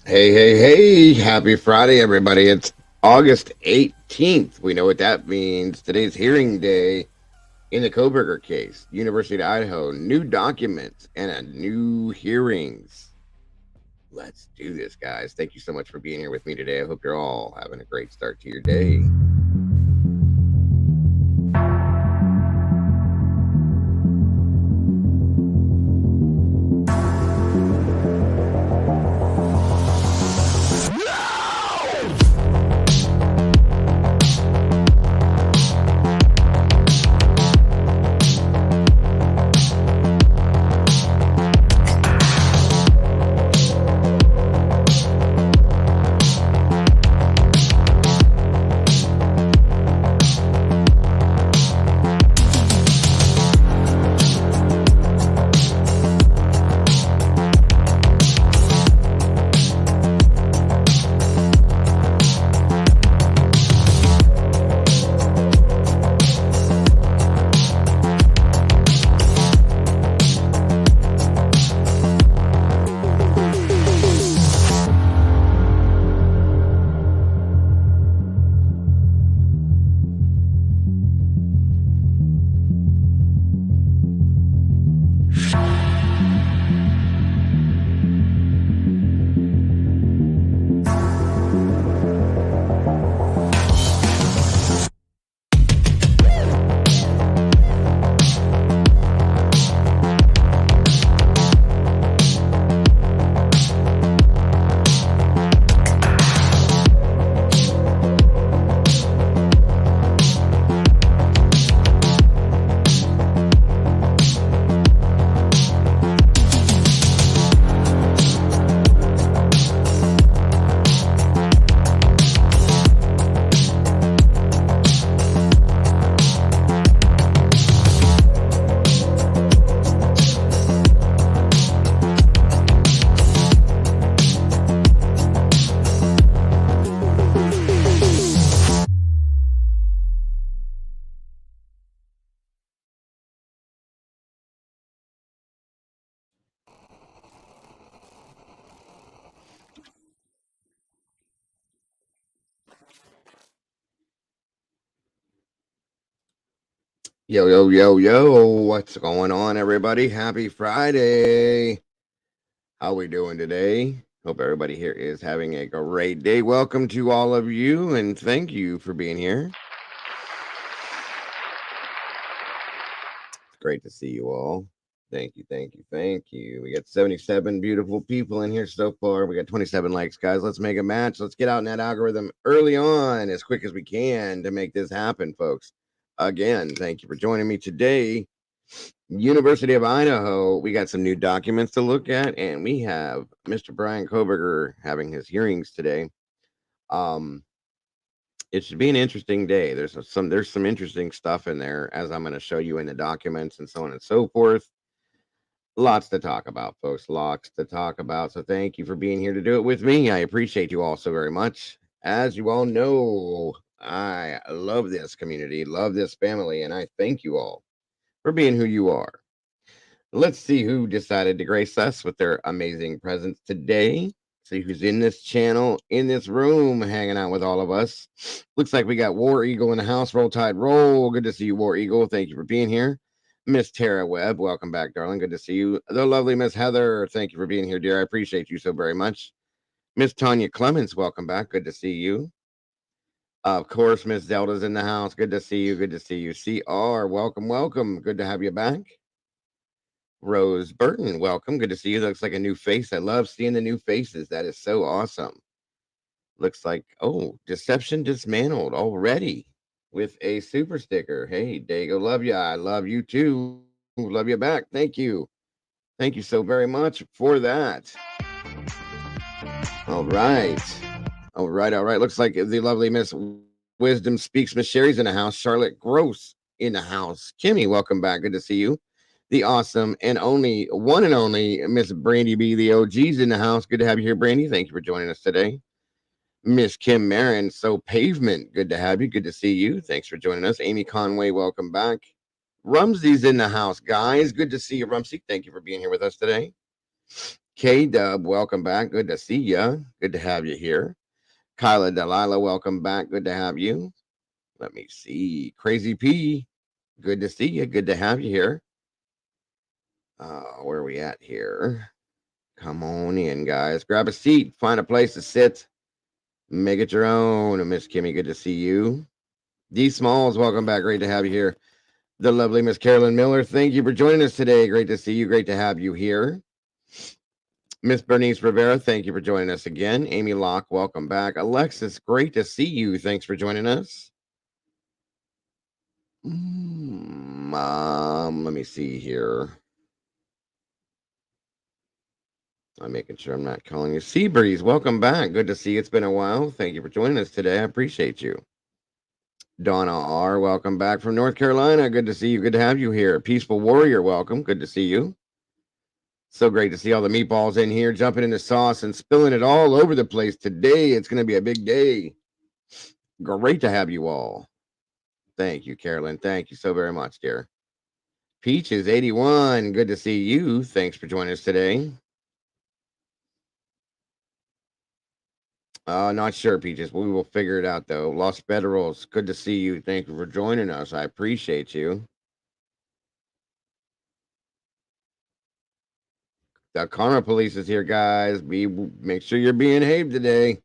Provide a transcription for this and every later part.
Hey, happy Friday, everybody. It's August 18th. We know what that means. Today's hearing day in the Kohberger case, University of Idaho, new documents and a new hearings. Let's do this, guys. Thank you so much for being here with me today. I hope you're all having a great start to your day. Yo. What's going on, everybody? Happy Friday. How we doing today? Hope everybody here is having a great day. Welcome to all of you, and thank you for being here. It's great to see you all. Thank you. We got 77 beautiful people in here so far. We got 27 likes, guys. Let's make a match. Let's get out in that algorithm early on, as quick as we can to make this happen, folks. Again, thank you for joining me today. University of Idaho, we got some new documents to look at, and we have Mr. Brian Kohberger having his hearings today. It should be an interesting day. There's some interesting stuff in there, as I'm going to show you in the documents and so on and so forth. Lots to talk about, folks. Lots to talk about. So thank you for being here to do it with me. I appreciate you all so very much. As you all know, I love this community, love this family, and I thank you all for being who you are. Let's see who decided to grace us with their amazing presence today. See who's in this channel, in this room, hanging out with all of us. Looks like we got War Eagle in the house. Roll Tide, roll. Good to see you, War Eagle. Thank you for being here. Miss Tara Webb, welcome back, darling. Good to see you. The lovely Miss Heather, thank you for being here, dear. I appreciate you so very much. Miss Tanya Clements, welcome back. Good to see you. Of course, Miss Zelda's in the house. Good to see you. Good to see you. CR, welcome. Good to have you back. Rose Burton, welcome. Good to see you. Looks like a new face. I love seeing the new faces. That is so awesome. Looks like, Deception dismantled already with a super sticker. Hey, Dago, love you. I love you too. Love you back. Thank you. Thank you so very much for that. All right. Looks like the lovely Miss Wisdom Speaks. Miss Sherry's in the house. Charlotte Gross in the house. Kimmy, welcome back. Good to see you. The awesome and only one and only Miss Brandy B. The OG's in the house. Good to have you here, Brandy. Thank you for joining us today. Miss Kim Marin, so Pavement. Good to have you. Good to see you. Thanks for joining us. Amy Conway, welcome back. Rumsey's in the house, guys. Good to see you, Rumsey. Thank you for being here with us today. K-Dub, welcome back. Good to see you. Good to have you here. Kyla Delilah, welcome back. Good to have you. Let me see. Crazy P, good to see you. Good to have you here. Where are we at here? Come on in, guys. Grab a seat. Find a place to sit. Make it your own. Miss Kimmy, good to see you. D Smalls, welcome back. Great to have you here. The lovely Miss Carolyn Miller, thank you for joining us today. Great to see you. Great to have you here. Miss Bernice Rivera, thank you for joining us again. Amy Locke, welcome back. Alexis, great to see you. Thanks for joining us. Let me see here. I'm making sure I'm not calling you. Seabreeze, welcome back. Good to see you. It's been a while. Thank you for joining us today. I appreciate you. Donna R., welcome back from North Carolina. Good to see you. Good to have you here. Peaceful Warrior, welcome. Good to see you. So great to see all the meatballs in here, jumping in the sauce and spilling it all over the place today. It's going to be a big day. Great to have you all. Thank you, Carolyn. Thank you so very much, dear. Peaches 81, good to see you. Thanks for joining us today. Not sure, Peaches. We will figure it out, though. Los Federals, good to see you. Thank you for joining us. I appreciate you. The Karma Police is here, guys. Make sure you're being behaved today.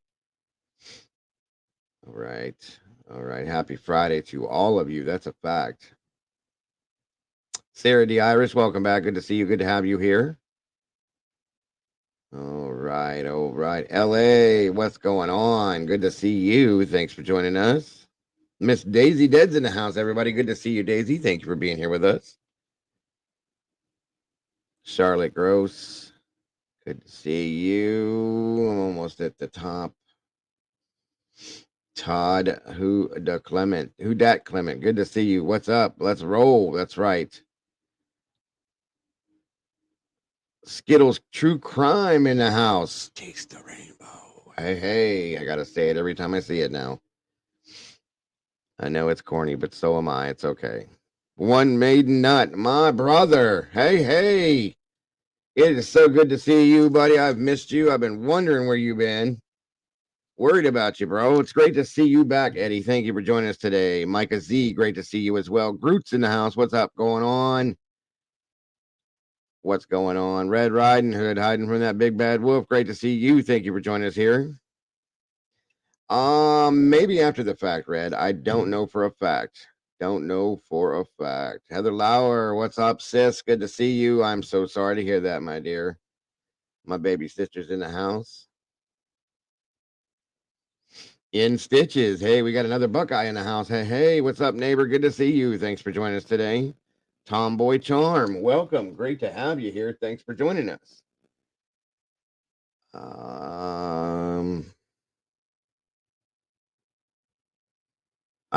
All right. All right. Happy Friday to all of you. That's a fact. Sarah D. Irish, welcome back. Good to see you. Good to have you here. All right. All right. LA, what's going on? Good to see you. Thanks for joining us. Miss Daisy Dead's in the house, everybody. Good to see you, Daisy. Thank you for being here with us. Charlotte Gross, good to see you. I'm almost at the top. Todd, who dat Clement, good to see you. What's up? Let's roll. That's right. Skittles True Crime in the house. Taste the rainbow. Hey, I gotta say it every time I see it now. I know it's corny, but so am I. It's okay. One Maiden Nut, my brother. Hey. It is so good to see you, buddy. I've missed you. I've been wondering where you've been. Worried about you, bro. It's great to see you back, Eddie. Thank you for joining us today. Micah Z, great to see you as well. Groot's in the house. What's up going on? What's going on? Red Riding Hood, hiding from that big bad wolf. Great to see you. Thank you for joining us here. Maybe after the fact, Red. I don't know for a fact. Heather Lauer, what's up, sis? Good to see you. I'm so sorry to hear that, my dear. My baby sister's in the house. In stitches. Hey, we got another Buckeye in the house. Hey, what's up, neighbor? Good to see you. Thanks for joining us today. Tomboy Charm, welcome. Great to have you here. Thanks for joining us.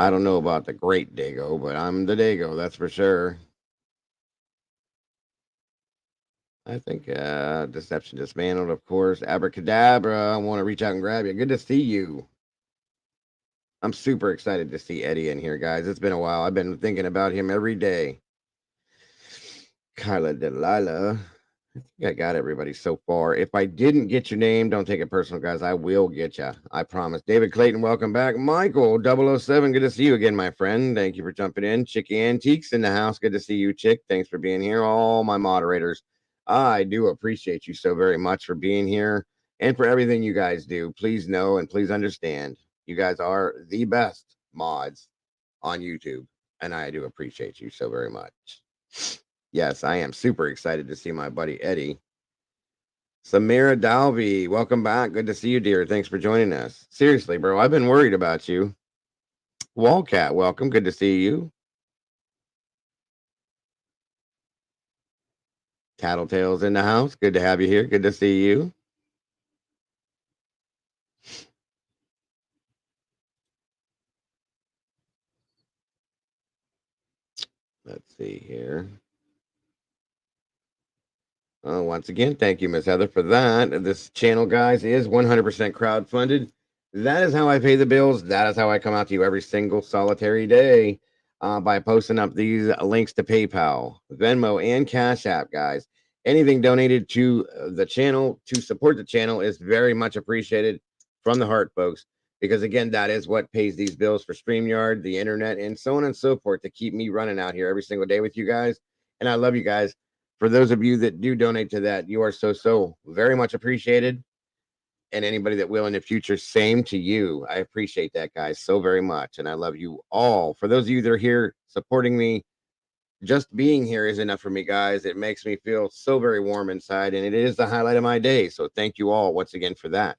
I don't know about the great Dago, but I'm the Dago, that's for sure. I think Deception Dismantled, of course. Abracadabra, I want to reach out and grab you. Good to see you. I'm super excited to see Eddie in here, guys. It's been a while. I've been thinking about him every day. Kyla Delilah. I think I got everybody so far. If I didn't get your name, don't take it personal, guys. I will get you. I promise. David Clayton, welcome back. Michael 007, good to see you again, my friend. Thank you for jumping in. Chicky Antiques in the house. Good to see you, Chick. Thanks for being here. All my moderators, I do appreciate you so very much for being here and for everything you guys do. Please know and please understand, you guys are the best mods on YouTube, and I do appreciate you so very much. Yes, I am super excited to see my buddy Eddie. Samira Dalby, welcome back. Good to see you, dear. Thanks for joining us. Seriously, bro, I've been worried about you. Wallcat, welcome. Good to see you. Tattletale's in the house. Good to have you here. Good to see you. Let's see here. Once again, thank you, Miss Heather, for that. This channel, guys, is 100% crowdfunded. That is how I pay the bills. That is how I come out to you every single solitary day by posting up these links to PayPal, Venmo, and Cash App, guys. Anything donated to the channel to support the channel is very much appreciated from the heart, folks. Because again, that is what pays these bills for StreamYard, the internet, and so on and so forth to keep me running out here every single day with you guys. And I love you guys. For those of you that do donate to that, you are so very much appreciated. And anybody that will in the future, same to you. I appreciate that, guys, so very much. And I love you all. For those of you that are here supporting me, just being here is enough for me, guys. It makes me feel so very warm inside, and it is the highlight of my day. So thank you all once again for that.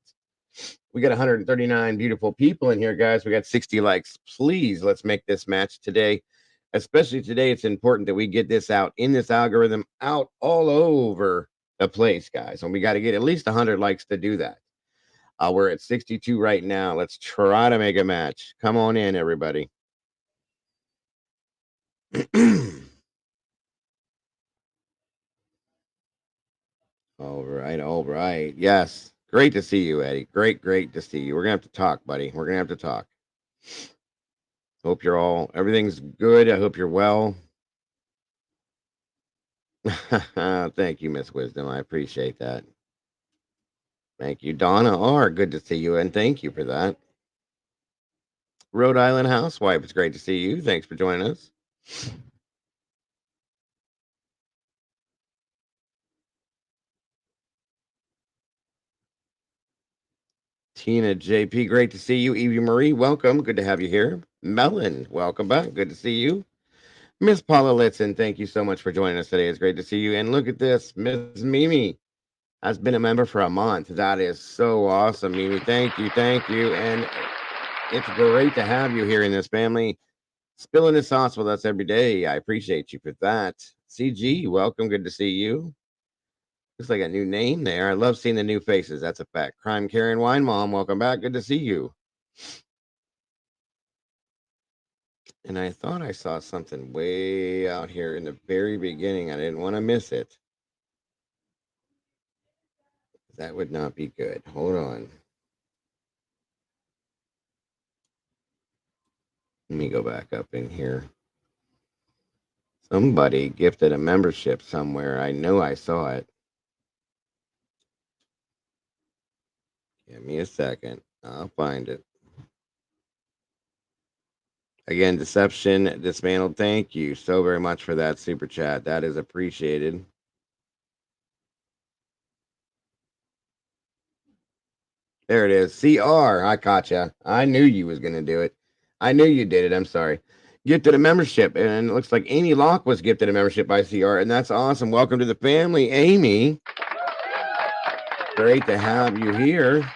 We got 139 beautiful people in here, guys. We got 60 likes. Please, let's make this match today. Especially today, it's important that we get this out in this algorithm out all over the place, guys. And we got to get at least 100 likes to do that. We're at 62 right now. Let's try to make a match. Come on in, everybody. All right, all right. Yes. Great to see you, Eddie. Great to see you. We're gonna have to talk, buddy. We're gonna have to talk. Hope you're all everything's good. I hope you're well. Thank you, Miss Wisdom. I appreciate that. Thank you, Donna R. Good to see you, and thank you for that. Rhode Island Housewife, it's great to see you. Thanks for joining us. Tina JP, great to see you. Evie Marie, welcome. Good to have you here. Melon, welcome back. Good to see you. Miss Paula Litson, thank you so much for joining us today. It's great to see you. And look at this, Miss Mimi has been a member for a month. That is so awesome, Mimi. Thank you. And it's great to have you here in this family, spilling the sauce with us every day. I appreciate you for that. CG, welcome. Good to see you. Looks like a new name there. I love seeing the new faces. That's a fact. Crime Karen Wine Mom, welcome back. Good to see you. And I thought I saw something way out here in the very beginning. I didn't want to miss it. That would not be good. Hold on. Let me go back up in here. Somebody gifted a membership somewhere. I know I saw it. Give me a second. I'll find it. Again, Deception Dismantled. Thank you so very much for that super chat. That is appreciated. There it is. CR. I caught you. I knew you was going to do it. I knew you did it. I'm sorry. Gifted a membership. And it looks like Amy Locke was gifted a membership by CR. And that's awesome. Welcome to the family, Amy. Great to have you here.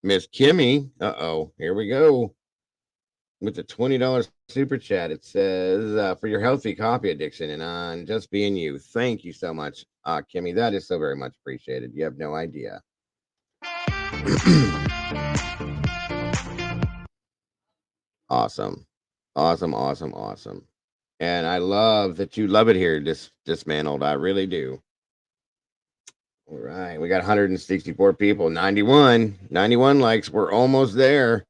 Miss Kimmy. Uh-oh. Here we go. With the $20 super chat, it says, for your healthy coffee addiction and on just being you. Thank you so much, Kimmy. That is so very much appreciated. You have no idea. Awesome. Awesome. And I love that you love it here, dismantled. I really do. All right. We got 164 people, 91 likes. We're almost there.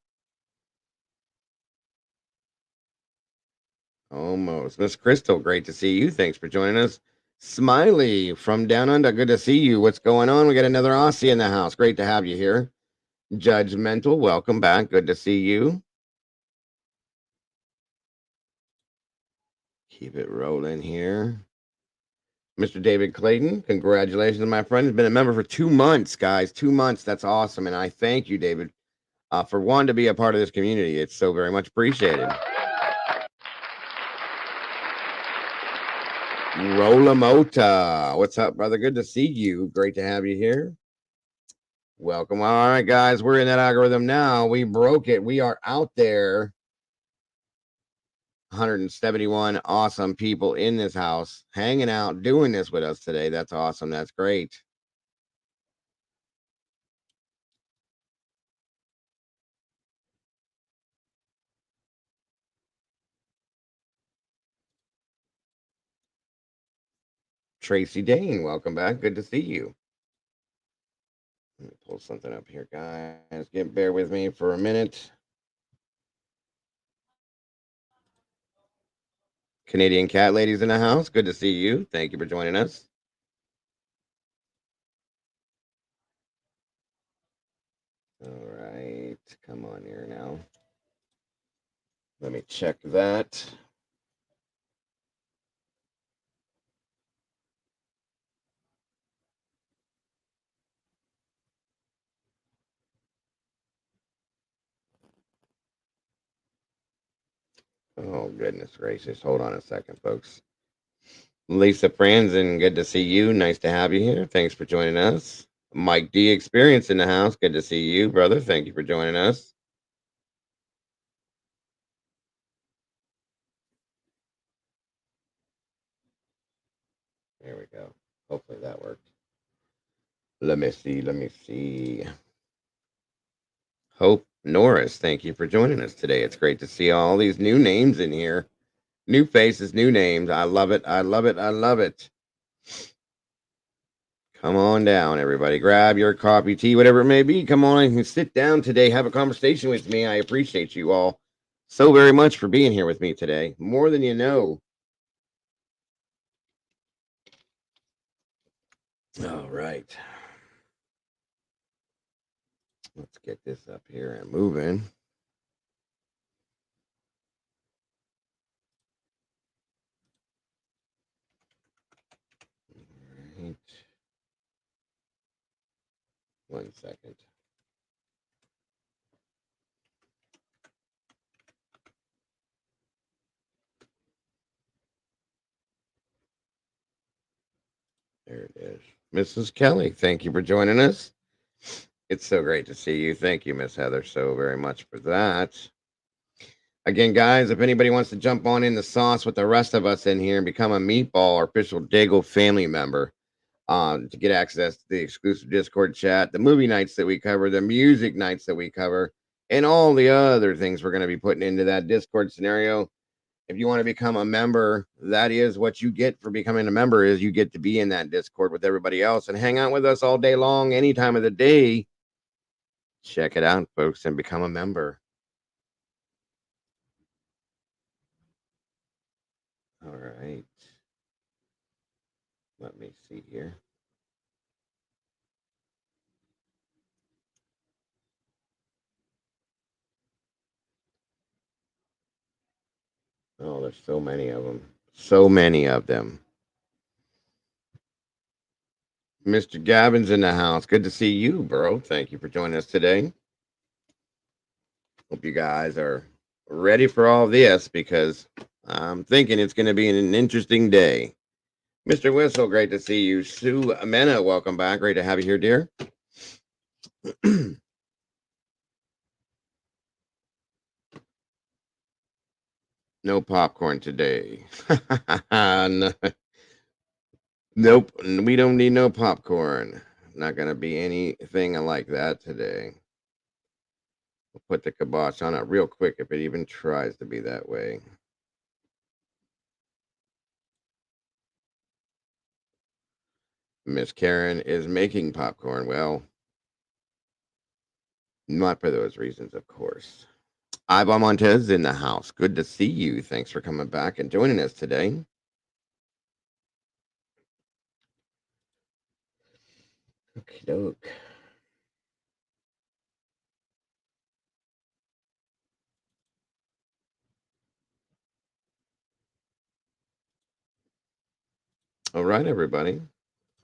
Almost. Miss Crystal, great to see you. Thanks for joining us. Smiley from Down Under, good to see you. What's going on? We got another Aussie in the house. Great to have you here. Judgmental, welcome back. Good to see you. Keep it rolling here. Mr. David Clayton, congratulations, my friend. Has been a member for 2 months, guys. 2 months. That's awesome. And I thank you, David, for wanting to be a part of this community. It's so very much appreciated. Rolamota. What's up, brother? Good to see you. Great to have you here. Welcome. All right, guys. We're in that algorithm now. We broke it. We are out there. 171 awesome people in this house hanging out, doing this with us today. That's awesome. That's great. Tracy Dane, welcome back. Good to see you. Let me pull something up here, guys. Bear with me for a minute. Canadian cat ladies in the house. Good to see you. Thank you for joining us. All right. Come on here now. Let me check that. Oh, goodness gracious. Hold on a second, folks. Lisa Franzen, good to see you. Nice to have you here. Thanks for joining us. Mike D. Experience in the house. Good to see you, brother. Thank you for joining us. There we go. Hopefully that worked. Let me see. Let me see. Hope Norris, thank you for joining us today. It's great to see all these new names in here. New faces, new names. I love it. I love it. I love it. Come on down, everybody. Grab your coffee, tea, whatever it may be. Come on and sit down today. Have a conversation with me. I appreciate you all so very much for being here with me today. More than you know. All right. Let's get this up here and moving. All right. 1 second. There it is. Mrs. Kelly, thank you for joining us. It's so great to see you. Thank you, Miss Heather, so very much for that. Again, guys, if anybody wants to jump on in the sauce with the rest of us in here and become a meatball or official Daigle family member, to get access to the exclusive Discord chat, the movie nights that we cover, the music nights that we cover, and all the other things we're going to be putting into that Discord scenario. If you want to become a member, that is what you get for becoming a member is you get to be in that Discord with everybody else and hang out with us all day long, any time of the day. Check it out, folks, and become a member. All right. Let me see here. Oh, there's so many of them. So many of them. Mr. Gavin's in the house. Good to see you, bro. Thank you for joining us today. Hope you guys are ready for all this because I'm thinking it's going to be an interesting day. Mr. Whistle, great to see you. Sue Amena, welcome back. Great to have you here, dear. No popcorn today. No, nope, we don't need no popcorn. Not going to be anything like that today. We'll put the kibosh on it real quick if it even tries to be that way. Miss Karen is making popcorn. Well, not for those reasons, of course. Ivan Montez in the house. Good to see you. Thanks for coming back and joining us today. Okie doke. All right, everybody.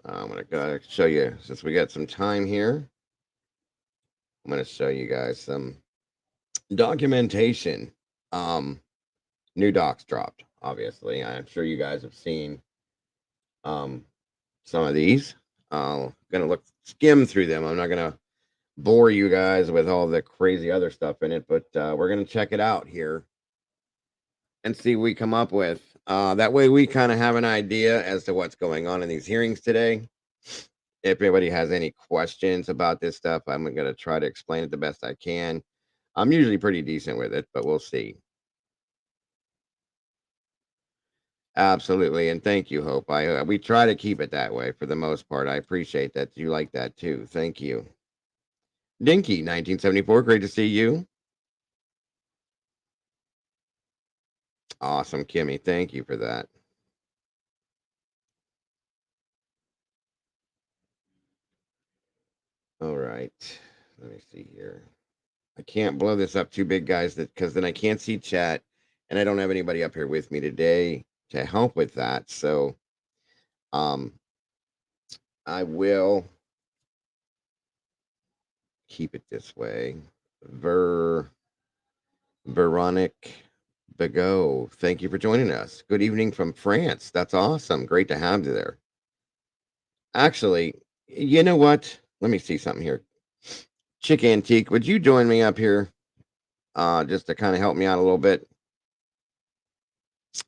I'm going to show you, since we got some time here, I'm going to show you guys some documentation. Um, New docs dropped, obviously. I'm sure you guys have seen um, some of these. I'm going to skim through them. I'm not going to bore you guys with all the crazy other stuff in it, but we're going to check it out here and see what we come up with. That way we kind of have an idea as to what's going on in these hearings today. If anybody has any questions about this stuff, I'm going to try to explain it the best I can. I'm usually pretty decent with it, but we'll see. Absolutely, and thank you, Hope. We try to keep it that way for the most part. I appreciate that you like that too. Thank you. Dinky, 1974. Great to see you. Awesome, Kimmy. Thank you for that. All right. Let me see here. I can't blow this up too big, guys, because then I can't see chat, and I don't have anybody up here with me today to help with that. So, um, I will keep it this way. Veronique Begot, thank you for joining us. Good evening from France. That's awesome. Great to have you there. Actually, you know what? Let me see something here. Chick Antique, would you join me up here just to kind of help me out a little bit?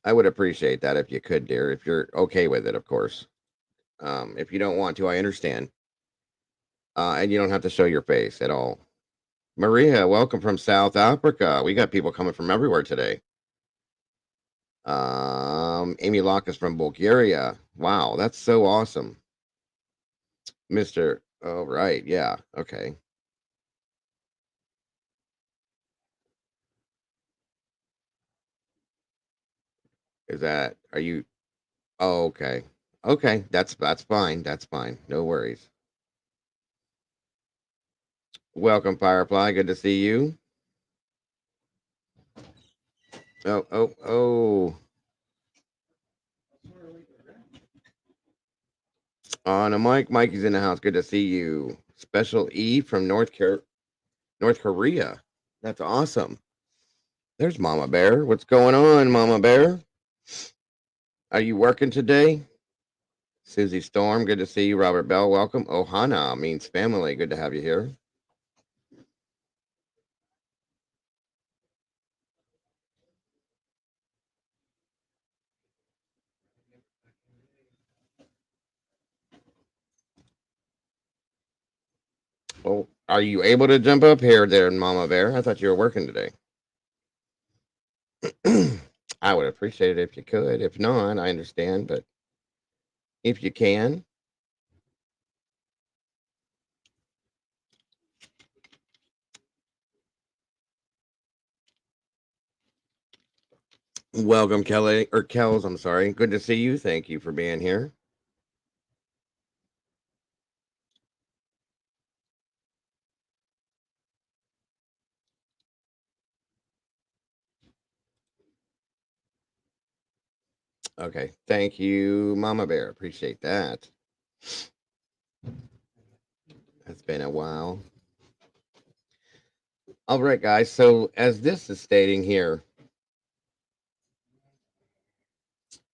I would appreciate that if you could, dear, if you're okay with it, of course. If you don't want to, I understand. And you don't have to show your face at all. Maria, welcome from South Africa. We got people coming from everywhere today. Amy Locke is from Bulgaria. Wow, that's so awesome. Mr. Oh, right. Yeah. Okay. Are you, oh, okay. Okay. That's fine. That's fine. No worries. Welcome, Firefly. Good to see you. Oh, oh, oh. On a Mike. Mikey's in the house. Good to see you. Special E from North Korea. That's awesome. There's Mama Bear. What's going on, Mama Bear? Are you working today? Susie Storm, good to see you. Robert Bell, welcome. Ohana means family. Good to have you here. Well, are you able to jump up here there, Mama Bear? I thought you were working today. I would appreciate it if you could. If not, I understand, but if you can, welcome, Kelly or Kells. I'm sorry. Good to see you. Thank you for being here. Okay. Thank you, Mama Bear. Appreciate that. It's been a while. All right, guys. So, as this is stating here,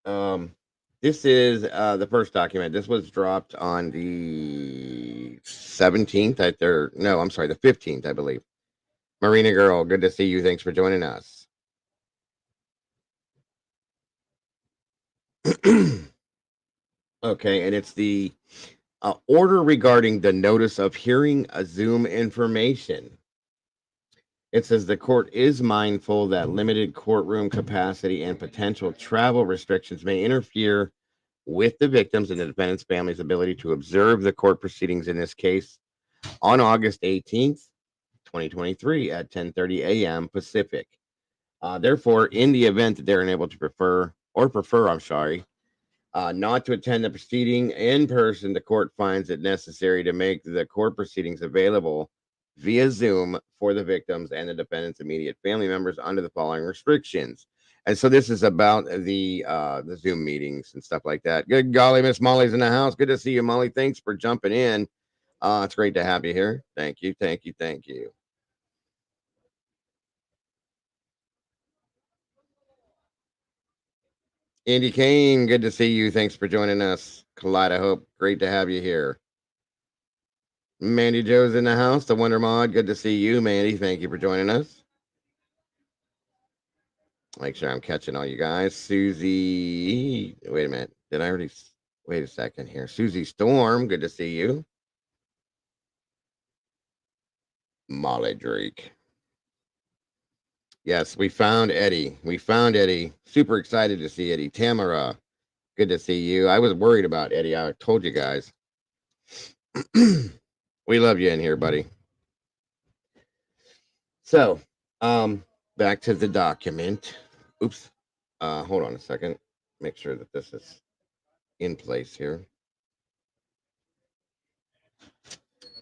um, this is the first document. This was dropped on the 17th. No, I'm sorry, the 15th, I believe. Marina Girl, good to see you. Thanks for joining us. Okay, and it's the order regarding the notice of hearing a Zoom information. It says the court is mindful that limited courtroom capacity and potential travel restrictions may interfere with the victims and the defendant's family's ability to observe the court proceedings in this case on August 18th, 2023 at 10:30 a.m. Pacific. Therefore, in the event that they're unable to I'm sorry, not to attend the proceeding in person, the court finds it necessary to make the court proceedings available via Zoom for the victims and the defendant's immediate family members under the following restrictions. And so this is about the Zoom meetings and stuff like that. Good golly, Miss Molly's in the house. Good to see you, Molly. Thanks for jumping in. It's great to have you here. Thank you, thank you, thank you. Andy Kane, good to see you. Thanks for joining us. Kaleidoscope, great to have you here. Mandy Joe's in the house. The Wonder Mod, good to see you, Mandy. Thank you for joining us. Make sure I'm catching all you guys. Susie, wait a minute. Did I already? Wait a second here. Susie Storm, good to see you. Molly Drake. Yes, we found Eddie. We found Eddie. Super excited to see Eddie. Tamara, good to see you. I was worried about Eddie. I told you guys. We love you in here, buddy. So, back to the document. Oops. Hold on a second. Make sure that this is in place here.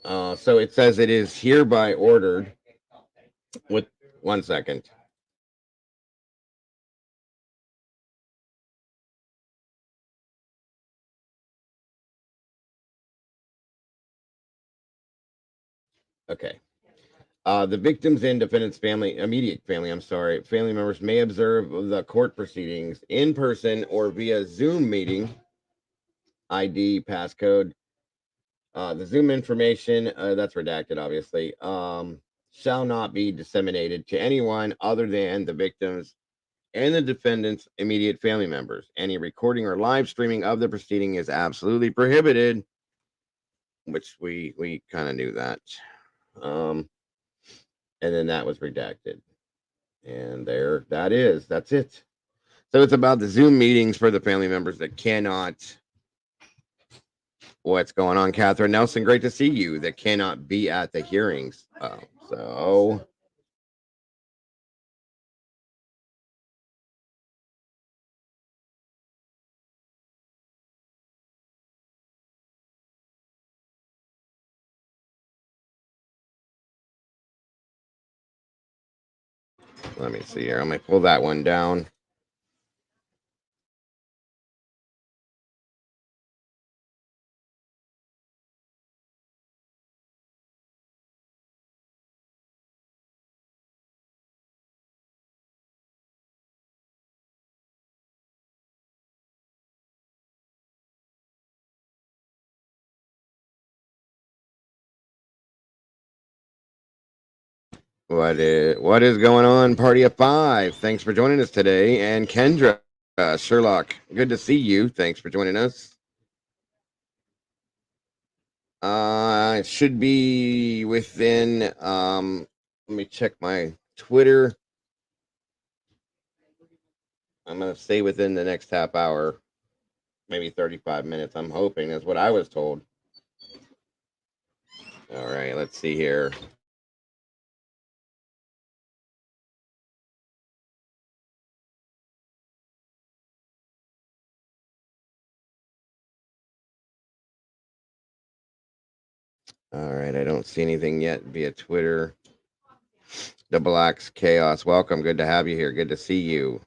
So it says it is hereby ordered with 1 second. Okay. The victims and defendants' immediate family, family members may observe the court proceedings in person or via Zoom meeting, ID, passcode. The Zoom information, that's redacted, obviously, shall not be disseminated to anyone other than the victims and the defendant's immediate family members. Any recording or live streaming of the proceeding is absolutely prohibited, which we kind of knew that. Um, and then that was redacted. And there that is. That's it. So it's about the Zoom meetings for the family members that cannot. What's going on, Catherine Nelson? Great to see you. That cannot be at the hearings. So let me see here. I'm gonna pull that one down. What is going on? Party of five. Thanks for joining us today. And Kendra, Sherlock, good to see you. Thanks for joining us. It should be within. Let me check my Twitter. I'm gonna say within the next half hour, maybe 35 minutes. I'm hoping is what I was told. All right, let's see here. All right, I don't see anything yet via Twitter. The Blacks Chaos, welcome. Good to have you here. Good to see you.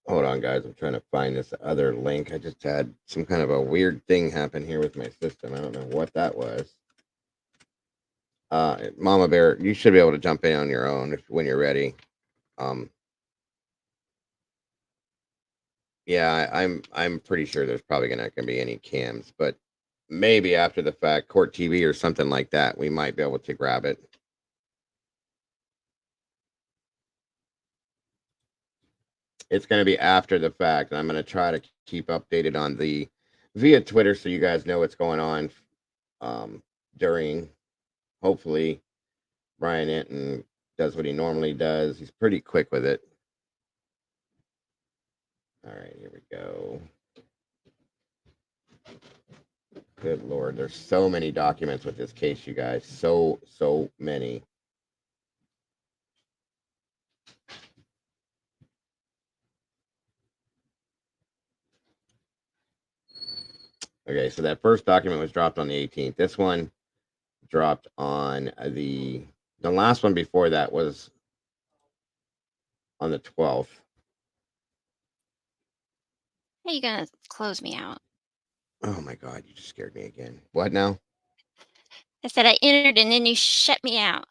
Hold on, guys. I'm trying to find this other link. I just had some kind of a weird thing happen here with my system. I don't know what that was. Mama Bear, you should be able to jump in on your own when you're ready. Um, yeah, I'm pretty sure there's probably not going to be any cams, but maybe after the fact, Court TV or something like that, we might be able to grab it. It's going to be after the fact, and I'm going to try to keep updated on the via Twitter so you guys know what's going on during. Hopefully, Brian Anton does what he normally does. He's pretty quick with it. All right, here we go. Good Lord, there's so many documents with this case, you guys. So many. Okay, so that first document was dropped on the 18th. This one dropped on the last one before that was on the 12th. How you gonna close me out? Oh my god, you just scared me again. What now? I said I entered and then you shut me out.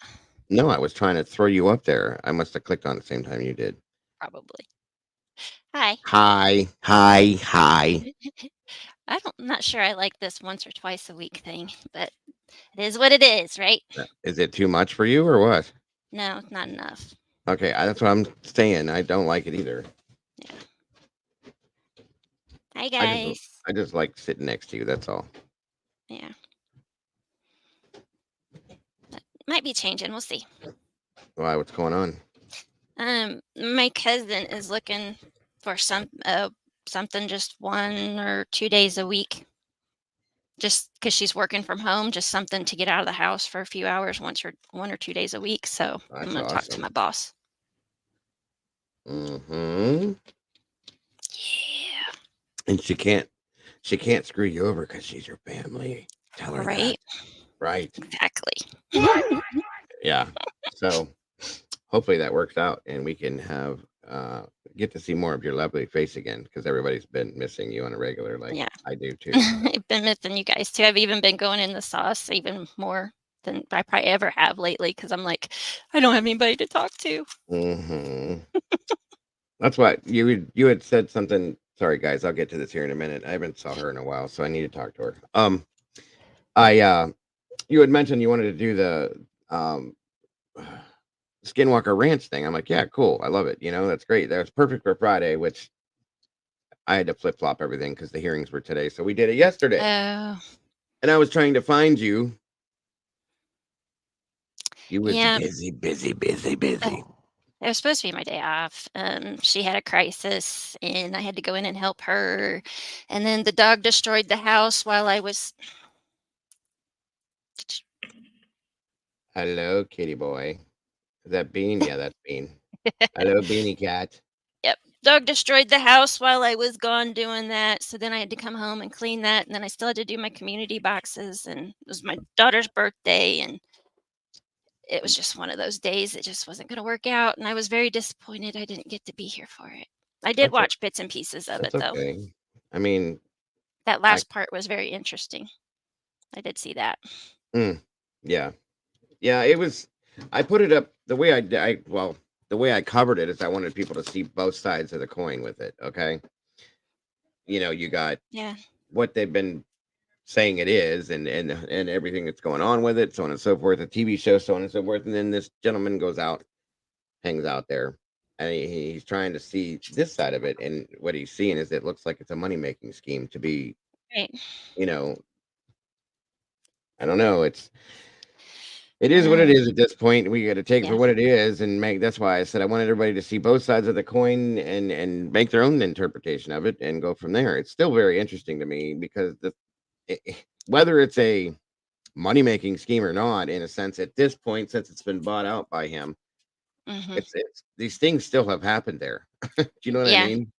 No, I was trying to throw you up there. I must have clicked on it the same time you did. Probably. Hi. Hi, hi, hi. I'm not sure I like this once or twice a week thing, but it is what it is, right? Is it too much for you or what? No, it's not enough. Okay, that's what I'm saying. I don't like it either. Yeah. Hi I just guys. I just like sitting next to you. That's all. Yeah. That might be changing. We'll see. Why? What's going on? My cousin is looking for something just 1 or 2 days a week, just because she's working from home, just something to get out of the house for a few hours, 1 or 2 days a week. So I'm That's gonna talk to awesome. my boss. Mm-hmm. Yeah. And she can't screw you over because she's your family. Tell her that. Right. Right. Exactly. Yeah. So hopefully that works out and we can have get to see more of your lovely face again because everybody's been missing you on a regular like Yeah. I do too. I've been missing you guys too. I've even been going in the sauce even more than I probably ever have lately because I'm like, I don't have anybody to talk to. Hmm. That's what you had said something. Sorry guys, I'll get to this here in a minute. I haven't saw her in a while, so I need to talk to her. I you had mentioned you wanted to do the Skinwalker Ranch thing. I'm like, yeah, cool. I love it. That's great. That was perfect for Friday, which I had to flip flop everything because the hearings were today. So we did it yesterday. Oh, And I was trying to find you. You was yeah. busy, busy, busy, busy. Oh, it was supposed to be my day off. She had a crisis, and I had to go in and help her. And then the dog destroyed the house while I was. Hello, kitty boy. Is that Bean? Yeah, that's Bean. Hello, Beanie Cat. Yep, dog destroyed the house while I was gone doing that. So then I had to come home and clean that, and then I still had to do my community boxes. And it was my daughter's birthday, and it was just one of those days. It just wasn't going to work out, and I was very disappointed I didn't get to be here for it. I did That's o- watch bits and pieces of it that's though. okay. I mean, That I last part was very interesting. I did see that. mm, yeah. Yeah, it was I put it up the way well, the way I covered it is I wanted people to see both sides of the coin with it, okay? You got Yeah. what they've been saying it is and everything that's going on with it, so on and so forth, the TV show, so on and so forth, and then this gentleman goes out, hangs out there, and he's trying to see this side of it, and what he's seeing is it looks like it's a money-making scheme to be, Right. you know, I don't know, it I is what it know. is at this point. We got to take it for Yeah. what it is and make. That's why I said I wanted everybody to see both sides of the coin and make their own interpretation of it and go from there. It's still very interesting to me because whether it's a money making scheme or not, in a sense, at this point, since it's been bought out by him, Mhm. it's these things still have happened there. Do you know what I Yeah. mean?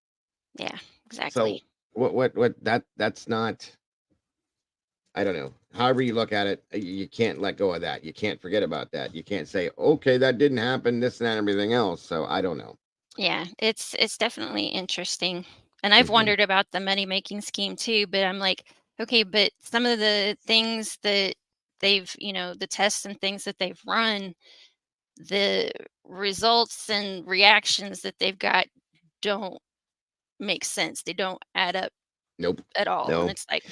Yeah. Exactly. So what that's not. I don't know. However you look at it, you can't let go of that. You can't forget about that. You can't say, okay, that didn't happen, this and that, and everything else. So I don't know. Yeah. It's definitely interesting. And I've Hmm. wondered about the money making scheme too, but I'm like, okay, but some of the things that the tests and things that they've run, the results and reactions that they've got don't make sense. They don't add up Nope. at all. And No. it's like,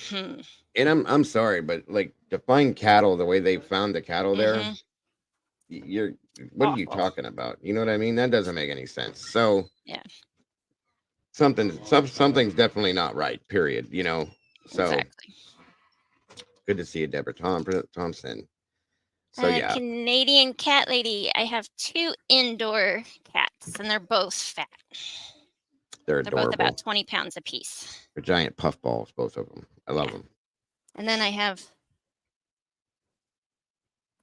And I'm sorry, but like to find cattle the way they found the cattle there, mhm, you're what are you awful. talking about? You know what I mean? That doesn't make any sense. So Yeah, something's definitely not right, period. So exactly. good to see you, Deborah Thompson. So yeah, Canadian cat lady. I have two indoor cats, and they're both fat. they're They're both about adorable. 20 pounds apiece. They're giant puff balls, both of them. I love Yeah. them. And then I have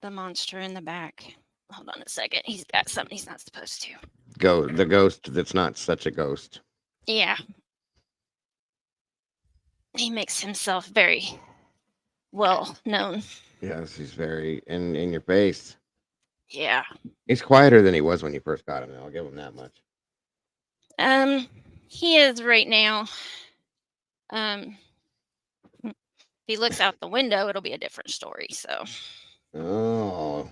the monster in the back. Hold on a second. He's got something he's not supposed to. Go the ghost that's not such a ghost. Yeah. He makes himself very well known. Yes, he's very in your face. Yeah. He's quieter than he was when you first got him. I'll give him that much. Um, he is right now. Um, if he looks out the window, it'll be a different story. So, Oh,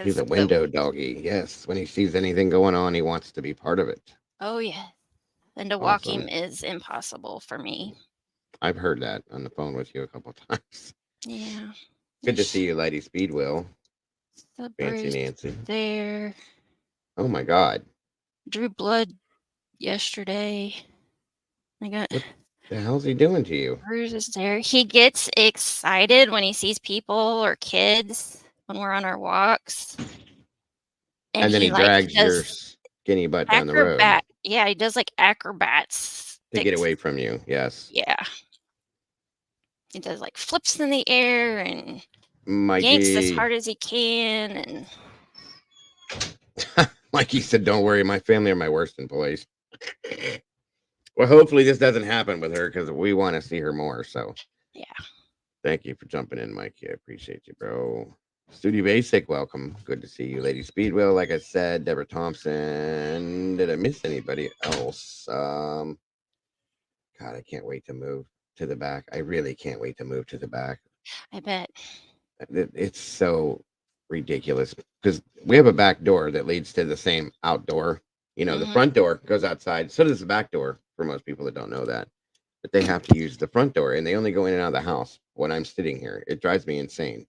he's because a window doggy. Yes, when he sees anything going on, he wants to be part of it. oh yeah, and to walk him Awesome. is impossible for me. I've heard that on the phone with you a couple times. Yeah. Good to see There's you, Lady Speedwell. the Fancy bruise Nancy. there. Oh my God. Drew blood yesterday. I got What the hell's he doing to you? bruises there. He gets excited when he sees people or kids when we're on our walks, and And then he he like drags your does skinny butt down the road acrobat. Yeah, he does like acrobats. to get away from you. Yes. Yeah, he does like flips in the air and yanks as Mikey. hard as he can, and Mikey said, don't worry, my family are my worst employees. Well, hopefully this doesn't happen with her because we want to see her more. So yeah. thank you for jumping in, Mikey. I appreciate you, bro. Studio Basic, welcome. Good to see you, Lady Speedwell. Like I said, Deborah Thompson. Did I miss anybody else? God, I can't wait to move to the back. I really can't wait to move to the back. I bet. It's so ridiculous because we have a back door that leads to the same outdoor. You know, the Hmm. front door goes outside. So does the back door for most people that don't know that. But they have to use the front door and they only go in and out of the house when I'm sitting here. It drives me insane.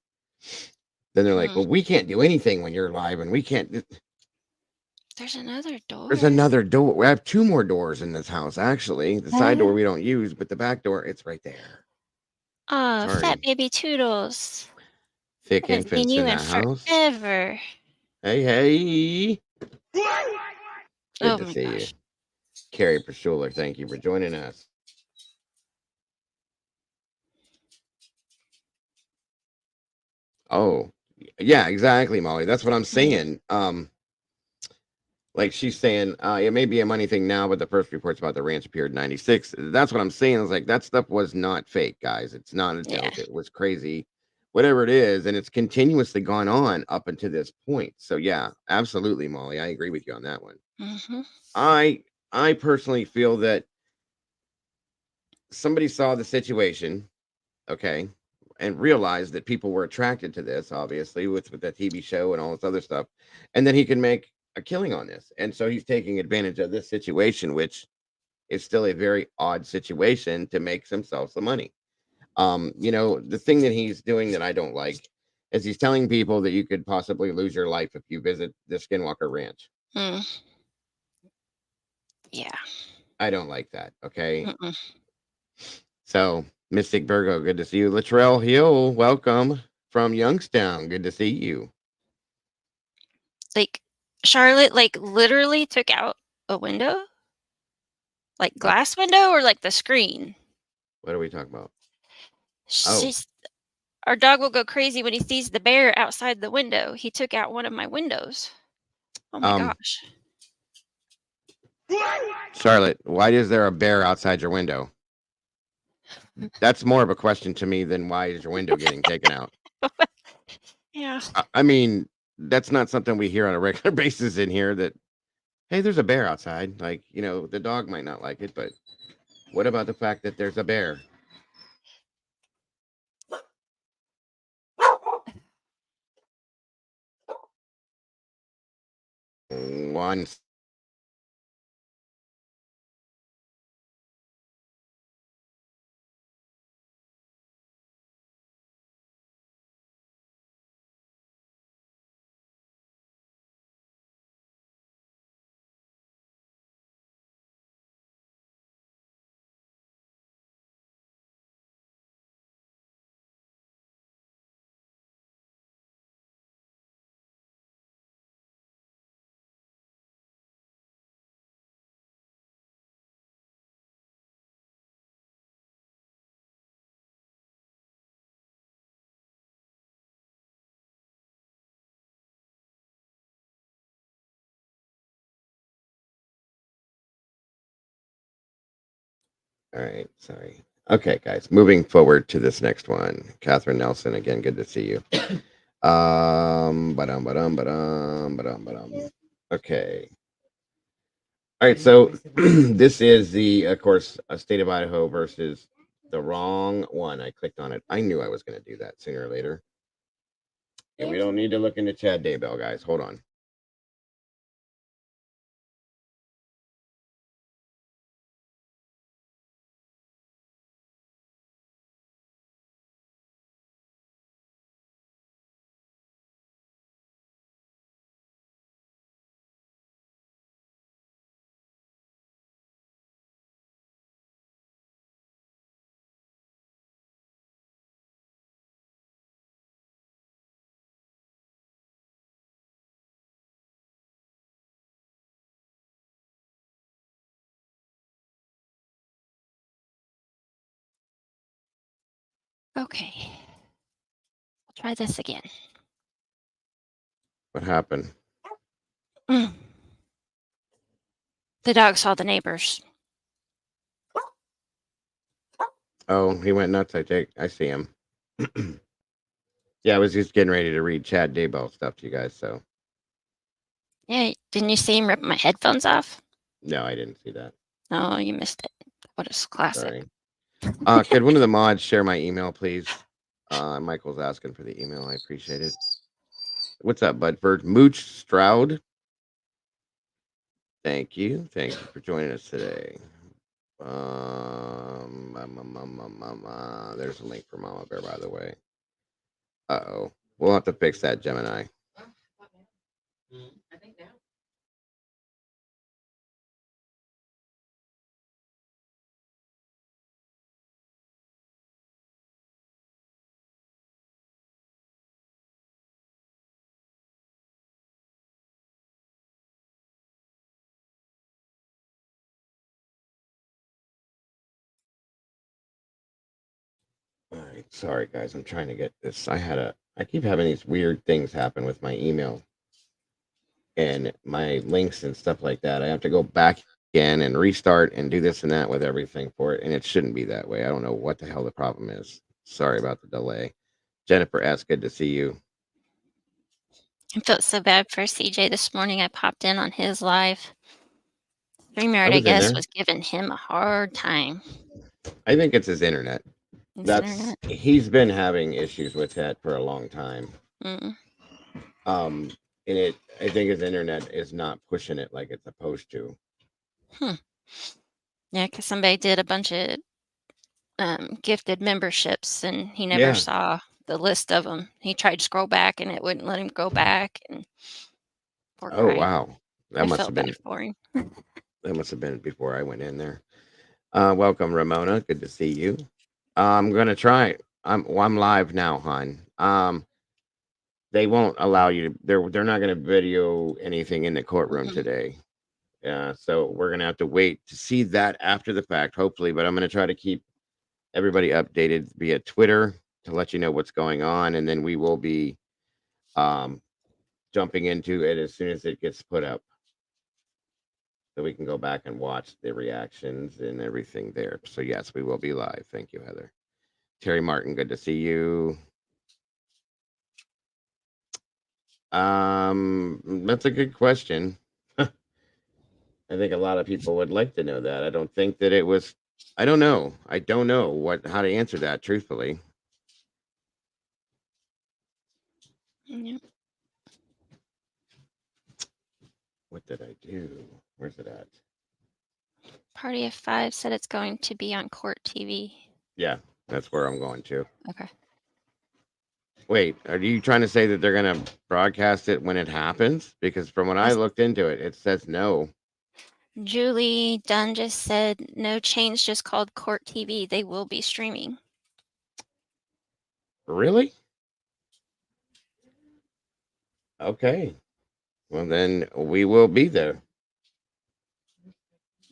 Then they're like, Mm. well, we can't do anything when you're live and we can't. There's another There's door. another door. We have two more doors in this house, actually. The side door we don't use, but the back door, it's right there. Oh, fat Sorry. baby Toodles. Thick I haven't seen infants you in in the house. forever. Hey, hey. Good Oh to my see you. gosh. Carrie Perschuler, thank you for joining us. Oh, yeah, exactly, Molly. That's what I'm Mm. saying. Like she's saying, it may be a money thing now, but the first reports about the ranch appeared in '96. That's what I'm saying. Is like that stuff was not fake, guys. It's not a Yeah. joke. It was crazy, whatever it is, and it's continuously gone on up until this point. So yeah, absolutely, Molly. I agree with you on that one. Hmm. I I personally feel that somebody saw the situation, okay, and realized that people were attracted to this, obviously, with the TV show and all this other stuff, and then he can make a killing on this. And so he's taking advantage of this situation, which is still a very odd situation to make himself some money. You know, the thing that he's doing that I don't like is he's telling people that you could possibly lose your life if you visit the Skinwalker Ranch. Mm. Yeah. I don't like that. Okay. Mm-mm. So, Mystic Virgo, good to see you. Latrell Hill, welcome from Youngstown. Good to see you. Like Charlotte, like literally took out a window, like Uh, glass window, or like the screen. what are we talking about? Oh, She's Our dog will go crazy when he sees the bear outside the window. He took out one of my windows. Oh my um, gosh. Charlotte, why is there a bear outside your window? That's more of a question to me than why is your window getting taken out? Yeah. I mean, that's not something we hear on a regular basis in here that, hey, there's a bear outside. Like, you know, the dog might not like it, but what about the fact that there's a bear? One. All right, sorry. Okay, guys, moving forward to this next one. Catherine Nelson, again, good to see you. Ba-dum. Okay. All right, so this is the, of course, state of Idaho versus the wrong one. I clicked on it. I knew I was going to do that sooner or later. And we don't need to look into Chad Daybell, guys. Hold on. Okay. I'll try this again. What happened? Mm. The dog saw the neighbors. Oh, he went nuts. I see him. Yeah, I was just getting ready to read Chad Daybell stuff to you guys. So Yeah, didn't you see him rip my headphones off? no, I didn't see that. Oh, you missed it. What is classic? Sorry. Could one of the mods share my email, please? Michael's asking for the email. I appreciate it. What's up, Budford? Mooch Stroud. Thank you. Thank you for joining us today. There's a link for Mama Bear, by the way. Uh-oh. We'll have to fix that, Gemini. All right. Sorry, guys. I'm trying to get this. I keep having these weird things happen with my email and my links and stuff like that. I have to go back in and restart and do this and that with everything for it. And it shouldn't be that way. I don't know what the hell the problem is. Sorry about the delay. Jennifer S., good to see you. I felt so bad for CJ this morning. I popped in on his live. StreamYard, I was in guess, there. was giving him a hard time. I think it's his internet. His internet. He's been having issues with that for a long time. Mm. Um, and I think his internet is not pushing it like it's supposed to. Yeah, because somebody did a bunch of gifted memberships and he never Yeah. saw the list of them. He tried to scroll back and it wouldn't let him go back. And poor Oh guy. wow. That I must felt have bad been for him. before I went in there. Welcome, Ramona. Good to see you. I'm gonna try. I'm live now, hon. They won't allow you to. They're not gonna video anything in the courtroom Mm. today. So we're gonna have to wait to see that after the fact, hopefully. But I'm gonna try to keep everybody updated via Twitter to let you know what's going on, and then we will be um, jumping into it as soon as it gets put up, so we can go back and watch the reactions and everything there. So yes, we will be live. Thank you, Heather. Terry Martin, good to see you. That's a good question. I think a lot of people would like to know that. I don't think that it was. I don't know. I don't know how to answer that truthfully. Yeah. What did I do? Where's it at? Party of Five said it's going to be on Court TV. Yeah, that's where I'm going to. Okay. Wait, are you trying to say that they're going to broadcast it when it happens? Because from when I Yes. looked into it, it says no. Julie Dunn just said no change, just called Court TV. They will be streaming. Really? Okay. Well, then we will be there.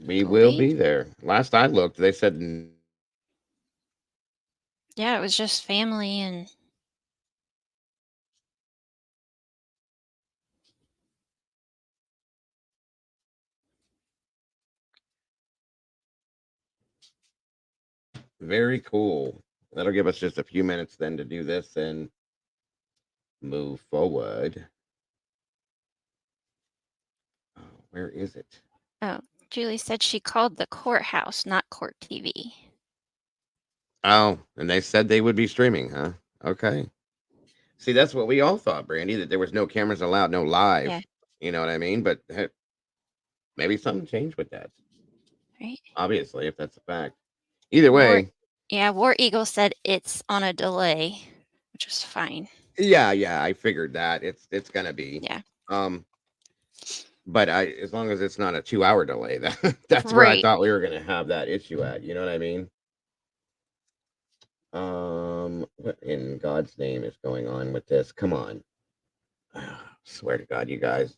We Will will be? be there. Last I looked, they said Yeah, it was just family and Very cool. That'll give us just a few minutes then to do this and move forward. Oh, where is it? Oh, Julie said she called the courthouse, not court TV. Oh, and they said they would be streaming, huh? Okay. See, that's what we all thought, Brandy, that there was no cameras allowed, no Yeah, live. You know what I mean? But hey, maybe something changed with that. right. Obviously, if that's a fact. Either War way, Yeah, War Eagle said it's on a delay, which was fine. yeah, I figured that it's gonna be. Yeah. Um, but I as long as it's not a 2 hour delay, that's where I Right. thought we were gonna have that issue at. You know what I mean? What in God's name is going on with this? Come on. Swear to God, you guys.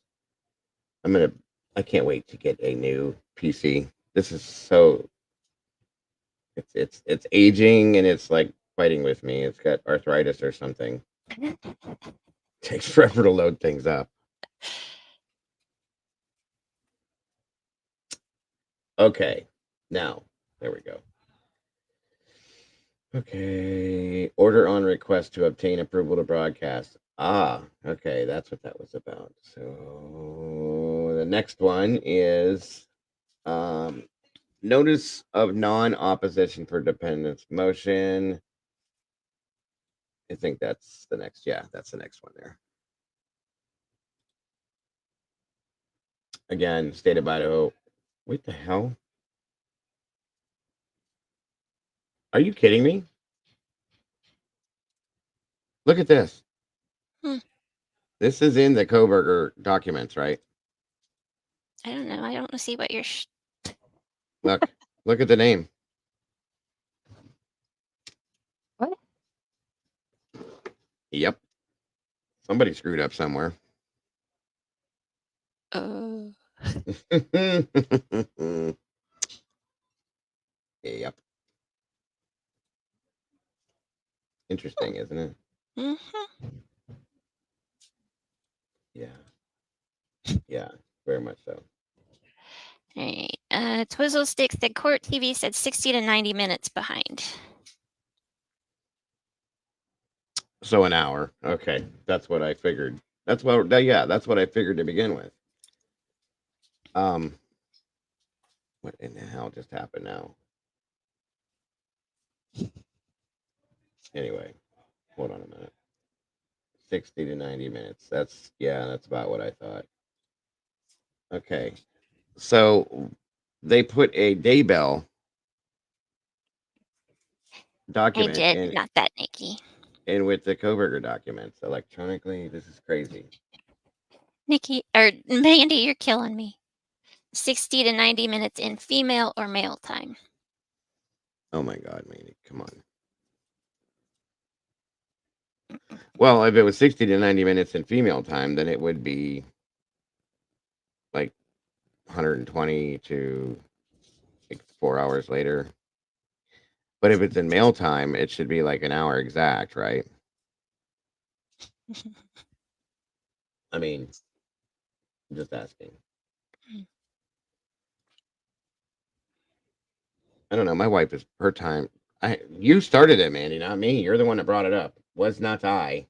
I'm gonna I can't wait to get a new PC. This is so it's aging and it's like fighting with me. It's got arthritis or something. Takes forever to load things up. Okay. Now, there we go. Okay. Order on request to obtain approval to broadcast. Ah, okay, that's what that was about. So the next one is um notice of non-opposition for dependence motion. I think that's the next. Yeah, that's the next one there. Again, state of Idaho. What the hell? Are you kidding me? Look at this. Hmm. This is in the Kohberger documents, right? I don't know. I don't see what you're. Look, look at the name. What? Yep. Somebody screwed up somewhere. Oh. Yep. Interesting, isn't it? Mm-hmm. Yeah. Yeah. Very much so. All right. Twizzle Stick said court TV said 60 to 90 minutes behind. So an hour. Okay. That's what I figured. Yeah, that's what I figured to begin with. Um what in the hell just happened now? Anyway, hold on a minute. 60 to 90 minutes. That's about what I thought. Okay. So they put a daybell I document did, not that Nikki. in with the Kohberger documents electronically. This is crazy. Nikki or Mandy, you're killing me. 60 to 90 minutes in female or male time. Oh my God, Mandy, come on. Well, if it was 60 to 90 minutes in female time, then it would be like 120 to like 4 hours later. But if it's in male time, it should be like an hour exact, right? I mean, I'm just asking. I don't know. My wife is her time. You started it, Mandy, not me. You're the one that brought it up. Was not I.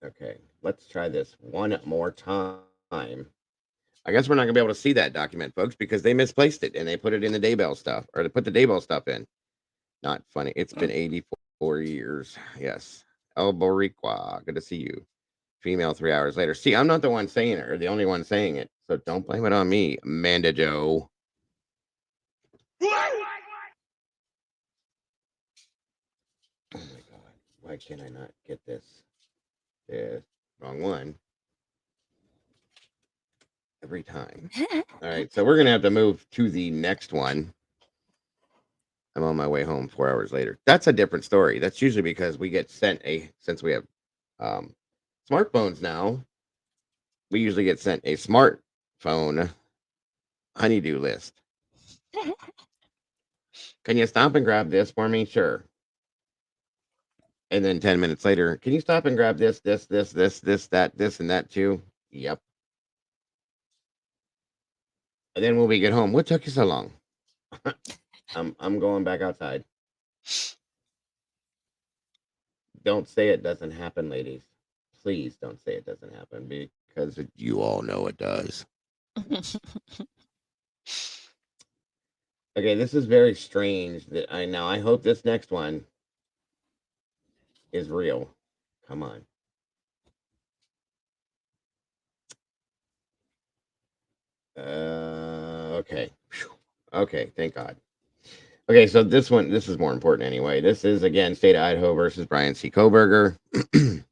Okay, let's try this one more time. I guess we're not gonna be able to see that document, folks, because they misplaced it and they put it in the Daybell stuff, or they put the Daybell stuff in. Not funny. It's been 84 years. Yes. El Boricua. Good to see you. Female 3 hours later. See, I'm not the one saying it or the only one saying it. So don't blame it on me, Amanda Joe. Oh my God. Why can I not get this? Yeah, wrong one. Every time. All right. So we're going to have to move to the next one. I'm on my way home 4 hours later. That's a different story. That's usually because we get sent since we have um, smartphones now, we usually get sent a smartphone honeydew list. Can you stop and grab this for me? Sure. And then 10 minutes later, can you stop and grab this, that, this, and that too? Yep. And then when we get home, what took you so long? I'm going back outside. Don't say it doesn't happen, ladies. Please don't say it doesn't happen because you all know it does. Okay, this is very strange. That I hope this next one is real. Come on. Okay. Whew. Okay, thank God. Okay, so this is more important anyway. This is again State of Idaho versus Brian C. Kohberger. And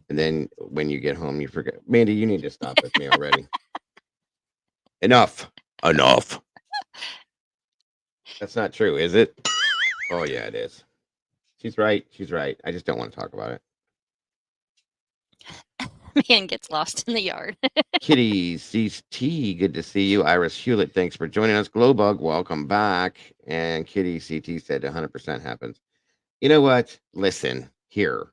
then when you get home, you forget. Mandy, you need to stop with me already. Enough. Enough. That's not true, is it? Oh yeah, it is. She's right. She's right. I just don't want to talk about it. Man gets lost in the yard. Kitty CT, good to see you. Iris Hewlett, thanks for joining us. Glowbug, welcome back. And Kitty CT said 100% happens. You know what? Listen, here.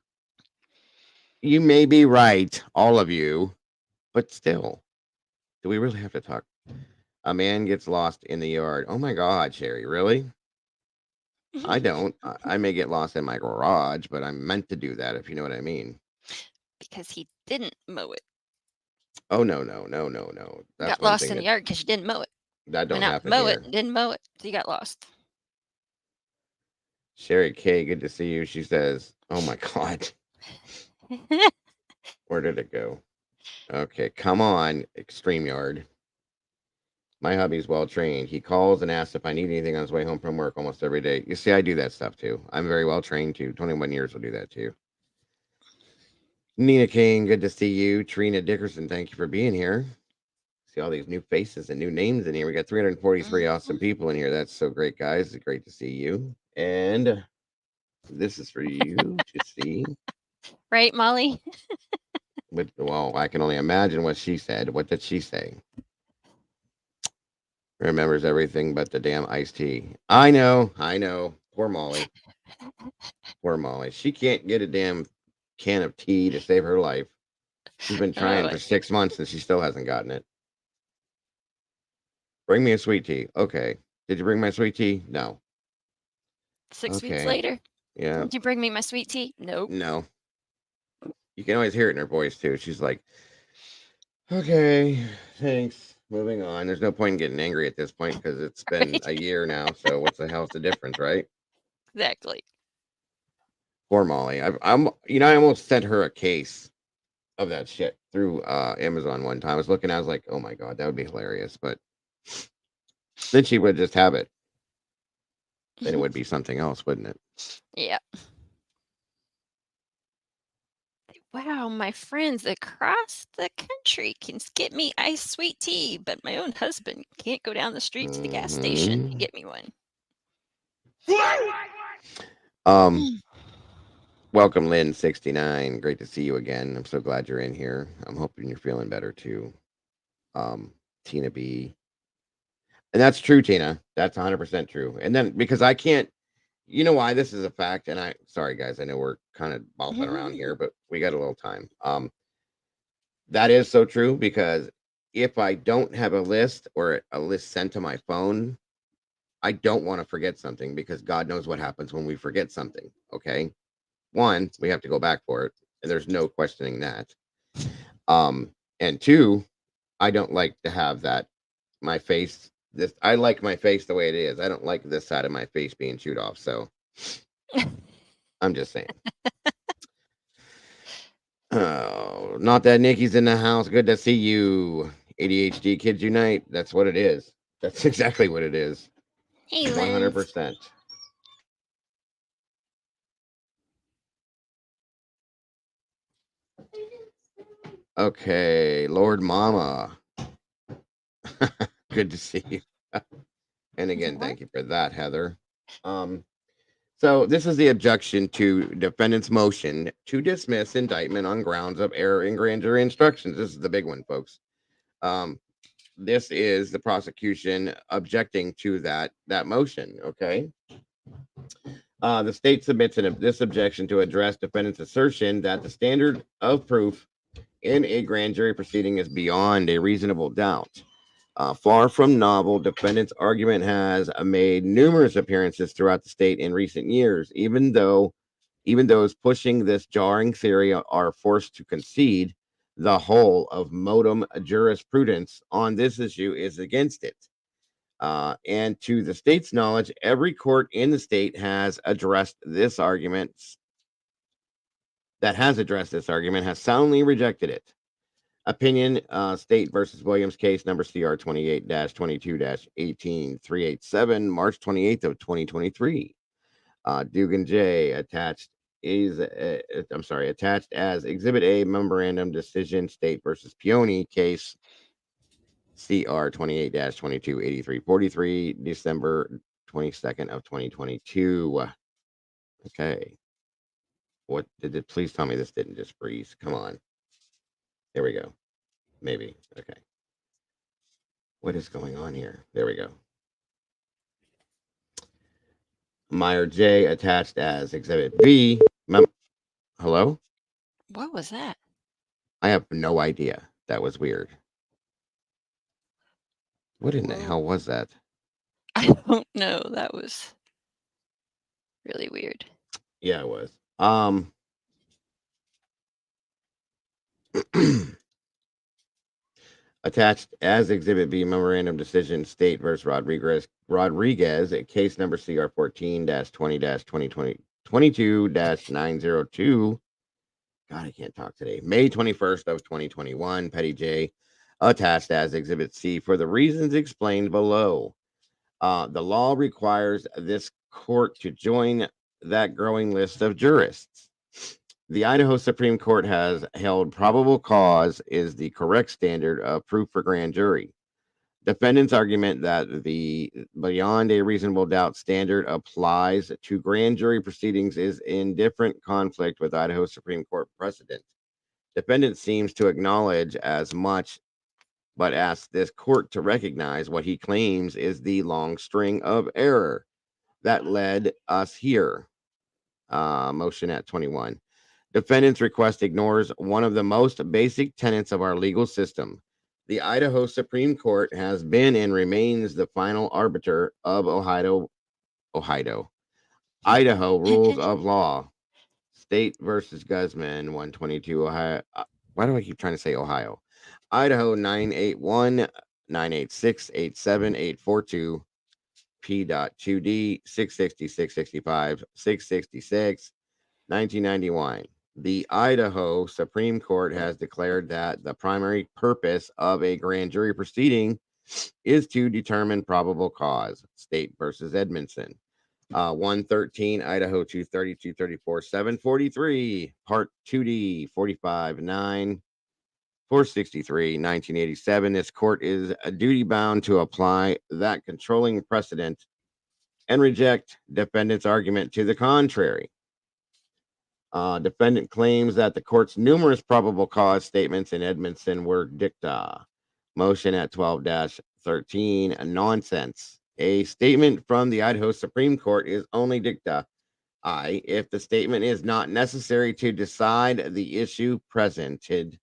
You may be right, all of you, but still, do we really have to talk? A man gets lost in the yard. Oh my God, Sherry, really? I don't. I may get lost in my garage, but I'm meant to do that, if you know what I mean. Because he didn't mow it. Oh, no. That's Got one lost thing in the yard because you didn't mow it. that don't Went out to happen mow it here. and didn't mow it, so you got lost. Sherry K, good to see you. She says, oh my God. Where did it go? Okay, come on, StreamYard. My hubby's well trained. He calls and asks if I need anything on his way home from work almost every day. You see, I do that stuff too. I'm very well trained too. 21 years will do that too. Nina King, good to see you. Trina Dickerson, thank you for being here. See all these new faces and new names in here. We got 343 awesome people in here. That's so great, guys. It's great to see you. And this is for you to see. Right, Molly? Well, I can only imagine what she said. What did she say? Remembers everything but the damn iced tea. I know. Poor Molly. Poor Molly. She can't get a damn can of tea to save her life. She's been trying for 6 months and she still hasn't gotten it. Bring me a sweet tea. Okay. Did you bring my sweet tea? No. 6 weeks later. Yeah. Did you bring me my sweet tea? Nope. No. You can always hear it in her voice too. She's like, okay, thanks. Moving on. There's no point in getting angry at this point because it's been a year now. So what's the hell's the difference, right? Exactly. Poor Molly. I almost sent her a case of that shit through Amazon one time. I was looking, I was like, oh my God, that would be hilarious. But then she would just have it. Then it would be something else, wouldn't it? Yeah. Wow, my friends across the country can get me iced sweet tea, but my own husband can't go down the street to the gas station and get me one. Welcome, Lynn69. Great to see you again. I'm so glad you're in here. I'm hoping you're feeling better too. Tina B. And that's true, Tina. That's 100% true. And then because I can't, you know why this is a fact, and sorry guys, I know we're kind of bopping around here, but we got a little time. That is so true because if I don't have a list or a list sent to my phone, I don't want to forget something because God knows what happens when we forget something. Okay. One, we have to go back for it, and there's no questioning that. And two, I don't like to have that my face. I like my face the way it is. I don't like this side of my face being chewed off. So I'm just saying. Oh, not that Nikki's in the house. Good to see you. ADHD Kids Unite. That's what it is. That's exactly what it is. Hey, 100%. Okay, Lord Mama. Good to see you. And again, thank you for that, Heather. So this is the objection to defendant's motion to dismiss indictment on grounds of error in grand jury instructions. This is the big one, folks. This is the prosecution objecting to that motion. Okay. The state submits this objection to address defendant's assertion that the standard of proof in a grand jury proceeding is beyond a reasonable doubt. Far from novel, defendant's argument has made numerous appearances throughout the state in recent years. Even those pushing this jarring theory are forced to concede the whole of modem jurisprudence on this issue is against it. And to the state's knowledge, every court in the state has addressed this argument, has soundly rejected it. Opinion, State versus Williams case number CR 28-22-18387, March 28th of 2023. Dugan J attached as Exhibit A memorandum decision, State versus Peony case CR 28-22-8343, December 22nd of 2022. Okay. What did it? Please tell me this didn't just freeze. Come on. There we go. Maybe. Okay. What is going on here? There we go. Meyer J attached as Exhibit B. Hello? What was that? I have no idea. That was weird. What in the hell was that? I don't know. That was really weird. Yeah, it was. Attached as Exhibit B, memorandum decision, State versus Rodriguez, case number CR 14-20-2022-902. God, I can't talk today. May 21st of 2021, Petty J, attached as Exhibit C for the reasons explained below. The law requires this court to join that growing list of jurists. The Idaho Supreme Court has held probable cause is the correct standard of proof for grand jury. Defendant's argument that the beyond a reasonable doubt standard applies to grand jury proceedings is in different conflict with Idaho Supreme Court precedent. Defendant seems to acknowledge as much, but asks this court to recognize what he claims is the long string of error that led us here. Motion at 21. Defendant's request ignores one of the most basic tenets of our legal system. The Idaho Supreme Court has been and remains the final arbiter of Idaho rules of law. State versus Guzman, 122 Ohio. Why do I keep trying to say Ohio? Idaho 981-986-87842, P.2D 660, 665, 666, 1991. The Idaho Supreme Court has declared that the primary purpose of a grand jury proceeding is to determine probable cause. State versus Edmondson. 113, Idaho 230, 234, 743, Part 2D 45, 9, 463, 1987. This court is a duty bound to apply that controlling precedent and reject defendant's argument to the contrary. Defendant claims that the court's numerous probable cause statements in Edmondson were dicta. Motion at 12-13, nonsense. A statement from the Idaho Supreme Court is only dicta if the statement is not necessary to decide the issue presented.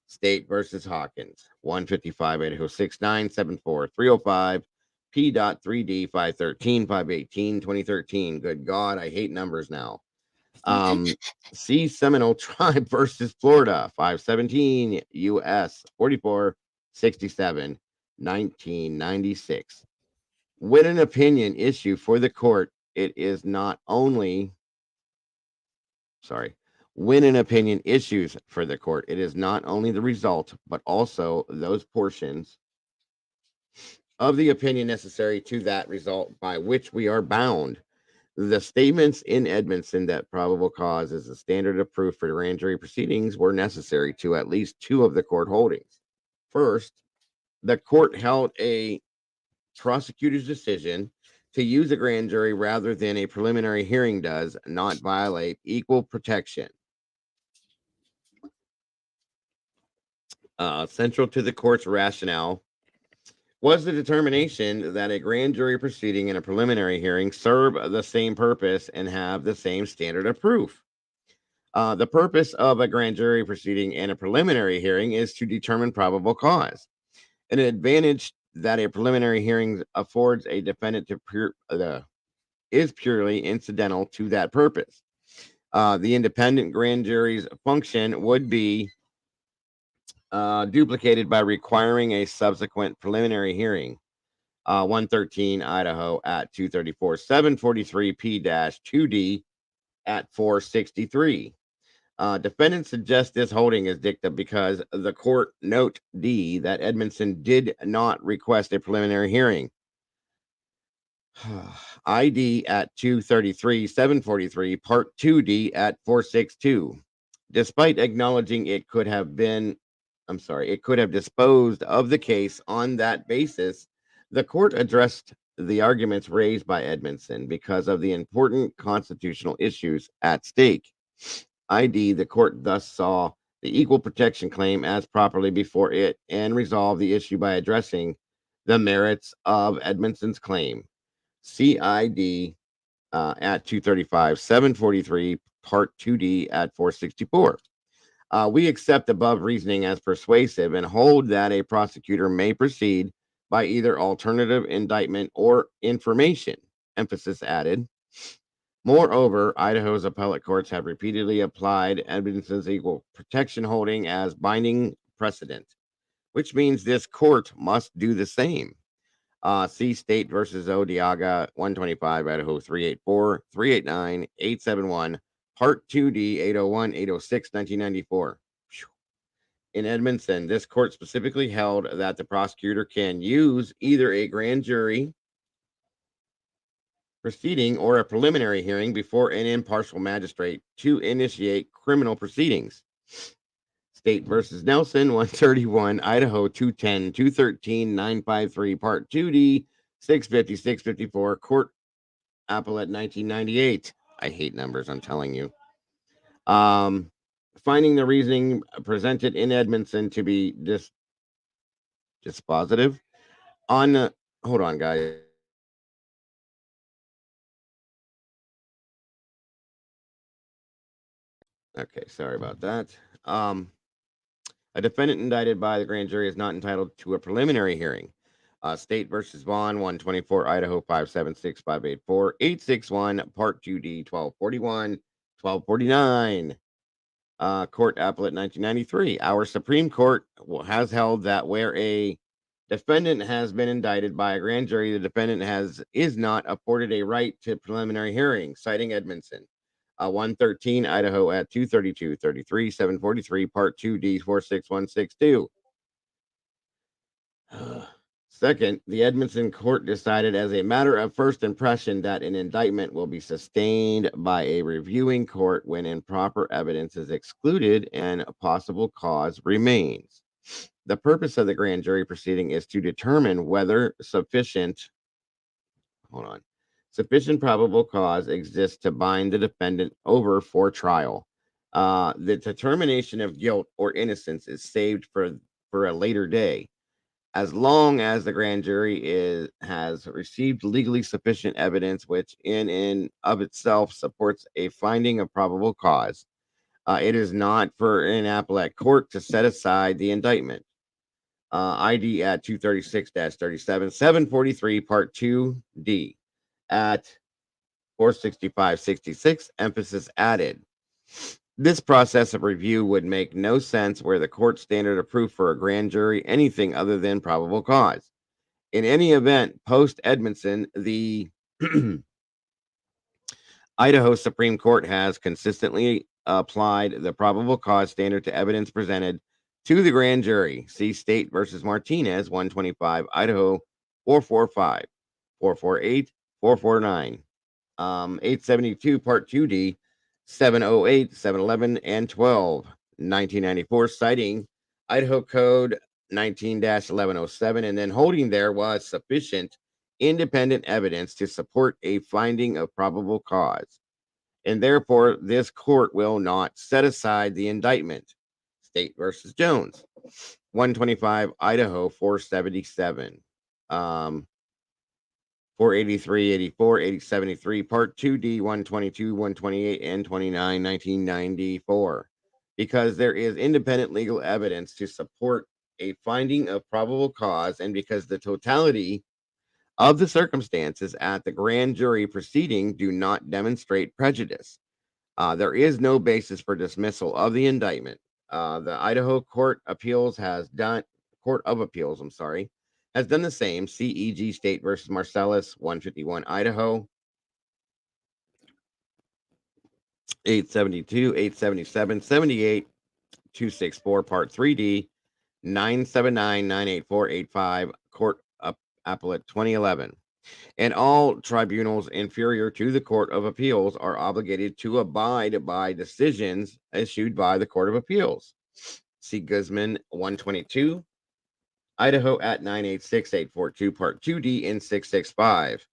State versus Hawkins, 155 Idaho 6974 305, P.3D 513 518 2013. Good God, I hate numbers now. C. Seminole Tribe versus Florida, 517 U.S. 4467, 1996. When an opinion issue for the court, it is not only when an opinion issues for the court, it is not only the result, but also those portions of the opinion necessary to that result by which we are bound. The statements in Edmondson that probable cause is the standard of proof for grand jury proceedings were necessary to at least two of the court holdings. First, the court held a prosecutor's decision to use a grand jury rather than a preliminary hearing does not violate equal protection. Central to the court's rationale was the determination that a grand jury proceeding and a preliminary hearing serve the same purpose and have the same standard of proof. The purpose of a grand jury proceeding and a preliminary hearing is to determine probable cause. An advantage that a preliminary hearing affords a defendant to is purely incidental to that purpose. The independent grand jury's function would be duplicated by requiring a subsequent preliminary hearing. 113 Idaho at 234, 743 P-2D at 463. Defendants suggest this holding is dicta because the court note D that Edmondson did not request a preliminary hearing. ID at 233, 743, Part 2D at 462. Despite acknowledging it could have disposed of the case on that basis, the court addressed the arguments raised by Edmondson because of the important constitutional issues at stake. ID, the court thus saw the equal protection claim as properly before it and resolved the issue by addressing the merits of Edmondson's claim. CID at 235, 743, Part 2D at 464. We accept above reasoning as persuasive and hold that a prosecutor may proceed by either alternative indictment or information. Emphasis added. Moreover, Idaho's appellate courts have repeatedly applied Edmondson's equal protection holding as binding precedent, which means this court must do the same. See State versus Odiaga, 125, Idaho 384, 389, 871, Part 2D, 801, 806, 1994. In Edmondson, this court specifically held that the prosecutor can use either a grand jury proceeding or a preliminary hearing before an impartial magistrate to initiate criminal proceedings. State versus Nelson, 131, Idaho 210, 213, 953, Part 2D, 650, 654, Court Appellate 1998. I hate numbers, I'm telling you. Finding the reasoning presented in Edmondson to be dispositive on hold on, guys. Okay, sorry about that. A defendant indicted by the grand jury is not entitled to a preliminary hearing. State versus Vaughn, 124, Idaho 576, 584, 861, Part 2D, 1241, 1249. Court Appellate 1993. Our Supreme Court has held that where a defendant has been indicted by a grand jury, the defendant is not afforded a right to preliminary hearing, citing Edmondson. 113 Idaho at 232, 33, 743, Part 2D, 46162. Second, the Edmondson court decided as a matter of first impression that an indictment will be sustained by a reviewing court when improper evidence is excluded and a possible cause remains. The purpose of the grand jury proceeding is to determine whether sufficient probable cause exists to bind the defendant over for trial. The determination of guilt or innocence is saved for a later day. As long as the grand jury has received legally sufficient evidence, which in and of itself supports a finding of probable cause, it is not for an appellate court to set aside the indictment. ID at 236-37, 743, Part 2D at 465-66, emphasis added. This process of review would make no sense where the court standard of proof for a grand jury anything other than probable cause. In any event, post Edmondson, the Idaho Supreme Court has consistently applied the probable cause standard to evidence presented to the grand jury. See State versus Martinez, 125, Idaho 445, 448, 449, 872, Part 2D, 708, 711, and 12, 1994, citing Idaho Code 19-1107, and then holding there was sufficient independent evidence to support a finding of probable cause. And therefore, this court will not set aside the indictment. State versus Jones, 125, Idaho 477. 483, 84, 873, Part 2D, 122, 128, and 29, 1994. Because there is independent legal evidence to support a finding of probable cause and because the totality of the circumstances at the grand jury proceeding do not demonstrate prejudice. There is no basis for dismissal of the indictment. The Idaho Court of Appeals, I'm sorry, has done the same. CEG State versus Marcellus, 151 Idaho, 872, 877, 78, 264, Part 3D, 979, 984, 85, Court Appellate 2011. And all tribunals inferior to the Court of Appeals are obligated to abide by decisions issued by the Court of Appeals. See Guzman 122, Idaho at 986842, Part 2D in 665.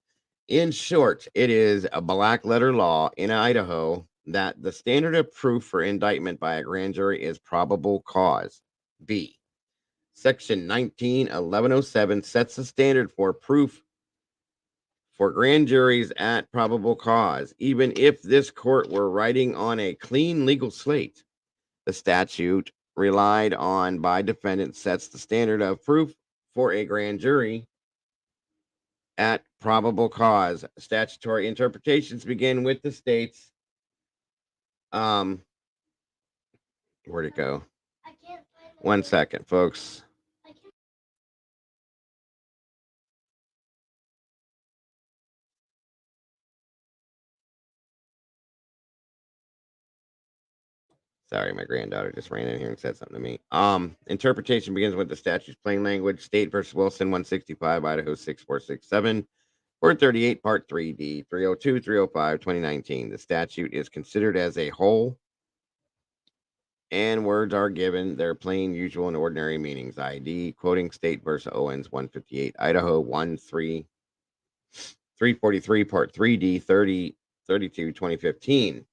In short, it is a black letter law in Idaho that the standard of proof for indictment by a grand jury is probable cause. B. Section 191107 sets the standard for proof for grand juries at probable cause, even if this court were writing on a clean legal slate. The statute relied on by defendants sets the standard of proof for a grand jury at probable cause. Statutory interpretations begin with the states. Where'd it go? 1 second, folks. Sorry, my granddaughter just ran in here and said something to me. Interpretation begins with the statute's plain language. State versus Wilson, 165, Idaho 6467, 438, Part 3D, 302, 305, 2019. The statute is considered as a whole, and words are given their plain, usual, and ordinary meanings. ID, quoting State versus Owens, 158, Idaho 343, Part 3D, 32, 2015.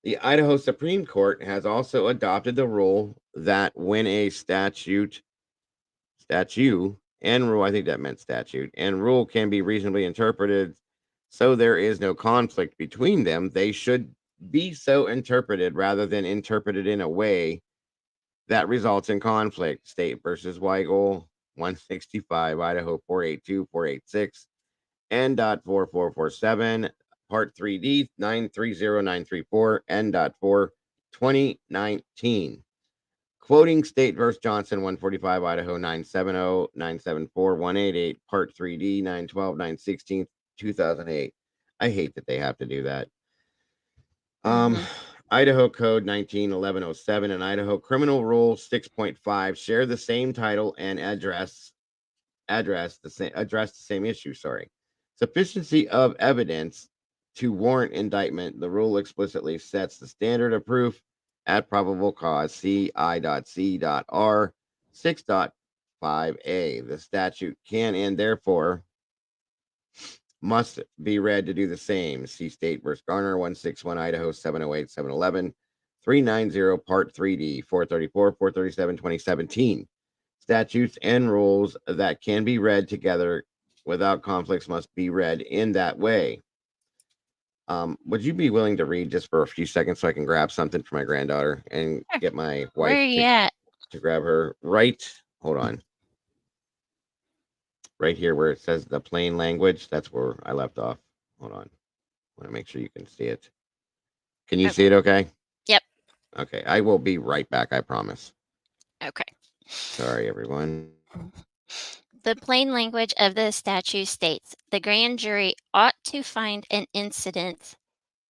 The Idaho Supreme Court has also adopted the rule that when a statute and rule, I think that meant statute, and rule can be reasonably interpreted so there is no conflict between them, they should be so interpreted rather than interpreted in a way that results in conflict. State versus Weigel, 165, Idaho 482, 486, N.4447, Part 3D, 930934, N.4, 2019. Quoting State versus Johnson, 145, Idaho 970, 974, 188, Part 3D, 912, 916, 2008. I hate that they have to do that. Idaho Code 191107 and Idaho Criminal Rule 6.5 share the same title and address the same issue. Sufficiency of evidence to warrant indictment. The rule explicitly sets the standard of proof at probable cause. See I.C.R. 6.5a. The statute can and therefore must be read to do the same. See State versus Garner, 161, Idaho 708, 711, 390, Part 3D, 434, 437, 2017. Statutes and rules that can be read together without conflicts must be read in that way. Would you be willing to read just for a few seconds so I can grab something for my granddaughter and get my Where are wife you at? to grab her? Hold on. Right here where it says the plain language. That's where I left off. Hold on. I want to make sure you can see it. Can you see it okay? Yep. Okay. I will be right back. I promise. Okay. Sorry, everyone. The plain language of the statute states the grand jury ought to find an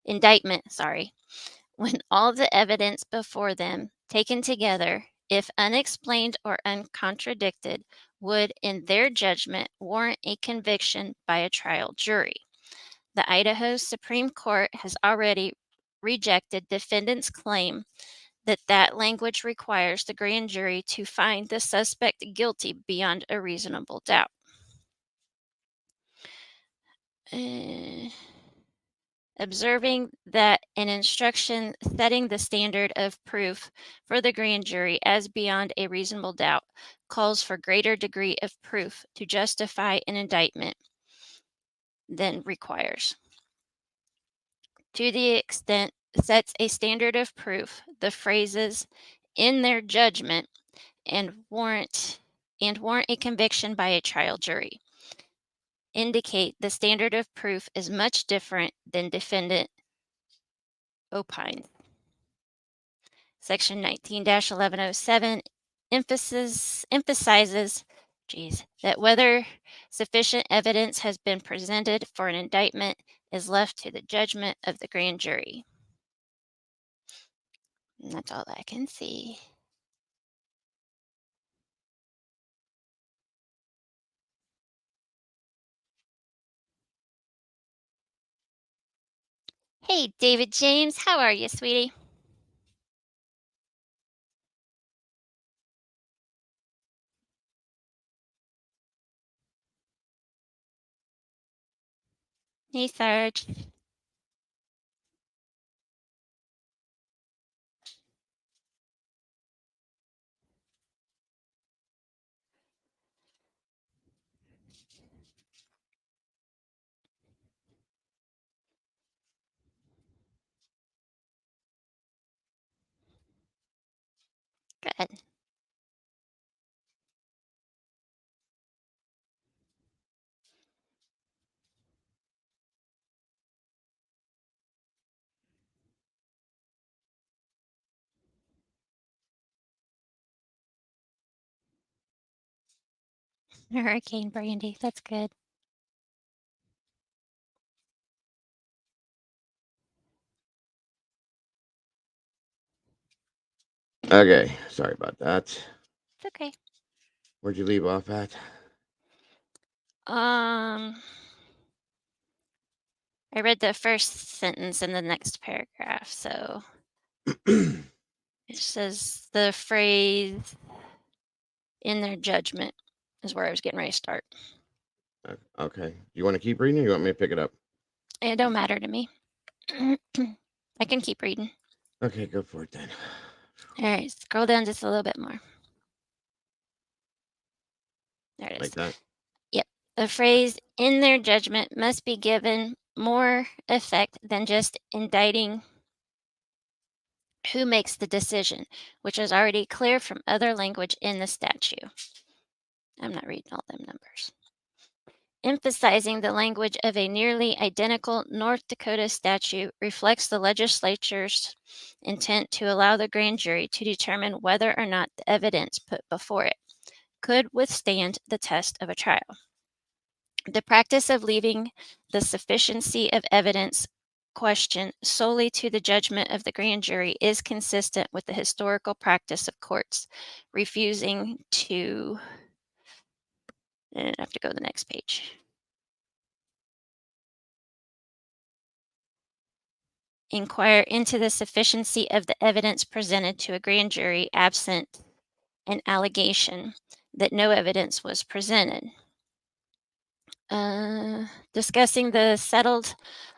indictment, when all the evidence before them, taken together, if unexplained or uncontradicted, would, in their judgment, warrant a conviction by a trial jury. The Idaho Supreme Court has already rejected defendants' claim that language requires the grand jury to find the suspect guilty beyond a reasonable doubt. Observing that an instruction setting the standard of proof for the grand jury as beyond a reasonable doubt calls for greater degree of proof to justify an indictment than requires. To the extent sets a standard of proof, the phrases "in their judgment" and warrant a conviction by a trial jury. Indicate the standard of proof is much different than defendant opined. Section 19-1107 emphasizes that whether sufficient evidence has been presented for an indictment is left to the judgment of the grand jury. And that's all I can see. Hey, David James, how are you, sweetie? Hey, Sarge. Good. Hurricane Brandy, that's good. Okay, sorry about that. It's okay. Where'd you leave off at? I read the first sentence in the next paragraph, so it says the phrase in their judgment is where I was getting ready to start. Okay. You want to keep reading or you want me to pick it up? It don't matter to me. I can keep reading. Okay, go for it then. All right, scroll down just a little bit more. There it Like is. that? Yep. The phrase in their judgment must be given more effect than just indicting who makes the decision, which is already clear from other language in the statute. I'm not reading all them numbers. Emphasizing the language of a nearly identical North Dakota statute reflects the legislature's intent to allow the grand jury to determine whether or not the evidence put before it could withstand the test of a trial. The practice of leaving the sufficiency of evidence question solely to the judgment of the grand jury is consistent with the historical practice of courts refusing to. And I have to go to the next page. Inquire into the sufficiency of the evidence presented to a grand jury absent an allegation that no evidence was presented. Discussing the settled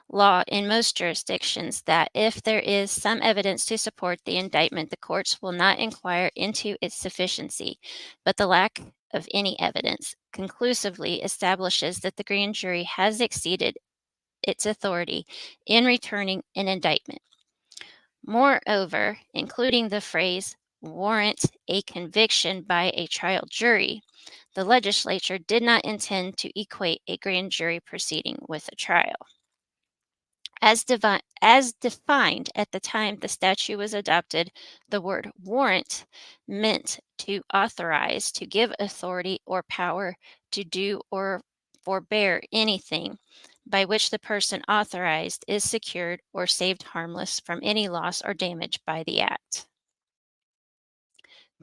law in most jurisdictions that if there is some evidence to support the indictment, the courts will not inquire into its sufficiency, but the lack of any evidence conclusively establishes that the grand jury has exceeded its authority in returning an indictment. Moreover, including the phrase warrant a conviction by a trial jury, the legislature did not intend to equate a grand jury proceeding with a trial. As defined at the time the statute was adopted, the word warrant meant to authorize, to give authority or power to do or forbear anything by which the person authorized is secured or saved harmless from any loss or damage by the act.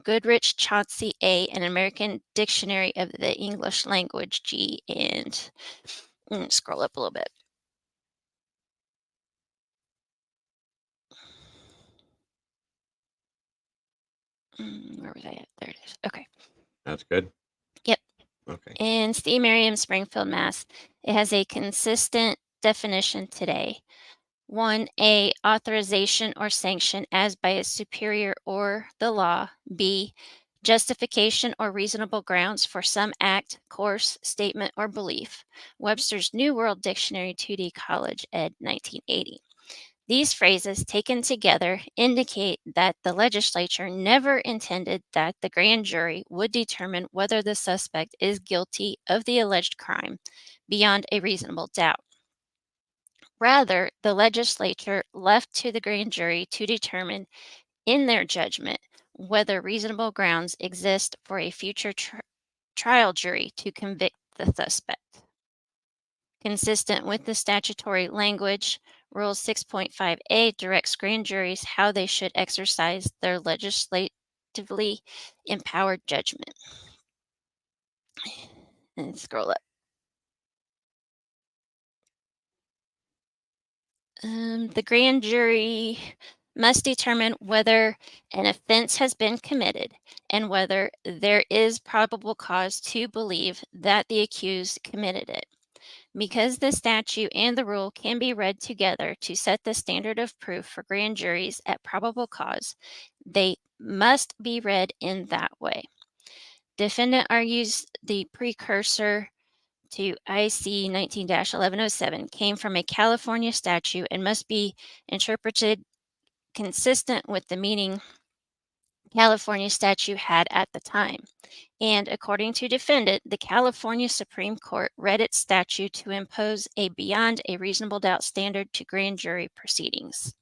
Goodrich, Chauncey A., an American Dictionary of the English Language, G, and scroll up a little bit. Where was I at? There it is. Okay. That's good. Yep. Okay. In Steve Merriam, Springfield, Mass. It has a consistent definition today. 1A, authorization or sanction as by a superior or the law. B, justification or reasonable grounds for some act, course, statement, or belief. Webster's New World Dictionary, 2D College Ed. 1980. These phrases, taken together, indicate that the legislature never intended that the grand jury would determine whether the suspect is guilty of the alleged crime beyond a reasonable doubt. Rather, the legislature left to the grand jury to determine, in their judgment, whether reasonable grounds exist for a future trial jury to convict the suspect. Consistent with the statutory language, Rule 6.5a directs grand juries how they should exercise their legislatively empowered judgment. And scroll up. The grand jury must determine whether an offense has been committed and whether there is probable cause to believe that the accused committed it. Because the statute and the rule can be read together to set the standard of proof for grand juries at probable cause, they must be read in that way. Defendant argues the precursor to IC 19-1107 came from a California statute and must be interpreted consistent with the meaning California statute had at the time. And according to defendant, the California Supreme Court read its statute to impose a beyond a reasonable doubt standard to grand jury proceedings.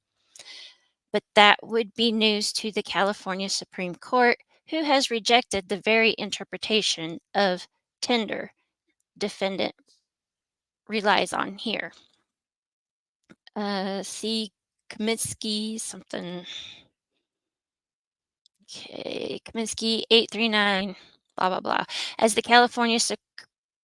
But that would be news to the California Supreme Court, who has rejected the very interpretation of tender defendant relies on here. See Kaminsky something. Okay, Kaminsky 839, blah, blah, blah. As the California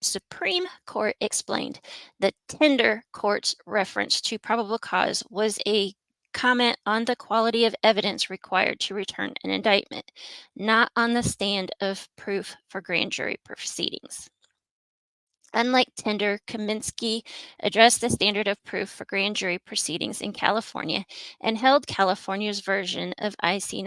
Supreme Court explained, the tender court's reference to probable cause was a comment on the quality of evidence required to return an indictment, not on the stand of proof for grand jury proceedings. Unlike Tender, Kaminsky addressed the standard of proof for grand jury proceedings in California and held California's version of IC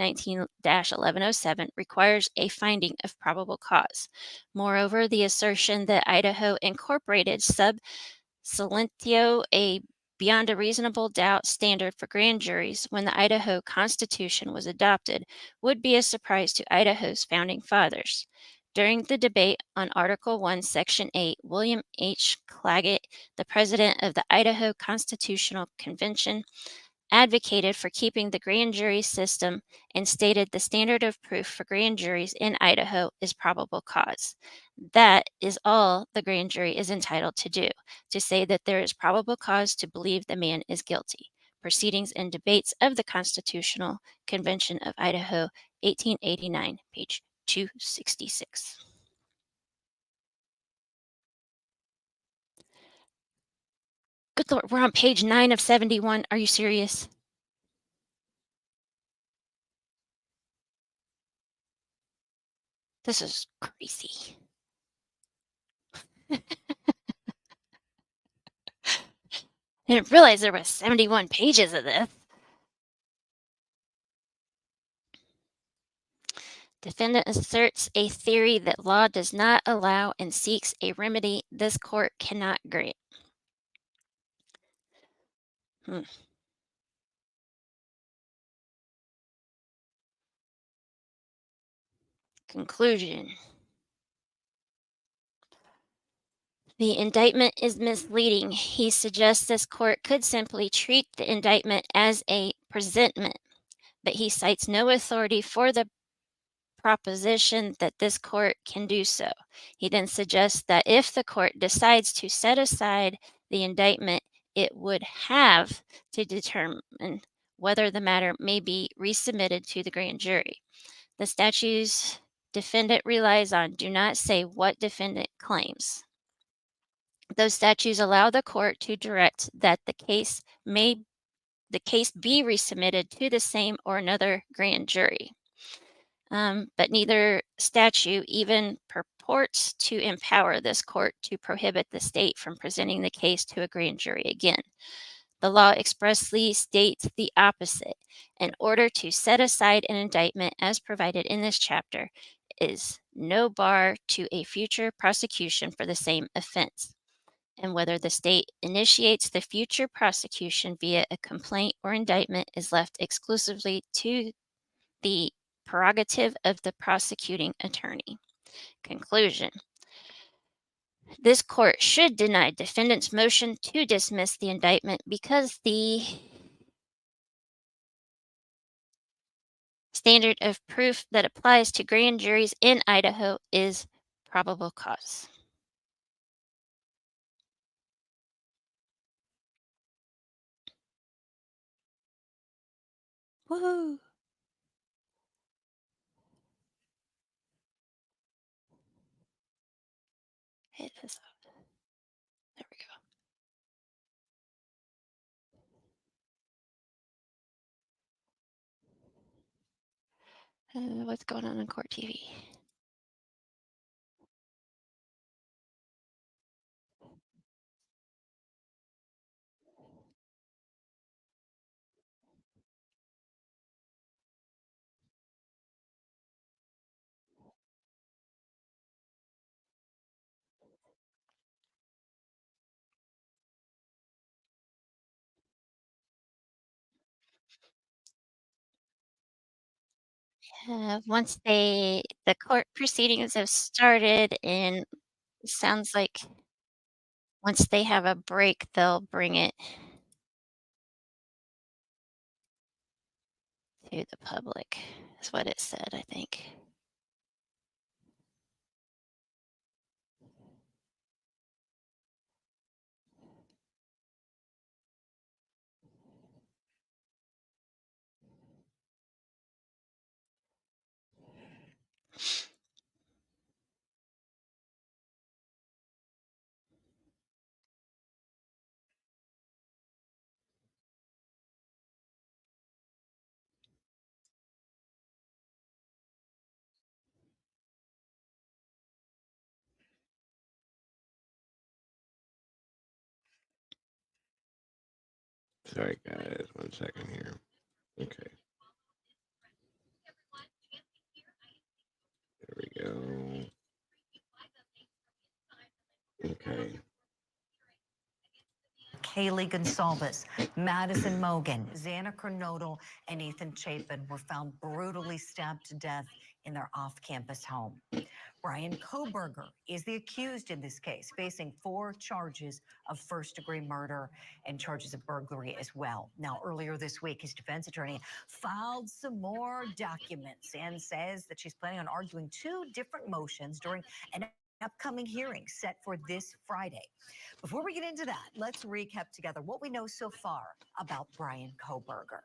19-1107 requires a finding of probable cause. Moreover, the assertion that Idaho incorporated sub silentio a beyond a reasonable doubt standard for grand juries when the Idaho Constitution was adopted would be a surprise to Idaho's founding fathers. During the debate on Article 1, Section 8, William H. Claggett, the president of the Idaho Constitutional Convention, advocated for keeping the grand jury system and stated the standard of proof for grand juries in Idaho is probable cause. That is all the grand jury is entitled to do, to say that there is probable cause to believe the man is guilty. Proceedings and Debates of the Constitutional Convention of Idaho, 1889, page 266. Good Lord, we're on page 9 of 71. Are you serious? This is crazy. I didn't realize there was 71 pages of this. Defendant asserts a theory that law does not allow and seeks a remedy this court cannot grant. Conclusion. The indictment is misleading. He suggests this court could simply treat the indictment as a presentment, but he cites no authority for the proposition that this court can do so. He then suggests that if the court decides to set aside the indictment, it would have to determine whether the matter may be resubmitted to the grand jury. The statutes defendant relies on do not say what defendant claims. Those statutes allow the court to direct that the case be resubmitted to the same or another grand jury. But neither statute even purports to empower this court to prohibit the state from presenting the case to a grand jury again. The law expressly states the opposite. In order to set aside an indictment as provided in this chapter is no bar to a future prosecution for the same offense. and whether the state initiates the future prosecution via a complaint or indictment is left exclusively to the prerogative of the prosecuting attorney. Conclusion: this court should deny defendant's motion to dismiss the indictment because the standard of proof that applies to grand juries in Idaho is probable cause. Woohoo! Hit this up. There we go. What's going on Court TV? Once the court proceedings have started, and it sounds like once they have a break, they'll bring it to the public, is what it said, I think. Sorry, guys. 1 second here. Okay. There we go. Okay. Kaylee Gonzalez, Madison Mogan, Xana Kernodle, and Ethan Chapin were found brutally stabbed to death in their off-campus home. Brian Kohberger is the accused in this case, facing 4 charges of first-degree murder and charges of burglary as well. Now, earlier this week, his defense attorney filed some more documents and says that she's planning on arguing 2 different motions during an upcoming hearing set for this Friday. Before we get into that, let's recap together what we know so far about Brian Kohberger.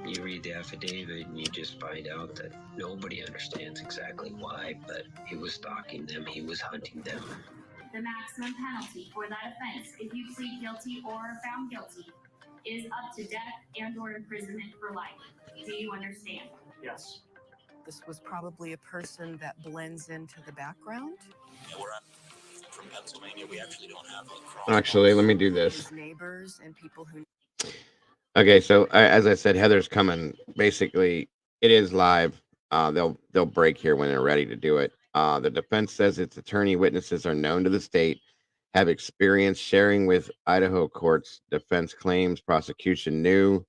You read the affidavit and you just find out that nobody understands exactly why, but he was stalking them, he was hunting them. The maximum penalty for that offense, if you plead guilty or are found guilty, is up to death and/or imprisonment for life. Do you understand? Yes. This was probably a person that blends into the background. Yeah, from Pennsylvania. We actually don't have a Actually, let me do this. His neighbors and people who. Okay, so as I said, Heather's coming. Basically, it is live. They'll break here when they're ready to do it. The defense says its attorney witnesses are known to the state, have experience sharing with Idaho courts. Defense claims prosecution knew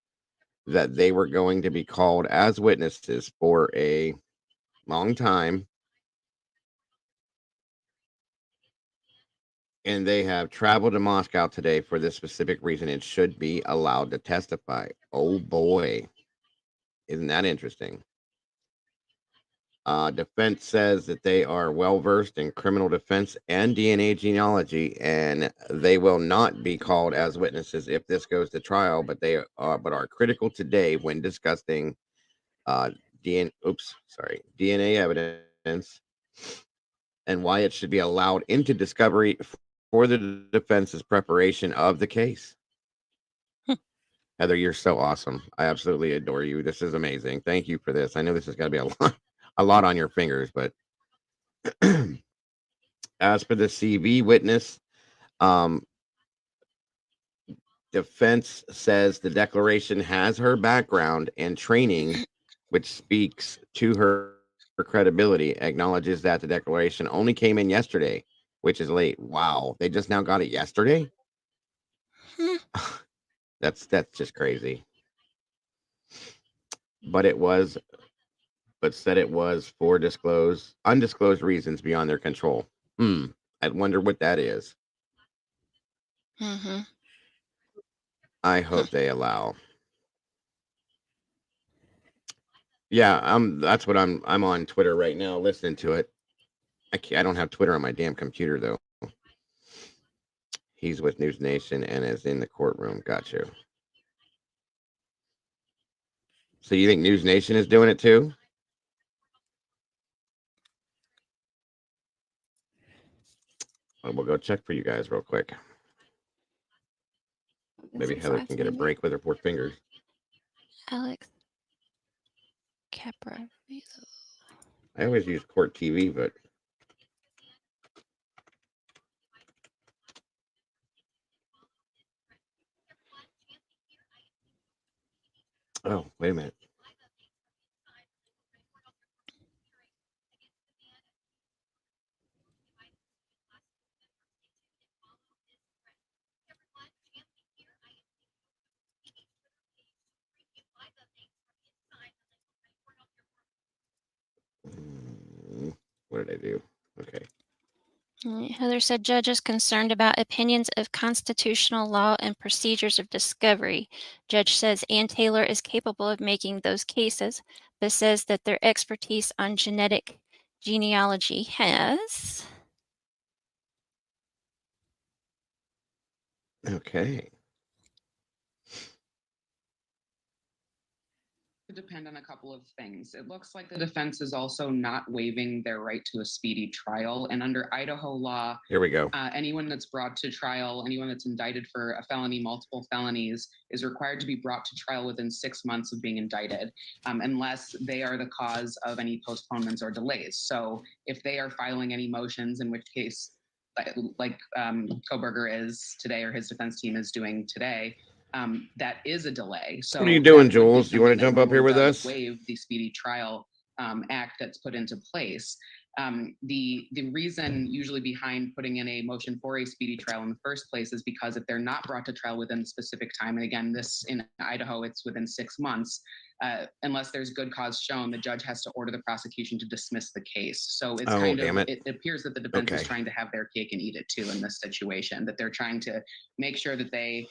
that they were going to be called as witnesses for a long time, and they have traveled to Moscow today for this specific reason and should be allowed to testify. Oh boy, isn't that interesting? Defense says that they are well versed in criminal defense and DNA genealogy, and they will not be called as witnesses if this goes to trial. But they are critical today when discussing DNA evidence and why it should be allowed into discovery for the defense's preparation of the case. Heather, you're so awesome. I absolutely adore you. This is amazing. Thank you for this. I know this has got to be a lot on your fingers, but as for the CV witness, defense says the declaration has her background and training, which speaks to her credibility, acknowledges that the declaration only came in yesterday, which is late. Wow, they just now got it yesterday. Hmm. That's just crazy. But said it was for undisclosed reasons beyond their control. I wonder what that is. Mm-hmm. I hope they allow. Yeah, that's what I'm on Twitter right now listening to it. I don't have Twitter on my damn computer though. He's with News Nation and is in the courtroom. Got you. So you think News Nation is doing it too? Well, we'll go check for you guys real quick. Maybe Heather can get a break with her poor fingers. Alex Capra. I always use Court TV, but oh, wait a minute. What did I do? Okay. Heather said judges concerned about opinions of constitutional law and procedures of discovery. Judge says Ann Taylor is capable of making those cases, but says that their expertise on genealogy has. Okay. Depend on a couple of things. It looks like the defense is also not waiving their right to a speedy trial. And under Idaho law, Here we go. Anyone that's brought to trial, anyone that's indicted for a felony, multiple felonies, is required to be brought to trial within 6 months of being indicted, unless they are the cause of any postponements or delays. So if they are filing any motions, in which case, like Kohberger is today, or his defense team is doing today, that is a delay. So what are you doing, Jules? You want to jump up here with us? Waive the Speedy Trial Act that's put into place. The reason usually behind putting in a motion for a speedy trial in the first place is because if they're not brought to trial within a specific time, and again, this in Idaho, it's within 6 months, unless there's good cause shown, the judge has to order the prosecution to dismiss the case. So it's it appears that the defense is trying to have their cake and eat it too in this situation, that they're trying to make sure that they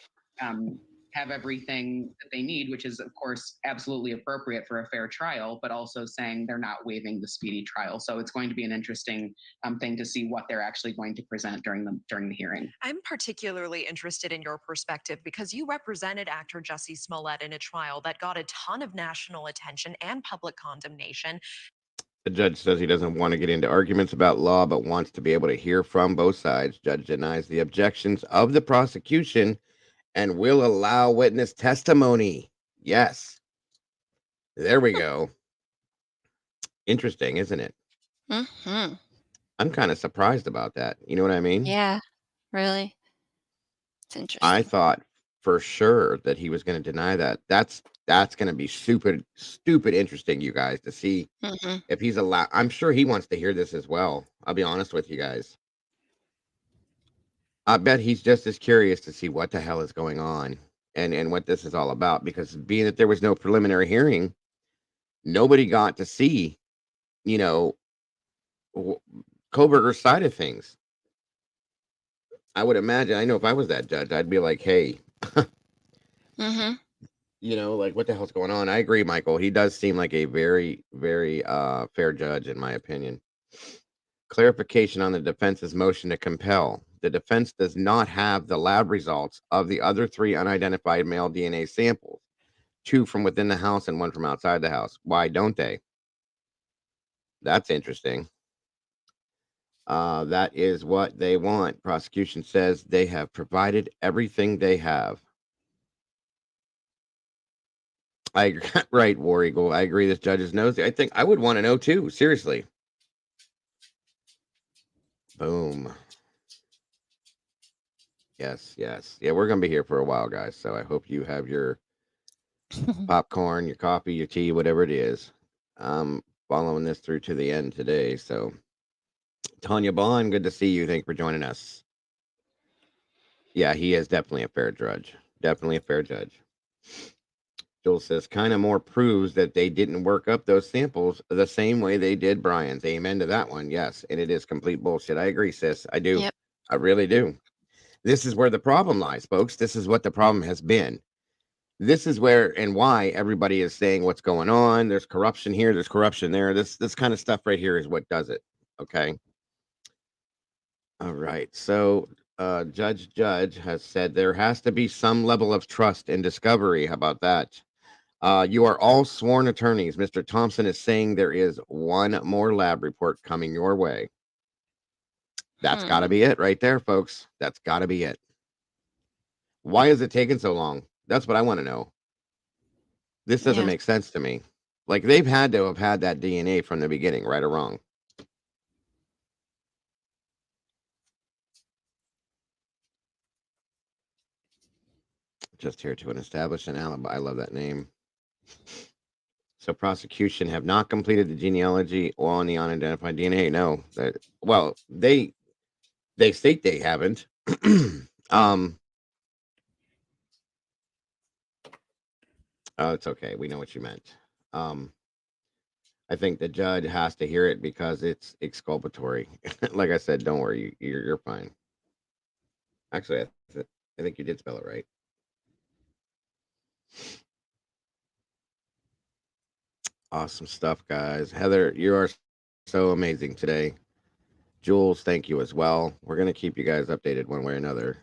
have everything that they need, which is, of course, absolutely appropriate for a fair trial, but also saying they're not waiving the speedy trial. So it's going to be an interesting thing to see what they're actually going to present during the hearing. I'm particularly interested in your perspective because you represented actor Jussie Smollett in a trial that got a ton of national attention and public condemnation. The judge says he doesn't want to get into arguments about law, but wants to be able to hear from both sides. Judge denies the objections of the prosecution and will allow witness testimony. Yes. There we go. Interesting, isn't it? Mm-hmm. I'm kind of surprised about that. You know what I mean? Yeah, really. It's interesting. I thought for sure that he was going to deny that. That's going to be stupid interesting, you guys, to see if he's allowed. I'm sure he wants to hear this as well. I'll be honest with you guys. I bet he's just as curious to see what the hell is going on and what this is all about, because being that there was no preliminary hearing, nobody got to see, Kohberger's side of things. I would imagine, I know if I was that judge, I'd be like, hey, like, what the hell's going on? I agree, Michael. He does seem like a very, very fair judge, in my opinion. Clarification on the defense's motion to compel. The defense does not have the lab results of the other 3 unidentified male DNA samples, 2 from within the house and 1 from outside the house. Why don't they? That's interesting. That is what they want. Prosecution says they have provided everything they have. I agree. Right, War Eagle. I agree. This judge is nosy. I think I would want to know too. Seriously. Boom. Yes. Yeah, we're going to be here for a while, guys. So I hope you have your popcorn, your coffee, your tea, whatever it is. I'm following this through to the end today. So Tanya Bond, good to see you. Thank you for joining us. Yeah, he is definitely a fair judge. Definitely a fair judge. Joel says, kind of more proves that they didn't work up those samples the same way they did Brian's. Amen to that one. Yes. And it is complete bullshit. I agree, sis. I do. Yep. I really do. This is where the problem lies, folks. This is what the problem has been. This is where and why everybody is saying what's going on. There's corruption here. There's corruption there. This kind of stuff right here is what does it. Okay. All right. So Judge has said there has to be some level of trust in discovery. How about that? You are all sworn attorneys. Mr. Thompson is saying there is one more lab report coming your way. That's got to be it right there, folks. That's got to be it. Why is it taking so long? That's what I want to know. This doesn't make sense to me. Like, they've had to have had that DNA from the beginning, right or wrong. Just here to establish an alibi. I love that name. So prosecution have not completed the genealogy on the unidentified DNA. No, well, they state they haven't. Oh, it's okay. We know what you meant. I think the judge has to hear it because it's exculpatory. Like I said, don't worry, you're fine. Actually, I think you did spell it right. Awesome stuff, guys. Heather, you are so amazing today. Jules, thank you as well. We're going to keep you guys updated one way or another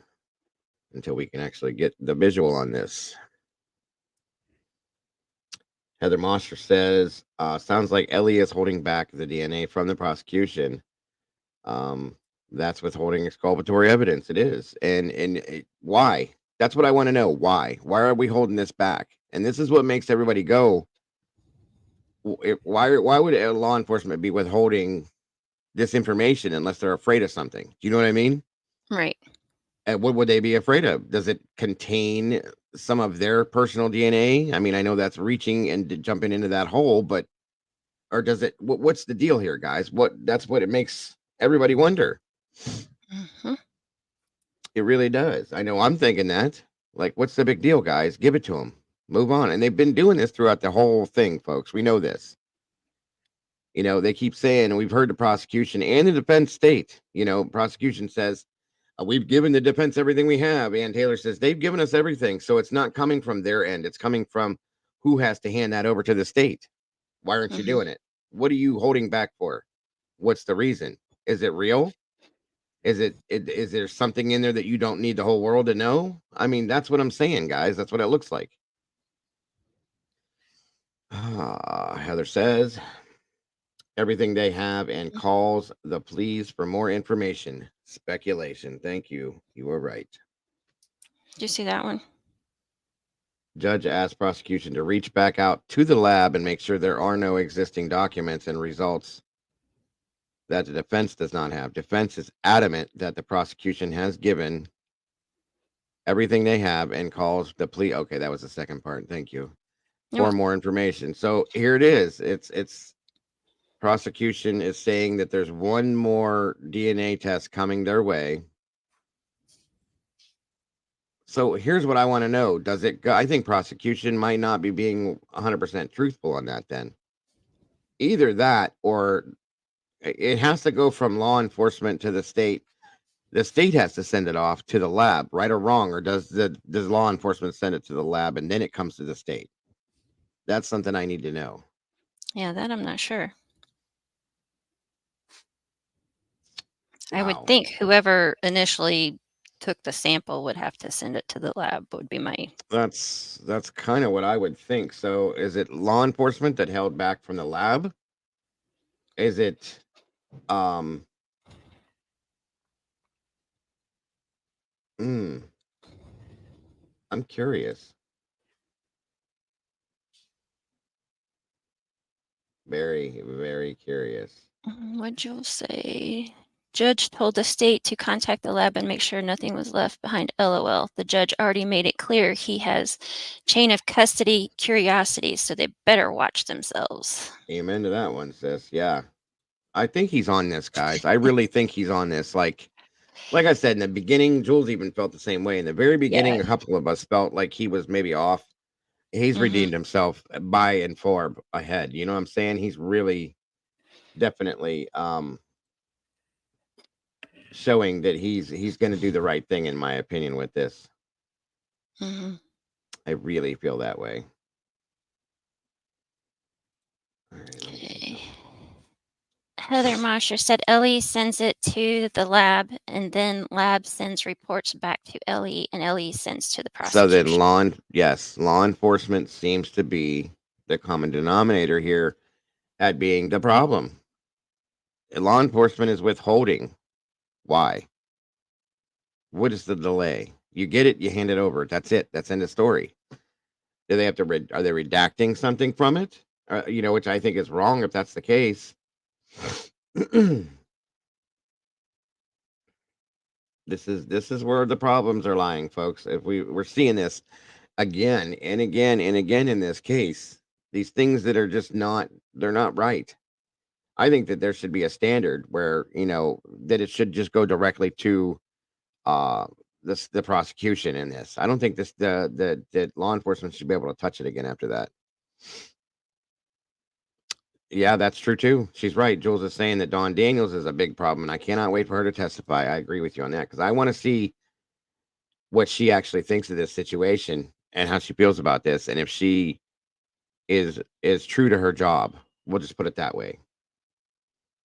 until we can actually get the visual on this. Heather Mosher says, sounds like Ellie is holding back the DNA from the prosecution. That's withholding exculpatory evidence. It is. And why? That's what I want to know. Why? Why are we holding this back? And this is what makes everybody go, why would law enforcement be withholding this information unless they're afraid of something? Do you know what I mean? Right. And what would they be afraid of? Does it contain some of their personal DNA? I mean, I know that's reaching and jumping into that hole, but or does it? What's the deal here, guys? That's what it makes everybody wonder. Mm-hmm. It really does. I know I'm thinking that. Like, what's the big deal, guys? Give it to them. Move on. And they've been doing this throughout the whole thing, folks. We know this. You know, they keep saying, and we've heard the prosecution and the defense state, prosecution says, we've given the defense everything we have. And Taylor says, they've given us everything. So it's not coming from their end. It's coming from who has to hand that over to the state. Why aren't you doing it? What are you holding back for? What's the reason? Is it real? Is there something in there that you don't need the whole world to know? I mean, that's what I'm saying, guys. That's what it looks like. Heather says everything they have and calls the pleas for more information. Speculation. Thank you. You were right. Did you see that one? Judge asked prosecution to reach back out to the lab and make sure there are no existing documents and results that the defense does not have. Defense is adamant that the prosecution has given everything they have and calls the plea. Okay, that was the second part. Thank you. For more information. So here it is. It's prosecution is saying that there's one more DNA test coming their way. So here's what I want to know. Does it go? I think prosecution might not be being 100% truthful on that then. Either that or it has to go from law enforcement to the state. The state has to send it off to the lab, right or wrong, or does law enforcement send it to the lab and then it comes to the state? That's something I need to know. Yeah, that I'm not sure. Wow. I would think whoever initially took the sample would have to send it to the lab, would be my... That's kind of what I would think. So is it law enforcement that held back from the lab? Is it I'm curious. Very, very curious. What'd you say? Judge told the state to contact the lab and make sure nothing was left behind. LOL. The judge already made it clear he has chain of custody curiosity, so they better watch themselves. Amen to that one, sis. Yeah. I think he's on this, guys. I really think he's on this. Like I said in the beginning, Jules even felt the same way. In the very beginning, Yeah. a couple of us felt like he was maybe off. He's redeemed himself by and far ahead. You know what I'm saying? He's really definitely showing that he's going to do the right thing, in my opinion, with this. Mm-hmm. I really feel that way. All right, Okay. Heather Mosher said Ellie sends it to the lab, and then lab sends reports back to Ellie, and Ellie sends to the so then prosecution. law enforcement seems to be the common denominator here at being the problem. Law enforcement is withholding. Why? What is the delay? You get it, you hand it over. That's it. That's end of story. Do they have to? Are they redacting something from it? Which I think is wrong if that's the case. This is where the problems are lying, folks. If we're seeing this again and again and again in this case, these things that are just they're not right. I think that there should be a standard where that it should just go directly to uh the prosecution in this. I don't think the law enforcement should be able to touch it again after that. Yeah, that's true too. She's right. Jules is saying that Dawn Daniels is a big problem, and I cannot wait for her to testify. I agree with you on that because I want to see what she actually thinks of this situation and how she feels about this, and if she is true to her job. We'll just put it that way.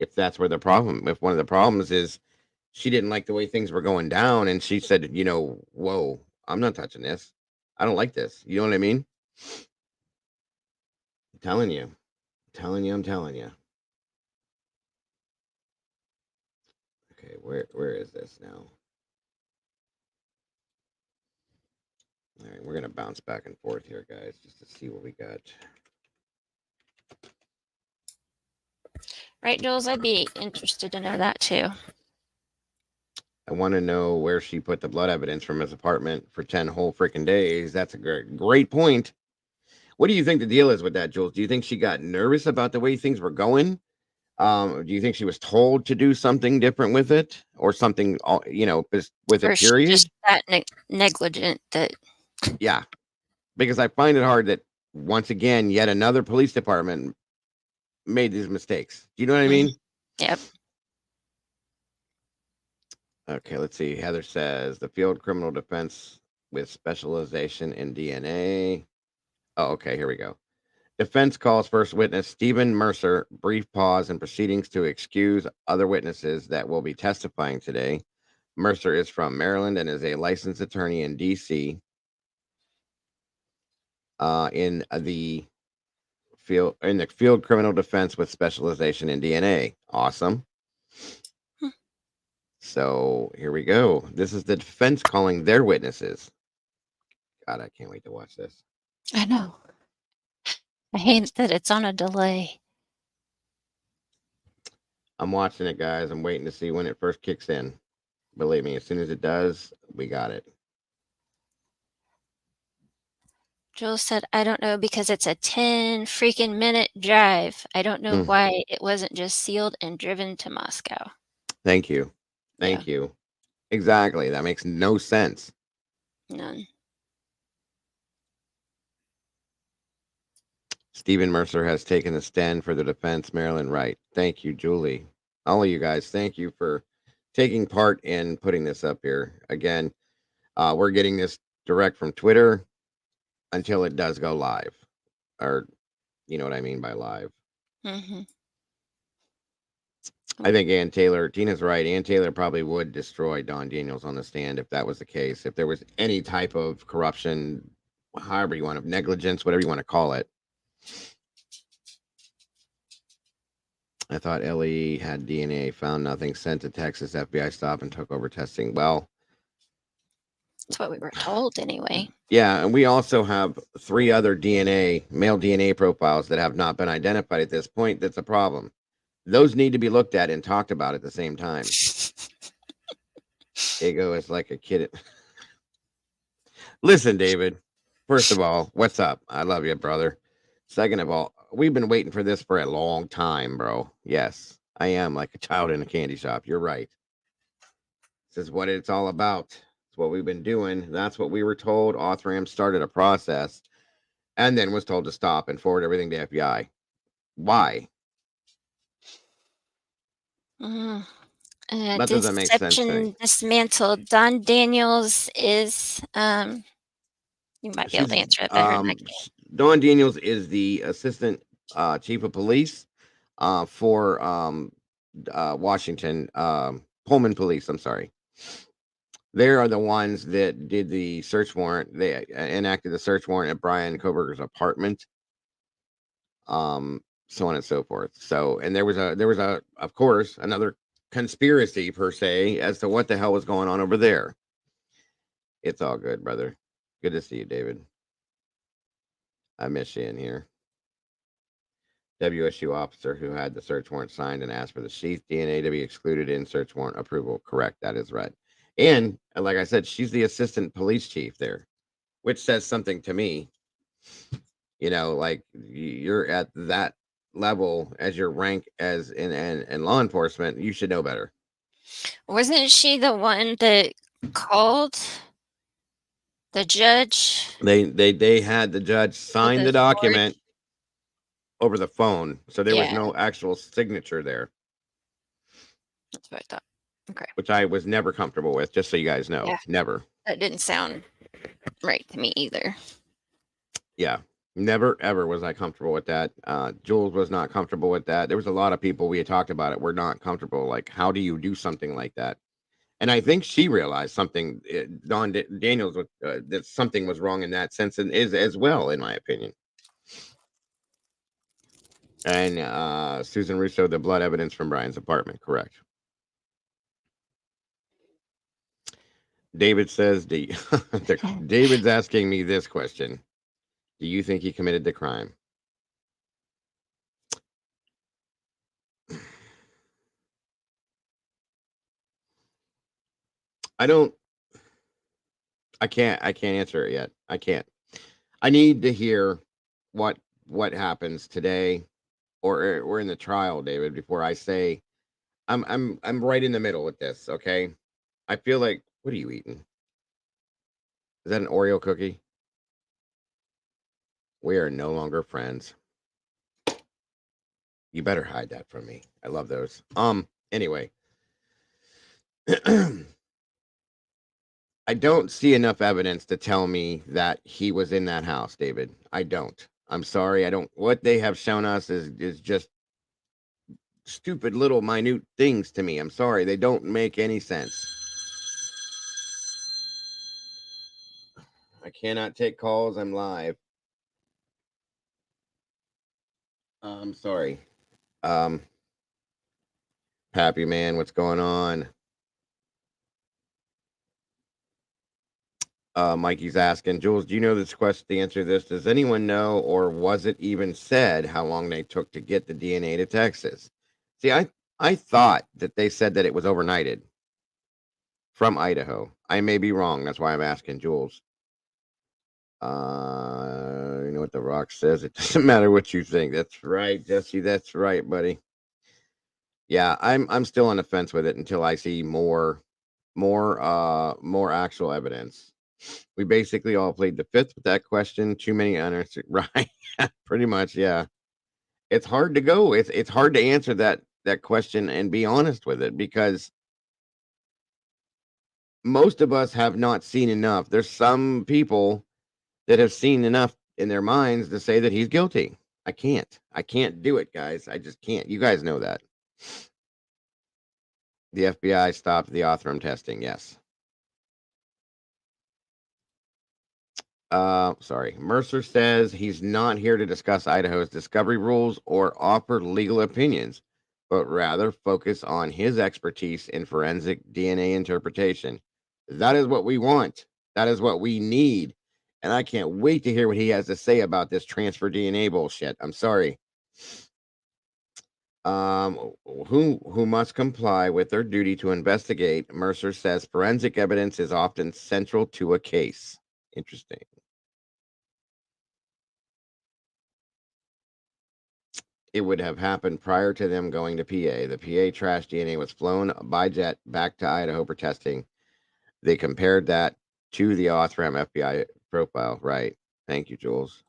If that's where if one of the problems is she didn't like the way things were going down, and she said, whoa, I'm not touching this. I don't like this. You know what I mean? I'm telling you. I'm telling you. Okay, where is this now? All right, we're gonna bounce back and forth here, guys, just to see what we got. Right, Jules? I'd be interested to know that too. I want to know where she put the blood evidence from his apartment for 10 whole freaking days. That's a great point. What do you think the deal is with that, Jules? Do you think she got nervous about the way things were going? Do you think she was told to do something different with it, or something, with Or it? is she Period. just that negligent that? Yeah, because I find it hard that once again, yet another police department made these mistakes. Do you know what I mean? Yep. Okay, let's see. Heather says the field criminal defense with specialization in DNA. Oh, okay, here we go. Defense calls first witness Stephen Mercer brief pause in proceedings to excuse other witnesses that will be testifying today. Mercer is from Maryland and is a licensed attorney in D.C. In the field criminal defense with specialization in DNA. Awesome. So here we go. This is the defense calling their witnesses. God, I can't wait to watch this. I know. I hate that it's on a delay. I'm watching it, guys. I'm waiting to see when it first kicks in. Believe me, as soon as it does, we got it. Jules said, I don't know because it's a 10 freaking minute drive. I don't know why it wasn't just sealed and driven to Moscow. Thank you. Thank you. Exactly. That makes no sense. None. Stephen Mercer has taken a stand for the defense, Maryland right. Thank you, Julie. All of you guys, thank you for taking part in putting this up here. Again, we're getting this direct from Twitter until it does go live. Or, you know what I mean by live. Mm-hmm. I think Tina's right. Ann Taylor probably would destroy Dawn Daniels on the stand if that was the case. If there was any type of corruption, however you want to, negligence, whatever you want to call it. I thought Ellie had DNA, found nothing, sent to Texas. FBI stopped and took over testing. Well, that's what we were told anyway. Yeah, and we also have 3 other male DNA profiles that have not been identified at this point. That's a problem. Those need to be looked at and talked about at the same time. Ego is like a kid. Listen, David, first of all, what's up? I love you, brother. Second of all, we've been waiting for this for a long time, bro. Yes. I am like a child in a candy shop. You're right. This is what it's all about. It's what we've been doing. That's what we were told. Othram started a process and then was told to stop and forward everything to FBI. Why? Mm. That doesn't make sense to me. Deception dismantled. Don Daniels is you might be able to She's answer it better than I can. Dawn Daniels is the assistant chief of police for Washington Pullman Police. I'm sorry. They are the ones that did the search warrant. They enacted the search warrant at Brian Kohberger's apartment. So on and so forth. So, and there was a, of course, another conspiracy per se as to what the hell was going on over there. It's all good, brother. Good to see you, David. I miss you in here. WSU officer who had the search warrant signed and asked for the sheath DNA to be excluded in search warrant approval. Correct. That is right. And like I said, she's the assistant police chief there, which says something to me. You know, like you're at that level as your rank as in law enforcement, you should know better. Wasn't she the one that called the judge? They had the judge sign the document over the phone, so there was no actual signature there. That's what I thought. Okay. Which I was never comfortable with, just so you guys know. Yeah. Never. That didn't sound right to me either. Yeah. Never, ever was I comfortable with that. Jules was not comfortable with that. There was a lot of people we had talked about it were not comfortable. Like, how do you do something like that? And I think she realized something, Dawn Daniels, that something was wrong in that sense, and is as well, in my opinion. And Susan Russo, the blood evidence from Brian's apartment, correct. David says, David's asking me this question. Do you think he committed the crime? I can't answer it yet. I can't. I need to hear what happens today or in the trial, David, before I say I'm right in the middle with this, okay? I feel like, what are you eating? Is that an Oreo cookie? We are no longer friends. You better hide that from me. I love those. Anyway. I don't see enough evidence to tell me that he was in that house, David. I don't. I'm sorry. I don't. What they have shown us is just stupid little minute things to me. I'm sorry. They don't make any sense. I cannot take calls. I'm live. I'm sorry. Pappy man, what's going on? Mikey's asking, Jules, do you know this question, the answer to this? Does anyone know, or was it even said how long they took to get the DNA to Texas? See, I thought that they said that it was overnighted from Idaho. I may be wrong. That's why I'm asking Jules. You know what The Rock says? It doesn't matter what you think. That's right, Jesse. That's right, buddy. Yeah, I'm still on the fence with it until I see more actual evidence. We basically all played the fifth with that question. Too many unanswered. Right. Pretty much. Yeah. It's hard to go. It's hard to answer that question and be honest with it, because most of us have not seen enough. There's some people that have seen enough in their minds to say that he's guilty. I can't do it, guys. I just can't. You guys know that. The FBI stopped the Othram testing. Yes. Sorry. Mercer says he's not here to discuss Idaho's discovery rules or offer legal opinions, but rather focus on his expertise in forensic DNA interpretation. That is what we want. That is what we need. And I can't wait to hear what he has to say about this transfer DNA bullshit. I'm sorry. Who must comply with their duty to investigate. Mercer says forensic evidence is often central to a case. Interesting. it would have happened prior to them going to PA. The PA trash DNA was flown by jet back to Idaho for testing. They compared that to the Othram FBI profile. Right. Thank you, Jules.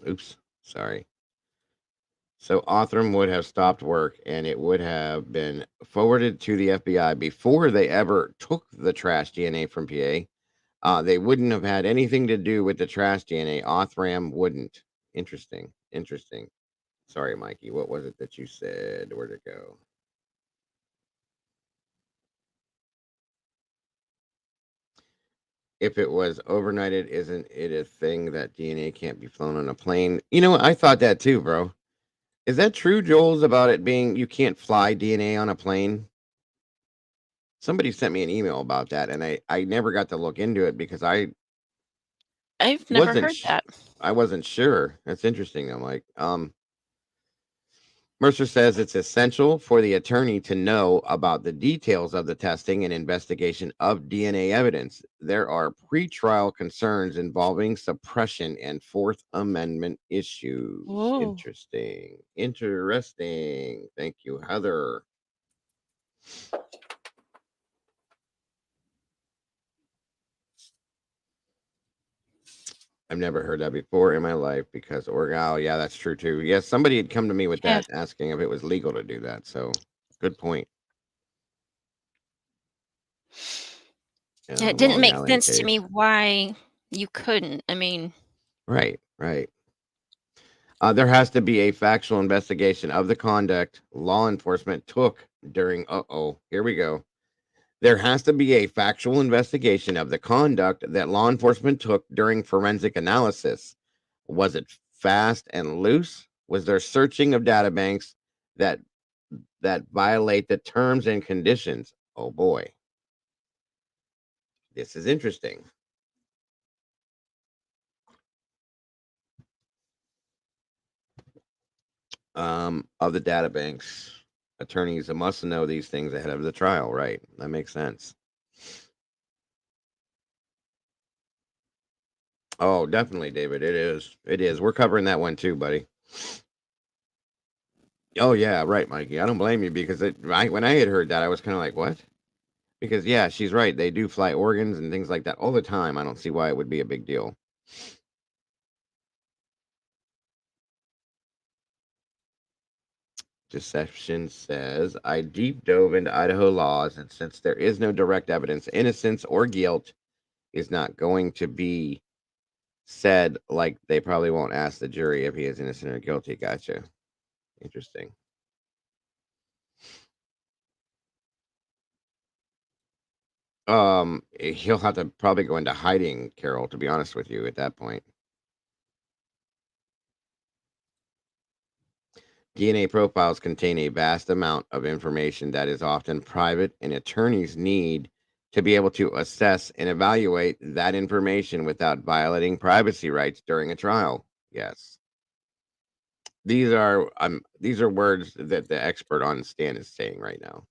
Oops. Sorry. So Othram would have stopped work and it would have been forwarded to the FBI before they ever took the trash DNA from PA. They wouldn't have had anything to do with the trash DNA. Othram wouldn't. Interesting. Interesting. Sorry, Mikey. What was it that you said? Where'd it go? If it was overnighted, isn't it a thing that DNA can't be flown on a plane? You know, I thought that too, bro. Is that true, Joel's, about it being you can't fly DNA on a plane? Somebody sent me an email about that, and I never got to look into it because I've never wasn't heard that. I wasn't sure. That's interesting. I'm like, Mercer says it's essential for the attorney to know about the details of the testing and investigation of DNA evidence. There are pretrial concerns involving suppression and Fourth Amendment issues. Whoa. Interesting. Interesting. Thank you, Heather. I've never heard that before in my life because oh yeah, that's true too. Yes, somebody had come to me with Yeah. that asking if it was legal to do that. So good point. Yeah, it didn't make sense to me why you couldn't. I mean, Right. There has to be a factual investigation of the conduct law enforcement took during. Here we go. There has to be a factual investigation of the conduct that law enforcement took during forensic analysis. Was it fast and loose? Was there searching of databanks that violate the terms and conditions? Oh boy. This is interesting. Of the databanks, attorneys must know these things ahead of the trial, right? That makes sense. Oh, definitely, David. It is. It is. We're covering that one too, buddy. Oh yeah, right, Mikey. I don't blame you because when I had heard that, I was kind of like, what? Because yeah, she's right. They do fly organs and things like that all the time. I don't see why it would be a big deal. Deception says, I deep dove into Idaho laws, and since there is no direct evidence, innocence or guilt is not going to be said. Like they probably won't ask the jury if he is innocent or guilty. Gotcha. Interesting. He'll have to probably go into hiding, Carol, to be honest with you at that point. DNA profiles contain a vast amount of information that is often private, and attorneys need to be able to assess and evaluate that information without violating privacy rights during a trial. Yes. These are words that the expert on the stand is saying right now.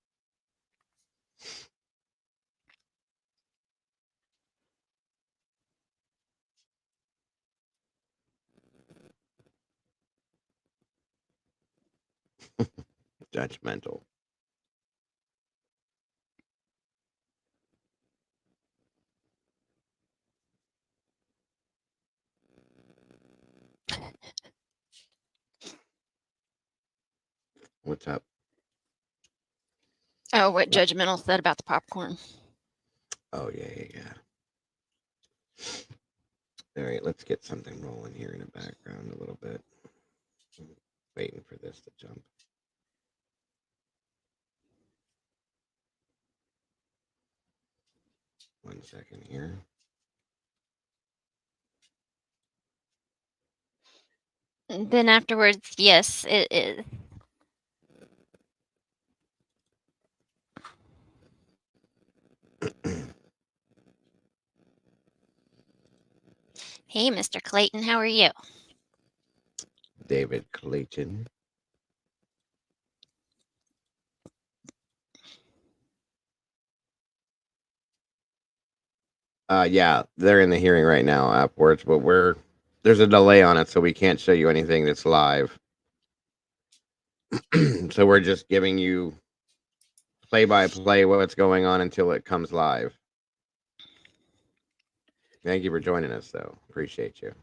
Judgmental. What's up? oh, what judgmental said about the popcorn. Oh yeah. All right, let's get something rolling here in the background a little bit. Waiting for this to jump. One second here. And then afterwards, yes, it is. Hey, Mr. Clayton, how are you? David Clayton. Yeah, they're in the hearing right now afterwards, but we're There's a delay on it, so we can't show you anything that's live. So we're just giving you play by play what's going on until it comes live. Thank you for joining us, though. Appreciate you.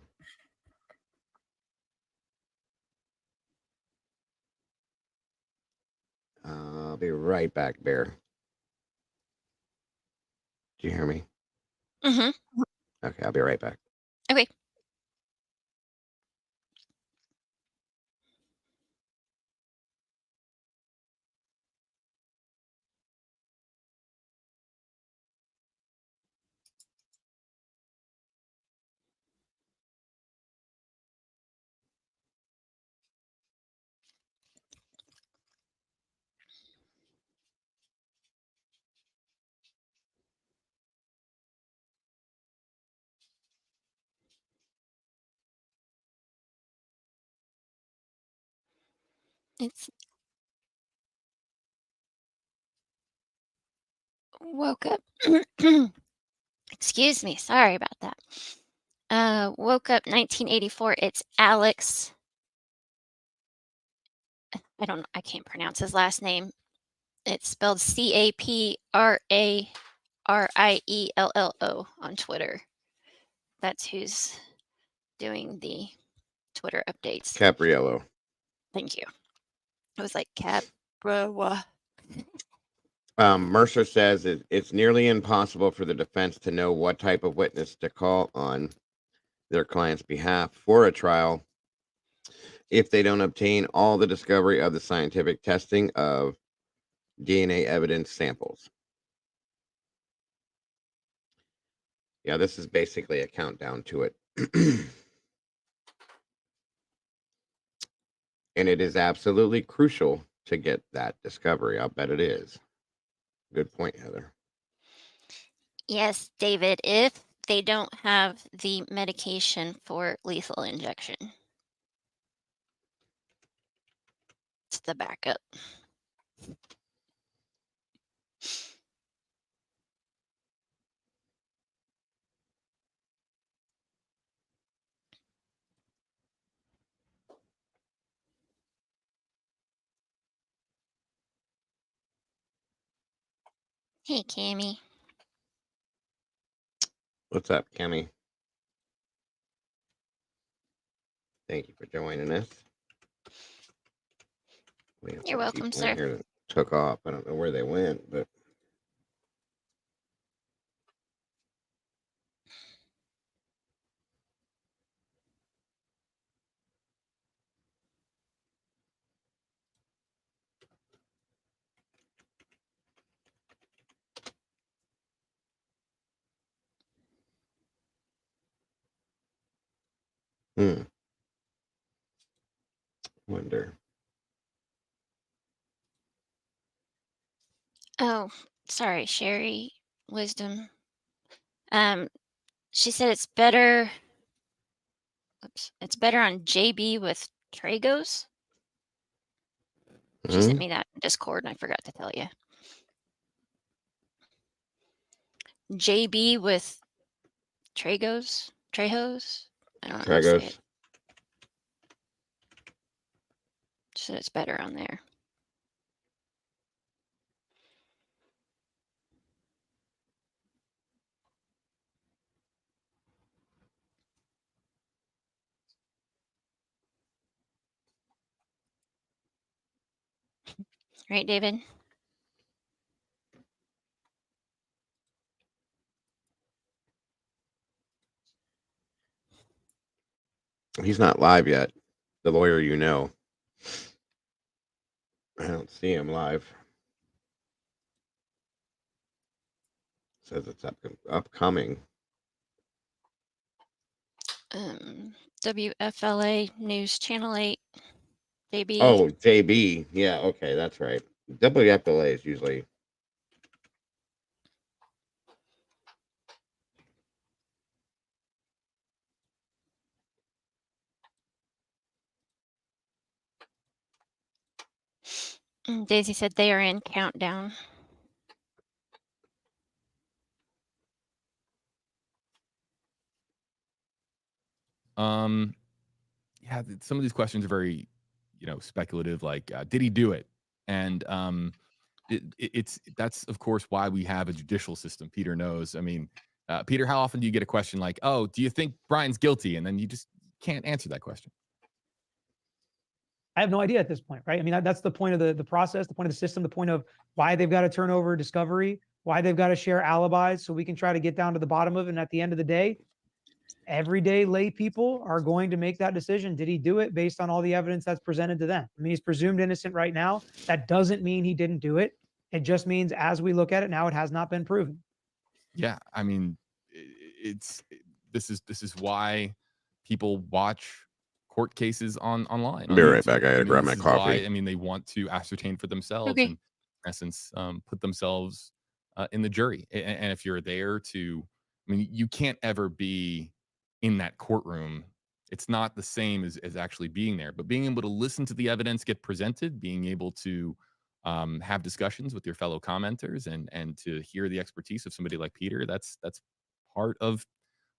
I'll be right back, Bear. Do you hear me? Mm-hmm. Okay, I'll be right back. Okay. It's woke up. Excuse me. Sorry about that. Woke up 1984. It's Alex. I can't pronounce his last name. It's spelled CAPRARIELLO on Twitter. That's who's doing the Twitter updates. Capriello. Thank you. It was like Capra. Mercer says it's nearly impossible for the defense to know what type of witness to call on their client's behalf for a trial if they don't obtain all the discovery of the scientific testing of DNA evidence samples. Yeah, this is basically a countdown to it. And it is absolutely crucial to get that discovery. I'll bet it is. Good point, Heather. Yes, David, if they don't have the medication for lethal injection. It's the backup. Hey, Cammy. What's up, Cammy? Thank you for joining us. We have You're some welcome, people in sir. here that took off. I don't know where they went, but wonder. Oh, sorry, Sherry Wisdom. She said it's better. Oops, it's better on JB with Tragos. She sent me that in Discord, and I forgot to tell you. JB with Trejos. I don't know how to say it. She said it's better on there. Right, David? He's not live yet. The lawyer, you know. I don't see him live. Says it's upcoming. WFLA News Channel 8. JB. Oh, JB. Yeah, okay, that's right. WFLA is usually. Daisy said they are in countdown. Yeah, some of these questions are very, speculative. Like, did he do it? And that's of course why we have a judicial system. Peter knows. I mean, Peter, how often do you get a question like, "Oh, do you think Brian's guilty?" And then you just can't answer that question. I have no idea at this point, right? I mean, that's the point of the process, the point of the system, the point of why they've got to turn over discovery, why they've got to share alibis, so we can try to get down to the bottom of it. And at the end of the day, everyday lay people are going to make that decision. Did he do it based on all the evidence that's presented to them? I mean, he's presumed innocent right now. That doesn't mean he didn't do it. It just means as we look at it now, it has not been proven. Yeah, I mean, this is why people watch court cases online. I'll be on right YouTube. back. I gotta grab my this is why, coffee. I mean, they want to ascertain for themselves Okay. and, in essence, put themselves in the jury. And if you're there to, I mean, you can't ever be in that courtroom. It's not the same as actually being there, but being able to listen to the evidence get presented, being able to have discussions with your fellow commenters and to hear the expertise of somebody like Peter, that's part of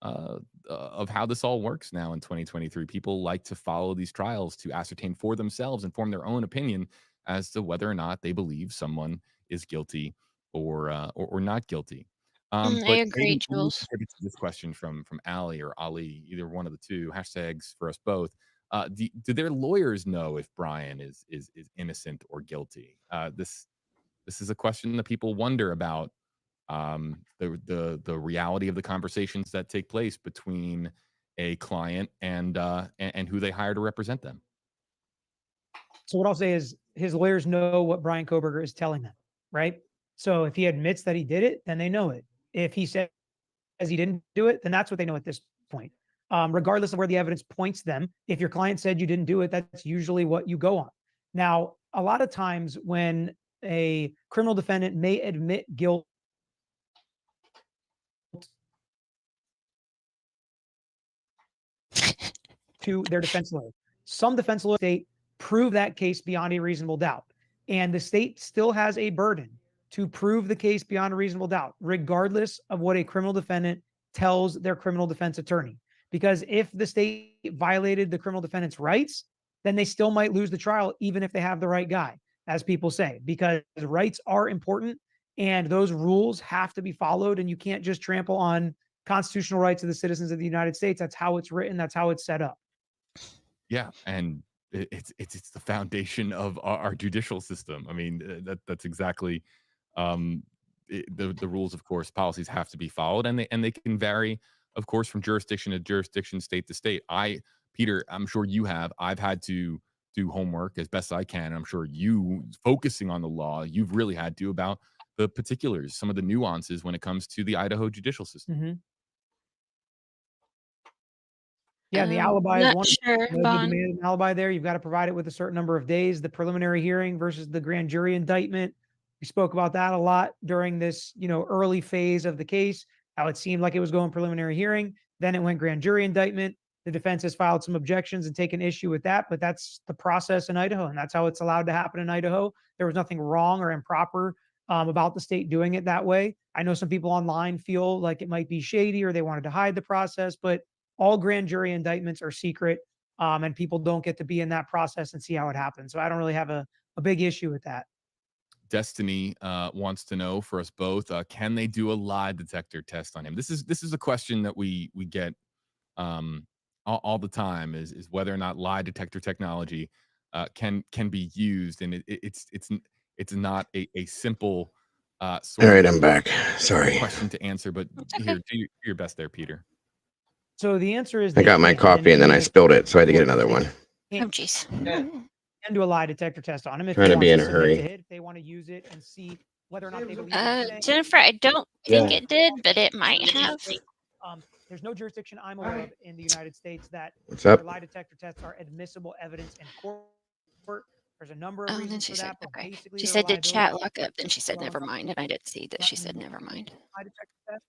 how this all works now in 2023. People like to follow these trials to ascertain for themselves and form their own opinion as to whether or not they believe someone is guilty or not guilty. I But agree, maybe we Jules. can get to this question from Ali or Ali, either one of the two. Hashtags for us both. Do their lawyers know if Brian is innocent or guilty? This is a question that people wonder about. The reality of the conversations that take place between a client and who they hire to represent them. So what I'll say is his lawyers know what Brian Kohberger is telling them, right? So if he admits that he did it, then they know it. If he says he didn't do it, then that's what they know at this point. Regardless of where the evidence points them, if your client said you didn't do it, that's usually what you go on. Now, a lot of times when a criminal defendant may admit guilt to their defense lawyer, some defense lawyers state prove that case beyond a reasonable doubt. And the state still has a burden to prove the case beyond a reasonable doubt, regardless of what a criminal defendant tells their criminal defense attorney. Because if the state violated the criminal defendant's rights, then they still might lose the trial, even if they have the right guy, as people say, because rights are important and those rules have to be followed. And you can't just trample on constitutional rights of the citizens of the United States. That's how it's written. That's how it's set up. Yeah, and it's the foundation of our judicial system. I mean, that's exactly the rules. Of course, policies have to be followed, and they can vary, of course, from jurisdiction to jurisdiction, state to state. Peter, I'm sure I've had to do homework as best I can. I'm sure you, focusing on the law, you've really had to about the particulars, some of the nuances when it comes to the Idaho judicial system. Mm-hmm. Yeah, the alibi is Not one. sure, You Vaughn. demand an alibi there. You've got to provide it with a certain number of days. The preliminary hearing versus the grand jury indictment. We spoke about that a lot during this, early phase of the case, how it seemed like it was going preliminary hearing. Then it went grand jury indictment. The defense has filed some objections and taken issue with that, but that's the process in Idaho, and that's how it's allowed to happen in Idaho. There was nothing wrong or improper about the state doing it that way. I know some people online feel like it might be shady or they wanted to hide the process, but all grand jury indictments are secret, and people don't get to be in that process and see how it happens. So I don't really have a big issue with that. Destiny wants to know for us both: can they do a lie detector test on him? This is a question that we get all the time: is whether or not lie detector technology can be used, and it's not a simple sort All right, of I'm back. Sorry. question to answer. But here, do your best there, Peter. So the answer is I got my coffee and then I spilled it, so I had to get another one. Oh, jeez. And do a lie detector test on him if Trying he to be wants in to a submit hurry. to it, if they want to use it and see whether or not they believe it. Jennifer, I don't think Yeah. it did, but it might have. There's no jurisdiction I'm aware of in the United States that What's up? lie detector tests are admissible evidence in court. There's a number of Oh, then reasons she for said, that, but okay. basically She they're said, did liability chat lock up? Then she said, never mind. And I did see that she said, never mind. lie detector test,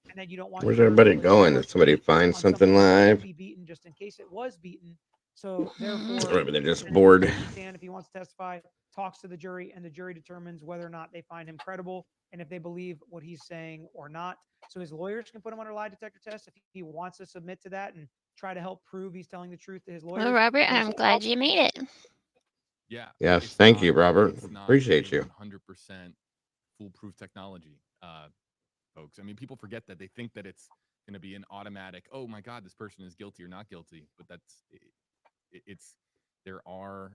and then you don't want Where's your everybody going? Did somebody find on something that live? be beaten just in case it was beaten. So Mm-hmm. therefore, Or maybe they're just the bored. stand, if he wants to testify, talks to the jury, and the jury determines whether or not they find him credible and if they believe what he's saying or not. So his lawyers can put him under lie detector test if he wants to submit to that and try to help prove he's telling the truth to his lawyers. Well, Robert, But if I'm he glad you made it. Yeah. Yes, it's thank you, not- Robert. It's not Appreciate a you. 100% foolproof technology, folks. I mean, people forget that. They think that it's going to be an automatic, oh my God, this person is guilty or not guilty. But it's there are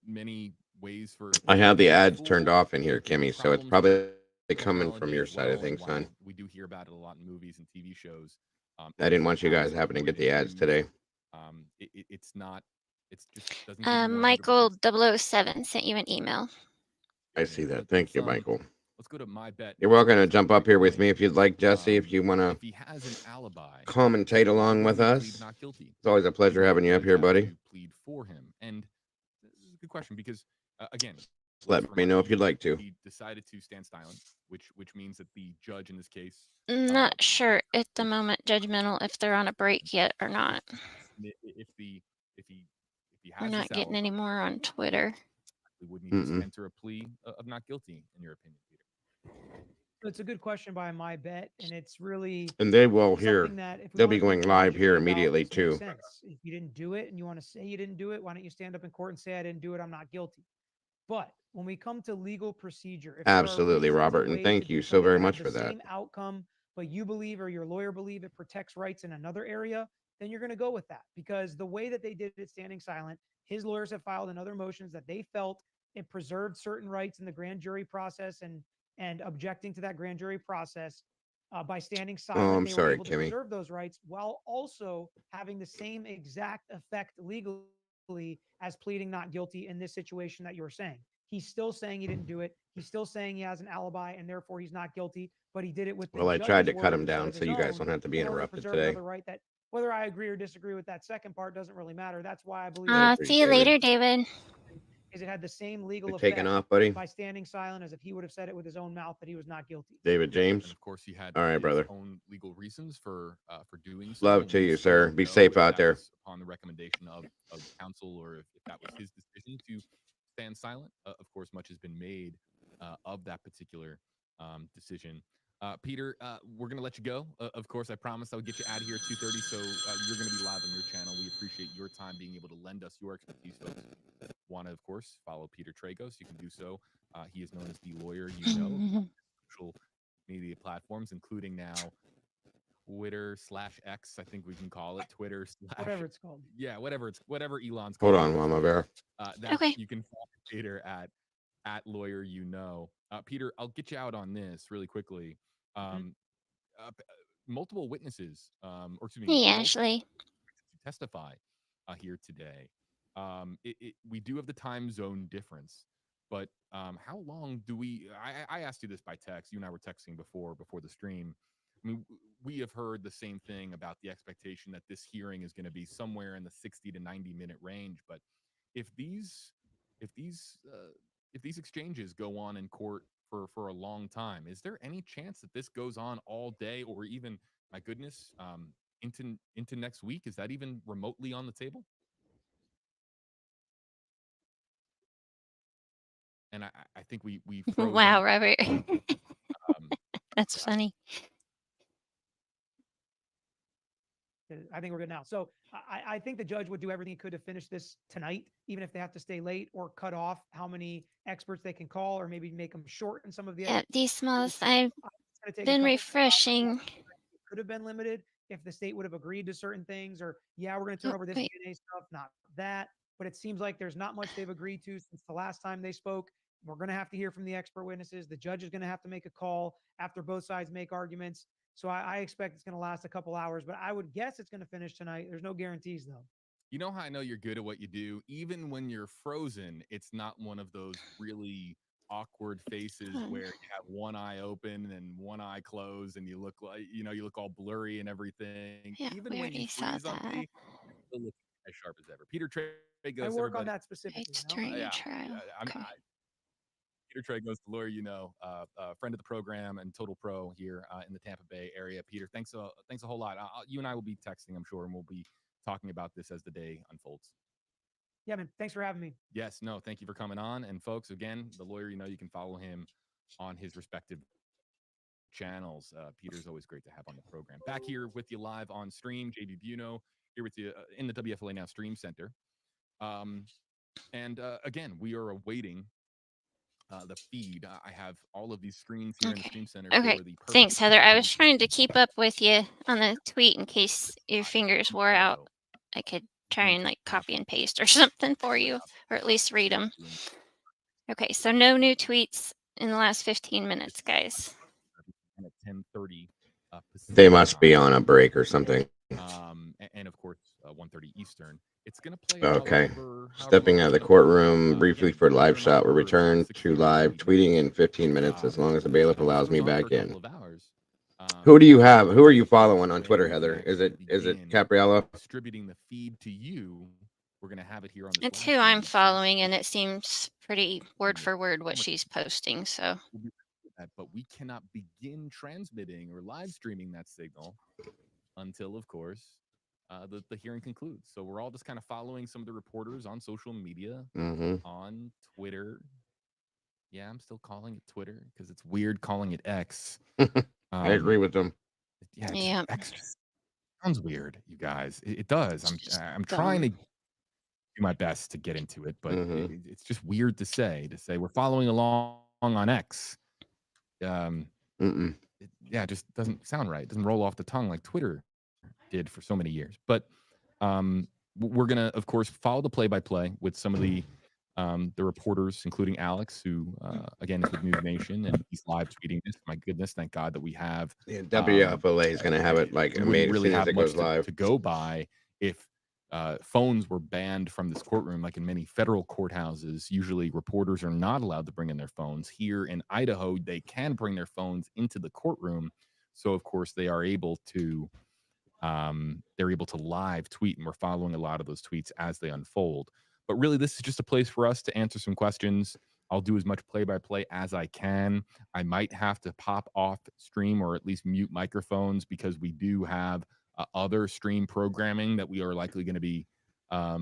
many ways for. I have the ads fool. turned off in here, There's Kimmy, so it's problems probably with coming from technology your as side of well, and things, son. while we do hear about it a lot in movies and TV shows. I didn't want you guys having to get the ads today. It's not. It's just doesn't. Give you 100% Michael 007 sent you an email. I see that. Thank you, Michael. Let's go to my bet. You're welcome to jump up here with me if you'd like, Jesse. If you want If to he has an alibi, commentate along with plead us, not guilty. it's always a pleasure having you up here, buddy. To plead for him, and this is a good question because again, Let me know if you'd like to. He decided to stand silent, which means that the judge in this case. Not sure at the moment, judgmental, if they're on a break yet or not. If he has We're not this getting alibi, any more on Twitter. wouldn't he just enter a plea of not guilty, in your opinion, Peter? It's a good question by my bet, and it's really And they will hear. something that if we They'll wanna be think going live here logically about, immediately this makes too. sense. If you didn't do it and you want to say you didn't do it, why don't you stand up in court and say I didn't do it, I'm not guilty. But when we come to legal procedure, if there are Absolutely, reasons and Robert, and ways thank to do you so something very to have much the for that. same outcome, but you believe or your lawyer believe it protects rights in another area, then you're going to go with that. Because the way that they did it standing silent, his lawyers have filed in other motions that they felt it preserved certain rights in the grand jury process, and objecting to that grand jury process by standing silent, I'm they were sorry, able to Kimmy. preserve those rights while also having the same exact effect legally as pleading not guilty in this situation that you're saying. He's still saying he didn't do it. He's still saying he has an alibi and therefore he's not guilty, but he did it with the Well, I tried judge's to cut word him instead down of so his you guys own, don't have to be in order to interrupted preserve today. another right that whether I agree or disagree with that second part doesn't really matter. That's why I believe I See you appreciate later, it. David. is it had the same legal You're taking effect off, buddy. by standing silent as if he would have said it with his own mouth that he was not guilty. David James. And of course, he had All right, his brother. own legal reasons for doing so. Love and to we you, still sir. don't Be know safe if out that there. was upon the recommendation of counsel, or if that was his decision to stand silent. Of course, much has been made of that particular decision. Peter, we're going to let you go. Of course, I promised I would get you out of here at 2:30, so you're going to be live on your channel. We appreciate your time being able to lend us your expertise, folks. Want to, of course, follow Peter Tragos. You can do so. He is known as the lawyer you know. Social media platforms, including now Twitter/X, I think we can call it Twitter/ Whatever it's called. Yeah, whatever Elon's Hold calling on, it. Mama Bear. Okay. You can follow Peter at lawyer you know. Peter, I'll get you out on this really quickly. Multiple witnesses, or excuse me, Hey, multiple Ashley. to testify here today. We do have the time zone difference, but how long do we? I asked you this by text. You and I were texting before the stream. I mean, we have heard the same thing about the expectation that this hearing is going to be somewhere in the 60 to 90-minute range. But if these exchanges go on in court for a long time, is there any chance that this goes on all day, or even, my goodness, into next week? Is that even remotely on the table? And I think we froze Wow, on- Robert. That's funny. I think we're good now. So I think the judge would do everything he could to finish this tonight, even if they have to stay late or cut off how many experts they can call, or maybe make them short in some of the. Yeah, these smalls, I've It's gonna take a been couple refreshing. It could have been limited if the state would have agreed to certain things, or yeah, we're going to turn Oh, over this wait. DNA stuff, not that. But it seems like there's not much they've agreed to since the last time they spoke. We're going to have to hear from the expert witnesses. The judge is going to have to make a call after both sides make arguments. So I expect it's going to last a couple hours, but I would guess it's going to finish tonight. There's no guarantees though. You know how I know you're good at what you do? Even when you're frozen, it's not one of those really awkward faces where you have one eye open and one eye closed and you look like, you look all blurry and everything. Yeah, Even we when you already saw freeze on that. me, you still look as sharp as ever. Peter Tragos, I work on everybody. that specifically. It's No? during Yeah, a trial. Okay. Peter Tragos, the lawyer you know, friend of the program and total pro here in the Tampa Bay area. Peter, thanks a whole lot. You and I will be texting, I'm sure, and we'll be talking about this as the day unfolds. Yeah, man. Thanks for having me. Yes, no, thank you for coming on. And folks, again, the lawyer you know, you can follow him on his respective channels. Peter's always great to have on the program. Back here with you live on stream, JB Buno here with you in the WFLA Now Stream Center. And again, we are awaiting the feed. I have all of these screens here in the Stream Center. Okay. For the Thanks, Heather. I was trying to keep up with you on the tweet in case your fingers wore out. I could try and like copy and paste or something for you, or at least read them. Okay, so no new tweets in the last 15 minutes, guys. At 10:30. They must be on a break or something. And of course, 1:30 Eastern. It's going to play. Okay. Stepping out of the courtroom briefly for live shot. Will return to live tweeting in 15 minutes as long as the bailiff allows me back in. Who do you have? Who are you following on Twitter, Heather? Is it Capriello? Distributing the feed to you. We're going to have it here on the. It's who I'm following, and it seems pretty word for word what she's posting. So. But we cannot begin transmitting or live streaming that signal until, of course, the hearing concludes. So we're all just kind of following some of the reporters on social media, on Twitter. Yeah, I'm still calling it Twitter because it's weird calling it X. I agree with them. Yeah. X sounds weird, you guys. It does. I'm trying to do my best to get into it, but it's just weird to say we're following along on X. It just doesn't sound right. It doesn't roll off the tongue like Twitter did for so many years. But we're gonna, of course, follow the play-by-play with some of the reporters, including Alex, who again is with News Nation, and he's live tweeting this. My goodness, thank God that we have. Yeah, WFLA is gonna have it like amazing really as have it much goes live. to go by if phones were banned from this courtroom, like in many federal courthouses. Usually reporters are not allowed to bring in their phones. Here in Idaho, they can bring their phones into the courtroom. So of course they are able to live tweet, and we're following a lot of those tweets as they unfold. But really, this is just a place for us to answer some questions. I'll do as much play-by-play as I can. I might have to pop off stream or at least mute microphones because we do have other stream programming that we are likely going to be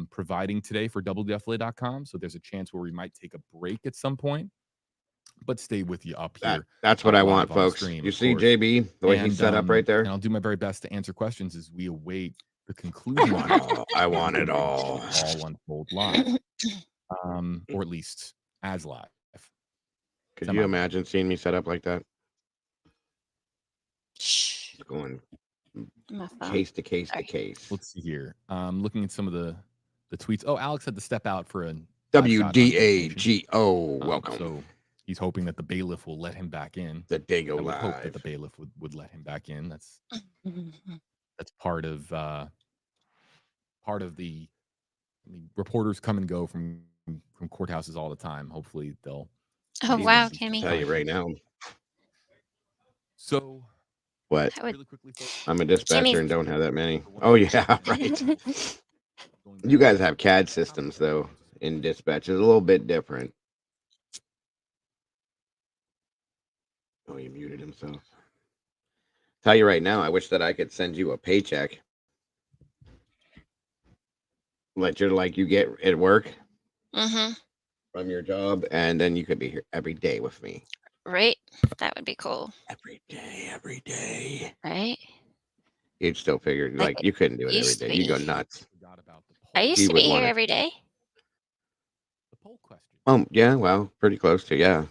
providing today for WFLA.com. So there's a chance where we might take a break at some point, but stay with you up here. That's what I want, on folks. stream, You of see course. JB, the way he's set up right there? And I'll do my very best to answer questions as we await the conclusion. I want it all. All unfold live, or at least as live. Could you imagine seeing me set up like that? Going case to case to case. Let's see here. Looking at some of the tweets. Oh, Alex had to step out for a WDAGO. Welcome. So he's hoping that the bailiff will let him back in. The day go I would hope live. that the bailiff would let him back in. That's part of the. I mean, reporters come and go from courthouses all the time. Hopefully they'll. Oh wow, Kimmy! Tell you right now. So. What? Really quickly, I'm a dispatcher and don't have that many. Oh yeah, right. You guys have CAD systems though in dispatch. It's a little bit different. Oh, he muted himself. Tell you right now, I wish that I could send you a paycheck. Let you you get at work from your job, and then you could be here every day with me. Right? That would be cool. Every day. Right? You'd still figure like you couldn't do it every day. You go nuts. I used to be here every day. Yeah, well, pretty close to, yeah.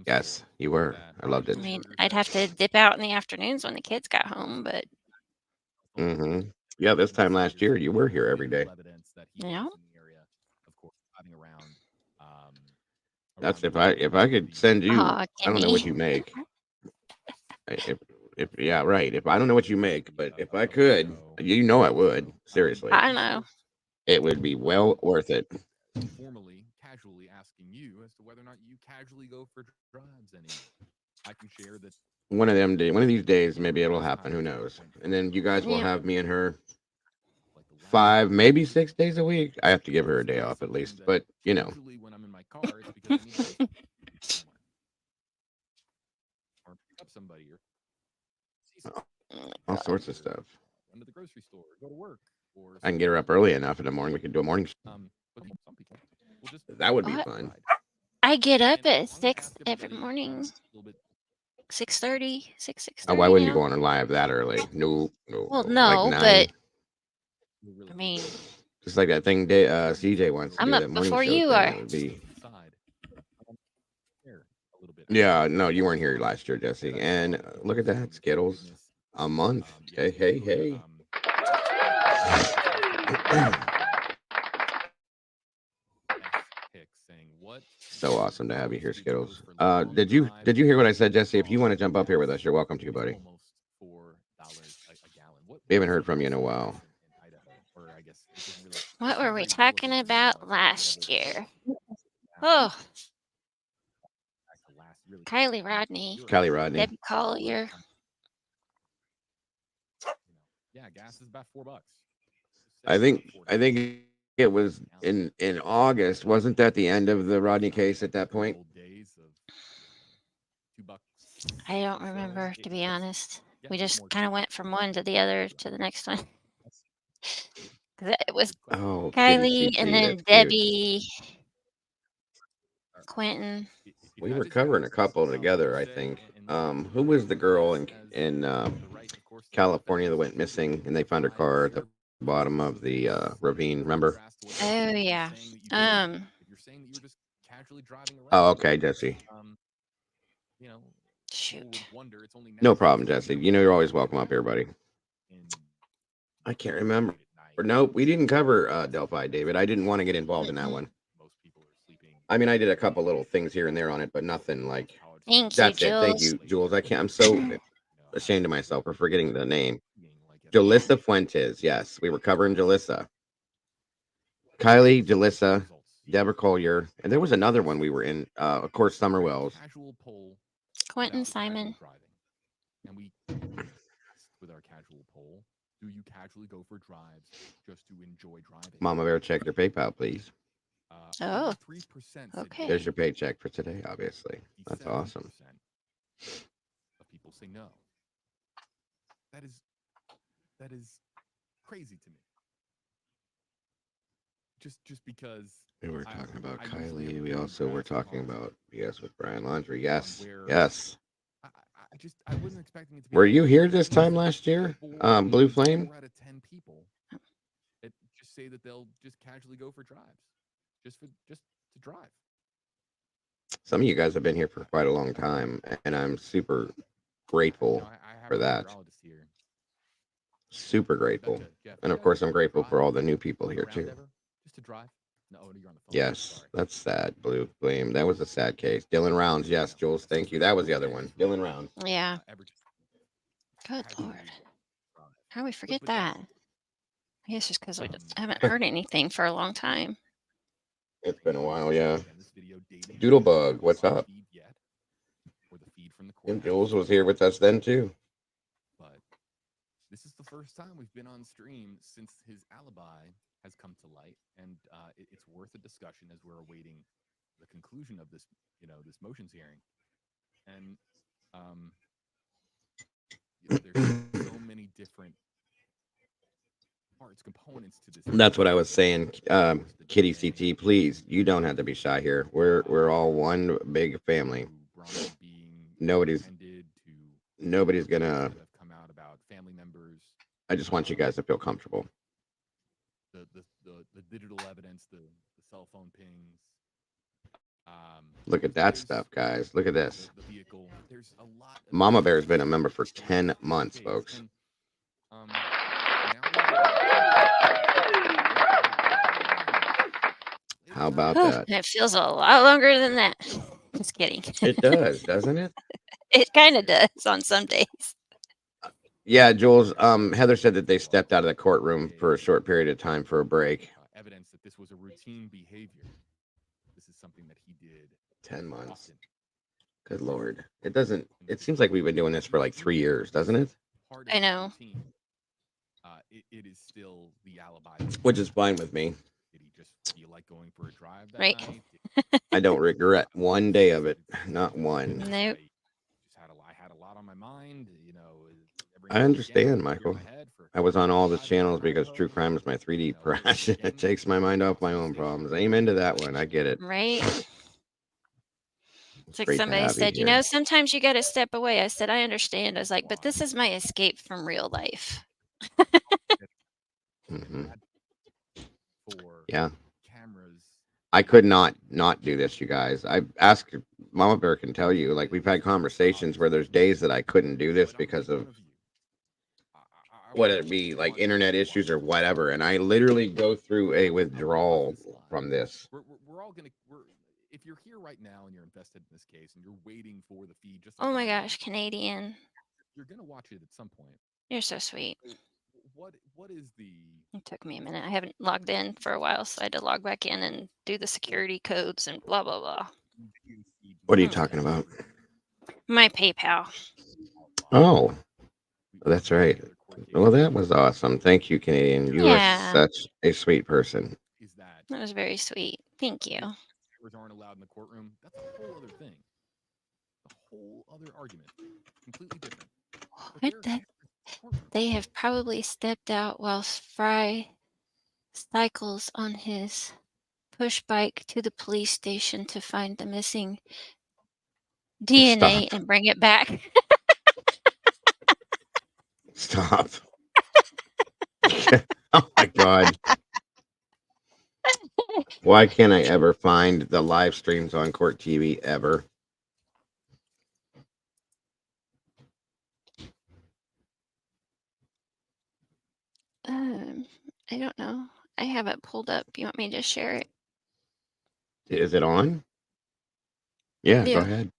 Yes, you were. I loved it. I mean, I'd have to dip out in the afternoons when the kids got home, but yeah, this time last year you were here every day. Yeah. That's if I could send you. Aw, I don't know what Kimmy. you make. If yeah, right. If I don't know what you make, but if I could, you know I would. Seriously. I know. It would be well worth it. Formally, casually asking you as to whether or not you casually go for drives anymore. I can share that. One of these days, maybe it'll happen. Who knows? And then you guys will have me and her 5, maybe 6 days a week. I have to give her a day off at least, but you know. When I'm in my car, it's because I need to or pick up somebody or all sorts of stuff. Run to the grocery store, go to work, or I can get her up early enough in the morning. We could do a morning. but some people will just That would be fun. I I get up And at I'm gonna 6 ask every everybody, morning, a little bit. 6:30, Oh, why 6:30 wouldn't you go now. on live that early? No, Well, like no, 9. but We're really I mean, Just like that thing CJ wants to I'm do, up that morning before show you thing. are. It would be. Side. I want to share a little bit. Yeah, no, you weren't here last year, Jesse. And look at that, Skittles. A month. Hey, hey, hey. So awesome to have you here, Skittles. Did you hear what I said, Jesse? If you want to jump up here with us, you're welcome to, buddy. We haven't heard from you in a while. What were we talking about last year? Oh, Kylie Rodney, Kylie Rodney. Debbie Collier. Yeah, gas is about $4. I think it was in August. Wasn't that the end of the Rodney case at that point? I don't remember, to be honest. We just kind of went from one to the other to the next one. 'Cause it was Oh, Kylie Kitty and CT, then that's cute. Debbie, Quentin. We were covering a couple together, I think. Who was the girl in California that went missing and they found her car at the bottom of the ravine? Remember? Oh yeah. Oh, okay, Jesse. Shoot. No problem, Jesse. You know you're always welcome up here, buddy. I can't remember. Nope, we didn't cover Delphi, David. I didn't want to get involved in that one. I mean, I did a couple little things here and there on it, but nothing like. Thank you, That's it. Thank Jules. you, Jules. I'm so ashamed of myself for forgetting the name. Jalissa Fuentes. Yes, we were covering Jalissa. Kylie, Jalissa, Deborah Collier, and there was another one we were in. Of course, Summer Wells. Quentin Simon. And we with our casual poll, do you casually go for drives just to enjoy driving? Mama Bear, check your PayPal, please. Oh, okay. There's your paycheck for today, obviously. That's awesome. Of people say no. That is crazy to me. Just because We were talking about Kylie. We also were talking about with Brian Laundrie. Yes, yes. I wasn't expecting it to be. Were you here this time last year? Blue Flame? 4 out of 10 people that just say that they'll just casually go for drives, just to drive. Some of you guys have been here for quite a long time, and I'm super grateful for that. Super grateful. And of course, I'm grateful for all the new people here too. Just to drive. No, you're on the phone. Yes, that's sad. Blue Flame. That was a sad case. Dylan Rounds. Yes, Jules. Thank you. That was the other one. Dylan Rounds. Yeah. Good Lord. How do we forget that? I guess just because we just haven't heard anything for a long time. It's been a while, yeah. Doodlebug, what's up? And Jules was here with us then too. But this is the first time we've been on stream since his alibi has come to light, and it's worth a discussion as we're awaiting the conclusion of this, this motions hearing. And there's so many different parts, components to this. That's what I was saying, Kitty CT. Please, you don't have to be shy here. We're all one big family. Nobody's gonna come out about family members. I just want you guys to feel comfortable. The digital evidence, the cell phone pings. Look at that stuff, guys. Look at this. The vehicle. There's a lot. Mama Bear's been a member for 10 months, folks. How about that? It feels a lot longer than that. Just kidding. It does, doesn't it? It kind of does on some days. Yeah, Jules. Heather said that they stepped out of the courtroom for a short period of time for a break. Evidence that this was a routine behavior. This is something that he did. 10 months. Good Lord. It doesn't. It seems like we've been doing this for like 3 years, doesn't it? I know. It is still the alibi. Which is fine with me. Did he just feel like going for a drive that right. night? I don't regret one day of it. Not one. Nope. I had a lot on my mind. I understand, Michael. I was on all the channels because true crime is my 3D passion. It takes my mind off my own problems. Amen to that one. I get it. Right. It's like great to somebody have you said, you here. know, sometimes you got to step away. I said, I understand. I was like, but this is my escape from real life. hmm For Yeah. cameras. I could not do this, you guys. I asked Mama Bear can tell you, like we've had conversations where there's days that I couldn't do this because of whether it be like internet issues or whatever, and I literally go through a withdrawal from this. We're all gonna. If you're here right now and you're invested in this case and you're waiting for the feed, just Oh my gosh, Canadian. you're gonna watch it at some point. You're so sweet. What is the? It took me a minute. I haven't logged in for a while, so I had to log back in and do the security codes and blah blah blah. What are you talking about? My PayPal. Oh, that's right. Well, that was awesome. Thank you, Canadian. You are such a sweet person. That was very sweet. Thank you. Cameras aren't allowed in the courtroom. That's a whole other thing. A whole other argument. Completely different. What the? They have probably stepped out while Fry cycles on his push bike to the police station to find the missing DNA and bring it back. Stop. Oh my God. Why can't I ever find the live streams on Court TV ever? I don't know. I have it pulled up. You want me to share it? Is it on? Yeah, go ahead.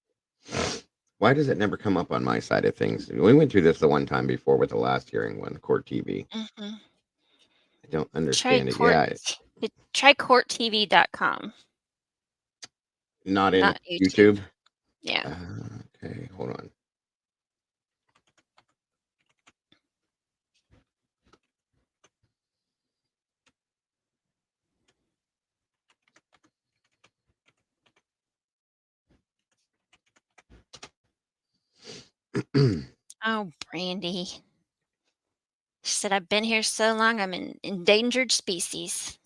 Why does it never come up on my side of things? We went through this the one time before with the last hearing one, Court TV. Mm-hmm. I don't understand it. Yeah. Try courttv.com. Not YouTube? Yeah. Okay, hold on. Oh, Brandy. She said, I've been here so long, I'm an endangered species.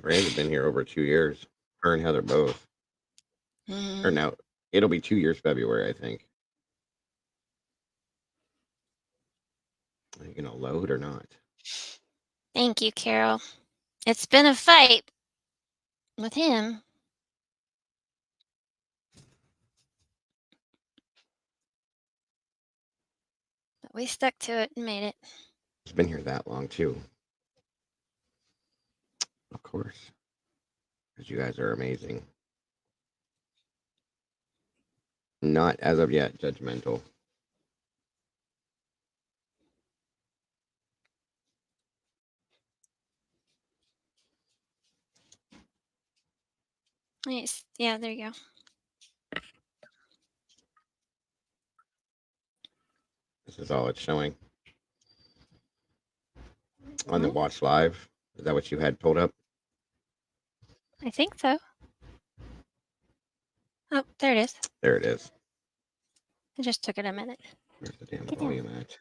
Randy's been here over 2 years. Her and Heather both. Or now, it'll be 2 years February, I think. Are you gonna load or not? Thank you, Carol. It's been a fight with him. But we stuck to it and made it. It's been here that long, too. Of course. Because you guys are amazing. Not as of yet judgmental. Nice. Yeah, there you go. This is all it's showing. On the watch live. Is that what you had pulled up? I think so. Oh, there it is. There it is. It just took it a minute. Where's the damn volume at?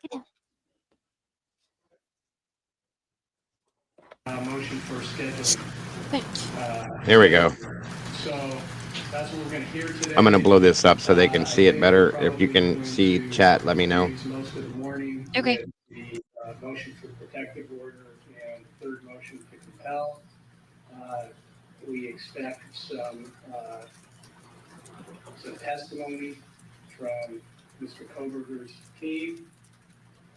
Motion for scheduling. There we go. So that's what we're going to hear today. I'm going to blow this up so they can see it better. If you can see chat, let me know. Most of the morning. Okay. The motion for protective order and third motion to compel. We expect some testimony from Mr. Kohberger's team,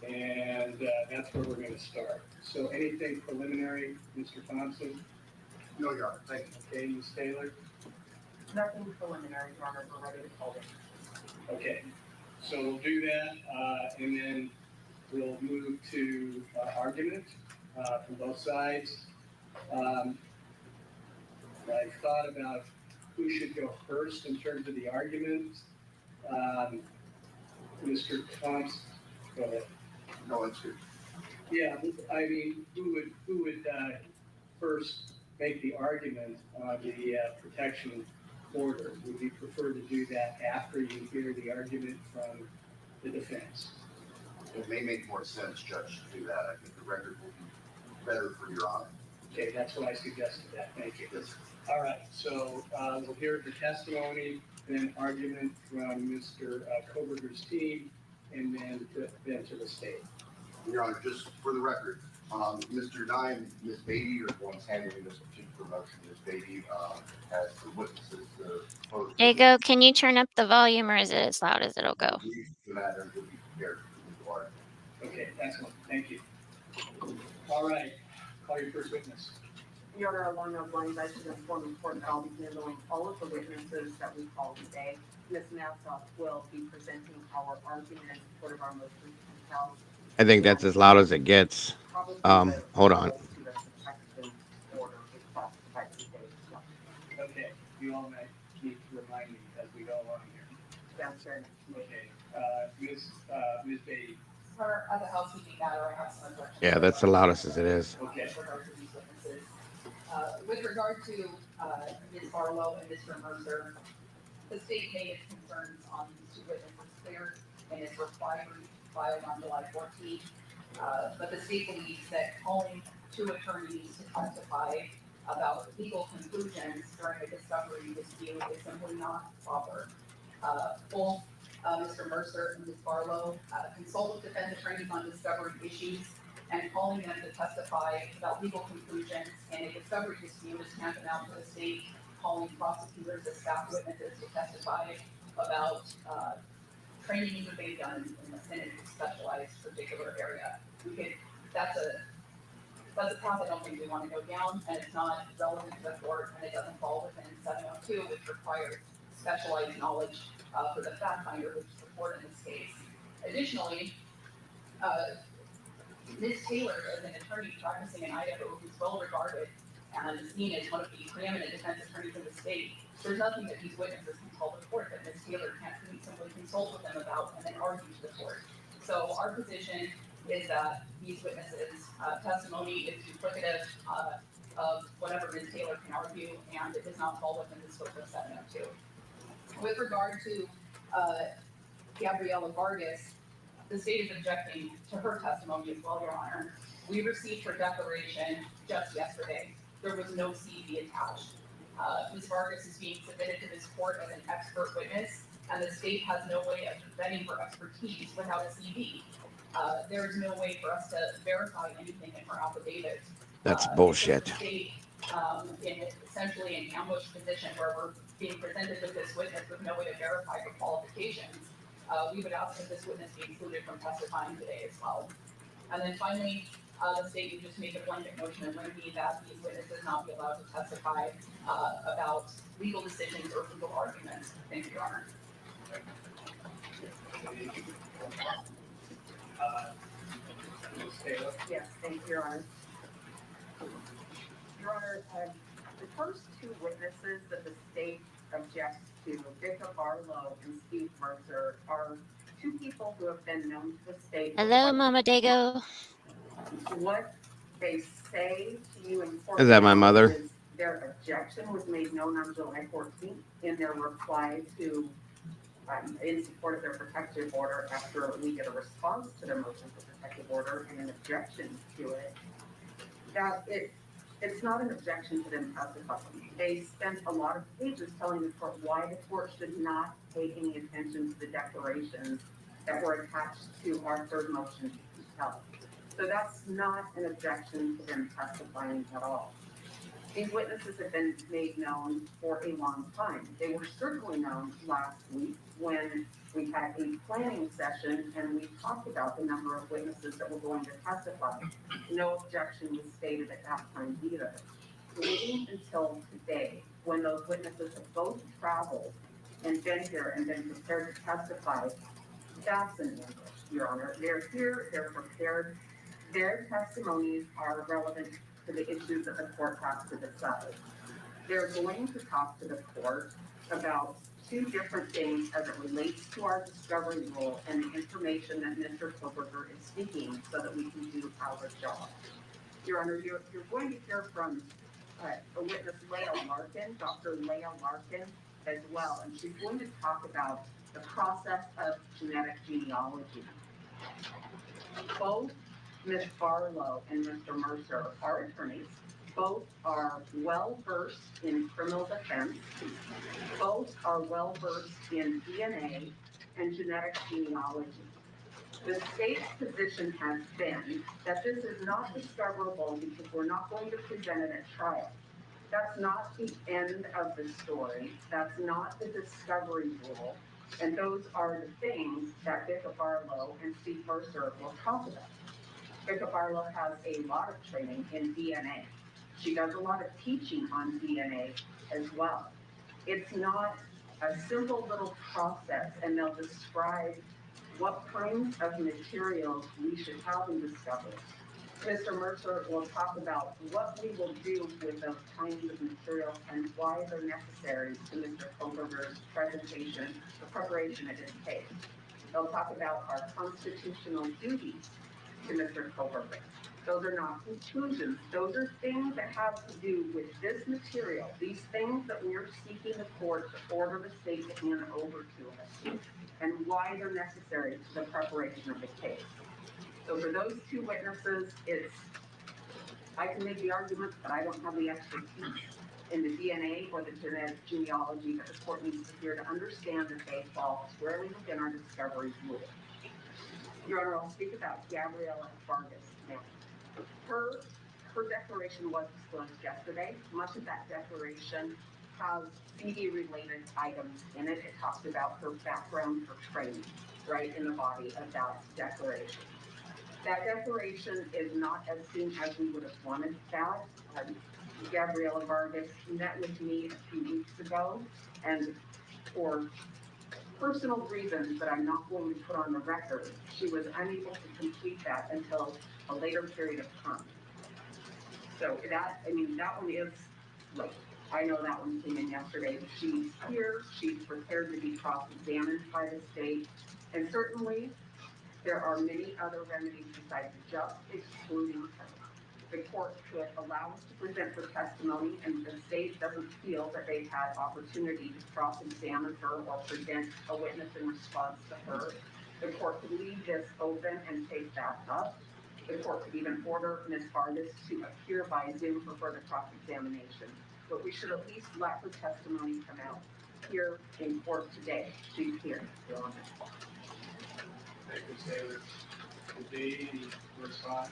and that's where we're going to start. So anything preliminary, Mr. Thompson? No, Your Honor. Thank you. Okay, Ms. Taylor? Nothing preliminary, Your Honor. We're ready to call it. Okay, so we'll do that, and then we'll move to argument from both sides. I thought about who should go first in terms of the argument. Mr. Thompson, go ahead. No, it's good. Yeah, I mean, who would first make the argument on the protection order? Would you prefer to do that after you hear the argument from the defense? It may make more sense, Judge, to do that. I think the record will be better for Your Honor. Okay, that's why I suggested that. Thank you. Yes. All right, so we'll hear the testimony, then argument from Mr. Kohberger's team, and then to the state. Your Honor, just for the record, Mr. Nye and Ms. Beatty are the ones handling this particular motion. Ms. Beatty has the witnesses. Diego, can you turn up the volume, or is it as loud as it'll go? The matter will be prepared for the Okay, excellent, thank you. All right, call your first witness. Your Honor, along those lines, I should inform the court that I'll be handling all of the witnesses that we call today. Ms. Nassau will be presenting our argument in support of our motion to compel. I think that's as loud as it gets. Hold on. Okay, you all might need to remind me as we go along here. That's right. Okay, Ms. Beatty. Sir, as a housekeeping matter, I have some objections. Yeah, that's the loudest as it is. Okay. With regard to Ms. Barlow and Mr. Mercer, the state made its concerns on these two witnesses clear in its reply brief filed on July 14th. But the state believes that calling two attorneys to testify about legal conclusions during a discovery dispute is simply not proper. Both Mr. Mercer and Ms. Barlow consult with defense attorneys on discovery issues, and calling them to testify about legal conclusions in a discovery dispute is tantamount to the state calling prosecutors as staff witnesses to testify about training that they've done in a specialized particular area. That's a path I don't think we want to go down, and it's not relevant to the court, and it doesn't fall within 702, which requires specialized knowledge for the fact finder, which is the court in this case. Additionally, Ms. Taylor is an attorney practicing in Idaho who's well regarded and seen as one of the preeminent defense attorneys in the state. There's nothing that these witnesses can tell the court that Ms. Taylor can't simply consult with them about and then argue to the court. So our position is that these witnesses' testimony is duplicative of whatever Ms. Taylor can argue, and it does not fall within the scope of 702. With regard to Gabriela Vargas, the state is objecting to her testimony as well, Your Honor. We received her declaration just yesterday. There was no CV attached. Ms. Vargas is being submitted to this court as an expert witness, and the state has no way of vetting her expertise without a CV. There is no way for us to verify anything in her affidavit. That's bullshit. The state, in essentially an ambush position where we're being presented with this witness with no way to verify her qualifications. We would ask that this witness be excluded from testifying today as well. And then finally, the state would just make a blanket motion and remedy that these witnesses not be allowed to testify about legal decisions or legal arguments. Thank you, Your Honor. Yes, thank you, Your Honor. Your Honor, the first two witnesses that the state objects to, Victor Barlow and Steve Mercer, are two people who have been known to the state. Hello, Mama Dago. What they say to you in court Is that my mother? is their objection was made known on July 14th in their reply to, in support of their protective order after we get a response to their motion for protective order and an objection to it. That it's not an objection to them testifying. They spent a lot of pages telling the court why the court should not pay any attention to the declarations that were attached to our third motion to compel. So that's not an objection to them testifying at all. These witnesses have been made known for a long time. They were certainly known last week when we had a planning session and we talked about the number of witnesses that were going to testify. No objection was stated at that time either. Waiting until today, when those witnesses have both traveled and been here and been prepared to testify, that's an ambush, Your Honor. They're here, they're prepared. Their testimonies are relevant to the issues that the court has to decide. They're going to talk to the court about two different things as it relates to our discovery rule and the information that Mr. Kohberger is seeking so that we can do our job. Your Honor, you're going to hear from a witness, Leah Larkin, Dr. Leah Larkin as well, and she's going to talk about the process of genetic genealogy. Both Ms. Barlow and Mr. Mercer are attorneys. Both are well-versed in criminal defense. Both are well-versed in DNA and genetic genealogy. The state's position has been that this is not discoverable because we're not going to present it at trial. That's not the end of the story. That's not the discovery rule. And those are the things that Vicka Barlow and Steve Mercer will talk about. Vicka Barlow has a lot of training in DNA. She does a lot of teaching on DNA as well. It's not a simple little process, and they'll describe what kinds of materials we should have in discovery. Mr. Mercer will talk about what we will do with those kinds of materials and why they're necessary to Mr. Kohberger's presentation, the preparation of his case. They'll talk about our constitutional duties to Mr. Kohberger. Those are not conclusions. Those are things that have to do with this material, these things that we're seeking the court to order the state to hand over to us, and why they're necessary to the preparation of the case. So for those two witnesses, I can make the argument, but I don't have the expertise in the DNA or the genetic genealogy that the court needs to hear to understand that they fall squarely within our discovery rule. Your Honor, I'll speak about Gabriella Vargas now. Her declaration was disclosed yesterday. Much of that declaration has CD-related items in it. It talks about her background, her training, right in the body of that declaration. That declaration is not as soon as we would have wanted that. Gabriella Vargas met with me a few weeks ago, and for personal reasons that I'm not going to put on the record, she was unable to complete that until a later period of time. So that one is late. I know that one came in yesterday. She's here, she's prepared to be cross-examined by the state, and certainly there are many other remedies besides just excluding her. The court could allow us to present her testimony, and the state doesn't feel that they've had opportunity to cross-examine her or present a witness in response to her. The court could leave this open and take that up. The court could even order Ms. Vargas to appear by Zoom for further cross-examination. But we should at least let her testimony come out here in court today. She's here, Your Honor. Thank you, Taylor. Would there be any response?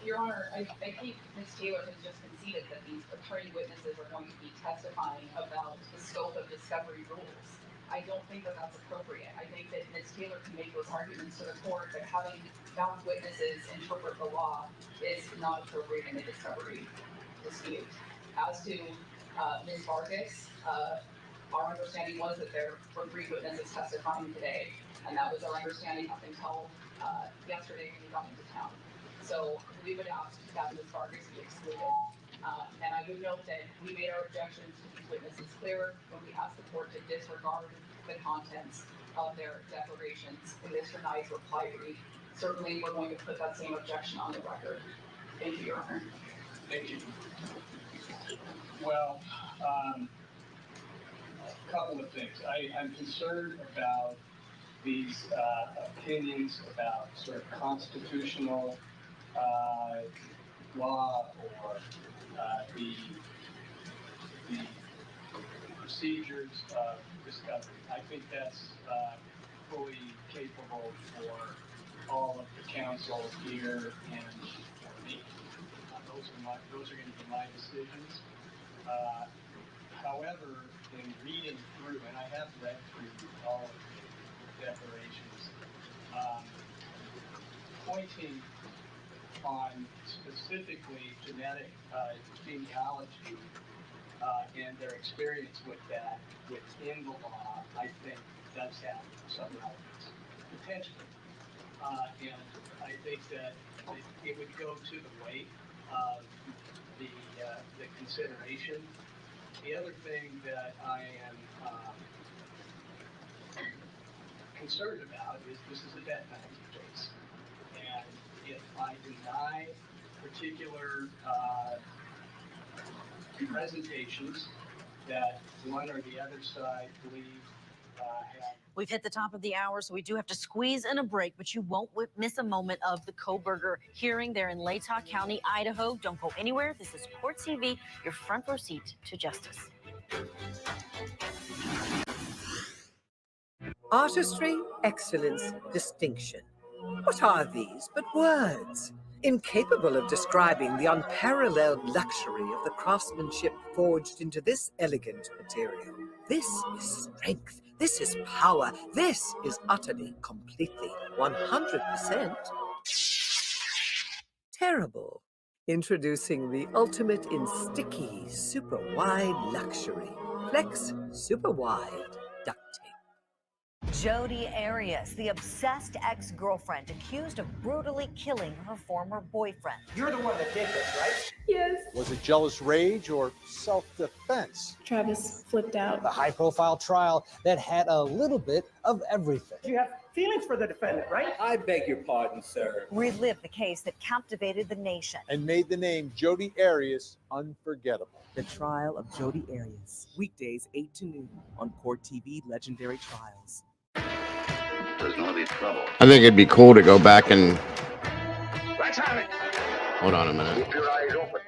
Your Honor, I think Ms. Taylor has just conceded that these attorney witnesses are going to be testifying about the scope of discovery rules. I don't think that that's appropriate. I think that Ms. Taylor can make those arguments to the court that having bound witnesses interpret the law is not appropriate in a discovery dispute. As to Ms. Vargas, our understanding was that there were 3 witnesses testifying today, and that was our understanding up until yesterday when we got into town. So we would ask that Ms. Vargas be excluded. And I would note that we made our objections to these witnesses clear when we asked the court to disregard the contents of their declarations in Mr. Knight's reply brief. Certainly, we're going to put that same objection on the record. Thank you, Your Honor. Thank you. Well, a couple of things. I'm concerned about these opinions about sort of constitutional law or the procedures of discovery. I think that's fully capable for all of the counsel here and for me. Those are going to be my decisions. However, in reading through, and I have read through all of the declarations, pointing on specifically genetic genealogy and their experience with that within the law, I think does have some relevance, potentially. And I think that it would go to the weight of the consideration. The other thing that I am concerned about is this is a death penalty case. And if I deny particular presentations that one or the other side believes We've hit the top of the hour, so we do have to squeeze in a break, but you won't miss a moment of the Kohberger hearing there in Latah County, Idaho. Don't go anywhere. This is Court TV, your front row seat to justice. Artistry, excellence, distinction. What are these but words? Incapable of describing the unparalleled luxury of the craftsmanship forged into this elegant material. This is strength. This is power. This is utterly, completely, 100% terrible. Introducing the ultimate in sticky, super wide luxury. Flex Super Wide Duct Tape. Jodi Arias, the obsessed ex-girlfriend accused of brutally killing her former boyfriend. You're the one that did this, right? Yes. Was it jealous rage or self-defense? Travis flipped out. The high-profile trial that had a little bit of everything. You have feelings for the defendant, right? I beg your pardon, sir. Relive the case that captivated the nation. And made the name Jodi Arias unforgettable. The Trial of Jodi Arias. Weekdays 8 to noon on Court TV Legendary Trials. There's no trouble. I think it'd be cool to go back and hold on a minute. Keep your eyes open.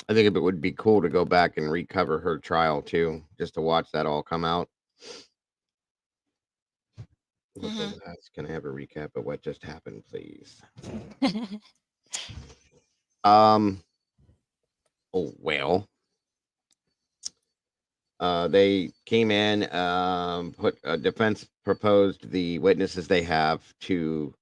I think it would be cool to go back and recover her trial too, just to watch that all come out. Can I have a recap of what just happened, please? Oh well. They came in, put a defense proposed the witnesses they have to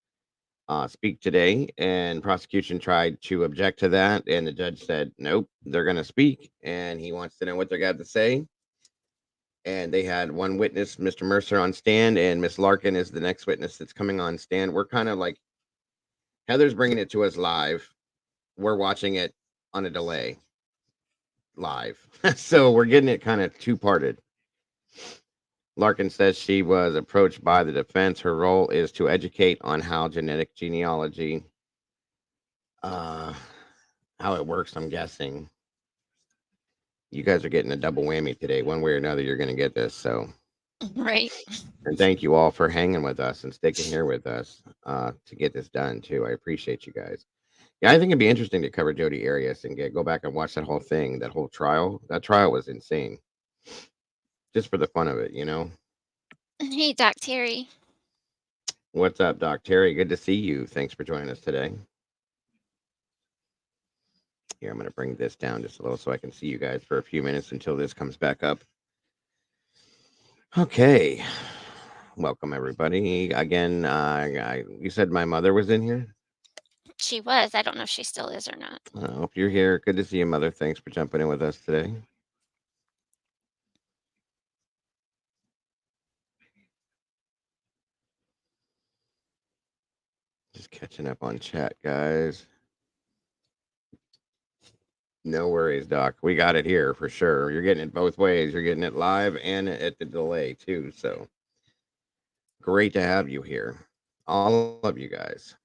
speak today, and prosecution tried to object to that, and the judge said, nope, they're going to speak, and he wants to know what they got to say. And they had one witness, Mr. Mercer, on stand, and Miss Larkin is the next witness that's coming on stand. We're kind of like, Heather's bringing it to us live. We're watching it on a delay. Live. So we're getting it kind of two-parted. Larkin says she was approached by the defense. Her role is to educate on how genetic genealogy, how it works, I'm guessing. You guys are getting a double whammy today. One way or another, you're going to get this. So, right. And thank you all for hanging with us and sticking here with us to get this done too. I appreciate you guys. Yeah, I think it'd be interesting to cover Jodi Arias and go back and watch that whole thing, that whole trial. That trial was insane. Just for the fun of it, you know. Hey, Doc Terry. What's up, Doc Terry? Good to see you. Thanks for joining us today. Here, I'm going to bring this down just a little so I can see you guys for a few minutes until this comes back up. Okay. Welcome, everybody. Again, you said my mother was in here? She was. I don't know if she still is or not. I hope you're here. Good to see you, Mother. Thanks for jumping in with us today. Just catching up on chat, guys. No worries, Doc. We got it here for sure. You're getting it both ways. You're getting it live and at the delay, too. So great to have you here. All of you guys.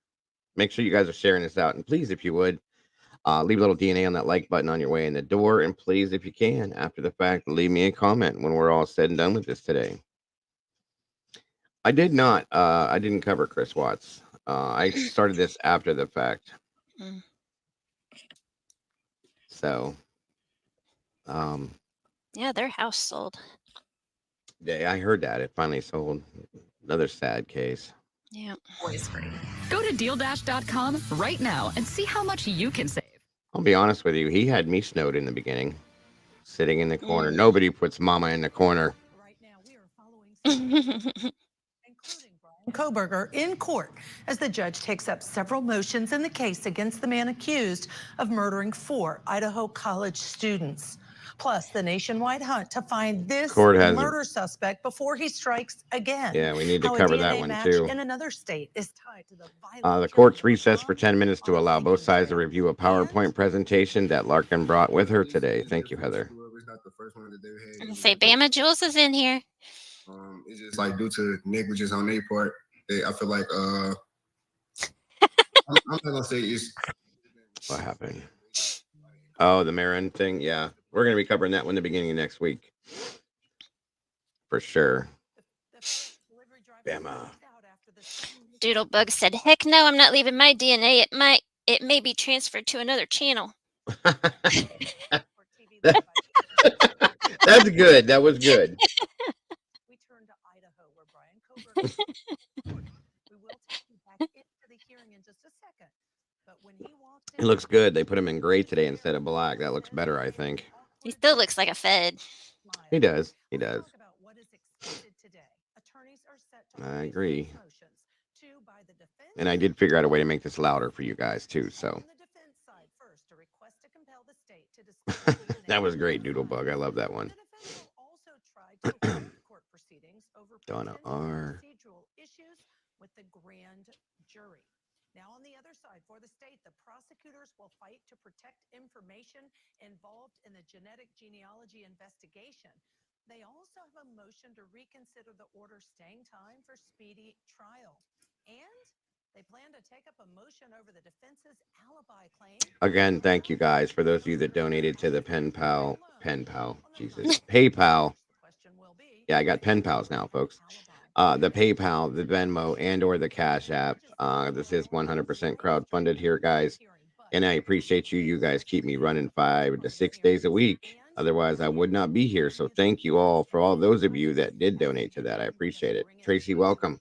Make sure you guys are sharing this out. And please, if you would, leave a little DNA on that like button on your way in the door. And please, if you can, after the fact, leave me a comment when we're all said and done with this today. I didn't cover Chris Watts. I started this after the fact. So, yeah, their house sold. Yeah, I heard that. It finally sold. Another sad case. Yeah. Voice free. Go to DealDash.com right now and see how much you can save. I'll be honest with you. He had me snowed in the beginning. Sitting in the corner. Nobody puts mama in the corner. Kohberger in court as the judge takes up several motions in the case against the man accused of murdering 4 Idaho college students. Plus, the nationwide hunt to find this murder suspect before he strikes again. Yeah, we need to How cover a that DNA one match too. in another state is tied to the violent The court's recessed for 10 minutes to allow both sides to review a PowerPoint presentation that Larkin brought with her today. Thank you, Heather. And say Bama Jules is in here. It's just like due to negligence on their part. I feel like I'm not gonna say it's what happened. Oh, the Marin thing. Yeah, we're gonna be covering that one the beginning of next week. For sure. Bama. Doodlebug said, "Heck no, I'm not leaving my DNA. It may be transferred to another channel." That's good. That was good. We turn to Idaho, where Brian Kohberger. We will take you back into the hearing in just a second. But when he walked It looks good. They put him in gray today instead of black. That looks better, I think. He still looks like a Fed. He does. He does. I agree. And I did figure out a way to make this louder for you guys too. So that was great, Doodlebug. I love that one. Donna R. with the grand jury. Now, on the other side, for the state, the prosecutors will fight to protect information involved in the genetic genealogy investigation. They also have a motion to reconsider the order staying time for speedy trial. And they plan to take up a motion over the defense's alibi claim. Again, thank you guys for those of you that donated to the PayPal. Yeah, I got pen pals now, folks. The PayPal, the Venmo, and or the Cash App. This is 100% crowdfunded here, guys. And I appreciate you. You guys keep me running 5 to 6 days a week. Otherwise, I would not be here. So thank you all for all those of you that did donate to that. I appreciate it. Tracy, welcome.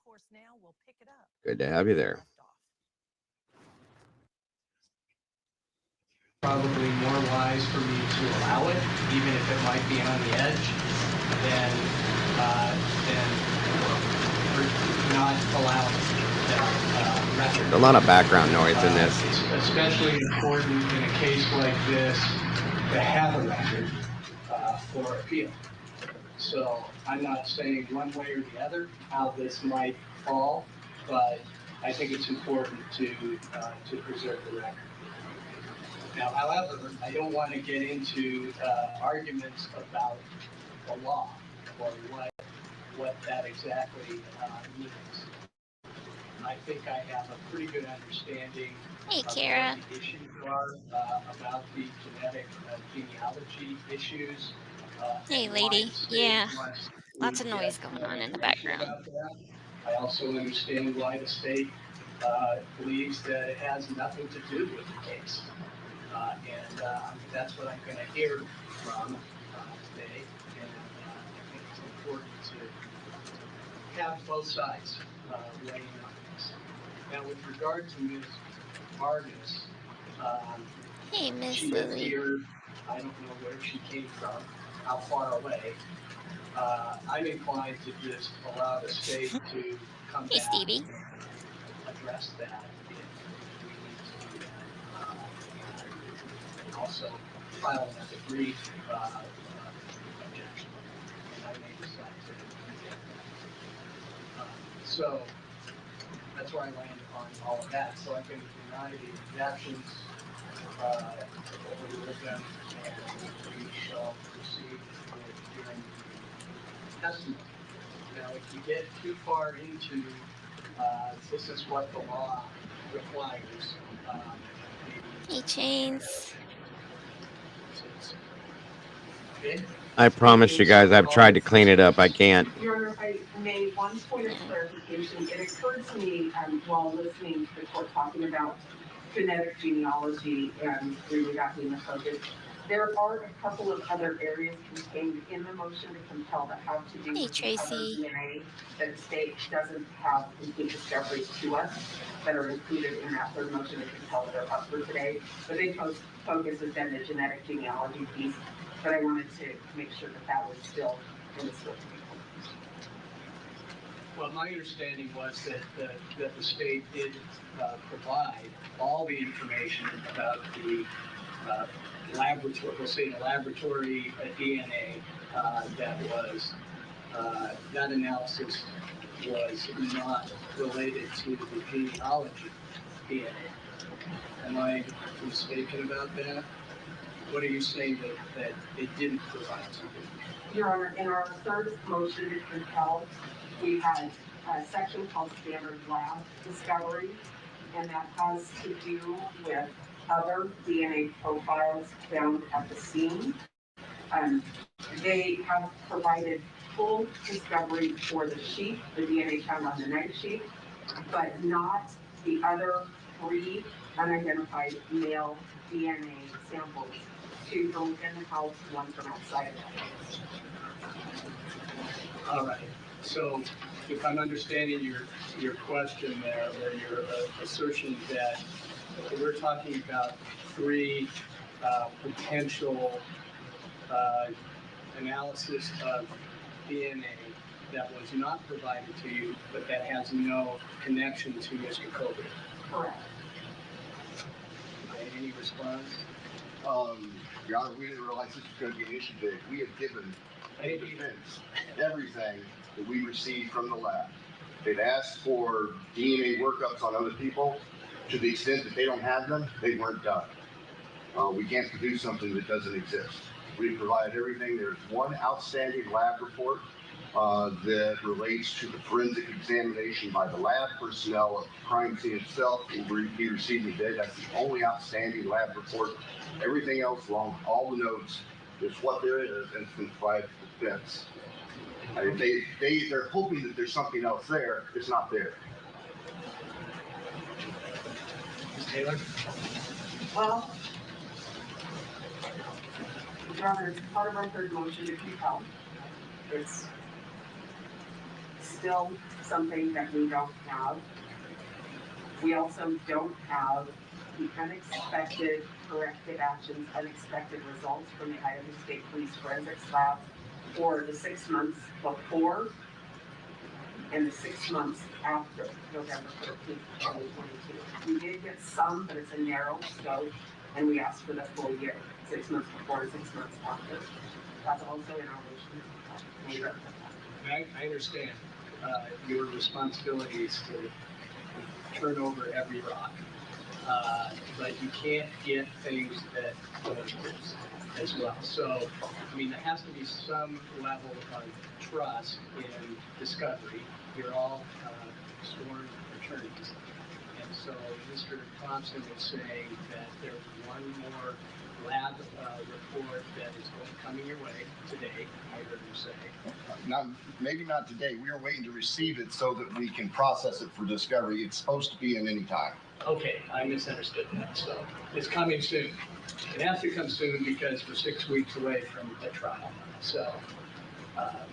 Good to have you there. Probably more wise for me to allow it, even if it might be on the edge, than not allow that record. There's a lot of background noise in this. It's especially important in a case like this to have a record for appeal. So I'm not saying one way or the other how this might fall, but I think it's important to preserve the record. Now, however, I don't want to get into arguments about the law or what that exactly means. I think I have a pretty good understanding Hey, of Kara. what the issues are about the genetic genealogy issues. Hey, and why lady. the state Yeah, wants lots to of noise get going on in the information background. about that. I also understand why the state believes that it has nothing to do with the case. And that's what I'm going to hear from today. And I think it's important to have both sides weighing on this. Now, with regard to Ms. Vargas, Hey, Miss she is Lily. here. I don't know where she came from, how far away. I'm inclined to just allow the state to come Hey, back Stevie. and address that if we need to do that. And also file another brief objection. And I may decide to do that. So that's where I land on all of that. So I can deny the objections, overrule them, and we shall proceed with hearing testimony. Now, if you get too far into this is what the law requires. Hey, Chains. Okay. I promise you guys, I've tried to clean it up. I can't. Your Honor, I made one point of clarification. It occurred to me while listening to the court talking about genetic genealogy and really that being the focus. There are a couple of other areas contained in the motion to compel that have to do Hey, with the other Tracy. DNA that the state doesn't have complete discoveries to us that are included in that third motion to compel that are up for today. The big focus has been the genetic genealogy piece, but I wanted to make sure that that was still in the scope. Well, my understanding was that the state did provide all the information about the laboratory, we'll say the laboratory DNA that was, that analysis was not related to the genealogy DNA. Am I mistaken about that? What are you saying that it didn't provide to you? Your Honor, in our third motion to compel, we had a section called standard lab discovery, and that has to do with other DNA profiles found at the scene. They have provided full discovery for the sheet, the DNA found on the night sheet, but not the other 3 unidentified male DNA samples, 2 from within the house, 1 from outside of the house. All right, so if I'm understanding your question there, or your assertion that we're talking about 3 potential analysis of DNA that was not provided to you, but that has no connection to Mr. Kohberger. Correct. Okay, any response? Your Honor, we didn't realize this was going to be an issue today. We have given the defense everything that we received from the lab. They've asked for DNA workups on other people. To the extent that they don't have them, they weren't done. We can't produce something that doesn't exist. We provided everything. There's one outstanding lab report that relates to the forensic examination by the lab personnel of the crime scene itself. Will be received today. That's the only outstanding lab report. Everything else, along with all the notes, is what there is, and it's been provided to the defense. I mean, they're hoping that there's something else there. It's not there. Ms. Taylor? Well, Your Honor, it's part of our 3rd motion to compel. It's still something that we don't have. We also don't have the unexpected corrective actions, unexpected results from the Idaho State Police Forensics Lab for the 6 months before and the 6 months after November 13th, 2022. We did get some, but it's a narrow scope, and we asked for the full year, 6 months before and 6 months after. That's also in our motion. Sure. I understand your responsibility is to turn over every rock. But you can't get things that don't exist as well. So, I mean, there has to be some level of trust in discovery. You're all sworn attorneys. And so Mr. Thompson is saying that there's one more lab report that is coming your way today, I heard him say. Maybe not today. We are waiting to receive it so that we can process it for discovery. It's supposed to be in any time. Okay, I misunderstood that. So it's coming soon. It has to come soon because we're 6 weeks away from the trial. So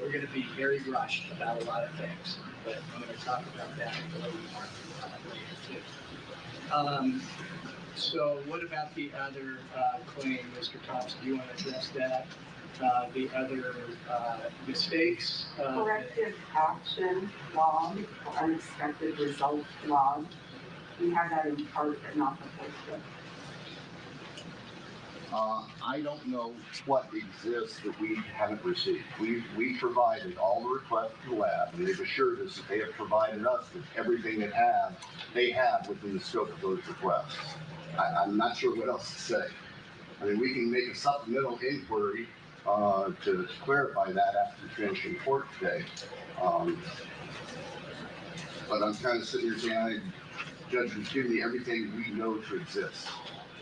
we're going to be very rushed about a lot of things, but I'm going to talk about that a little more later too. So what about the other claim, Mr. Thompson? Do you want to address that? The other mistakes? Corrective action log, unexpected result log. We have that in part, but not the whole. I don't know what exists that we haven't received. We provided all the requests to the lab, and they've assured us that they have provided us with everything they have within the scope of those requests. I'm not sure what else to say. I mean, we can make a supplemental inquiry to clarify that after we finish in court today. But I'm kind of sitting here saying, Judge has given me everything we know to exist.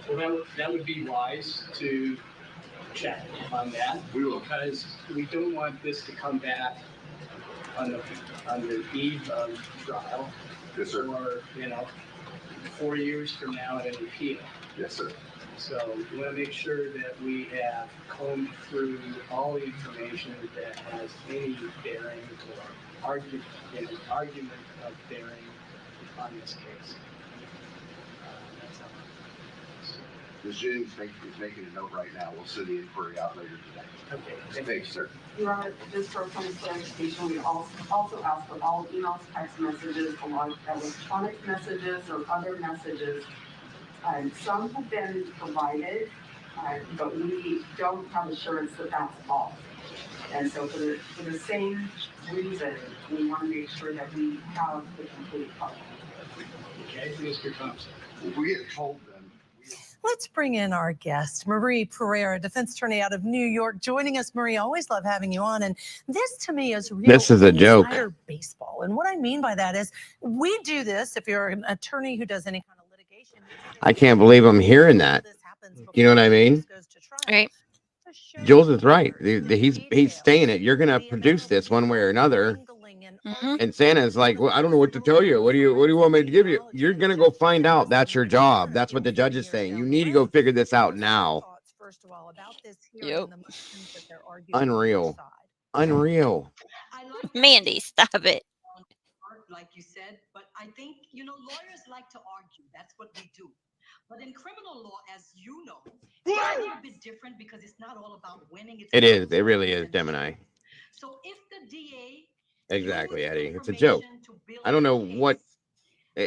Well, that would be wise to check on that. We will, because we don't want this to come back on the eve of trial. Yes, sir. Or 4 years from now at an appeal. Yes, sir. So we want to make sure that we have combed through all the information that has any bearing or argument of bearing on this case. That's all. Ms. Jennings is making a note right now. We'll send the inquiry out later today. Okay. Thanks, sir. Your Honor, just for point of clarification, we also ask for all emails, text messages, along electronic messages or other messages. Some have been provided, but we don't have assurance that that's all. And so for the same reason, we want to make sure that we have the complete file. Okay, Mr. Thompson. We have told them. Let's bring in our guest, Marie Pereira, defense attorney out of New York, joining us. Marie, always love having you on. And this to me is real This is a joke. insider baseball. And what I mean by that is we do this if you're an attorney who does any kind of litigation. I can't believe I'm hearing that. You know what I mean? Right. To Jules is right. He's saying it. You're gonna produce this one way or another. And Santa's like, well, I don't know what to tell you. What do you want me to give you? You're gonna go find out. That's your job. That's what the judge is saying. You need to go figure this out now. Yep. Unreal. Unreal. Mandy, stop it. Like you said, but I think, lawyers like to argue. That's what we do. But in criminal law, as you know, it's a little bit different because it's not all about winning. It is. It really is, Gemini. So if the DA Exactly, Eddie. It's a joke. I don't know what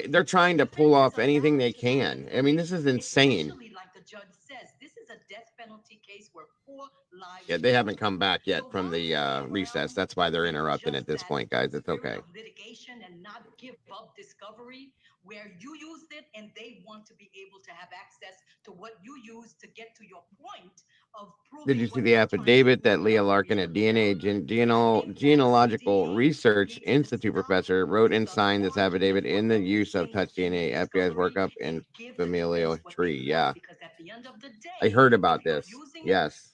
they're trying to pull off anything they can. I mean, this is insane. Like the judge says, this is a death penalty case where 4 lives. Yeah, they haven't come back yet from the recess. That's why they're interrupting at this point, guys. It's okay. Litigation and not give up discovery where you used it, and they want to be able to have access to what you use to get to your point of proving. Did you see the affidavit that Leah Larkin, a Genealogical Research Institute professor, wrote and signed this affidavit in the use of touch DNA, FBI's workup, and familial tree? Yeah. I heard about this. Yes.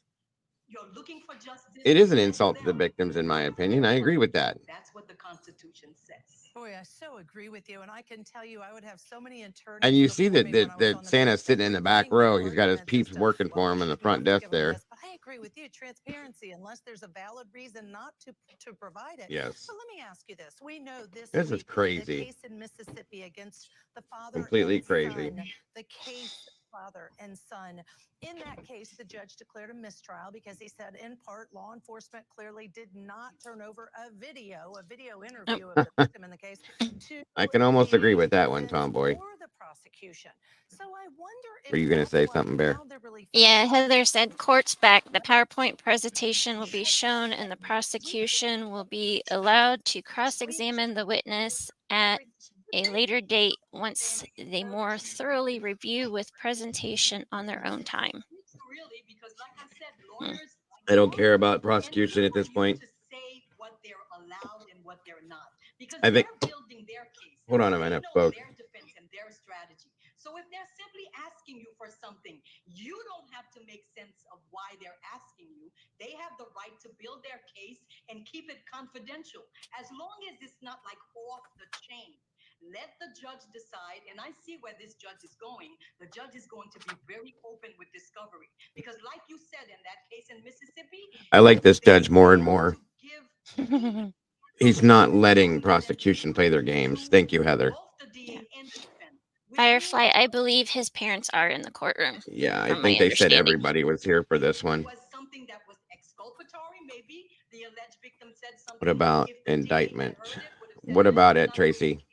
It is an insult to the victims, in my opinion. I agree with that. That's what the Constitution says. Boy, I so agree with you, and I can tell you, I would have so many attorneys. And you see that Santa's sitting in the back row. He's got his peeps working for him in the front desk there. But I agree with you. Transparency, unless there's a valid reason not to provide it. Yes. But let me ask you this: we know this is crazy. The case in Mississippi against the father, completely crazy. Son, the case father and son. In that case, the judge declared a mistrial because he said, in part, law enforcement clearly did not turn over a video interview of the victim in the case. I can almost agree with that one, Tomboy. The prosecution. So I wonder if Were you going to say something, Bear? Yeah, Heather said court's back. The PowerPoint presentation will be shown and the prosecution will be allowed to cross-examine the witness at a later date once they more thoroughly review with presentation on their own time. I don't care about prosecution at this point. I think. Hold on a minute, folks. So if they're simply asking you for something, you don't have to make sense of why they're asking you. They have the right to build their case and keep it confidential, as long as it's not like off the chain. Let the judge decide, and I see where this judge is going. The judge is going to be very open with discovery, because like you said in that case in Mississippi, I like this judge more and more. He's not letting prosecution play their games. Thank you, Heather. Firefly, I believe his parents are in the courtroom. Yeah, I think they said everybody was here for this one. What about indictment? What about it, Tracy?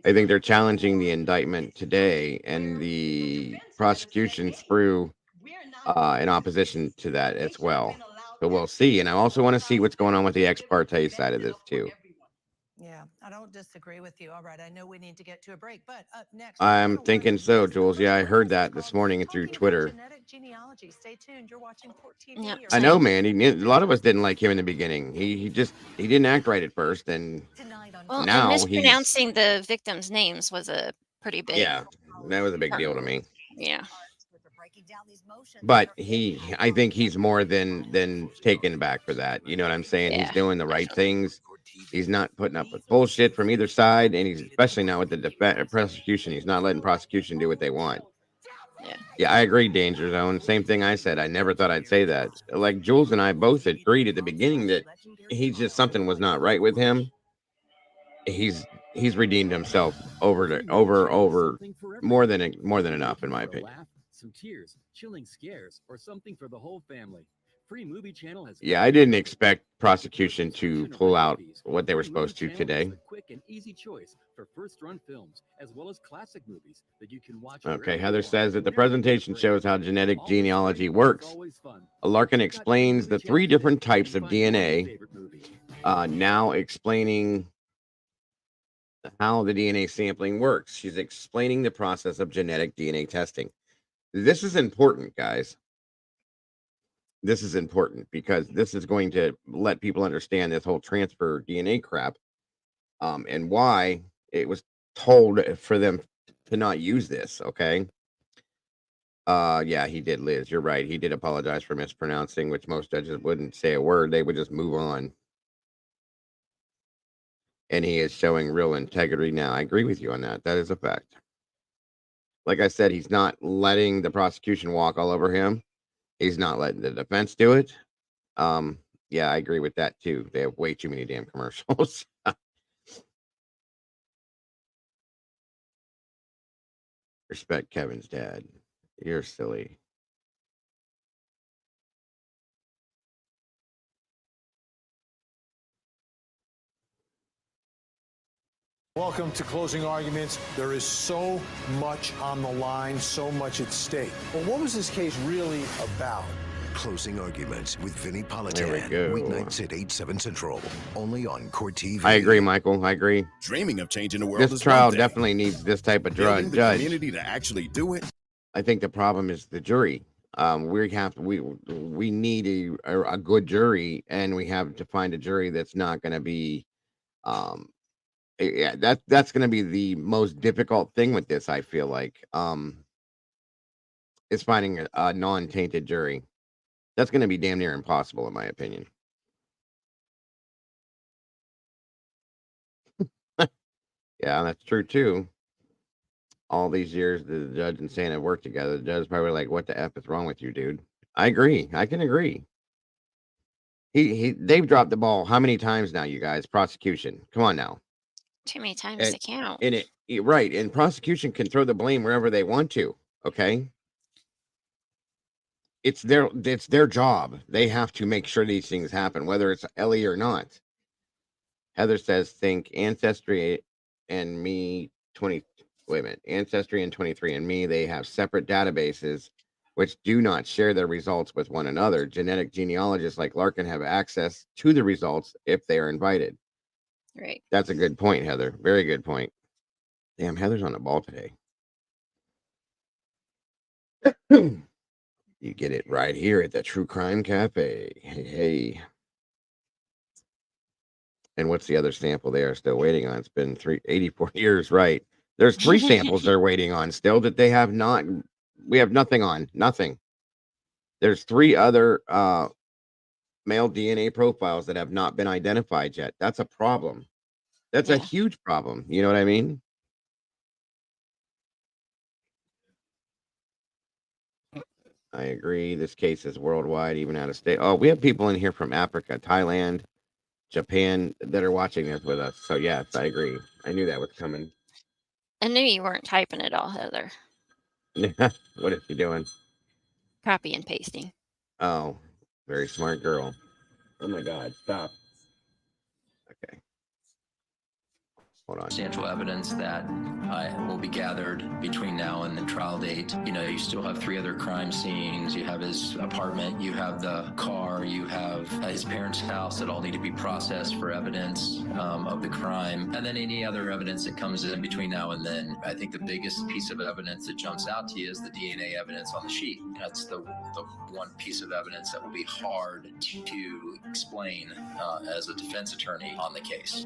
I think they're challenging the indictment today, and the prosecution threw in opposition to that as well. So we'll see. And I also want to see what's going on with the ex parte side of this too. Yeah, I don't disagree with you. All right, I know we need to get to a break, but up next, I'm thinking so, Jules. Yeah, I heard that this morning through Twitter. Genetic genealogy. Stay tuned. You're watching Court TV. Yep. I know, man. A lot of us didn't like him in the beginning. He didn't act right at first, and well, now and mispronouncing the victims' names was a pretty big. Yeah, that was a big deal to me. Yeah. But I think he's more than taken back for that. You know what I'm saying? Yeah, he's doing the right things. He's not putting up with bullshit from either side, and he's especially not with the prosecution. He's not letting prosecution do what they want. Yeah, I agree, Danger Zone. Same thing I said. I never thought I'd say that. Like Jules and I both agreed at the beginning that he's just something was not right with him. He's redeemed himself over more than enough, in my opinion. Some tears, chilling scares, or something for the whole family. Free Movie Channel has. Yeah, I didn't expect prosecution to pull out what they were supposed to today. Quick and easy choice for first-run films, as well as classic movies that you can watch. Okay, Heather says that the presentation shows how genetic genealogy works. Larkin explains the 3 different types of DNA, now explaining how the DNA sampling works. She's explaining the process of genetic DNA testing. This is important, guys. This is important because this is going to let people understand this whole transfer DNA crap, and why it was told for them to not use this. Okay. Yeah, he did, Liz. You're right. He did apologize for mispronouncing, which most judges wouldn't say a word. They would just move on. And he is showing real integrity now. I agree with you on that. That is a fact. Like I said, he's not letting the prosecution walk all over him. He's not letting the defense do it. Yeah, I agree with that too. They have way too many damn commercials. Respect Kevin's dad. You're silly. Welcome to closing arguments. There is so much on the line, so much at stake. But what was this case really about? Closing Arguments with Vinny There we Politan. go. Weeknights at 8, 7 Central. Only on Court TV. I agree, Michael. I agree. Dreaming of changing the world This is trial one thing. definitely needs this type of Building the judge. community to actually do it. I think the problem is the jury. We need a good jury, and we have to find a jury that's not going to be yeah, that's going to be the most difficult thing with this. I feel like is finding a non-tainted jury. That's going to be damn near impossible, in my opinion. Yeah, that's true too. All these years the judge and Santa worked together. The judge is probably like, "What the f is wrong with you, dude?" I agree. I can agree. They've dropped the ball how many times now, you guys? Prosecution, come on now. Too many times And, to count. right, and prosecution can throw the blame wherever they want to. Okay, it's their job. They have to make sure these things happen, whether it's Ellie or not. Heather says, "Think Ancestry and Me 20." Wait a minute, Ancestry and 23andMe. They have separate databases which do not share their results with one another. Genetic genealogists like Larkin have access to the results if they are invited. Right. That's a good point, Heather. Very good point. Damn, Heather's on the ball today. You get it right here at the True Crime Cafe. Hey. And what's the other sample they are still waiting on? It's been 84 years, right? There's 3 samples they're waiting on still that they have not. We have nothing on. Nothing. There's 3 other male DNA profiles that have not been identified yet. That's a problem. That's a huge problem. You know what I mean? I agree. This case is worldwide, even out of state. Oh, we have people in here from Africa, Thailand, Japan that are watching this with us. So yes, I agree. I knew that was coming. I knew you weren't typing it all, Heather. What is she doing? Copy and pasting. Oh, very smart girl. Oh my God, stop. Okay. Hold on. Substantial evidence that will be gathered between now and the trial date. You know, you still have 3 other crime scenes. You have his apartment, you have the car, you have his parents' house that all need to be processed for evidence of the crime. And then any other evidence that comes in between now and then. I think the biggest piece of evidence that jumps out to you is the DNA evidence on the sheet. That's the one piece of evidence that will be hard to explain as a defense attorney on the case.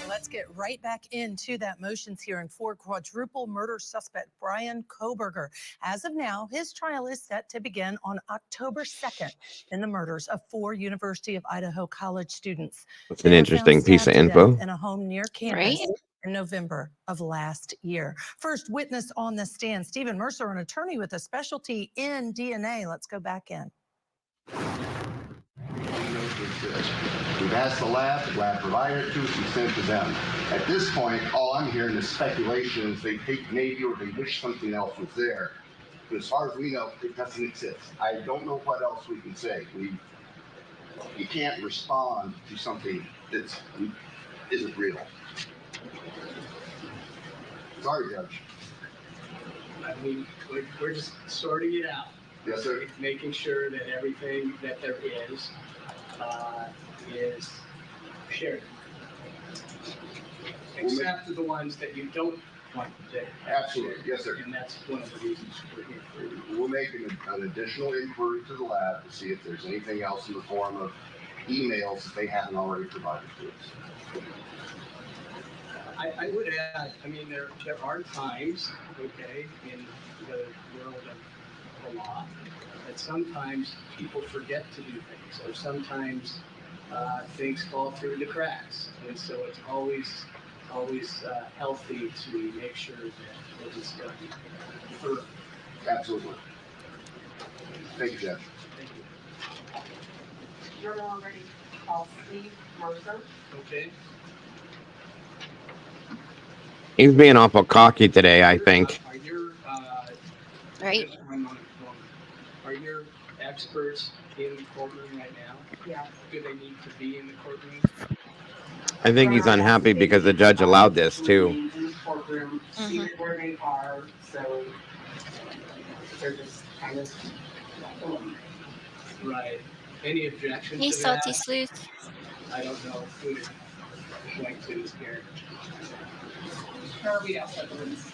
Let's get right back into that motions hearing for quadruple murder suspect Brian Kohberger. As of now, his trial is set to begin on October 2nd in the murders of 4 University of Idaho college students. That's an interesting piece of info. In a home near campus in November of last year. First witness on the stand, Stephen Mercer, an attorney with a specialty in DNA. Let's go back in. We've asked the lab provided it to us, we sent it to them. At this point, all I'm hearing is speculations. They think maybe or they wish something else was there. But as far as we know, it doesn't exist. I don't know what else we can say. You can't respond to something that isn't real. Sorry, Judge. I mean, we're just sorting it out. Yes, sir. Making sure that everything that there is shared. Except for the ones that you don't want to share. Absolutely, yes, sir. And that's one of the reasons we're here. We'll make an additional inquiry to the lab to see if there's anything else in the form of emails that they haven't already provided to us. I would add, I mean, there are times, okay, in the world of the law, that sometimes people forget to do things, or sometimes things fall through the cracks, and so it's always healthy to make sure that it is done thoroughly. Absolutely. Thank you, Jeff. Thank you. You're already called Steve Mercer. Okay. He's being awful cocky today, I think. Are your Right. Are your experts in the courtroom right now? Yeah. Do they need to be in the courtroom? I think he's unhappy because the judge allowed this too. In the courtroom, seated where they are, so they're just kind of Right. Any objection Hey, to that? salty sleuth. I don't know who to point to here. Sure, we also have the witnesses.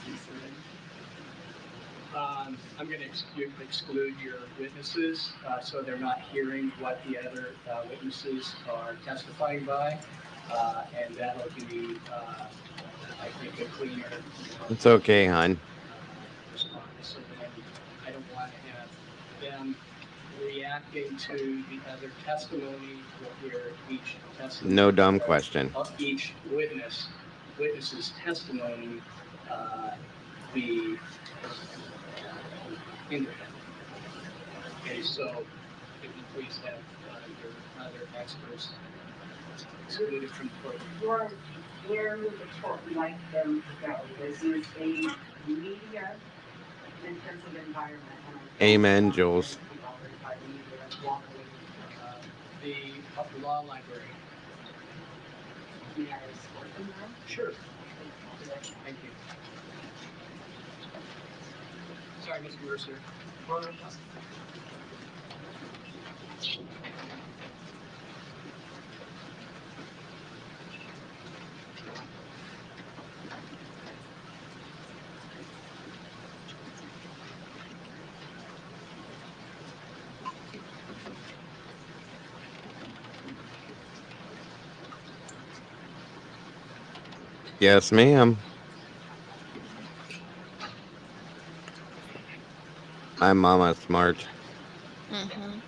I'm going to exclude your witnesses, so they're not hearing what the other witnesses are testifying by, and that'll be, I think, a cleaner It's okay, hon. response. So then I don't want to have them reacting to the other testimony. We'll hear each testimony. No dumb question. Of each witness's testimony be independent. Okay, so if you please have your other experts excluded from the court. Where would the court like them to go? This is a media intensive environment. Amen, Jules. The law library. May I escort them there? Sure. Thank you. Sorry, Mr. Mercer. Yes, ma'am. I'm mama smart. Mm-hmm.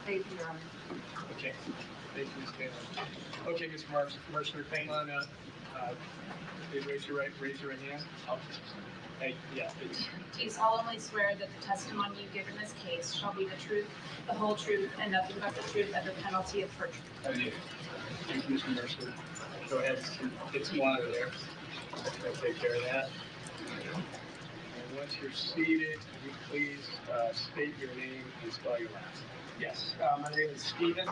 Thank you, Your Honor. Okay. Thank you, Ms. Taylor. Okay, Ms. Mercer, hang on up. Please raise your right hand. Hey, yeah, please. Do you solemnly swear that the testimony you give in this case shall be the truth, the whole truth, and nothing but the truth under penalty of perjury? I do. Thank you, Mr. Mercer. Go ahead and get some water there. I'll take care of that. And once you're seated, would you please state your name and spell your last name? Yes, my name is Stephen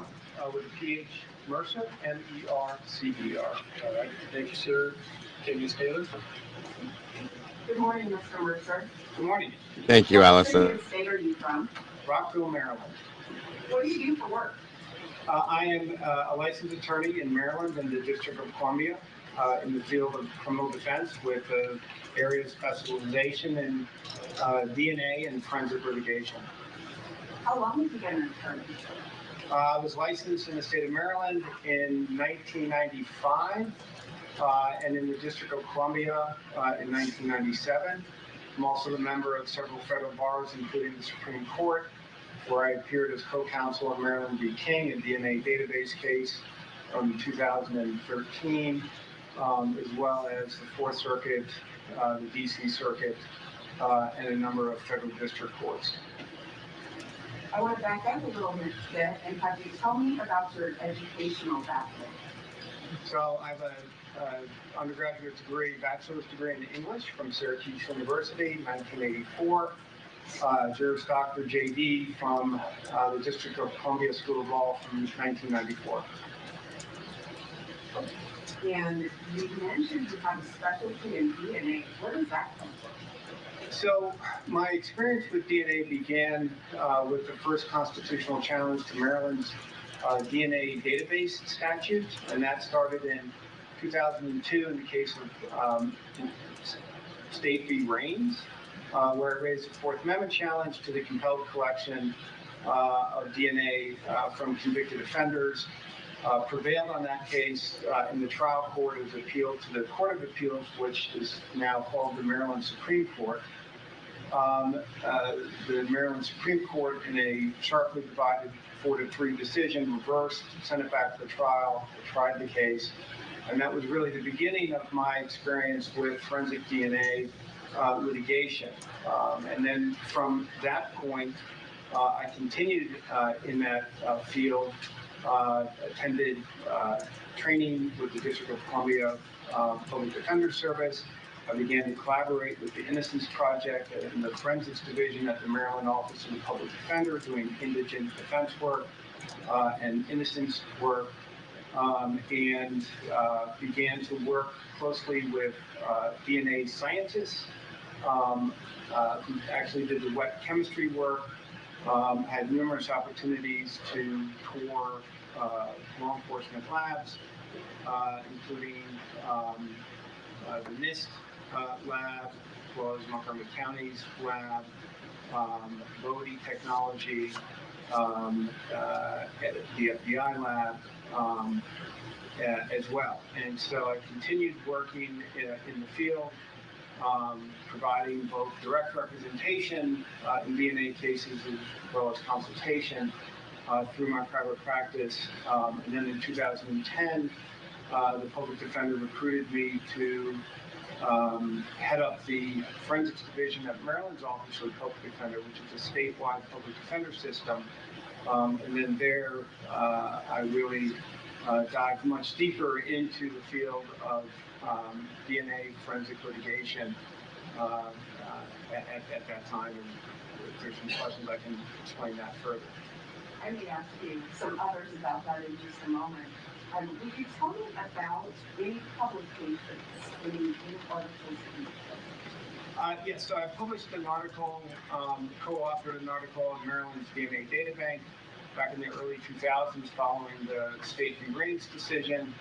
with a PH Mercer, M-E-R-C-E-R. All right, thank you, sir. Okay, Ms. Taylor. Good morning, Mr. Mercer. Good morning. Thank you, What Allison. city and state are you from? Rockville, Maryland. What do you do for work? I am a licensed attorney in Maryland in the District of Columbia in the field of criminal defense with areas of specialization in DNA and forensic litigation. How long have you been an attorney? I was licensed in the state of Maryland in 1995 and in the District of Columbia in 1997. I'm also a member of several federal bars, including the Supreme Court, where I appeared as co-counsel in Maryland v. King, a DNA database case from 2013, as well as the Fourth Circuit, the DC Circuit, and a number of federal district courts. I want to back up a little bit and have you tell me about your educational background. So I have an undergraduate degree, bachelor's degree in English from Syracuse University, 1984. Juris Doctor JD from the District of Columbia School of Law from 1994. And you mentioned you have a specialty in DNA. Where does that come from? So my experience with DNA began with the first constitutional challenge to Maryland's DNA database statute, and that started in 2002 in the case of State v. Raines. where it raised a Fourth Amendment challenge to the compelled collection of DNA from convicted offenders. Prevailed on that case in the trial court. It was appealed to the Court of Appeals, which is now called the Maryland Supreme Court. The Maryland Supreme Court, in a sharply divided 4-3 decision, reversed, sent it back to the trial, tried the case, and that was really the beginning of my experience with forensic DNA litigation. And then from that point, I continued in that field, attended training with the District of Columbia Public Defender Service. I began to collaborate with the Innocence Project and the Forensics Division at the Maryland Office of the Public Defender, doing indigent defense work and innocence work, and began to work closely with DNA scientists who actually did the wet chemistry work. Had numerous opportunities to tour law enforcement labs, including the NIST lab, as well as Montgomery County's lab, Bodie Technology, the FBI lab, as well. And so I continued working in the field, providing both direct representation in DNA cases as well as consultation through my private practice. And then in 2010, the public defender recruited me to head up the Forensics Division at Maryland's Office of the Public Defender, which is a statewide public defender system. And then there, I really dived much deeper into the field of DNA forensic litigation at that time. And if there's some questions, I can explain that further. I may ask you some others about that in just a moment. Would you tell me about any publications, any articles? Yes, so I published an article, co-authored an article in Maryland's DNA Data Bank back in the early 2000s following the State v. Raines decision.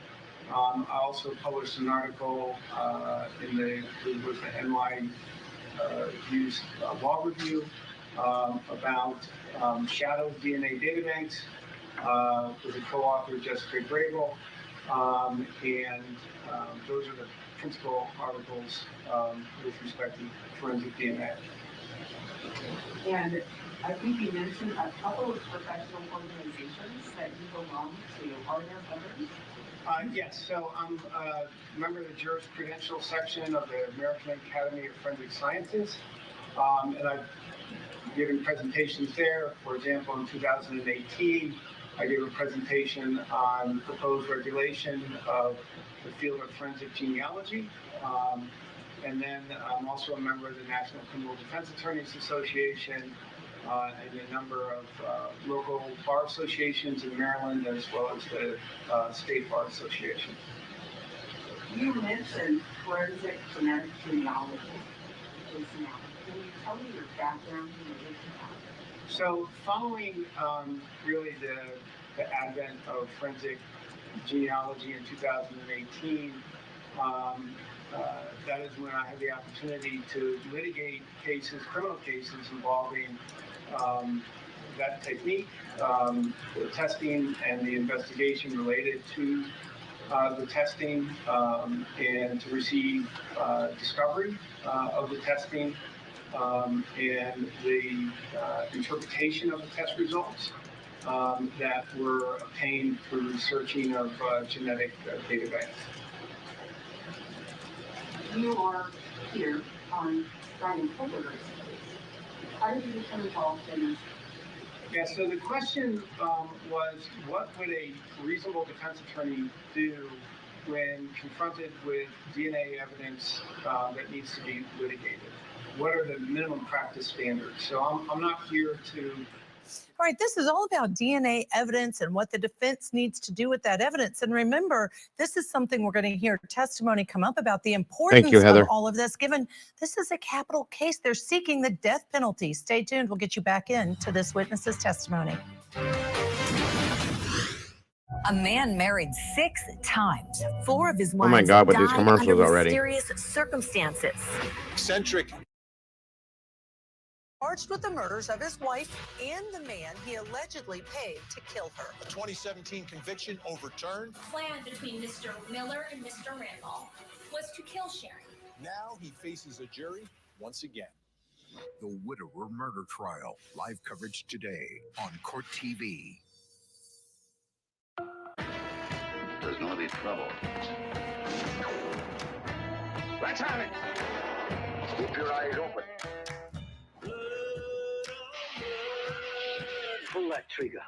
I also published an article with the NYU's Law Review about shadow DNA databanks with a co-author, Jessica Grable, and those are the principal articles with respect to forensic DNA. And I think you mentioned a couple of professional organizations that you belong to. Are there others? Yes, so I'm a member of the jurisprudential section of the American Academy of Forensic Sciences, and I've given presentations there. For example, in 2018, I gave a presentation on proposed regulation of the field of forensic genealogy. And then I'm also a member of the National Criminal Defense Attorneys Association and a number of local bar associations in Maryland, as well as the State Bar Association. You mentioned forensic genetic genealogy. Can you tell me your background related to that? So following really the advent of forensic genealogy in 2018, that is when I had the opportunity to litigate cases, criminal cases involving that technique, the testing and the investigation related to the testing, and to receive discovery of the testing and the interpretation of the test results that were obtained through searching of genetic databanks. You are here on Brian Kohberger's case. How did you become involved in this? Yeah, so the question was, what would a reasonable defense attorney do when confronted with DNA evidence that needs to be litigated? What are the minimum practice standards? So I'm not here to... All right, this is all about DNA evidence and what the defense needs to do with that evidence. And remember, this is something we're going to hear testimony come up about, the importance of all of this, given this is a capital case. They're seeking the death penalty. Stay tuned. We'll get you back into this witness's testimony. A man married 6 times. 4 of his wives Oh my God, with these died commercials under already. mysterious circumstances. Eccentric Charged with the murders of his wife and the man he allegedly paid to kill her. A 2017 conviction overturned. Plan between Mr. Miller and Mr. Randall was to kill Sharon. Now he faces a jury once again. The Widower murder trial. Live coverage today on Court TV. There's no be trouble. Let's have it. Keep your eyes open. Pull that trigger.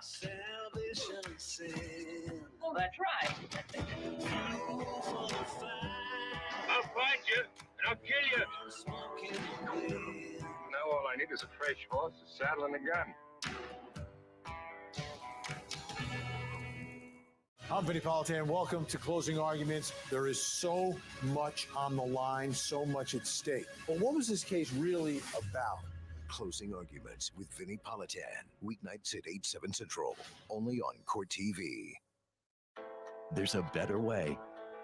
Well, that's right. I'll find you, and I'll kill you. Now all I need is a fresh horse, a saddle, and a gun. I'm Vinny Politan. Welcome to Closing Arguments. There is so much on the line, so much at stake. But what was this case really about? Closing Arguments with Vinny Politan. Weeknights at 8, 7 Central. Only on Court TV. There's a better way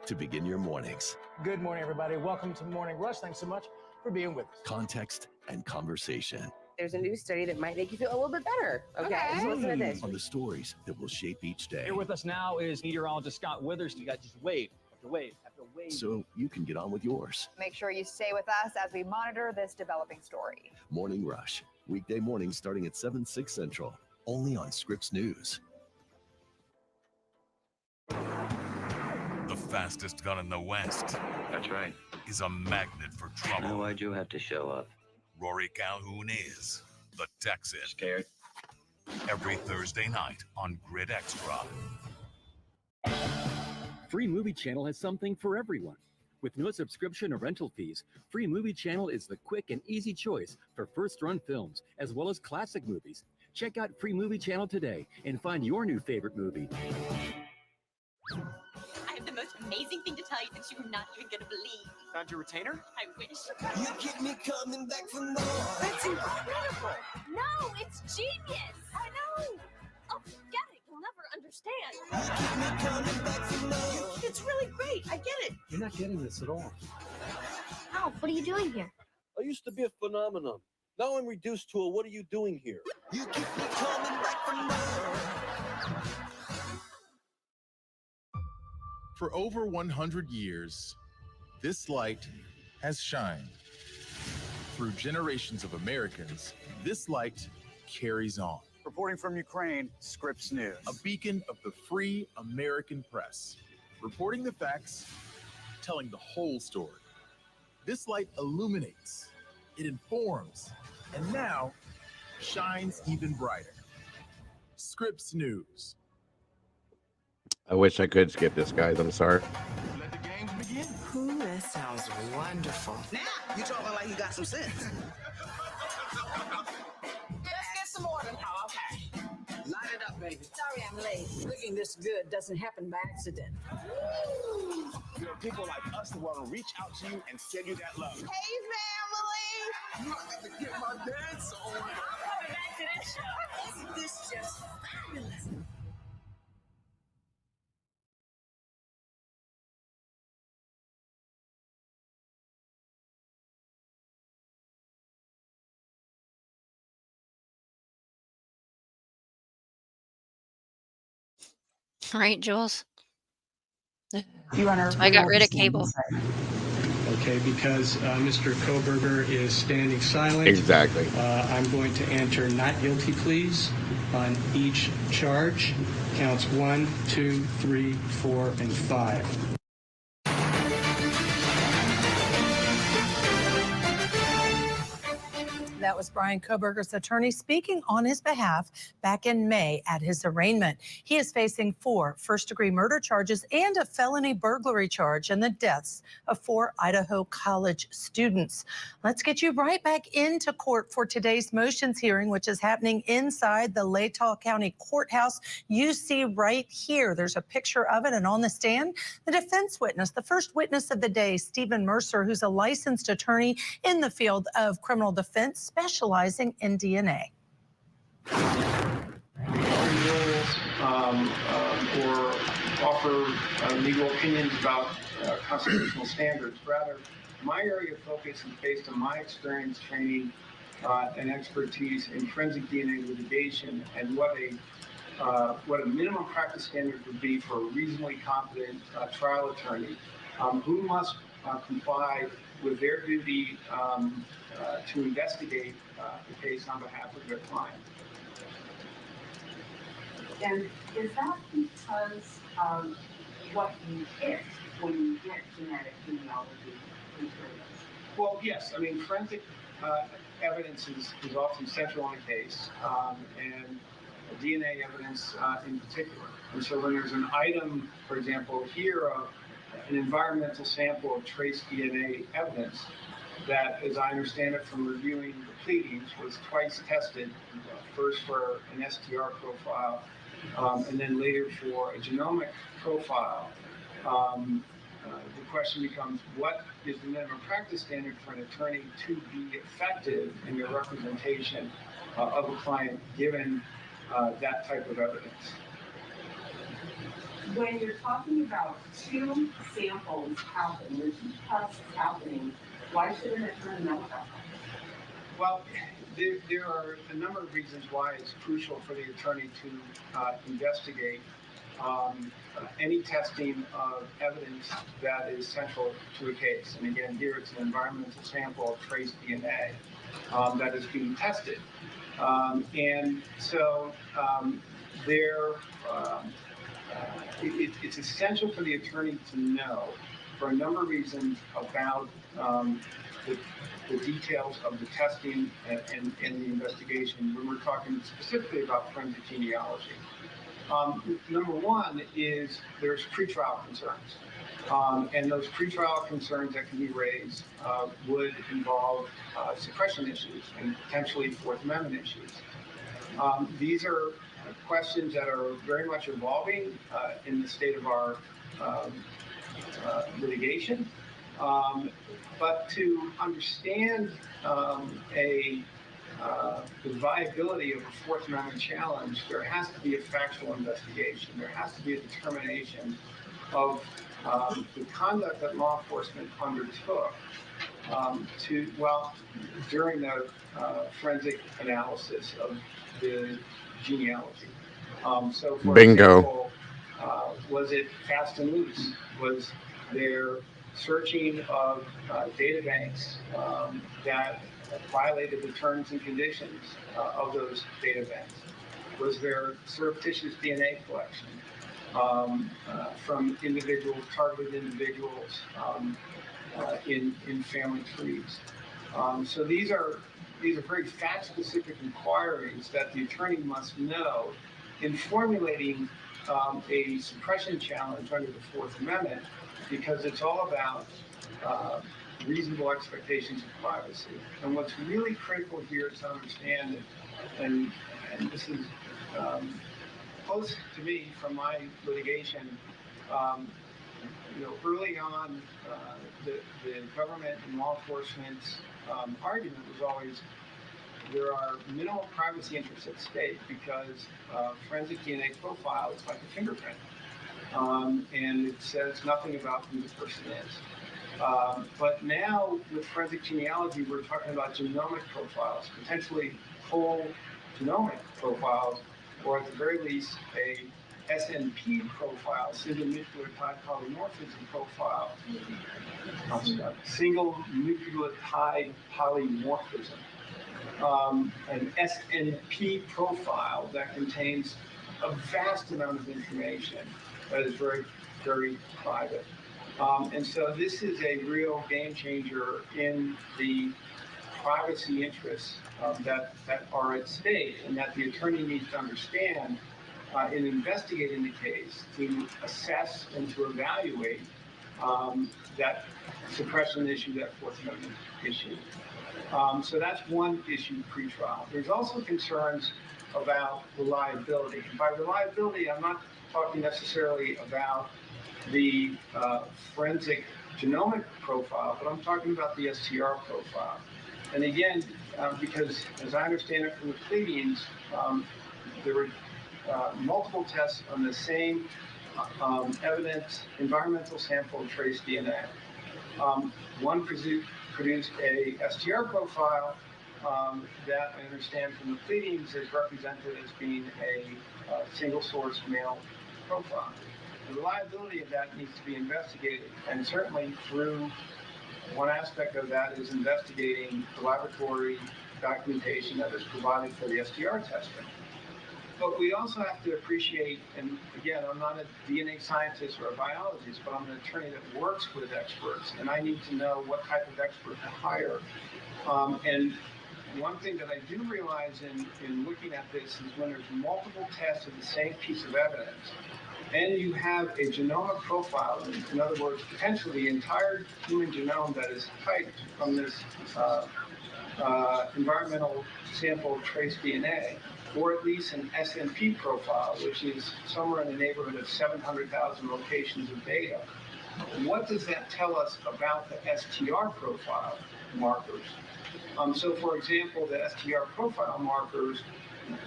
to begin your mornings. Good morning, everybody. Welcome to Morning Rush. Thanks so much for being with us. Context and conversation. There's a new study that might make you feel a little bit better. Okay. So listen to this. On the stories that will shape each day. Here with us now is meteorologist Scott Withers. You got just wave after wave after wave. So you can get on with yours. Make sure you stay with us as we monitor this developing story. Morning Rush. Weekday mornings starting at 7, 6 Central. Only on Scripps News. The fastest gun in the West. That's right. Is a magnet for trouble. Now why'd you have to show up? Rory Calhoun is the Texan. Scared? Every Thursday night on Grid Extra. Free Movie Channel has something for everyone. With no subscription or rental fees, Free Movie Channel is the quick and easy choice for first-run films, as well as classic movies. Check out Free Movie Channel today and find your new favorite movie. I have the most amazing thing to tell you that you're not even going to believe. Found your retainer? I wish. You keep me coming back for more. That's incredible. No, it's genius. I know. Oh, get it. You'll never understand. You keep me coming back for more. It's really great. I get it. You're not getting this at all. Oh, what are you doing here? I used to be a phenomenon. Now I'm reduced to a what are you doing here? You keep me coming back for more. For over 100 years, this light has shined. Through generations of Americans, this light carries on. Reporting from Ukraine, Scripps News. A beacon of the free American press. Reporting the facts, telling the whole story. This light illuminates, it informs, and now shines even brighter. Scripps News. I wish I could skip this, guys. I'm sorry. Let the games begin. Ooh, that sounds wonderful. Now you talking like you got some sense. Let's get some more than how. Okay. Light it up, baby. Sorry I'm late. Looking this good doesn't happen by accident. There are people like us that want to reach out to you and send you that love. Hey, family. You got to get my dance on. I'm coming back to this show. Isn't this just fabulous? Right, Jules? Your Honor, I got rid of cable. Okay, because Mr. Kohberger is standing silent. Exactly. I'm going to enter not guilty pleas on each charge. Counts 1, 2, 3, 4, and 5. That was Brian Kohberger's attorney speaking on his behalf back in May at his arraignment. He is facing 4 first-degree murder charges and a felony burglary charge in the deaths of 4 Idaho College students. Let's get you right back into court for today's motions hearing, which is happening inside the Latah County Courthouse. You see right here, there's a picture of it, and on the stand, the defense witness, the first witness of the day, Stephen Mercer, who's a licensed attorney in the field of criminal defense, specializing in DNA. Or offer legal opinions about constitutional standards. Rather, my area of focus is based on my experience training and expertise in forensic DNA litigation, and what a minimum practice standard would be for a reasonably competent trial attorney who must comply with their duty to investigate the case on behalf of their client. And is that because of what you pick when you get genetic genealogy materials? Well, yes. I mean, forensic evidence is often central in a case, and DNA evidence in particular. And so when there's an item, for example, here of an environmental sample of trace DNA evidence that, as I understand it from reviewing the pleadings, was twice tested, first for an STR profile and then later for a genomic profile. The question becomes, what is the minimum practice standard for an attorney to be effective in their representation of a client given that type of evidence? When you're talking about two samples happening, or two tests happening, why should an attorney know about that? Well, there are a number of reasons why it's crucial for the attorney to investigate any testing of evidence that is central to a case. And again, here it's an environmental sample of trace DNA that is being tested. And so it's essential for the attorney to know, for a number of reasons, about the details of the testing and the investigation when we're talking specifically about forensic genealogy. Number one is there's pretrial concerns. And those pretrial concerns that can be raised would involve suppression issues and potentially Fourth Amendment issues. These are questions that are very much evolving in the state of our litigation. But to understand the viability of a Fourth Amendment challenge, there has to be a factual investigation. There has to be a determination of the conduct that law enforcement undertook during the forensic analysis of the genealogy. So, for example, was it fast and loose? Was there searching of data banks that violated the terms and conditions of those data banks? Was there surreptitious DNA collection from individuals, targeted individuals in family trees? So these are very fact-specific inquiries that the attorney must know in formulating a suppression challenge under the Fourth Amendment, because it's all about reasonable expectations of privacy. And what's really critical here is to understand it, and this is close to me from my litigation. Early on, the government and law enforcement's argument was always there are minimal privacy interests at stake because forensic DNA profile is like a fingerprint. And it says nothing about who the person is. But now with forensic genealogy, we're talking about genomic profiles, potentially whole genomic profiles, or at the very least a SNP profile, single nucleotide polymorphism profile, single nucleotide polymorphism. An SNP profile that contains a vast amount of information that is very, very private. And so this is a real game changer in the privacy interests that are at stake, and that the attorney needs to understand in investigating the case to assess and to evaluate that suppression issue, that Fourth Amendment issue. So that's one issue pre-trial. There's also concerns about reliability. And by reliability, I'm not talking necessarily about the forensic genomic profile, but I'm talking about the STR profile. And again, because as I understand it from the pleadings, there were multiple tests on the same evidence, environmental sample of trace DNA. One produced a STR profile, that I understand from the pleadings is represented as being a single source male profile. The reliability of that needs to be investigated, and certainly through one aspect of that is investigating the laboratory documentation that is provided for the STR testing. But we also have to appreciate, and again, I'm not a DNA scientist or a biologist, but I'm an attorney that works with experts, and I need to know what type of expert to hire. And one thing that I do realize in looking at this is when there's multiple tests of the same piece of evidence, and you have a genomic profile, in other words, potentially the entire human genome that is typed from this environmental sample trace DNA, or at least an SNP profile, which is somewhere in the neighborhood of 700,000 locations of data. What does that tell us about the STR profile markers? So, for example, the STR profile markers,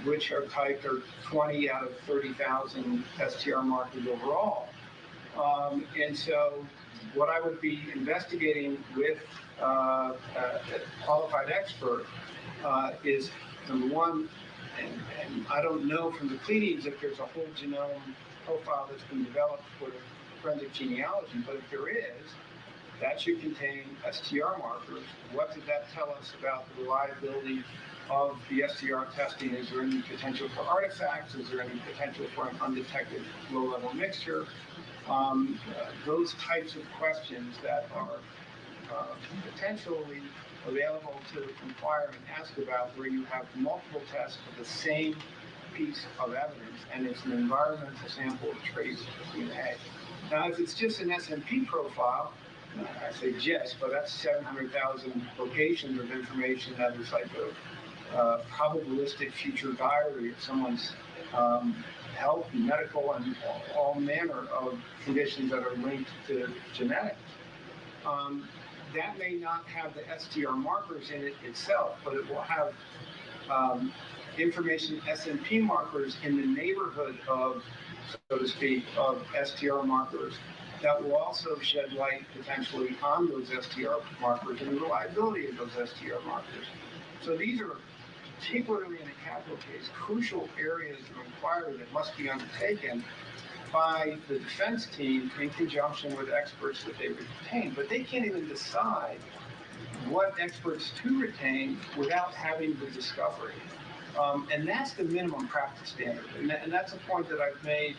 which are typed, are 20 out of 30,000 STR markers overall. And so what I would be investigating with a qualified expert is, number one, and I don't know from the pleadings if there's a whole genome profile that's been developed for the forensic genealogy, but if there is, that should contain STR markers. What did that tell us about the reliability of the STR testing? Is there any potential for artifacts? Is there any potential for an undetected low-level mixture? Those types of questions that are potentially available to inquire and ask about, where you have multiple tests of the same piece of evidence and it's an environmental sample of trace DNA. Now, if it's just an SNP profile, I say just, but that's 700,000 locations of information that is like a probabilistic future diary of someone's health, medical, and all manner of conditions that are linked to genetics. That may not have the STR markers in it itself, but it will have information, SNP markers in the neighborhood of, so to speak, of STR markers that will also shed light potentially on those STR markers and the reliability of those STR markers. So these are, particularly in a capital case, crucial areas of inquiry that must be undertaken by the defense team in conjunction with experts that they retain. But they can't even decide what experts to retain without having the discovery. And that's the minimum practice standard. And that's a point that I've made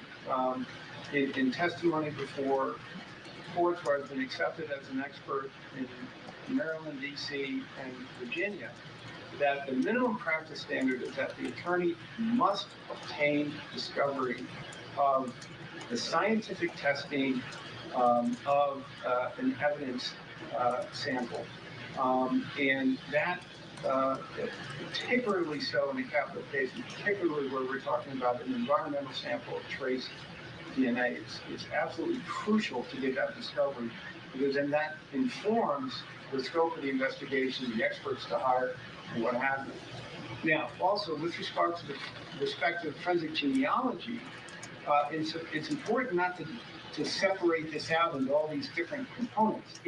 in testimony before courts where I've been accepted as an expert in Maryland, DC, and Virginia, that the minimum practice standard is that the attorney must obtain discovery of the scientific testing of an evidence sample. And that, particularly so in a capital case, and particularly where we're talking about an environmental sample of trace DNA, it's absolutely crucial to get that discovery, because then that informs the scope of the investigation, the experts to hire, and what have you. Now, also with respect to the forensic genealogy, it's important not to separate this out into all these different components.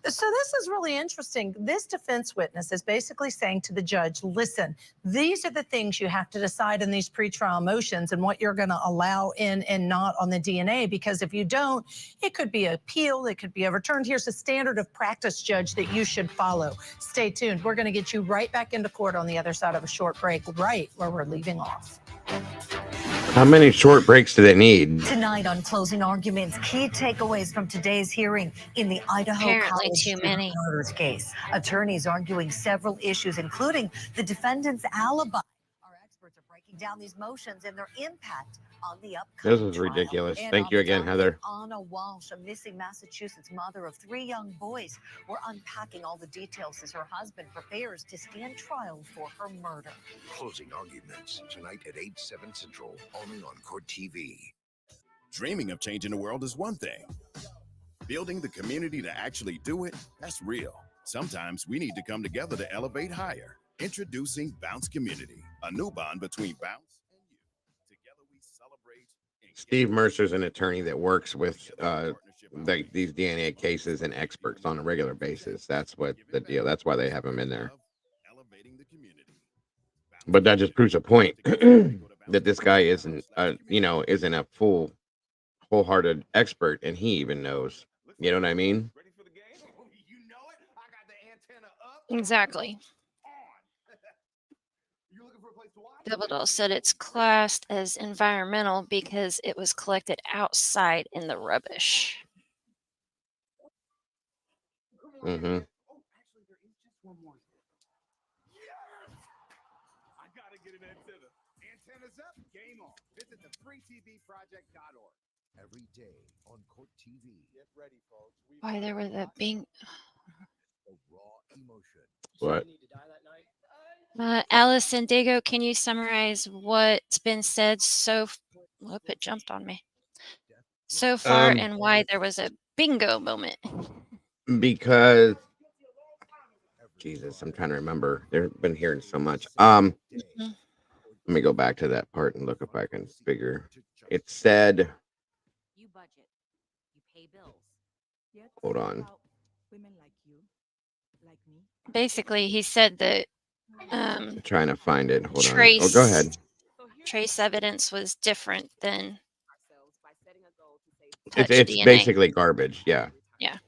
So this is really interesting. This defense witness is basically saying to the judge, listen, these are the things you have to decide in these pretrial motions and what you're going to allow in and not on the DNA, because if you don't, it could be appealed, it could be overturned. Here's a standard of practice, judge, that you should follow. Stay tuned. We're going to get you right back into court on the other side of a short break, right where we're leaving off. How many short breaks do they need? Tonight on Closing Arguments, key takeaways from today's hearing in the Idaho Apparently College too many. murders case. Attorneys arguing several issues, including the defendant's alibi. Our experts are breaking down these motions and their impact on the upcoming This is ridiculous. trial. Thank you again, Heather. Anna Walsh, a missing Massachusetts mother of 3 young boys. We're unpacking all the details as her husband prepares to stand trial for her murder. Closing Arguments tonight at 8/7 Central, only on Court TV. Dreaming of changing the world is one thing. Building the community to actually do it, that's real. Sometimes we need to come together to elevate higher. Introducing Bounce Community, a new bond between Bounce and you. Together we celebrate. Steve Mercer's an attorney that works with these DNA cases and experts on a regular basis. That's what the deal. That's why they have him in there. Elevating the But that just proves a point that this guy isn't, isn't a wholehearted expert, and he even knows. You know what I mean? Exactly. Thibodeau said it's classed as environmental because it was collected outside in the rubbish. Mm-hmm. Antennas up, game on. Visit the freetvproject.org. Every day on Court TV. Get ready, folks. Why there was a Bing. The raw emotion. What? Alice and Dago, can you summarize what's been said Whoop, it jumped on me. So far, and why there was a bingo moment? Because Jesus, I'm trying to remember. They've been hearing so much. Mhm. Let me go back to that part and look if I can figure. It said, You budget. You pay bills. hold on. Basically, he said that I'm trying to find it. Hold on. trace Oh, go ahead. trace evidence was different than It's touch DNA. basically garbage. Yeah. Yeah.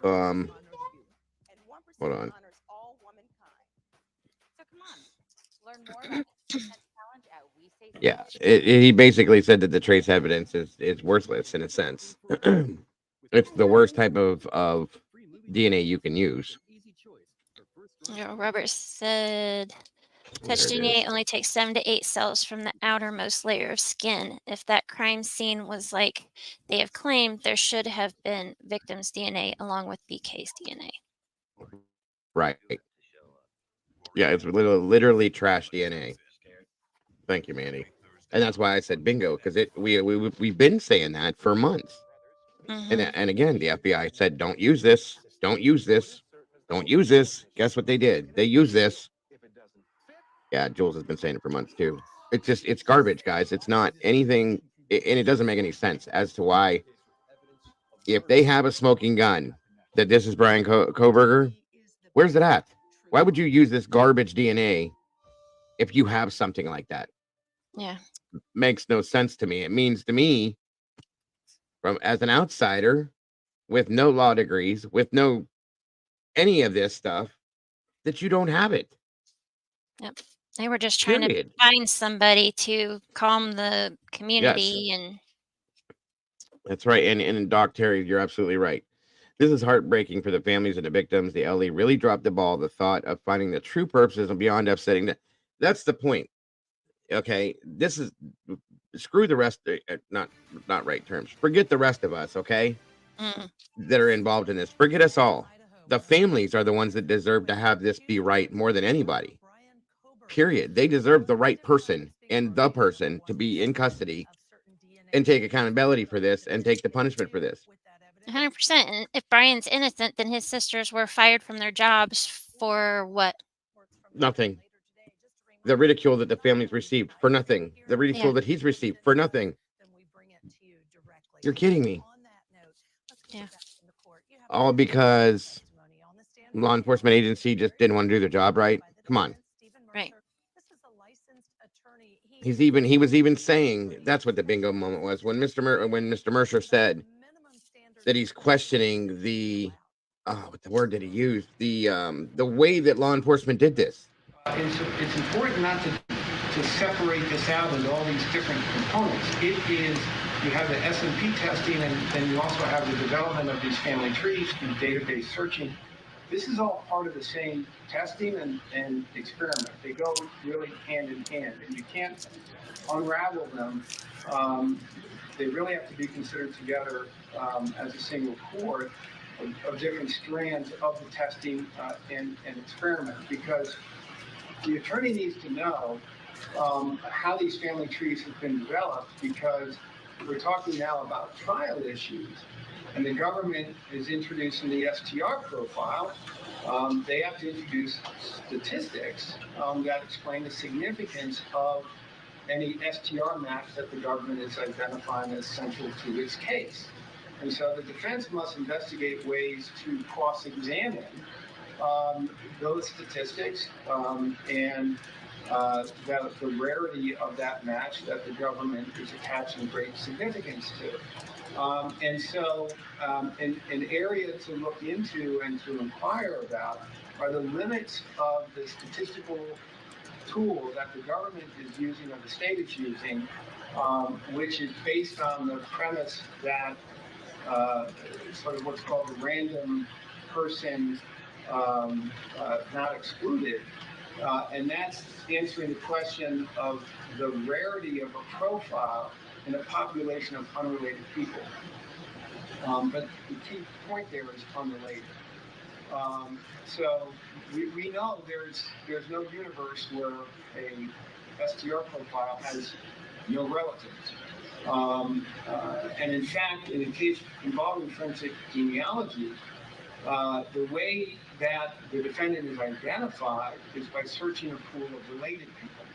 Hold on. Yeah, he basically said that the trace evidence is worthless in a sense. It's the worst type of DNA you can use. Robert said touch There it DNA is. only takes 7 to 8 cells from the outermost layer of skin. If that crime scene was like they have claimed, there should have been victim's DNA along with BK's DNA. Right. Yeah, it's literally trash DNA. Thank you, Mandy. And that's why I said bingo, because we've been saying that for months. And again, the FBI said, don't use this, don't use this, don't use this. Guess what they did? They used this. Yeah, Jules has been saying it for months too. It's garbage, guys. It's not anything, and it doesn't make any sense as to why, if they have a smoking gun, that this is Brian Kohberger, where's it at? Why would you use this garbage DNA if you have something like that? Yeah. Makes no sense to me. It means to me, as an outsider with no law degrees, with no any of this stuff, that you don't have it. Yep. They were just trying Period. to find somebody to calm the community and That's right. And Doc Terry, you're absolutely right. This is heartbreaking for the families and the victims. The LE really dropped the ball. The thought of finding the true purposes and beyond upsetting. That's the point. Okay, this is screw the rest. Not right terms. Forget the rest of us. Okay, that are involved in this. Forget us all. The families are the ones that deserve to have this be right more than anybody. Period. They deserve the right person and the person to be in custody and take accountability for this and take the punishment for this. 100%. And if Brian's innocent, then his sisters were fired from their jobs for what? Nothing. The ridicule that the families received for nothing. The ridicule that he's received for nothing. You're kidding me. Yeah. All because law enforcement agency just didn't want to do their job right. Come on. Right. He was even saying that's what the bingo moment was when Mr. Mercer said that he's questioning the what the word did he use? The way that law enforcement did this. It's important not to separate this out into all these different components. It is, you have the S&P testing, and then you also have the development of these family trees through database searching. This is all part of the same testing and experiment. They go really hand in hand, and you can't unravel them. They really have to be considered together as a single cord of different strands of the testing and experiment, because the attorney needs to know how these family trees have been developed, because we're talking now about trial issues, and the government is introducing the STR profile. They have to introduce statistics that explain the significance of any STR match that the government is identifying as central to its case. And so the defense must investigate ways to cross-examine those statistics and the rarity of that match that the government is attaching great significance to. And so an area to look into and to inquire about are the limits of the statistical tool that the government is using or the state is using, which is based on the premise that sort of what's called a random person not excluded. And that's answering the question of the rarity of a profile in a population of unrelated people. But the key point there is unrelated. So we know there's no universe where a STR profile has no relatives. And in fact, in a case involving forensic genealogy, the way that the defendant is identified is by searching a pool of related people.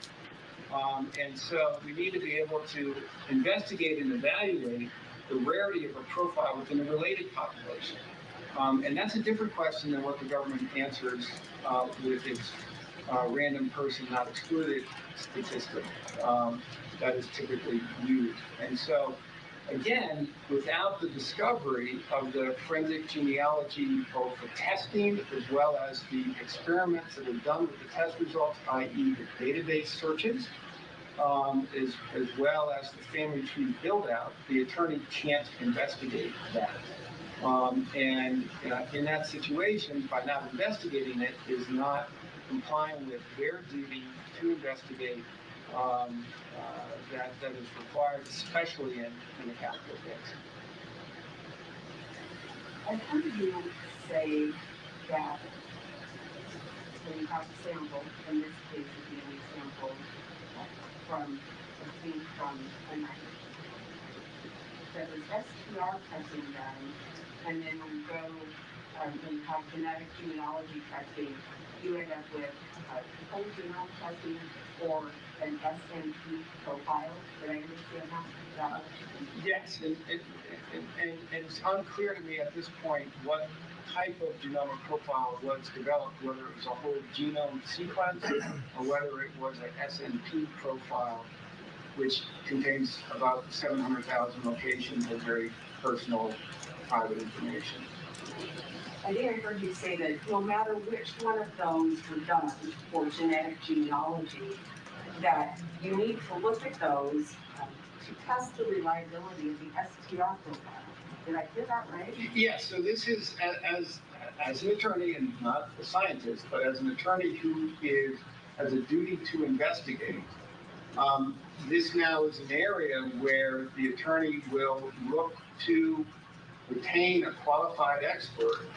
And so we need to be able to investigate and evaluate the rarity of a profile within a related population. And that's a different question than what the government answers with its random person not excluded statistic that is typically used. And so, again, without the discovery of the forensic genealogy, both the testing as well as the experiments that are done with the test results, i.e. the database searches, as well as the family tree build-out, the attorney can't investigate that. And in that situation, by not investigating it, is not complying with their duty to investigate that is required, especially in a capital case. I've heard you say that when you have a sample, in this case, a DNA sample from a knife, that was STR testing done, and then when you go, when you have genetic genealogy testing, you end up with whole genome testing or an SNP profile. Did I understand that? Yes, and it's unclear to me at this point what type of genomic profile was developed, whether it was a whole genome sequence or whether it was an SNP profile, which contains about 700,000 locations of very personal, private information. I think I heard you say that no matter which one of those were done for genetic genealogy, that you need to look at those to test the reliability of the STR profile. Did I hear that right? Yes, so this is, as an attorney, and not a scientist, but as an attorney who has a duty to investigate, this now is an area where the attorney will look to retain a qualified expert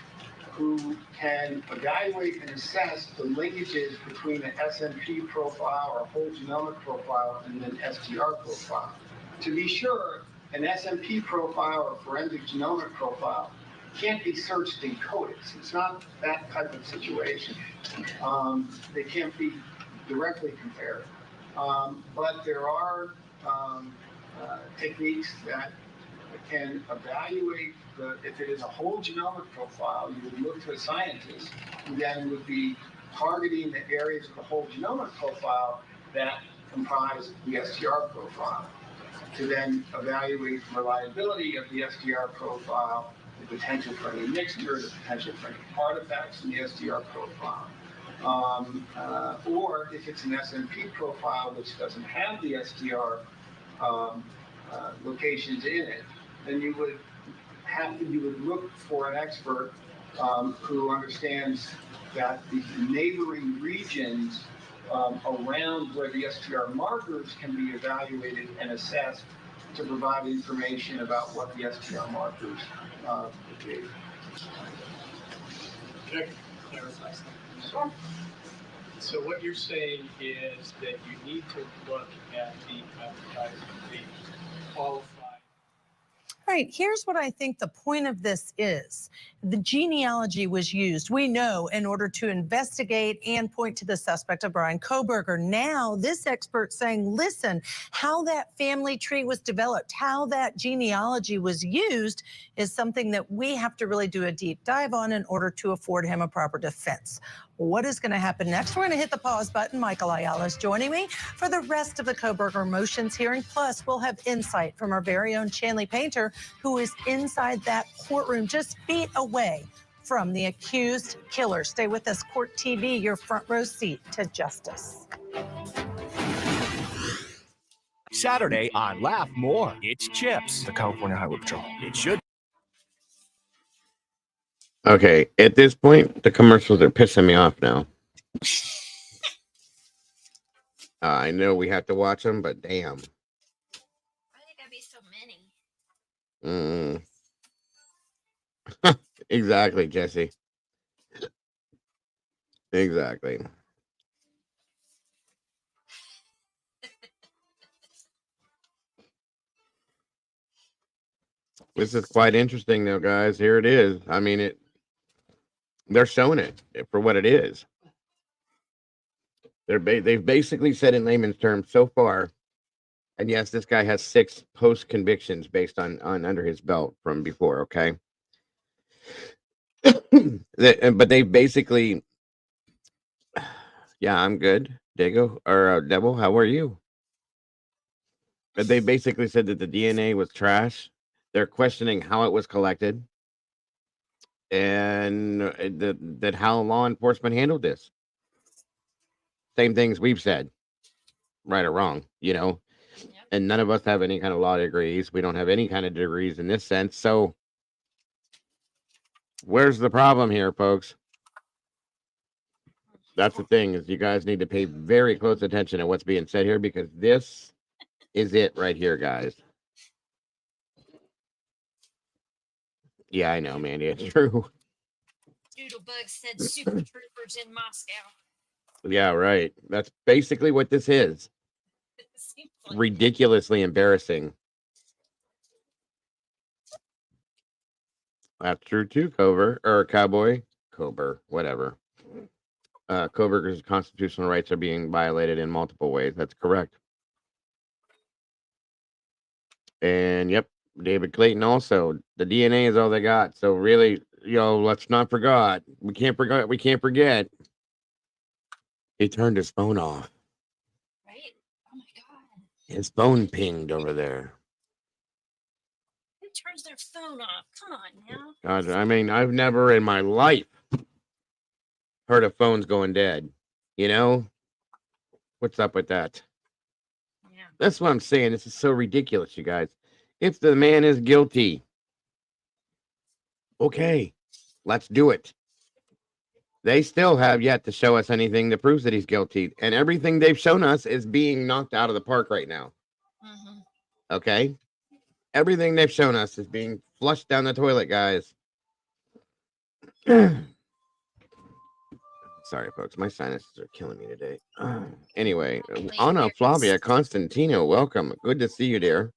who can evaluate and assess the linkages between an SNP profile or whole genomic profile and an STR profile. To be sure, an SNP profile or forensic genomic profile can't be searched in codex. It's not that type of situation. They can't be directly compared. But there are techniques that can evaluate if it is a whole genomic profile, you would look to a scientist who then would be targeting the areas of the whole genomic profile that comprise the STR profile to then evaluate the reliability of the STR profile, the potential for any mixture, the potential for any artifacts in the STR profile. Or if it's an SNP profile which doesn't have the STR locations in it, then you would look for an expert who understands that the neighboring regions around where the STR markers can be evaluated and assessed to provide information about what the STR markers would be. Can I clarify something? Sure. So what you're saying is that you need to look at the qualified. Right. Here's what I think the point of this is. The genealogy was used, we know, in order to investigate and point to the suspect of Brian Kohberger. Now, this expert saying, listen, how that family tree was developed, how that genealogy was used is something that we have to really do a deep dive on in order to afford him a proper defense. What is going to happen next? We're going to hit the pause button. Michael Ayala is joining me for the rest of the Kohberger motions hearing. Plus, we'll have insight from our very own Chanley Painter, who is inside that courtroom just feet away from the accused killer. Stay with us, Court TV, your front row seat to justice. Saturday on Laugh More, it's Chips. The California Highway Patrol. It should. Okay, at this point, the commercials are pissing me off now. I know we have to watch them, but damn. Why they gotta be so many? Exactly, Jesse. Exactly. This is quite interesting, though, guys. Here it is. I mean, they're showing it for what it is. They've basically said in layman's terms so far, and yes, this guy has 6 post convictions based on under his belt from before. Okay, but they basically, yeah, I'm good, Dago or Devil. How are you? But they basically said that the DNA was trash. They're questioning how it was collected, and that how law enforcement handled this. Same things we've said, right or wrong, you know. Yep. And none of us have any kind of law degrees. We don't have any kind of degrees in this sense. So where's the problem here, folks? That's the thing, is you guys need to pay very close attention to what's being said here, because this is it right here, guys. Yeah, I know, Mandy. It's true. Doodlebug said super troopers in Moscow. Yeah, right. That's basically what this is. Like ridiculously embarrassing. That's true too, Cowboy. Whatever. Kohberger's constitutional rights are being violated in multiple ways. That's correct. And yep, David Clayton also. The DNA is all they got. So really, let's not forget. We can't forget. He turned his phone off. Right? Oh my God. His phone pinged over there. Who turns their phone off? Come on now. God, I mean, I've never in my life heard of phones going dead. You know? What's up with that? Yeah. That's what I'm saying. This is so ridiculous, you guys. If the man is guilty, okay, let's do it. They still have yet to show us anything that proves that he's guilty. And everything they've shown us is being knocked out of the park right now. Mm-hmm. Okay? Everything they've shown us is being flushed down the toilet, guys. Sorry, folks. My sinuses are killing me today. Anyway, Anna Flavia Constantino, welcome. Good to see you, dear.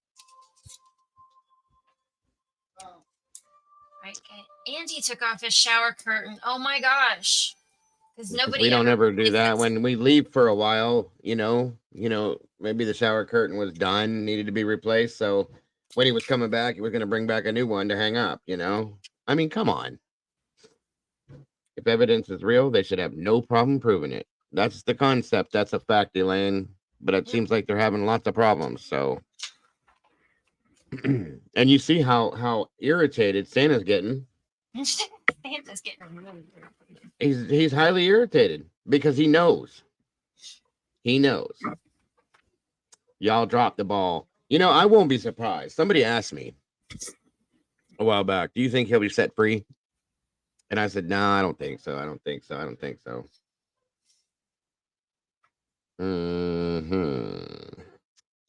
Okay. Andy took off his shower curtain. Oh my gosh. Because nobody. We don't ever do that when we leave for a while. You know, maybe the shower curtain was done, needed to be replaced. So when he was coming back, he was going to bring back a new one to hang up. I mean, come on. If evidence is real, they should have no problem proving it. That's the concept. That's a fact, Elaine. But it seems like they're having lots of problems. So, and you see how irritated Santa's getting. Santa's getting really irritated. He's highly irritated because he knows. He knows. Y'all dropped the ball. I won't be surprised. Somebody asked me a while back, do you think he'll be set free? And I said, no, I don't think so. I don't think so.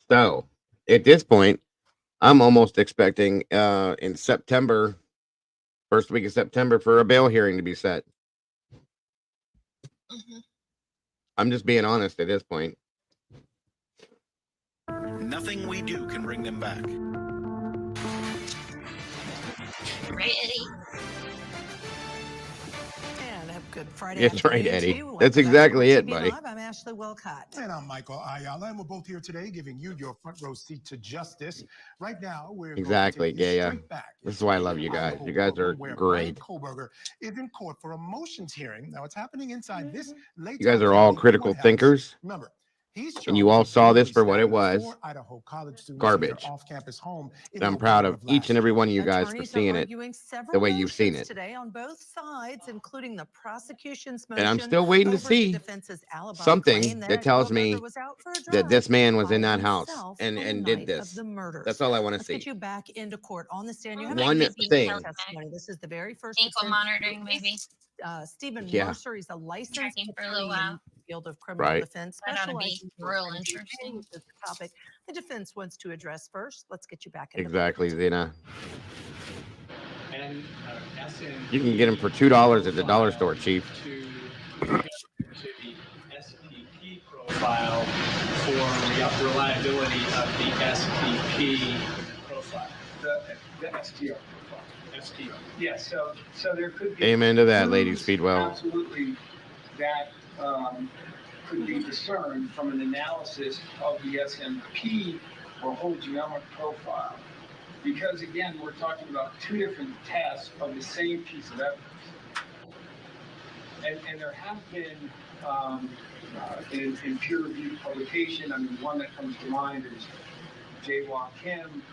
So, at this point, I'm almost expecting in September, first week of September, for a bail hearing to be set. Mm-hmm. I'm just being honest at this point. Nothing we do can bring them back. Right, Eddie? And a good Friday That's afternoon right, to Eddie. you. That's Welcome back to exactly it, TV buddy. Live. I'm Ashley Wilcott. And I'm Michael Ayala, and we're both here today giving you your front row seat to justice. Right now, we're Exactly, going to take you Gaia. straight back. This is why I love you guys. You guys are where great. Kohberger is in court for a motions hearing. Now, it's happening inside this late. You guys are all critical thinkers. Remember, and you all saw this for what it was. Idaho college students Garbage. off-campus home. And I'm proud of each and every one of you guys for seeing it the way you've seen it. Today on both sides, including the prosecution's And I'm motion still waiting to over the see defense's alibi something claim that tells me Kohberger was out for a that drive this man was in by that house himself and on the did night this. of the murders. That's all I want to Let's see. get you back into court on the stand. You have One to thing. testimony. This is the very first Ankle defense. monitoring, maybe. Stephen Yeah. Mercer, he's a licensed Tracking for a attorney little while. in the field of criminal Right. defense. That ought to be specializing in real forensic interesting. claims is the topic the defense wants to address first. Let's get you back into Exactly, Zena. And You can get them for $2 at the dollar store, Chief. to the SPP profile for the reliability of the SPP profile. The STR profile. STR. Yeah, so there could be. Amen to that, clues, ladies. Speedwell. Absolutely, that could be discerned from an analysis of the SMP or whole genomic profile. Because again, we're talking about two different tests of the same piece of evidence. And there have been, in peer-reviewed publication, I mean, one that comes to mind is Jae-Wah Kim,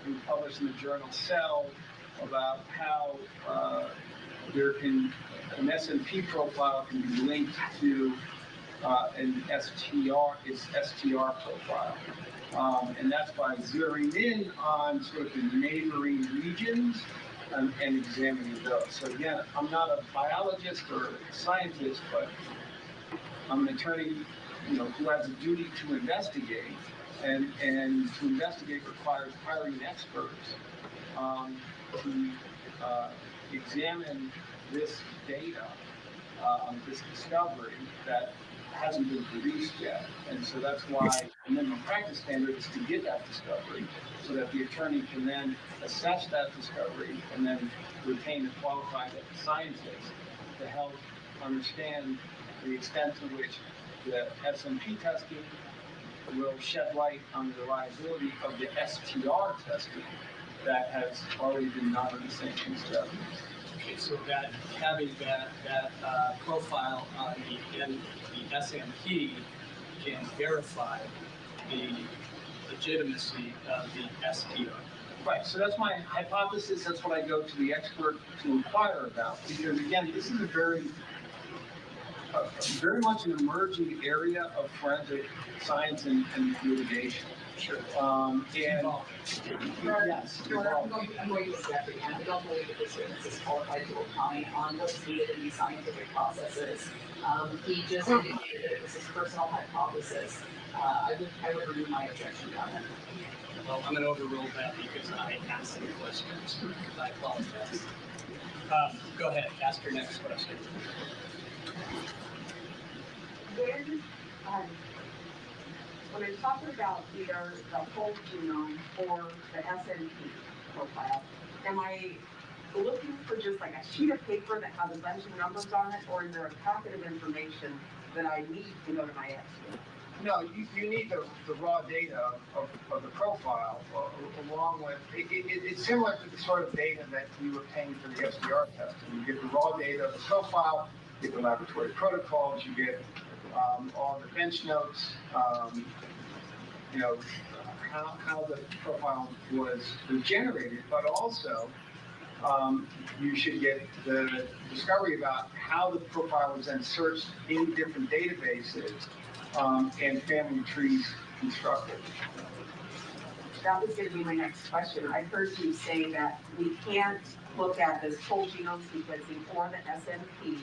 who published in the journal Cell about how an SMP profile can be linked to an STR profile. And that's by zeroing in on sort of the neighboring regions and examining those. So again, I'm not a biologist or a scientist, but I'm an attorney, who has a duty to investigate, and to investigate requires hiring experts to examine this data, this discovery that hasn't been produced yet. And so that's why the minimum practice standard is to get that discovery so that the attorney can then assess that discovery and then retain a qualified scientist to help understand the extent to which the SMP testing will shed light on the reliability of the STR testing that has already been done in the same piece of evidence. Okay, so that having that profile on the SMP can verify the legitimacy of the STR. Right, so that's my hypothesis. That's what I go to the expert to inquire about. Because again, this is a very much an emerging area of forensic science and litigation. Sure. Yes. I'm going to step in. I don't believe that this witness is qualified to comment on what's needed in these scientific processes. He just indicated that it was his personal hypothesis. I would remove my objection on it. Well, I'm going to overrule that because I asked the questions. I apologize. Go ahead, ask your next question. When I'm talking about either the whole genome or the SMP profile, am I looking for just like a sheet of paper that has a bunch of numbers on it, or is there a packet of information that I need to go to my expert? No, you need the raw data of the profile along with, it's similar to the sort of data that you obtain for the SDR testing. You get the raw data of the profile, you get the laboratory protocols, you get all the bench notes, how the profile was generated, but also you should get the discovery about how the profile was then searched in different databases and family trees constructed. That was going to be my next question. I heard you say that we can't look at this whole genome sequencing or the SMP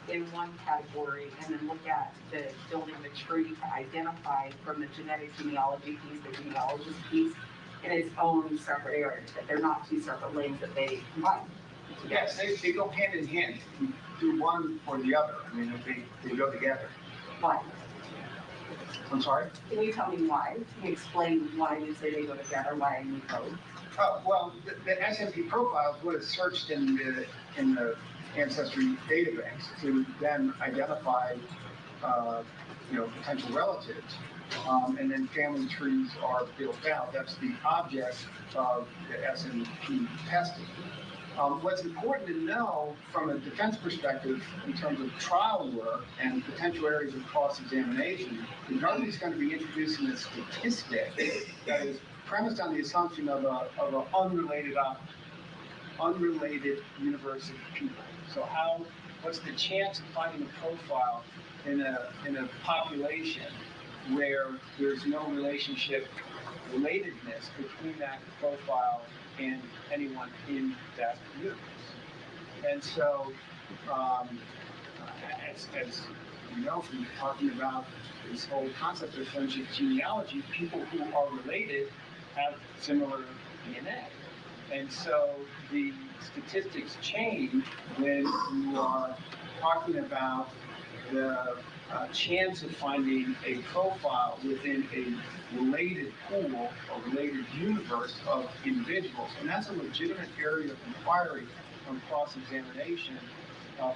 in one category and then look at the building the tree to identify from the genetic genealogy piece, the genealogist piece, in its own separate area, that they're not two separate lanes that they combine. Yes, they go hand in hand. You do one or the other. I mean, they go together. Why? I'm sorry? Can you tell me why? Can you explain why you say they go together, why I need both? Well, the SMP profiles would have searched in the ancestry database to then identify, potential relatives, and then family trees are built out. That's the object of the SMP testing. What's important to know from a defense perspective in terms of trial work and potential areas of cross-examination, the government is going to be introducing a statistic that is premised on the assumption of an unrelated universe of people. So what's the chance of finding a profile in a population where there's no relatedness between that profile and anyone in that universe? And so, as you know from talking about this whole concept of forensic genealogy, people who are related have similar DNA. And so the statistics change when you are talking about the chance of finding a profile within a related pool or related universe of individuals. And that's a legitimate area of inquiry on cross-examination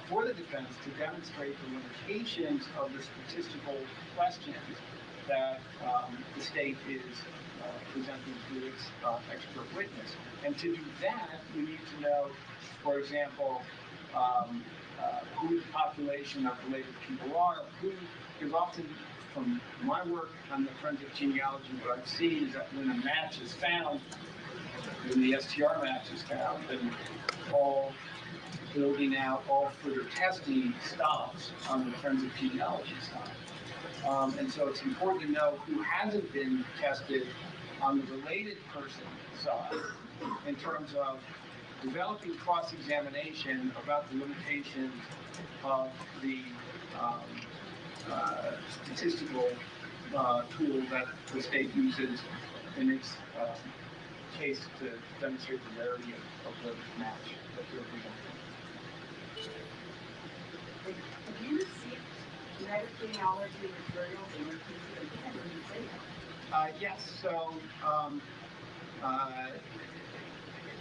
for the defense to demonstrate the limitations of the statistical questions that the state is presenting to its expert witness. And to do that, we need to know, for example, who the population of related people are, because often from my work on the forensic genealogy, what I've seen is that when a match is found, when the STR match is found, then all building out, all further testing stops on the forensic genealogy side. And so it's important to know who hasn't been tested on the related person side in terms of developing cross-examination about the limitations of the statistical tool that the state uses in its case to demonstrate the rarity of the match that you're presenting. Have you received genetic genealogy materials in your PC? Yes. So,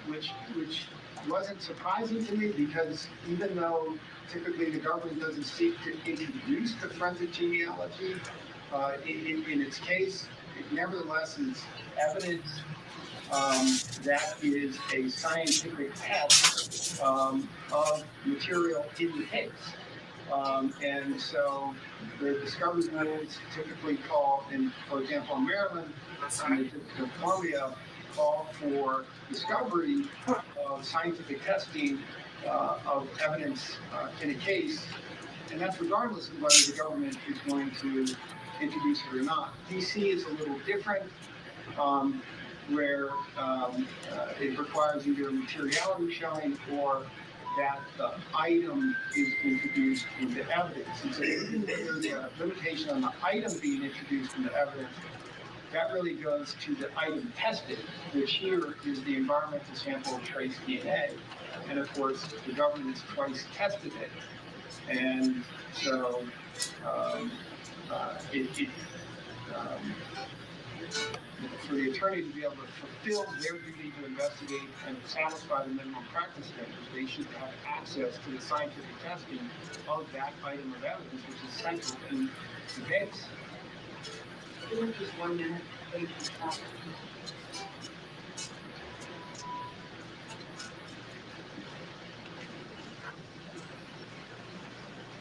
which wasn't surprising to me, because even though typically the government doesn't seek to introduce the forensic genealogy, in its case, it nevertheless is evidence that is a scientific test of material in the case. And so the discovery rules typically call, for example, in Maryland, in the District of Columbia, call for discovery of scientific testing of evidence in a case, and that's regardless of whether the government is going to introduce it or not. DC is a little different, where it requires either a materiality showing or that the item is introduced into evidence. And so there's a limitation on the item being introduced into evidence. That really goes to the item tested, which here is the environmental sample of trace DNA. And of course, the government has twice tested it. And so for the attorney to be able to fulfill their duty to investigate and satisfy the minimum practice standards, they should have access to the scientific testing of that item of evidence, which is central to the case. Just 1 minute. Thank you.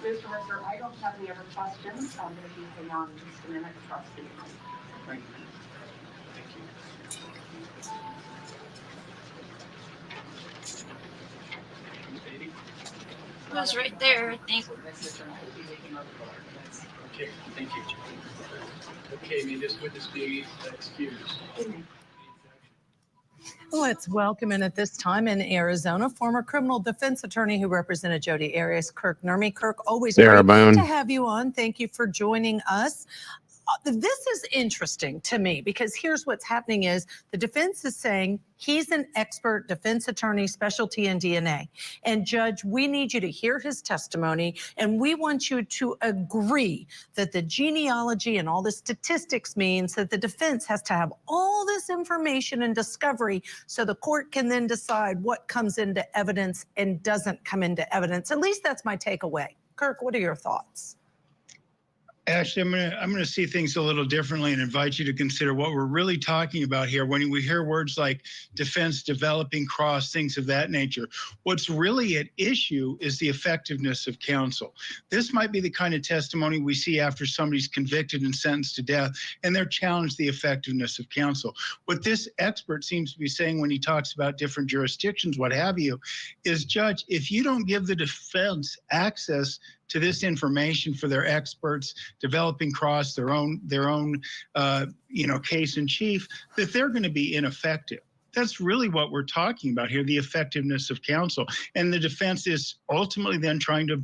Mr. Mercer, I don't have any other questions. I'm going to be hanging on in just a minute. Trust me. Thank you. It was right there, I think. Okay, thank you. Okay, may this witness be excused? Let's welcome in at this time in Arizona, former criminal defense attorney who represented Jodi Arias, Kirk Nurmi. Kirk, always Sarah great Bone. to have you on. Thank you for joining us. This is interesting to me because here's what's happening is the defense is saying he's an expert defense attorney, specialty in DNA. And Judge, we need you to hear his testimony, and we want you to agree that the genealogy and all the statistics means that the defense has to have all this information and discovery so the court can then decide what comes into evidence and doesn't come into evidence. At least that's my takeaway. Kirk, what are your thoughts? Ashley, I'm gonna see things a little differently and invite you to consider what we're really talking about here. When we hear words like defense, developing, cross, things of that nature, what's really at issue is the effectiveness of counsel. This might be the kind of testimony we see after somebody's convicted and sentenced to death, and they're challenged the effectiveness of counsel. What this expert seems to be saying when he talks about different jurisdictions, what have you, is, Judge, if you don't give the defense access to this information for their experts, developing cross their own case in chief, that they're going to be ineffective. That's really what we're talking about here, the effectiveness of counsel. And the defense is ultimately then trying to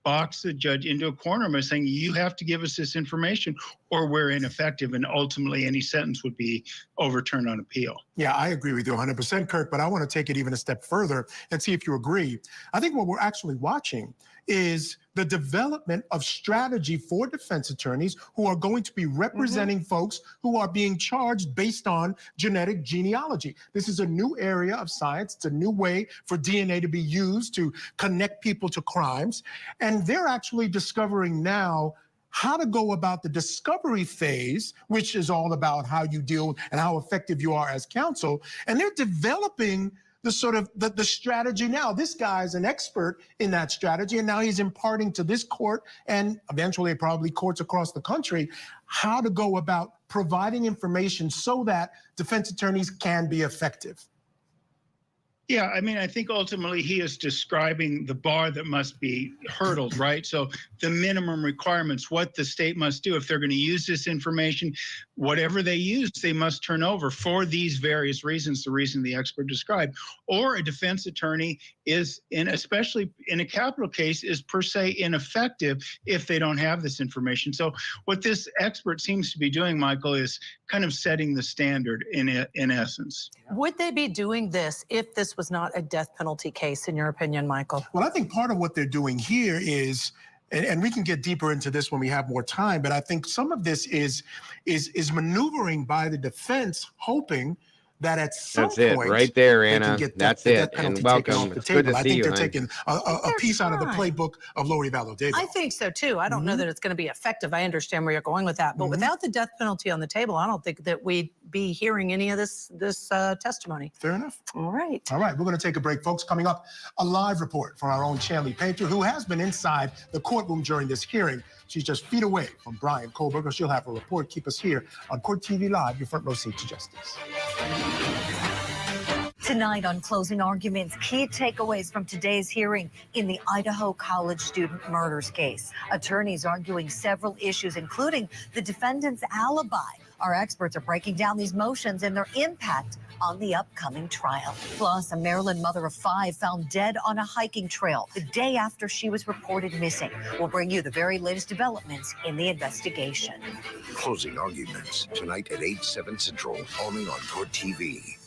box the judge into a corner by saying, you have to give us this information or we're ineffective, and ultimately any sentence would be overturned on appeal. Yeah, I agree with you 100%, Kirk, but I want to take it even a step further and see if you agree. I think what we're actually watching is the development of strategy for defense attorneys who are going to be representing folks who are being charged based on genetic genealogy. This is a new area of science. It's a new way for DNA to be used to connect people to crimes. And they're actually discovering now how to go about the discovery phase, which is all about how you deal and how effective you are as counsel. And they're developing the sort of the strategy now. This guy is an expert in that strategy, and now he's imparting to this court and eventually probably courts across the country how to go about providing information so that defense attorneys can be effective. Yeah, I mean, I think ultimately he is describing the bar that must be hurdled, right? So the minimum requirements, what the state must do if they're going to use this information, whatever they use, they must turn over for these various reasons, the reason the expert described. Or a defense attorney is, especially in a capital case, is per se ineffective if they don't have this information. So what this expert seems to be doing, Michael, is kind of setting the standard in essence. Would they be doing this if this was not a death penalty case, in your opinion, Michael? Well, I think part of what they're doing here is, and we can get deeper into this when we have more time, but I think some of this is maneuvering by the defense, hoping that at some point, right there, Anna. That's it. And welcome. It's good to see you. I think they're taking a piece out of the playbook of Lori Vallow-Davis. I think so too. I don't know that it's going to be effective. I understand where you're going with that, but without the death penalty on the table, I don't think that we'd be hearing any of this testimony. Fair enough. All right. All right. We're going to take a break, folks. Coming up, a live report from our own Chanley Painter, who has been inside the courtroom during this hearing. She's just feet away from Brian Kohberger. She'll have a report. Keep us here on Court TV Live, your front row seat to justice. Tonight on Closing Arguments, key takeaways from today's hearing in the Idaho college student murders case. Attorneys arguing several issues, including the defendant's alibi. Our experts are breaking down these motions and their impact on the upcoming trial. Plus, a Maryland mother of 5 found dead on a hiking trail the day after she was reported missing. We'll bring you the very latest developments in the investigation. Closing Arguments, tonight at 8/7 Central, only on Court TV.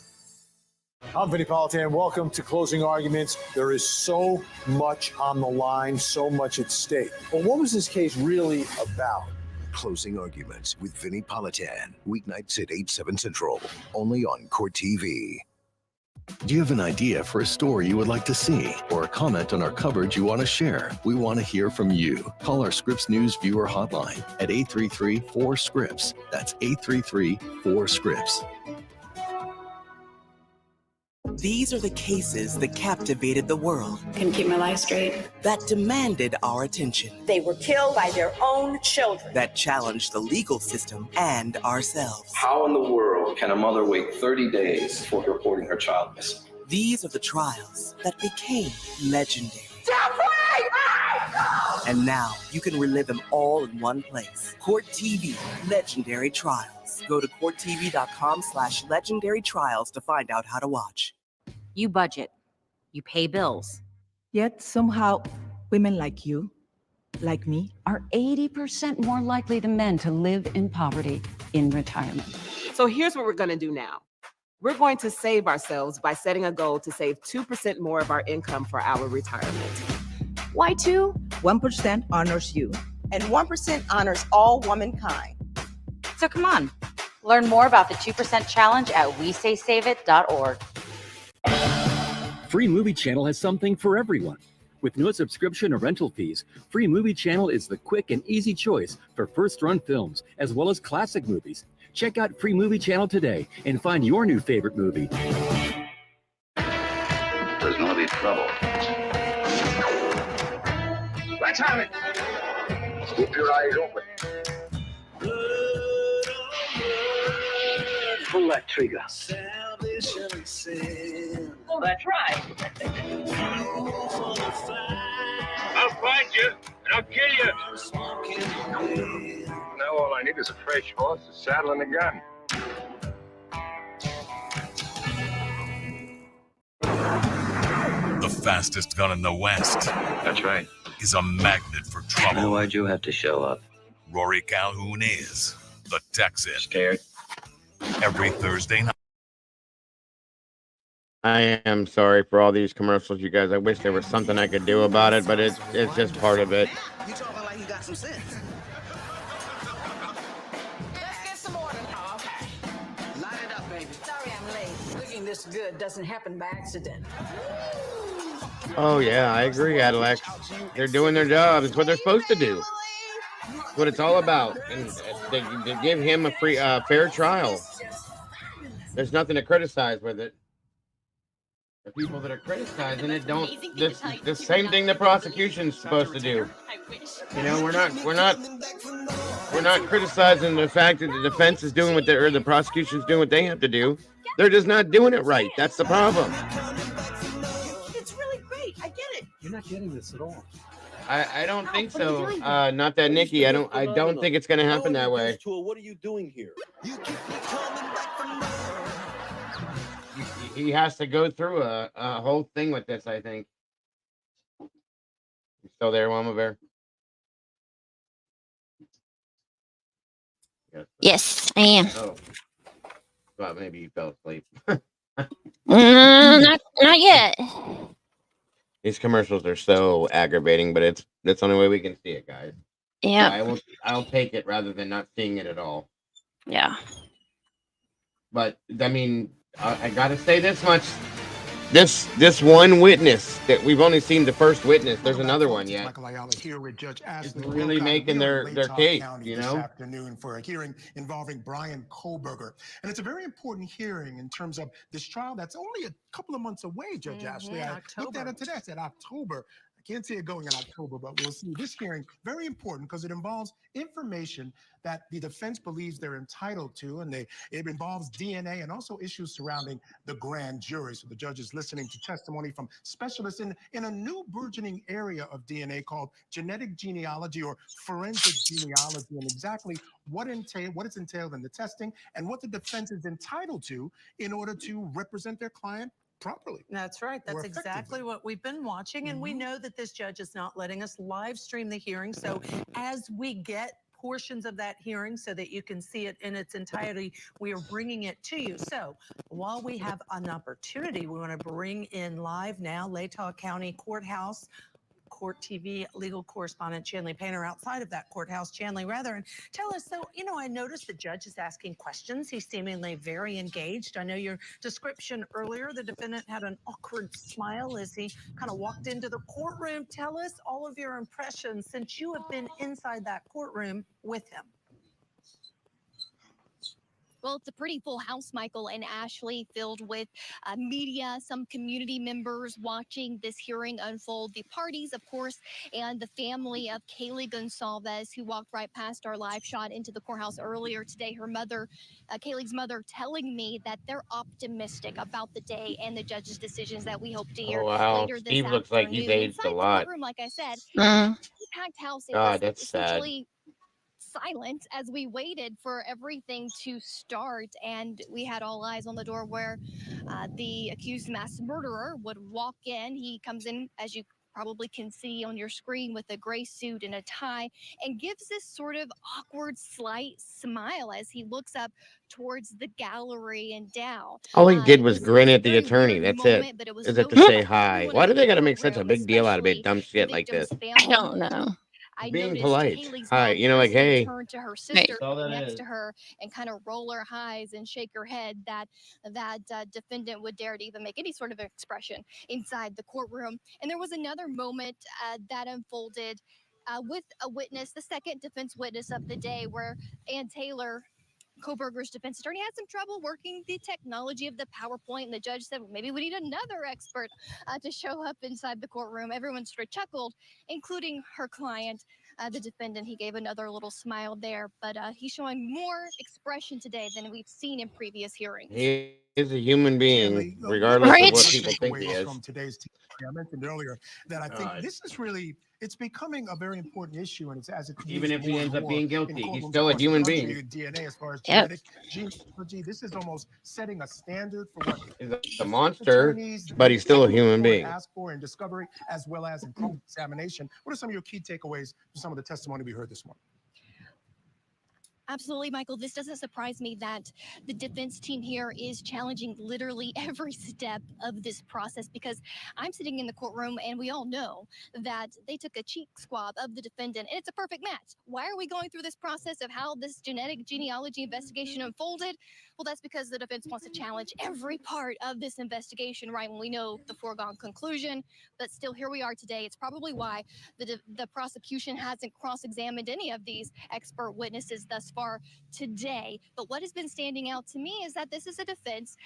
I'm Vinny Politan. Welcome to Closing Arguments. There is so much on the line, so much at stake. But what was this case really about? Closing Arguments with Vinny Politan, weeknights at 8/7 Central, only on Court TV. Do you have an idea for a story you would like to see or a comment on our coverage you want to share? We want to hear from you. Call our Scripps News viewer hotline at 833-4SCRIPPS. That's 833-4SCRIPPS. These are the cases that captivated the world. Can keep my life straight. That demanded our attention. They were killed by their own children. That challenged the legal system and ourselves. How in the world can a mother wait 30 days before reporting her child missing? These are the trials that became legendary. And now you can relive them all in one place. Court TV Legendary Trials. Go to courttv.com/legendary trials to find out how to watch. You budget. You pay bills. Yet somehow, women like you like me, are 80% more likely than men to live in poverty in retirement. So here's what we're going to do now. We're going to save ourselves by setting a goal to save 2% more of our income for our retirement. Why 2? 1% honors you, and 1% honors all womankind. So come on, learn more about the 2% challenge at WeSaySaveIt.org. Free Movie Channel has something for everyone. With no subscription or rental fees, Free Movie Channel is the quick and easy choice for first-run films, as well as classic movies. Check out Free Movie Channel today and find your new favorite movie. There's going to be trouble. Let's have it. Keep your eyes open. Pull that trigger. Oh, that's right. I'll find you and I'll kill you. Now all I need is a fresh horse, a saddle, and a gun. The fastest gun in the West. That's right. Is a magnet for trouble. Now why'd you have to show up? Rory Calhoun is the Texan. Scared? Every Thursday night. I am sorry for all these commercials, you guys. I wish there was something I could do about it, but it's just part of it. You talking like you got some sense. Let's get some order. Oh, okay. Line it up, baby. Sorry I'm late. Looking this good doesn't happen by accident. Oh yeah, I agree, Alex. They're doing their job. It's what they're supposed to do. It's what it's all about. And they give him a free, fair trial. There's nothing to criticize with it. The people that are criticizing it don't. The same thing the prosecution's supposed to do. You know, we're not criticizing the fact that the defense is doing what or the prosecution's doing what they have to do. They're just not doing it right. That's the problem. It's really great. I get it. You're not getting this at all. I don't think so. Not that Nikki. I don't think it's gonna happen that way. What are you doing here? He has to go through a whole thing with this, I think. You still there, Mama Bear? Yes, I am. Oh. Thought maybe you fell asleep. Not yet. These commercials are so aggravating, but that's the only way we can see it, guys. Yeah. I'll take it rather than not seeing it at all. Yeah. But I mean, I gotta say this much: this one witness that we've only seen the first witness. There's another one yet. Michael Ayala here with Judge It's Ashley really Wilcox making here their in case, County you this know. afternoon for a hearing involving Brian Kohberger, and it's a very important hearing in terms of this trial that's only a couple of months away. Judge Ashley, I looked at it today. I said October. I can't see it going in October, but we'll see. This hearing very important because it involves information that the defense believes they're entitled to, and it involves DNA and also issues surrounding the grand jury. So the judge is listening to testimony from specialists in a new burgeoning area of DNA called genetic genealogy or forensic genealogy, and exactly what it's entailed in the testing and what the defense is entitled to in order to represent their client properly. That's right. That's exactly what we've been watching. And we know that this judge is not letting us live stream the hearing. So as we get portions of that hearing so that you can see it in its entirety, we are bringing it to you. So while we have an opportunity, we want to bring in live now Latah County Courthouse Court TV legal correspondent Chanley Painter outside of that courthouse. Chanley, and tell us, so, I noticed the judge is asking questions. He's seemingly very engaged. I know your description earlier, the defendant had an awkward smile as he kind of walked into the courtroom. Tell us all of your impressions since you have been inside that courtroom with him. Well, it's a pretty full house, Michael and Ashley, filled with media, some community members watching this hearing unfold. The parties, of course, and the family of Kaylee Gonzalez, who walked right past our live shot into the courthouse earlier today. Her mother, Kaylee's mother, telling me that they're optimistic about the day and the judge's decisions that we hope to hear later this Steve looks like he's aged a lot. Room, like I said, packed house. God, that's sad. Silent as we waited for everything to start, and we had all eyes on the door where the accused mass murderer would walk in. He comes in, as you probably can see on your screen, with a gray suit and a tie, and gives this sort of awkward, slight smile as he looks up towards the gallery and down. All he did was This grin was a at the very attorney. weird That's it. moment, but it was Is it to noted say by hi? everyone Why in do the they got to make such a courtroom, big deal out of especially dumb the shit like victim's this? I family. don't know. I Being noticed polite. Kaylee's Hi, mom you know, like, Kristen hey. turn to her Right. sister All that next is. to her and kind of roll her eyes and shake her head that defendant would dare to even make any sort of expression inside the courtroom. And there was another moment that unfolded with a witness, the second defense witness of the day, where Ann Taylor, Kohberger's defense attorney, had some trouble working the technology of the PowerPoint, and the judge said, well, maybe we need another expert to show up inside the courtroom. Everyone sort of chuckled, including her client, the defendant. He gave another little smile there, but he's showing more expression today than we've seen in previous hearings. He is a human being, Really, regardless Right. of what people think he takeaways is. from today's team. I mentioned earlier that I think this is really, it's becoming a very important issue, and it's as it's Even used if he more ends and up more being in guilty, he's courtrooms still a across the human country, being. and DNA as far as Yep. genealogy. This is almost setting a standard for what He's a defense monster, attorneys but he's still a look human for and being. ask for in discovery as well as in cross-examination. What are some of your key takeaways from some of the testimony we heard this morning? Absolutely, Michael. This doesn't surprise me that the defense team here is challenging literally every step of this process, because I'm sitting in the courtroom and we all know that they took a cheek swab of the defendant and it's a perfect match. Why are we going through this process of how this genealogy investigation unfolded? Well, that's because the defense wants to challenge every part of this investigation, right? When we know the foregone conclusion, but still here we are today. It's probably why the prosecution hasn't cross-examined any of these expert witnesses thus far today. But what has been standing out to me is that this is a defense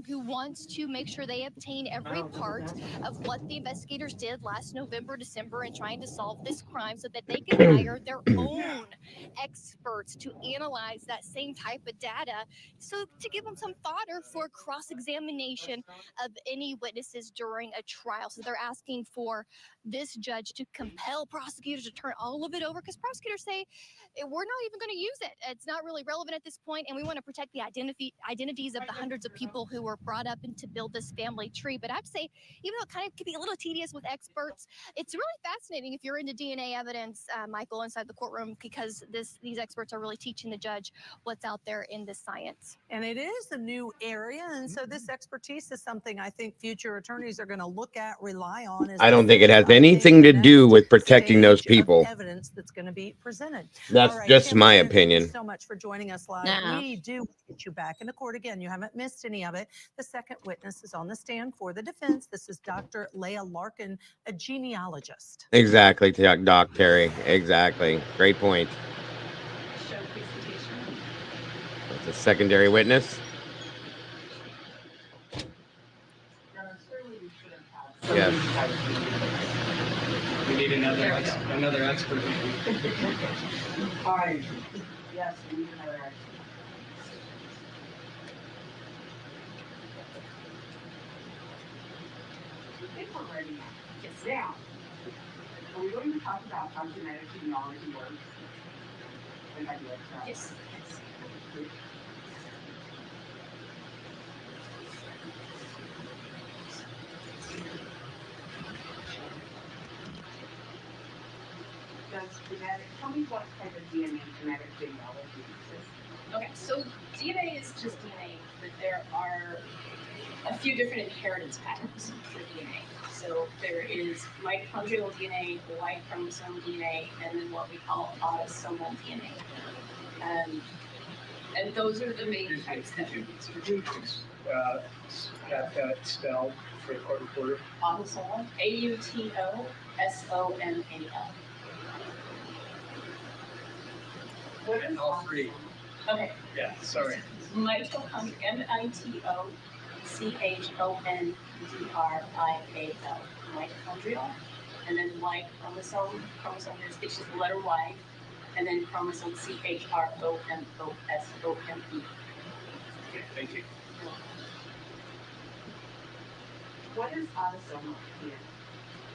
who wants to make sure they obtain every part of what the investigators did last November, December in trying to solve this crime, so that they can hire their own experts to analyze that same type of data, so to give them some fodder for cross-examination of any witnesses during a trial. So they're asking for this judge to compel prosecutors to turn all of it over, because prosecutors say we're not even going to use it. It's not really relevant at this point, and we want to protect the identities of the hundreds of people who were brought up and to build this family tree. But I'd say, even though it kind of could be a little tedious with experts, it's really fascinating if you're into DNA evidence, Michael, inside the courtroom, because these experts are really teaching the judge what's out there in this science. And it is a new area, and so this expertise is something I think future attorneys are going to look at, rely on. As I don't they think it finish has up the anything to next do with protecting those stage of people. evidence that's going to be presented. That's All right, just Tim my Brandon, thank you opinion. so much for joining us live. No. We do get you back in the court again. You haven't missed any of it. The second witness is on the stand for the defense. This is Dr. Leah Larkin, a genealogist. Exactly, Doc Terry. Exactly. Great point. That's a secondary witness. Yes. We need another expert. Hi. Yes, we need another expert. I think we're ready. Yes. Now, are we going to talk about how genetic genealogy works? Yes. Tell me what type of DNA genetic genealogy exists. Okay, so DNA is just DNA, but there are a few different inheritance patterns for DNA. So there is mitochondrial DNA, Y chromosome DNA, and then what we call autosomal DNA. And those are the main types that we use. Could you have that spelled for the court reporter? Autosomal, AUTOSOMAL. What is all three? Okay. Yeah, sorry. Mitochondrial, MITOCHONDRIAL, mitochondrial, and then Y chromosome. Chromosome is it's just the letter Y, and then chromosome CHROMOSOME. Okay, thank you. What is autosomal DNA?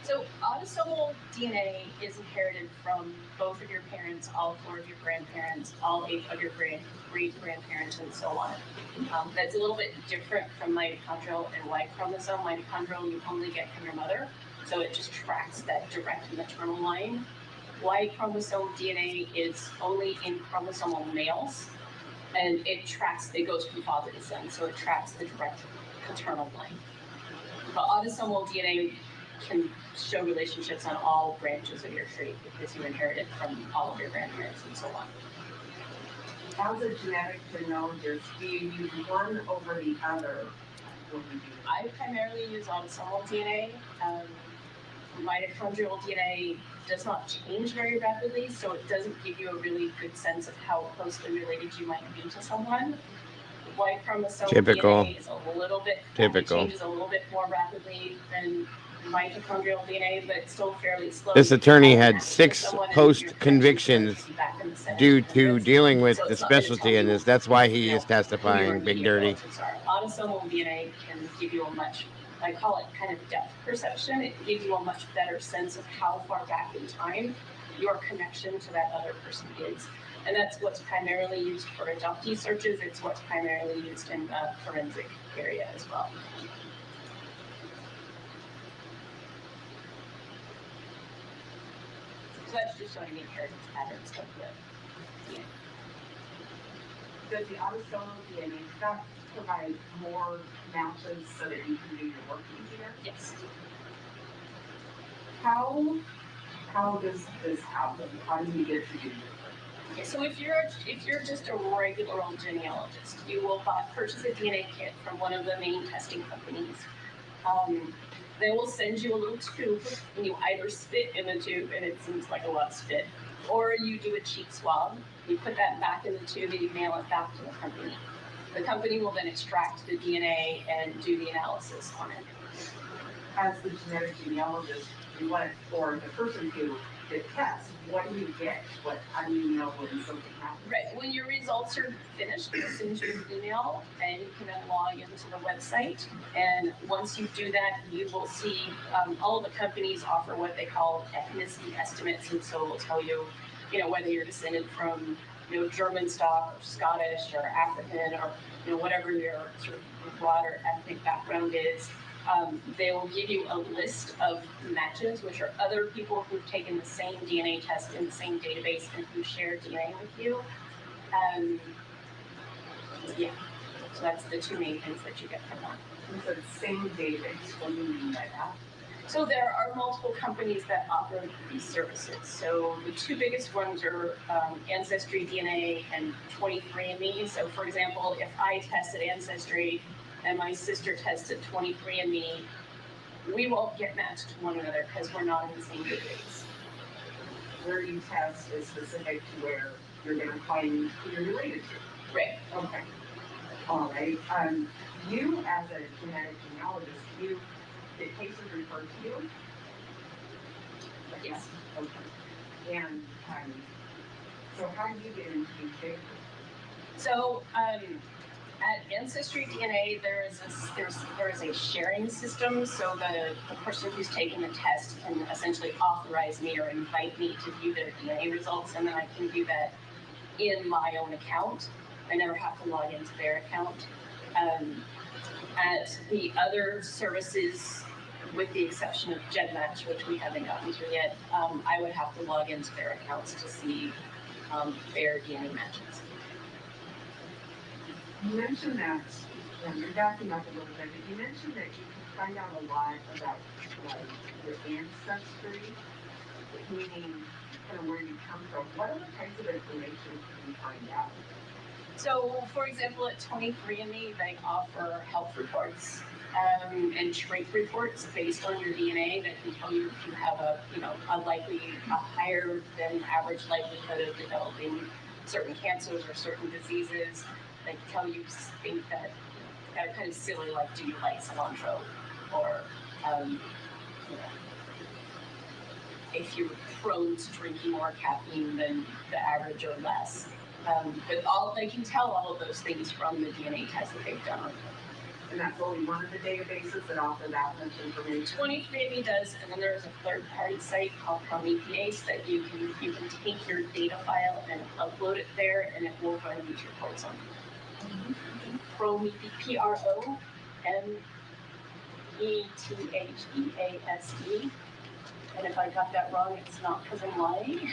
So autosomal DNA is inherited from both of your parents, all four of your grandparents, all 8 of your great-grandparents, and so on. That's a little bit different from mitochondrial and Y chromosome. Mitochondrial you only get from your mother. So it just tracks that direct maternal line. Y chromosome DNA is only in chromosomal males, and it goes from father to son, so it tracks the direct paternal line. But autosomal DNA can show relationships on all branches of your tree because you inherit it from all of your grandparents and so on. As a genetic genealogist, do you use one over the other? I primarily use autosomal DNA. Mitochondrial DNA does not change very rapidly, so it doesn't give you a really good sense of how closely related you might be to someone. Y chromosome DNA is a little bit changes a little bit more rapidly than mitochondrial DNA, but it's still fairly slow. This attorney had 6 post convictions due to dealing with the specialty in this. That's why he is testifying, Big Dirty. Autosomal DNA can give you a much, I call it kind of depth perception. It gives you a much better sense of how far back in time your connection to that other person is. And that's what's primarily used for adoptee searches. It's what's primarily used in the forensic area as well. So that's just showing the inheritance patterns of the DNA. Does the autosomal DNA stuff provide more matches so that you can do your work easier? Yes. How does this happen? How do you get to do this? Okay, so if you're just a regular old genealogist, you will purchase a DNA kit from one of the main testing companies. They will send you a little tube, and you either spit in the tube, and it seems like a lot of spit, or you do a cheek swab. You put that back in the tube, and you mail it back to the company. The company will then extract the DNA and do the analysis on it. As the genetic genealogist, you want it for the person who did tests. What do you get? How do you know when something happens? Right. When your results are finished, they'll send you an email, and you can then log into the website. And once you do that, you will see all of the companies offer what they call ethnicity estimates, and so it will tell you, whether you're descended from, German stock or Scottish or African or whatever your sort of broader ethnic background is. They will give you a list of matches, which are other people who've taken the same DNA test in the same database and who share DNA with you. So that's the two main things that you get from that. You said same database. What do you mean by that? So there are multiple companies that offer these services. So the two biggest ones are Ancestry DNA and 23andMe. So for example, if I tested Ancestry and my sister tested 23andMe, we won't get matched to one another because we're not in the same database. Where you test is specific to where you're going to find who you're related to. Right. Okay. All right. You, as a genetic genealogist, did cases referred to you? Yes. Okay. And so how do you get into these cases? So at Ancestry DNA, there is a sharing system. So the person who's taking the test can essentially authorize me or invite me to view their DNA results, and then I can view that in my own account. I never have to log into their account. At the other services, with the exception of GenMatch, which we haven't gotten to yet, I would have to log into their accounts to see their DNA matches. You mentioned that, you're backing up a little bit, but you mentioned that you can find out a lot about your ancestry, meaning kind of where you come from. What other kinds of information can you find out? So, for example, at 23andMe, they offer health reports and trait reports based on your DNA that can tell you if you have a higher than average likelihood of developing certain cancers or certain diseases. They tell you things that are kind of silly, like do you like cilantro, or if you're prone to drinking more caffeine than the average or less. But they can tell all of those things from the DNA test that they've done. And that's only one of the databases that offer that much information. 23andMe does, and then there's a third-party site called Prometheus that you can take your data file and upload it there, and it will run these reports on it. Prometheus, Etheasde. And if I got that wrong, it's not because I'm lying.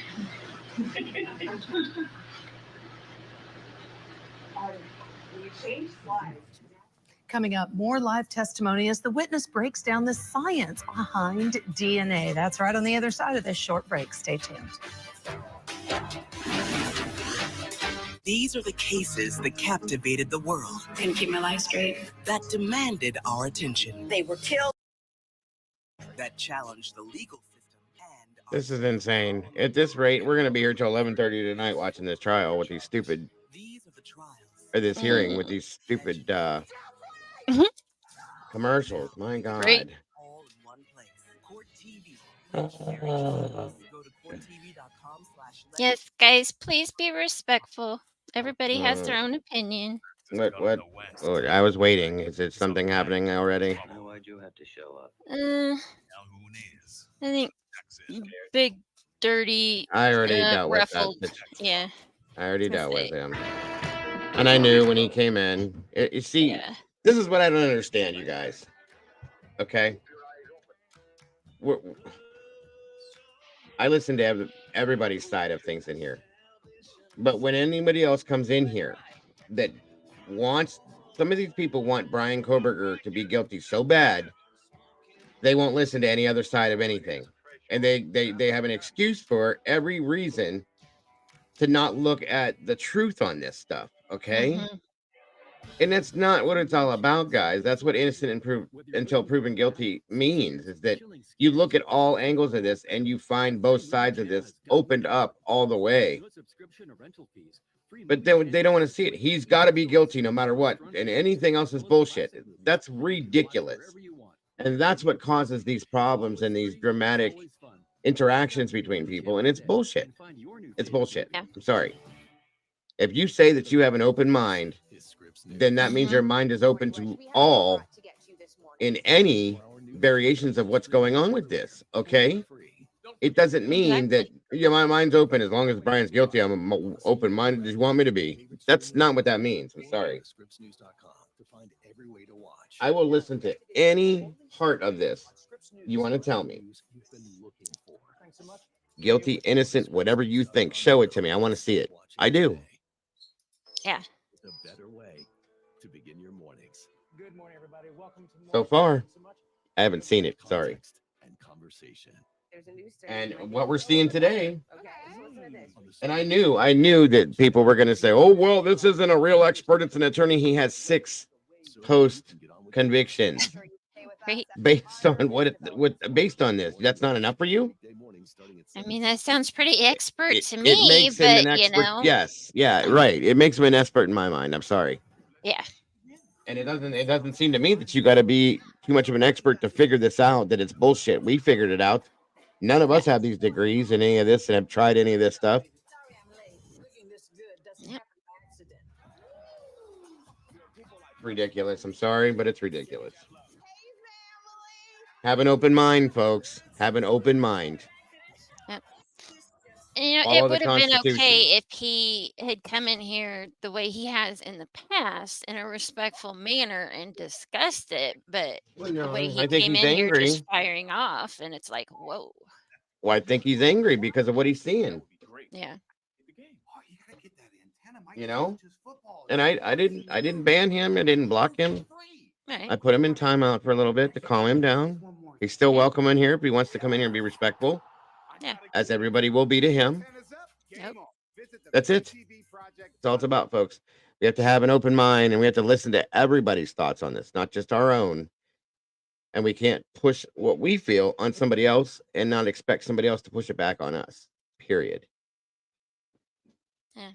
You changed slides. Coming up, more live testimony as the witness breaks down the science behind DNA. That's right on the other side of this short break. Stay tuned. These are the cases that captivated the world. Couldn't keep my life straight. That demanded our attention. They were killed. That challenged the legal system and This is insane. At this rate, we're going to be here till 11:30 tonight watching this trial with these stupid, these are the trials. or this hearing with these stupid commercials. My God. Right. All in one place. Court TV. Uh, Go to courttv.com/legend. Yes, guys, please be respectful. Everybody has their own opinion. What? Oh, I was waiting. Is it something happening already? Why'd you have to show up? I think big, dirty, I already dealt with that. ruffled. Yeah. I already dealt with That's him. And I knew when he came in. You see, this is what I don't understand, you guys. Okay? I listen to everybody's side of things in here. But when anybody else comes in here that wants, some of these people want Brian Kohberger to be guilty so bad, they won't listen to any other side of anything. And they have an excuse for every reason to not look at the truth on this stuff, okay? And that's not what it's all about, guys. That's what innocent until proven guilty means, is that you look at all angles of this and you find both sides of this opened up all the way. But they don't want to see it. He's got to be guilty no matter what. And anything else is bullshit. That's ridiculous. And that's what causes these problems and these dramatic interactions between people. And it's bullshit. It's bullshit. I'm sorry. If you say that you have an open mind, then that means your mind is open to all in any variations of what's going on with this. Okay. It doesn't mean that my mind's open as long as Brian's guilty. I'm open minded as you want me to be. That's not what that means. I'm sorry. I will listen to any part of this you want to tell me. Guilty, innocent, whatever you think. Show it to me. I want to see it. I do. Yeah. A better way to begin your mornings. Good morning, everybody. Welcome to So far, I haven't seen it. Sorry. And conversation. And what we're seeing today, and I knew that people were going to say, oh, well, this isn't a real expert. It's an attorney. He has 6 post convictions based on based on this. That's not enough for you? I mean, that sounds pretty expert to It me, makes him but an expert. you know. Yes. Yeah, right. It makes him an expert in my mind. I'm sorry. Yeah. And it doesn't seem to me that you got to be too much of an expert to figure this out, that it's bullshit. We figured it out. None of us have these degrees in any of this and have tried any of this stuff. Ridiculous. I'm sorry, but it's ridiculous. Have an open mind, folks. Have an open mind. Yep. And, you know, Follow it the would have been Constitution. okay if he had come in here the way he has in the past in a respectful manner and discussed it, but Well, the no, way he I think came he's in here angry. just firing off, and it's like, whoa. Well, I think he's angry because of what he's seeing. Yeah. You know? And I didn't ban him. I didn't block him. Right. I put him in timeout for a little bit to calm him down. He's still welcome in here if he wants to come in here and be respectful. Yeah. As everybody will be to him. Yep. That's it. That's all it's about, folks. We have to have an open mind and we have to listen to everybody's thoughts on this, not just our own. And we can't push what we feel on somebody else and not expect somebody else to push it back on us. Period. Yeah.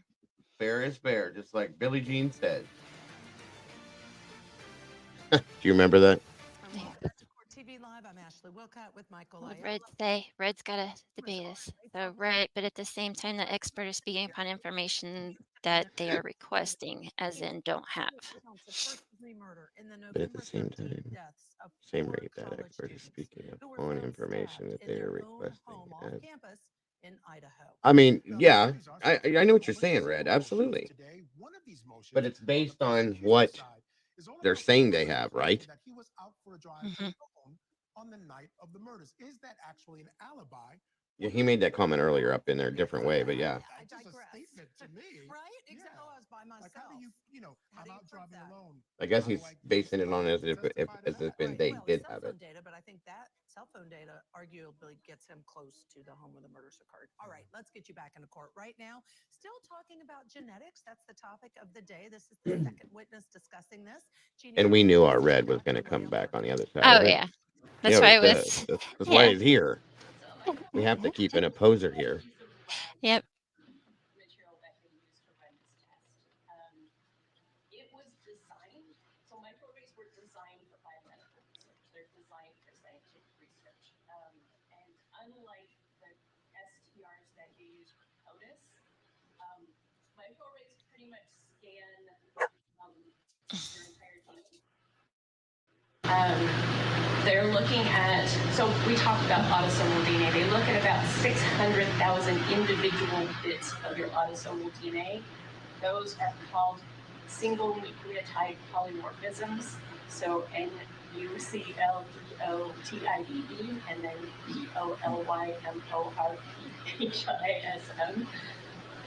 Fair is fair, just like Billie Jean said. Do you remember that? TV Live, I'm Ashley Wilcott with Michael. Red's got to debate us. So, right, but at the same time, the expert is speaking upon information that they are requesting, as in don't have. But at the same time, same rate that expert is speaking upon information that they are requesting. I mean, yeah, I know what you're saying, Red. Absolutely. But it's based on what they're saying they have, right? That he was out for a drive Mhm. alone on the night of the murders. Is that actually an alibi? Yeah, he made that comment earlier up in there a different way, but yeah. That's just a statement to me. Right? Exactly. Oh, I was by myself. Like, how do you know, How I'm do you out prove driving that? alone. I guess How do he's I basing it on as if testify to as if that? they Well, did it's have cell it. phone data, but I think that cell phone data arguably gets him close to the home where the murders occurred. All right, let's get you back into court right now. Still talking about genetics. That's the topic of the day. This is the second witness discussing this. And we knew our Genealogist red was going to Dr. come Leah back on the other side Oh of it. yeah, You that's know, why I that's, was. that's why Yeah. he's here. We have to keep an opposer here. Yep. Material that they use to run this test. It was designed, so microarrays were designed for biomedical research. They're designed for scientific research. And unlike the STRs that you use for POTUS, microarrays pretty much scan your entire DNA. They're looking at, so we talked about autosomal DNA. They look at about 600,000 individual bits of your autosomal DNA. Those are called single nucleotide polymorphisms. So NUCLEOTIDE and then POLYMORPHISM. I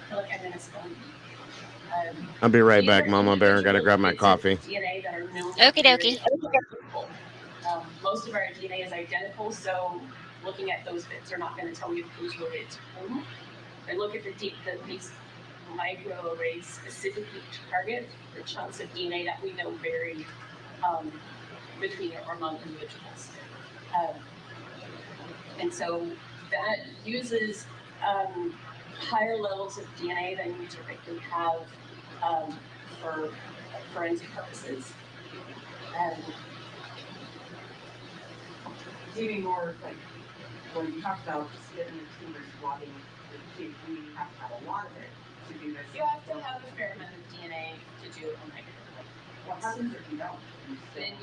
feel like I'm in a spelling bee. I'll be right These back, are Mama Bear. Gotta individual grab my bits of coffee. DNA that are known Okie to be dokie. identical. Most of our DNA is identical, so looking at those bits are not going to tell you who's related to whom. They look at these microarrays specifically target the chunks of DNA that we know vary between or among individuals. And so that uses higher levels of DNA than you typically have for forensic purposes. Even more like when you talk about spitting the tumor swabbing the tube, we have to have a lot of it to do this. You have to have a fair amount of DNA to do it on microarray. What happens if you don't? Then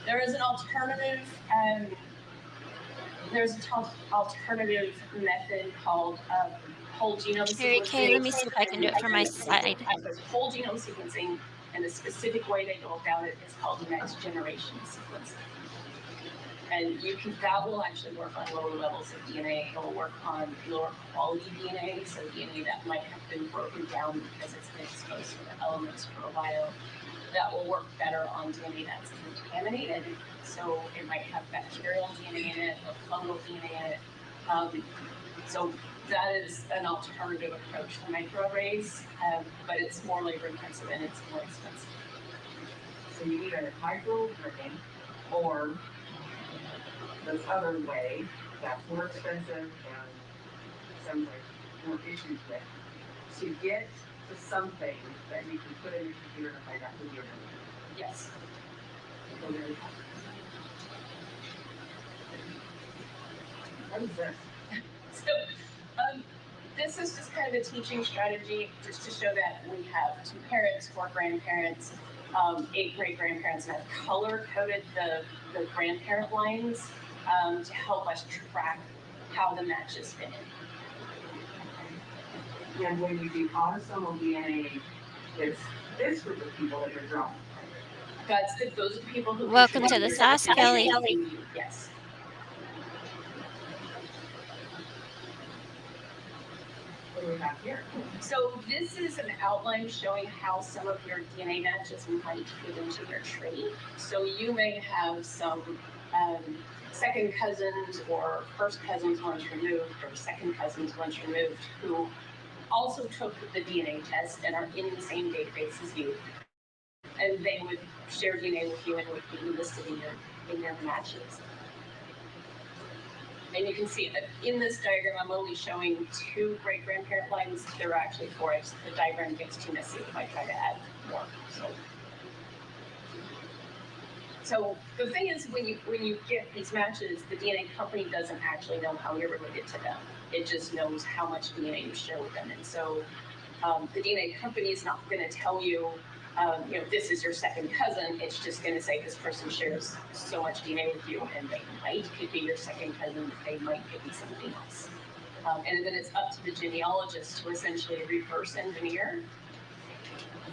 there is an alternative. There's an alternative method called whole genome Mary sequencing. Kay, let me see if I can do it from my side. There's whole genome sequencing, and the specific way they go about it is called next generation sequencing. And that will actually work on lower levels of DNA. It will work on lower quality DNA, so DNA that might have been broken down because it's been exposed to the elements for a while. That will work better on DNA that's contaminated. So it might have bacterial DNA in it or fungal DNA in it. So that is an alternative approach to microarrays, but it's more labor intensive and it's more expensive. So you either microarray or this other way that's more expensive and sounds like more issues with, to get to something that you can put in your computer and find out who you're doing. Yes. What is this? So, this is just kind of a teaching strategy just to show that we have 2 parents, 4 grandparents, 8 great-grandparents, and I've color-coded the grandparent lines to help us track how the matches fit in. And when you do autosomal DNA, it's this group of people that you're drawing. Those are the people who Welcome to the sauce, Kelly. Yes. What do we have here? So this is an outline showing how some of your DNA matches might fit into your tree. So you may have some second cousins or first cousins once removed or second cousins once removed who also took the DNA test and are in the same database as you. And they would share DNA with you and would be listed in your matches. And you can see that in this diagram, I'm only showing 2 great-grandparent lines. There are actually 4. The diagram gets too messy if I try to add more. So the thing is, when you get these matches, the DNA company doesn't actually know how you're related to them. It just knows how much DNA you share with them. And so the DNA company is not going to tell you, this is your second cousin. It's just going to say this person shares so much DNA with you, and they could be your second cousin, but they might could be something else. And then it's up to the genealogist to essentially reverse engineer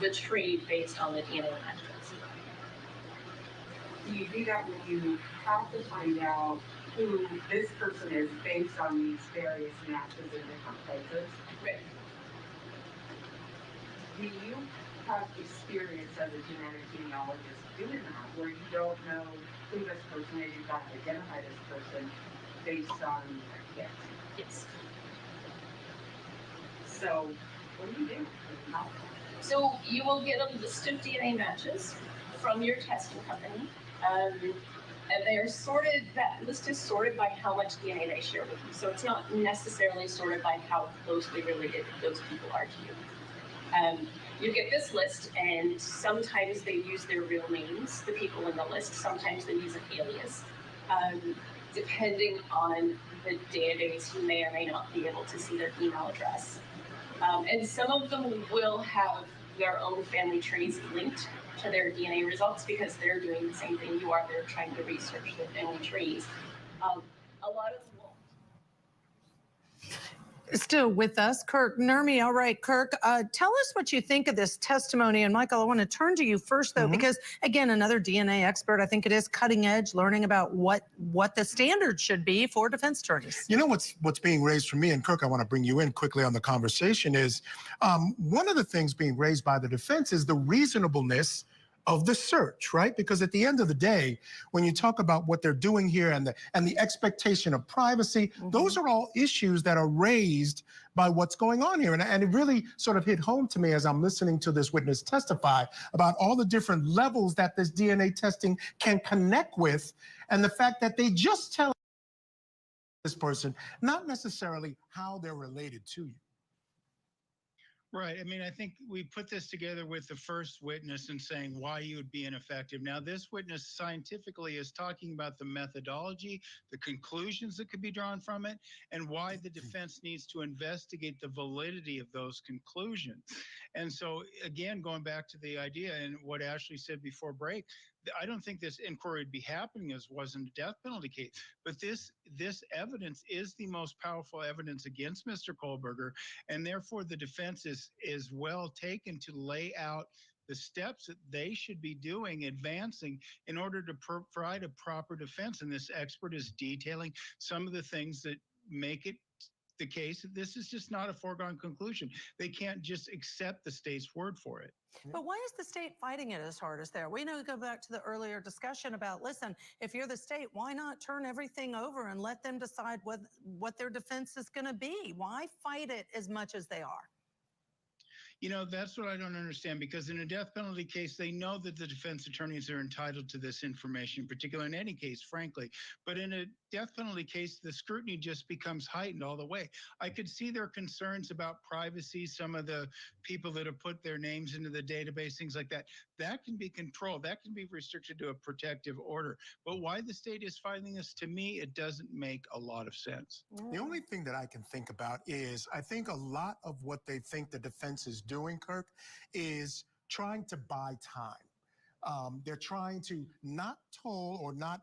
the tree based on the DNA matches. you do that when you have to find out who this person is based on these various matches in different places. Right. Do you have experience as a genetic genealogist doing that, where you don't know who this person is, you've got to identify this person based on their kids? Yes. So, what do you do? So you will get a list of DNA matches from your testing company. And they are sorted, that list is sorted by how much DNA they share with you. So it's not necessarily sorted by how closely related those people are to you. You get this list, and sometimes they use their real names, the people in the list. Sometimes they use an alias. Depending on the database, you may or may not be able to see their email address. And some of them will have their own family trees linked to their DNA results because they're doing the same thing you are. They're trying to research the family trees. A lot of them won't. Still with us, Kirk Nurmi. All right, Kirk, tell us what you think of this testimony. And Michael, I want to turn to you first, though, because, again, another DNA expert, I think it is cutting edge, learning about what the standard should be for defense attorneys. You know what's being raised for me, and Kirk, I want to bring you in quickly on the conversation, is one of the things being raised by the defense is the reasonableness of the search, right? Because at the end of the day, when you talk about what they're doing here and the expectation of privacy, those are all issues that are raised by what's going on here. And it really sort of hit home to me as I'm listening to this witness testify about all the different levels that this DNA testing can connect with, and the fact that they just tell this person, not necessarily how they're related to you. Right. I mean, I think we put this together with the first witness and saying why you would be ineffective. Now, this witness scientifically is talking about the methodology, the conclusions that could be drawn from it, and why the defense needs to investigate the validity of those conclusions. And so, again, going back to the idea and what Ashley said before break, I don't think this inquiry would be happening as wasn't a death penalty case. But this evidence is the most powerful evidence against Mr. Kohberger, and therefore the defense is well taken to lay out the steps that they should be doing, advancing in order to provide a proper defense. And this expert is detailing some of the things that make it the case that this is just not a foregone conclusion. They can't just accept the state's word for it. But why is the state fighting it as hard as there? We know, go back to the earlier discussion about, listen, if you're the state, why not turn everything over and let them decide what their defense is going to be? Why fight it as much as they are? You know, that's what I don't understand, because in a death penalty case, they know that the defense attorneys are entitled to this information, particularly in any case, frankly. But in a death penalty case, the scrutiny just becomes heightened all the way. I could see their concerns about privacy, some of the people that have put their names into the database, things like that. That can be controlled. That can be restricted to a protective order. But why the state is fighting this, to me, it doesn't make a lot of sense. The only thing that I can think about is I think a lot of what they think the defense is doing, Kirk, is trying to buy time. They're trying to not toll or not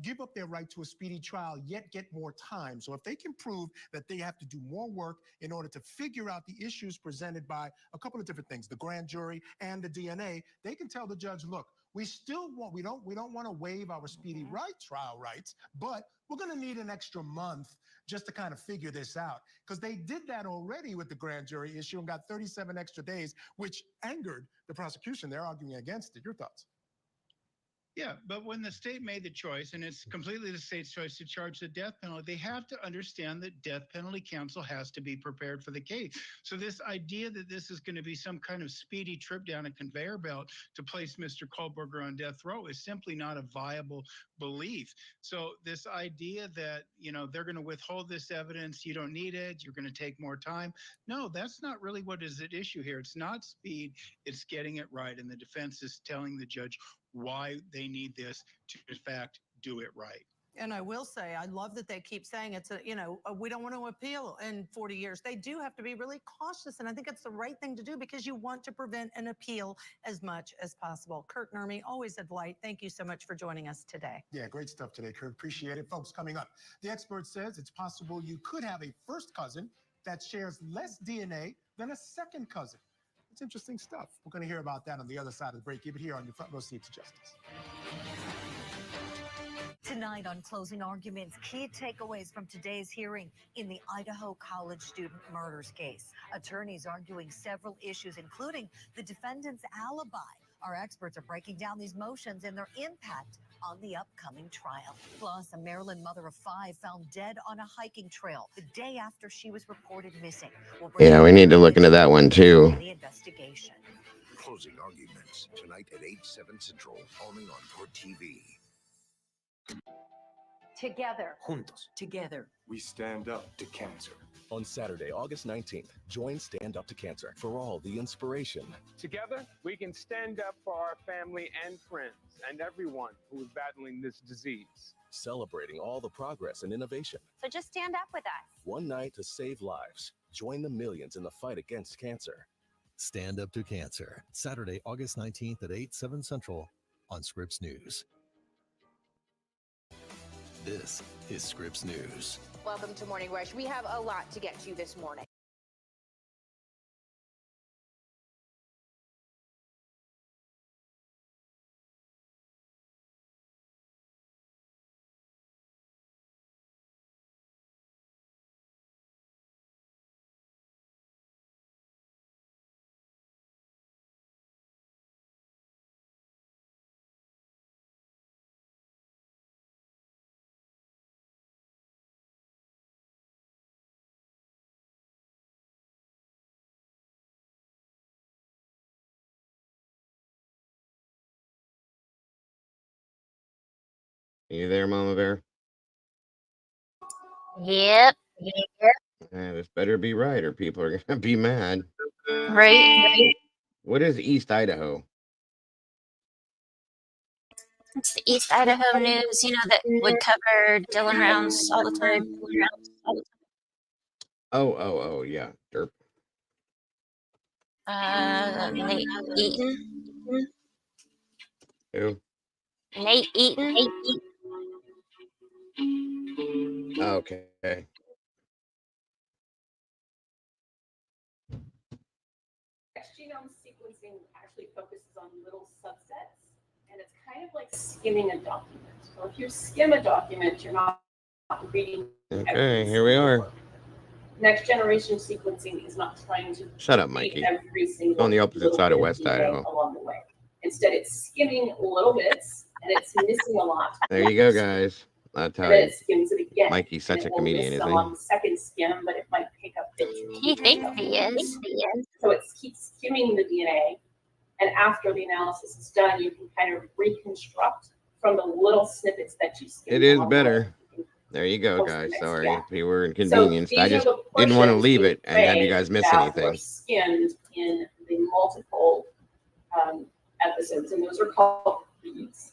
give up their right to a speedy trial, yet get more time. So if they can prove that they have to do more work in order to figure out the issues presented by a couple of different things, the grand jury and the DNA, they can tell the judge, look, we don't want to waive our speedy trial rights, but we're going to need an extra month just to kind of figure this out. Because they did that already with the grand jury issue and got 37 extra days, which angered the prosecution. They're arguing against it. Your thoughts? Yeah, but when the state made the choice, and it's completely the state's choice to charge the death penalty, they have to understand that death penalty counsel has to be prepared for the case. So this idea that this is going to be some kind of speedy trip down a conveyor belt to place Mr. Kohberger on death row is simply not a viable belief. So this idea that, you know, they're going to withhold this evidence, you don't need it, you're going to take more time. No, that's not really what is at issue here. It's not speed, it's getting it right. And the defense is telling the judge why they need this to, in fact, do it right. And I will say, I love that they keep saying it's we don't want to appeal in 40 years. They do have to be really cautious. And I think it's the right thing to do because you want to prevent an appeal as much as possible. Kirk Nurmi, always a delight. Thank you so much for joining us today. Yeah, great stuff today, Kirk. Appreciate it. Folks, coming up, the expert says it's possible you could have a first cousin that shares less DNA than a second cousin. It's interesting stuff. We're going to hear about that on the other side of the break. Keep it here on your front row seat to justice. Tonight on Closing Arguments, key takeaways from today's hearing in the Idaho college student murders case. Attorneys arguing several issues, including the defendant's alibi. Our experts are breaking down these motions and their impact on the upcoming trial. Plus, a Maryland mother of 5 found dead on a hiking trail the day after she was reported missing. Yeah, we need to look into that one too. The investigation. Closing Arguments tonight at 8/7 Central, only on Court TV. Together. Juntos. Together. We stand up to cancer. On Saturday, August 19th, join Stand Up to Cancer for all the inspiration. Together, we can stand up for our family and friends and everyone who is battling this disease. Celebrating all the progress and innovation. So just stand up with us. One night to save lives. Join the millions in the fight against cancer. Stand Up to Cancer, Saturday, August 19th at 8/7 Central on Scripps News. This is Scripps News. Welcome to Morning Rush. We have a lot to get to this morning. Are you there, Mama Bear? Yep. This better be right, or people are gonna be mad. Right. What is East Idaho? It's the East Idaho News, that would cover Dylan Rounds all the time. Oh, yeah, derp. Nate Eaton. Who? Nate Eaton. Okay. Genome sequencing actually focuses on little subsets, and it's kind of like skimming a document. So if you skim a document, you're not reading. Okay, here we are. Next generation sequencing is not trying to Shut up, read Mikey. every single On the opposite little side of bit West DNA Idaho. along the way. Instead, it's skimming little bits, and it's missing a lot. There you go, guys. That's how And then it skims it again. Mikey's such and a it will comedian, miss isn't some he? on the second skim, but it might pick up bits. He thinks he is. So it keeps skimming the DNA, and after the analysis is done, you can kind of reconstruct from the little snippets that you skimmed. It is along the way. better. There you go, guys. Sorry if you were So inconvenienced. these I are just the didn't want to portions leave in it and have you gray guys miss that anything. were skimmed in the multiple episodes, and those are called reads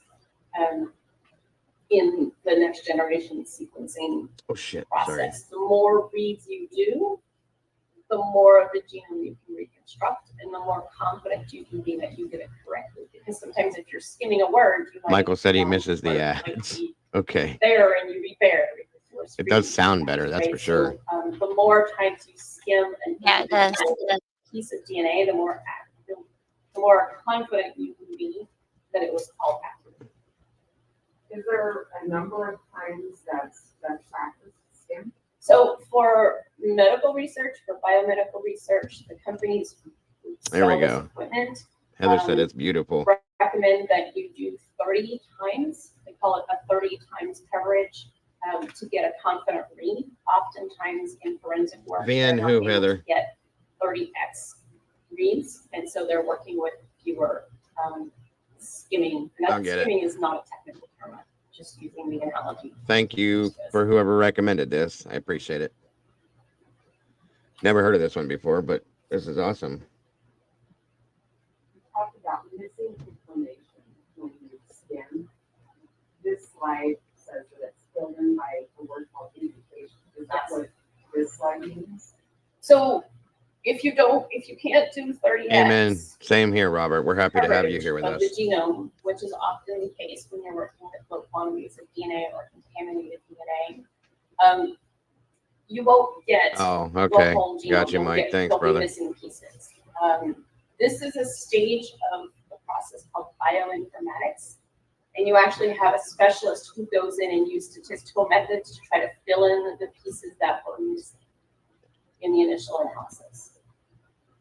in the next generation sequencing Oh shit! process. Sorry. The more reads you do, the more of the genome you can reconstruct, and the more confident you can be that you get it correctly. Because sometimes if you're skimming a word, you might Michael said he wrong misses the word might ads. be Okay. there, and you read there. It does sound better, that's for sure. The more times you skim an Yeah, it does. piece of DNA, the more confident you can be that it was all accurate. Is there a number of times that's practiced skim? So for medical research, for biomedical research, the companies who There we sell this go. equipment Heather said it's beautiful. recommend that you do 30 times. They call it a 30 times coverage to get a confident read. Oftentimes in forensic work, Van they're who, not able Heather? to get 30x reads, and so they're working with fewer skimming. And I'll get it. skimming is not a technical term. I'm just using the analogy. Thank you for whoever recommended this. I appreciate it. Never heard of this one before, but this is awesome. You talked about missing information when you skim. This slide says that it's filled in by a word called indication. Is that what this slide means? So if you can't do 30x Amen. Same here, Robert. We're happy to have you here with of us. the genome, which is often the case when you're working with low quantities of DNA or contaminated DNA, you won't get Oh, the okay. whole genome. Got you, You'll Mike. get- Thanks, you'll be brother. missing pieces. This is a stage of the process called bioinformatics, And you actually have a specialist who goes in and use statistical methods to try to fill in the pieces that were missing in the initial analysis.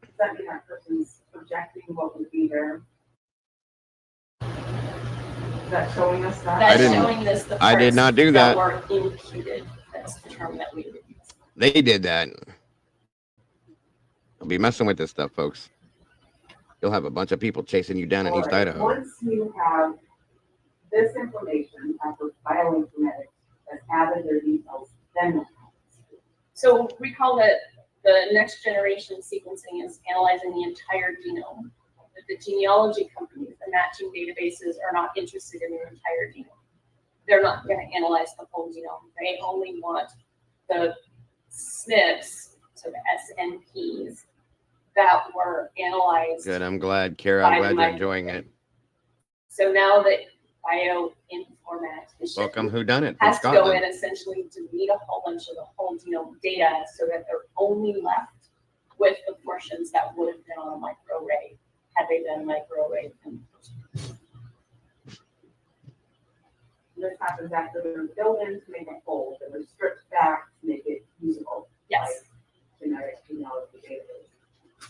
Does that mean that person's projecting what would be there? Is that showing us that? That's showing us the I did parts not do that that. were imputed. That's the term that we would use. They did that. I'll be messing with this stuff, folks. You'll have a bunch of people chasing you down in East Idaho. Once you have this information after bioinformatics has added their details, then what happens? So recall that the next generation sequencing is analyzing the entire genome. But the genealogy companies, the matching databases, are not interested in the entire genome. They're not going to analyze the whole genome. They only want the SNPs, so the SNPs, that were analyzed. Good. I'm glad, Kara. I'm glad you're enjoying it. So now the bioinformatician Welcome, whodunit, has from to go Scotland. in, essentially delete a whole bunch of the whole genome data so that they're only left with the portions that would have been on a microarray had they done microarray. This happens after they're filled in to make it whole, they're stripped back to make it usable. Yes. Like genetic genealogy database.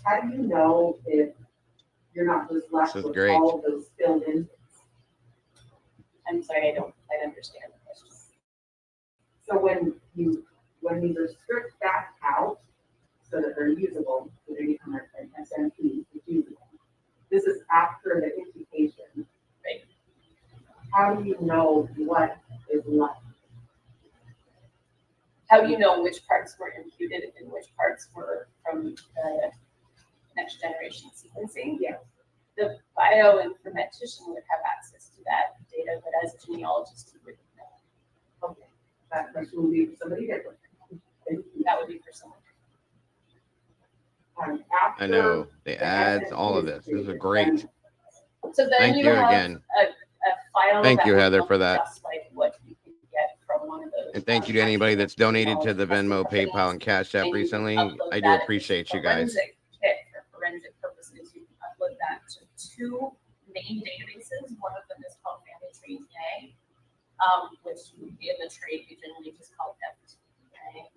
How do you know if you're not just left with great. all of those filled in? I'm sorry, I don't understand the question. So when these are stripped back out so that they're usable, so they become an SMP, it's usable. This is after the imputation. Right. How do you know what is left? How do you know which parts were imputed and which parts were from the next generation sequencing? Yeah. The bioinformatician would have access to that data, but as a genealogist, you wouldn't know. Okay. That question will be for somebody different. That would be for someone. I know. They add all of this. This is great. So then Thank you have again. A file. Thank that you, would Heather, look for that. just like what you could get from one of those. And thank you to anybody that's donated to the Venmo, PayPal, and Cash App recently. I do appreciate you guys. Forensic kit for forensic purposes. You can upload that to two main databases. One of them is called Family Tree DNA, which in the trade we generally just call FTDNA,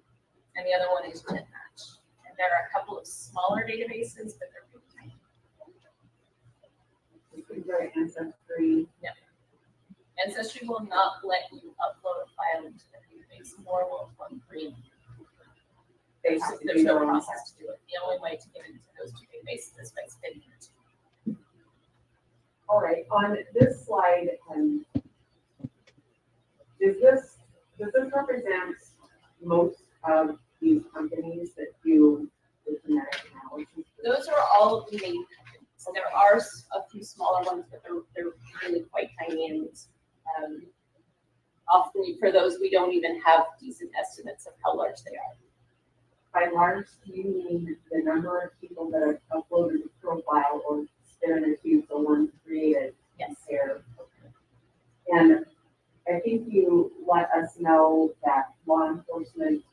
and the other one is GenMatch. And there are a couple of smaller databases, but they're really tiny. You can go to Ancestry. No. Ancestry will not let you upload a file into the database, nor will one free. There's no process to do it. The only way to get into those two databases is by spending it. All right, on this slide, does this represent most of these companies that do the genetic analysis? Those are all of the main companies. There are a few smaller ones, but they're really quite tiny, and often for those we don't even have decent estimates of how large they are. By large, do you mean the number of people that have uploaded a profile or spin in a tube the one created? Yes. There. And I think you let us know that law enforcement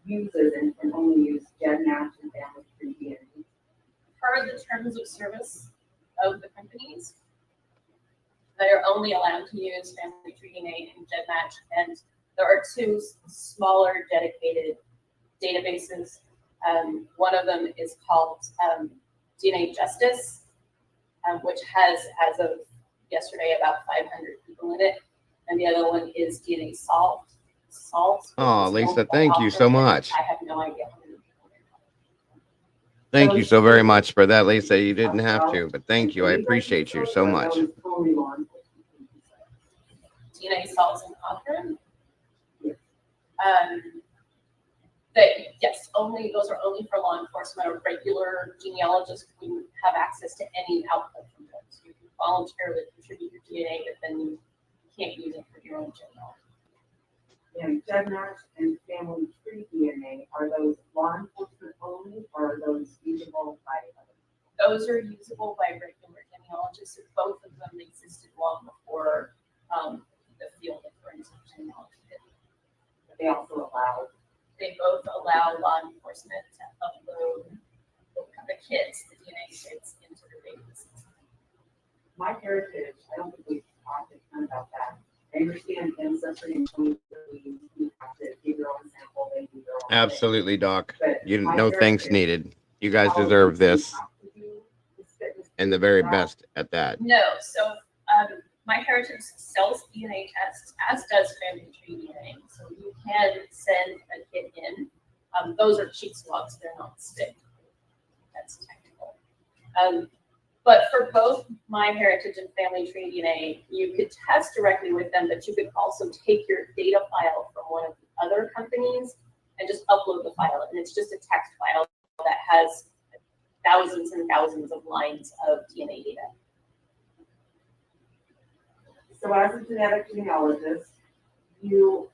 uses and can only use GenMatch and Family Tree DNA. Per the terms of service of the companies, they are only allowed to use Family Tree DNA and GenMatch, and there are two smaller dedicated databases. One of them is called DNA Justice, which has, as of yesterday, about 500 people in it, and the other one is DNA Salt. Oh, Lisa, thank you so much. I have no idea how many people there are. Thank you so very much for that, Lisa. You didn't have to, but thank you. I appreciate you so much. DNA Salts and Courtroom. Yes, those are only for law enforcement. A regular genealogist wouldn't have access to any output from those. You can voluntarily contribute your DNA, but then you can't use it for your own genealogy. And GenMatch and Family Tree DNA, are those law enforcement only, or are those usable by others? Those are usable by regular genealogists. Both of them existed long before the field of forensic genealogy did. But they also allow. They both allow law enforcement to upload the kits, the DNA kits, into the databases. MyHeritage, I don't think we've talk a ton about that. I understand ancestry and you have to give your own sample, they do their own thing. Absolutely, Doc. But You my no thanks heritage needed. You guys how deserve you this, have to do this fitness and the very route. best at that. No, so My Heritage sells DNA tests, as does Family Tree DNA. So you can send a kit in. Those are cheek swabs; they're not stick. That's technical. But for both My Heritage and Family Tree DNA, you could test directly with them, but you could also take your data file from one of the other companies and just upload the file. And it's just a text file that has thousands and thousands of lines of DNA data. So as a genetic genealogist, you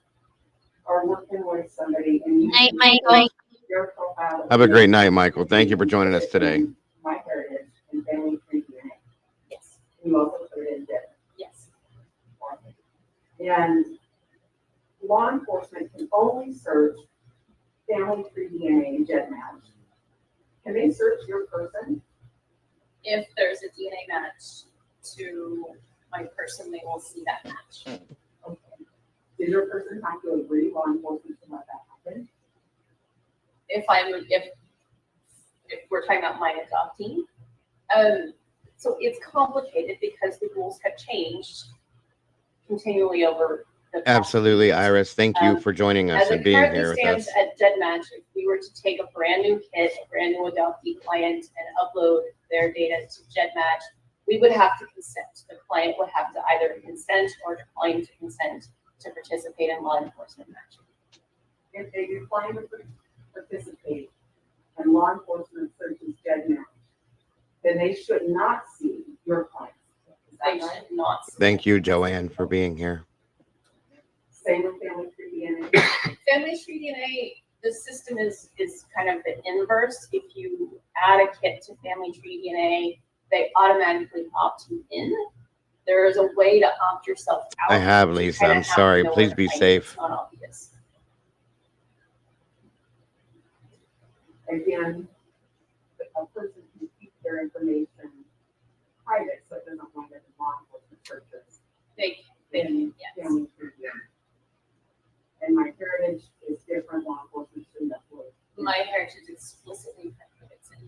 are working with somebody and you Night, can Michael. your profile. Have a great night, Michael. Thank you for joining us today. My Heritage and Family Tree DNA. Yes. You also put it in depth. Yes. And law enforcement can only search Family Tree DNA and GEDmatch. Can they search your person? If there's a DNA match to my person, they will see that match. Okay. Does your person have to agree, law enforcement, to let that happen? If we're talking about my adoptee, so it's complicated because the rules have changed continually over the past Absolutely, years. Iris. Thank you for joining us As and it being currently here with stands us. at GEDmatch, if we were to take a brand new kit, a brand new adoptee client, and upload their data to GEDmatch, we would have to consent. The client would have to either consent or decline to consent to participate in law enforcement matching. If they decline to participate and law enforcement searches GEDmatch, then they should not see your clients. They should not see. Thank you, Joanne, for being here. Same with Family Tree DNA. Family Tree DNA, the system is kind of the inverse. If you add a kit to Family Tree DNA, they automatically opt you in. There is a way to opt yourself out. I have, You Lisa. kinda I'm have to sorry. know Please where to be find it. safe. It's not obvious. Again, a person can keep their information private, so it doesn't wind up in law enforcement searches. They in yes. Family Tree DNA. And My Heritage is different, law enforcement shouldn't upload. My Heritage explicitly prohibits it.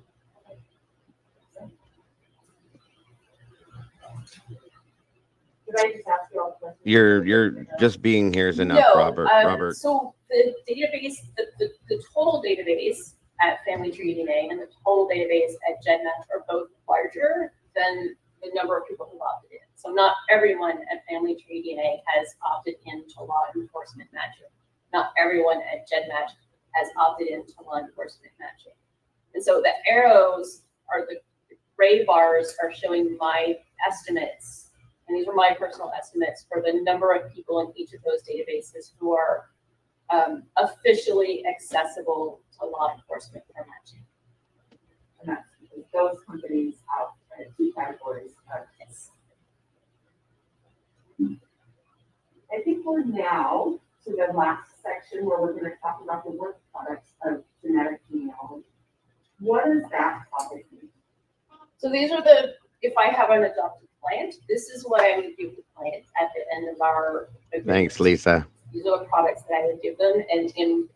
Did I just ask you all questions? You're just being here is enough, No, Robert. so the database, the total database at Family Tree DNA and the total database at GEDmatch are both larger than the number of people who opted in. So not everyone at Family Tree DNA has opted into law enforcement matching. Not everyone at GEDmatch has opted into law enforcement matching. And so the arrows are the gray bars are showing my estimates. And these are my personal estimates for the number of people in each of those databases who are officially accessible to law enforcement for matching. And that's because those companies have two categories of this. I think we're now to the last section where we're going to talk about the work products of genetic genealogy. What does that topic mean? So these are if I have an adopted client, this is what I would give the client at the end of our agreement. Thanks, Lisa. These are the products that I would give them. And in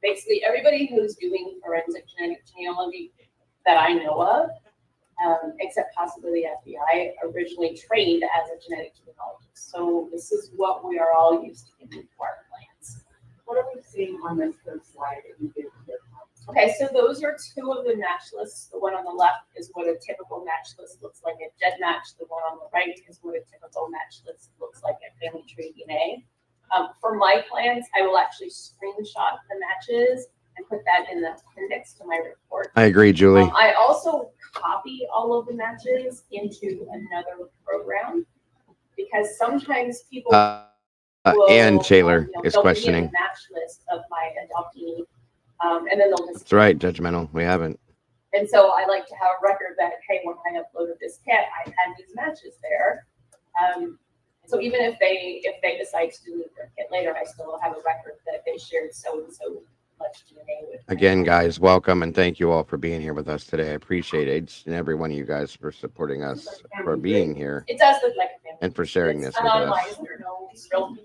basically everybody who's doing forensic genetic genealogy that I know of, except possibly the FBI, originally trained as a genetic genealogist. So this is what we are all used to giving to our clients. What are we seeing on this first slide that you did here? Okay, so those are two of the match lists. The one on the left is what a typical match list looks like at GEDmatch. The one on the right is what a typical match list looks like at Family Tree DNA. For my clients, I will actually screenshot the matches and put that in the appendix to my report. I agree, Julie. I also copy all of the matches into another program because sometimes people And Taylor is they'll questioning. give me a match list of my adoptee, and then they'll just. That's right, judgmental. We haven't. And so I like to have a record that, hey, when I uploaded this kit, I had these matches there. So even if they decide to delete their kit later, I still have a record that they shared so and so much DNA with. Again, guys, welcome and thank you all for being here with us today. I appreciate each and every one of you guys for supporting us, for being here. It does look like a and for sharing this with anonymized. us. There are no real.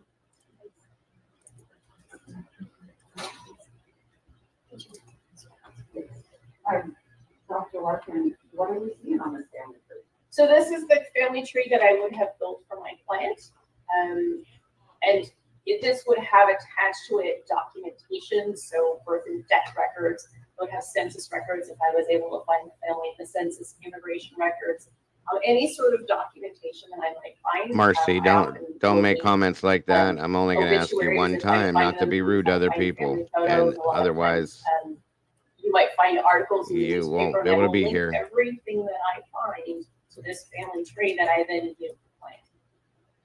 Dr. Larkin, what are we seeing on this family tree? So this is the family tree that I would have built for my client. And this would have attached to it documentation, so birth and death records. It would have census records if I was able to find the family, the census, immigration records, any sort of documentation that I might find. Marcy, don't make comments like that. I'm only going to ask you one time not to be rude to other people, and otherwise you might find articles in the you won't newspaper be able to that will be link here. everything that I find to this family tree that I then give the client.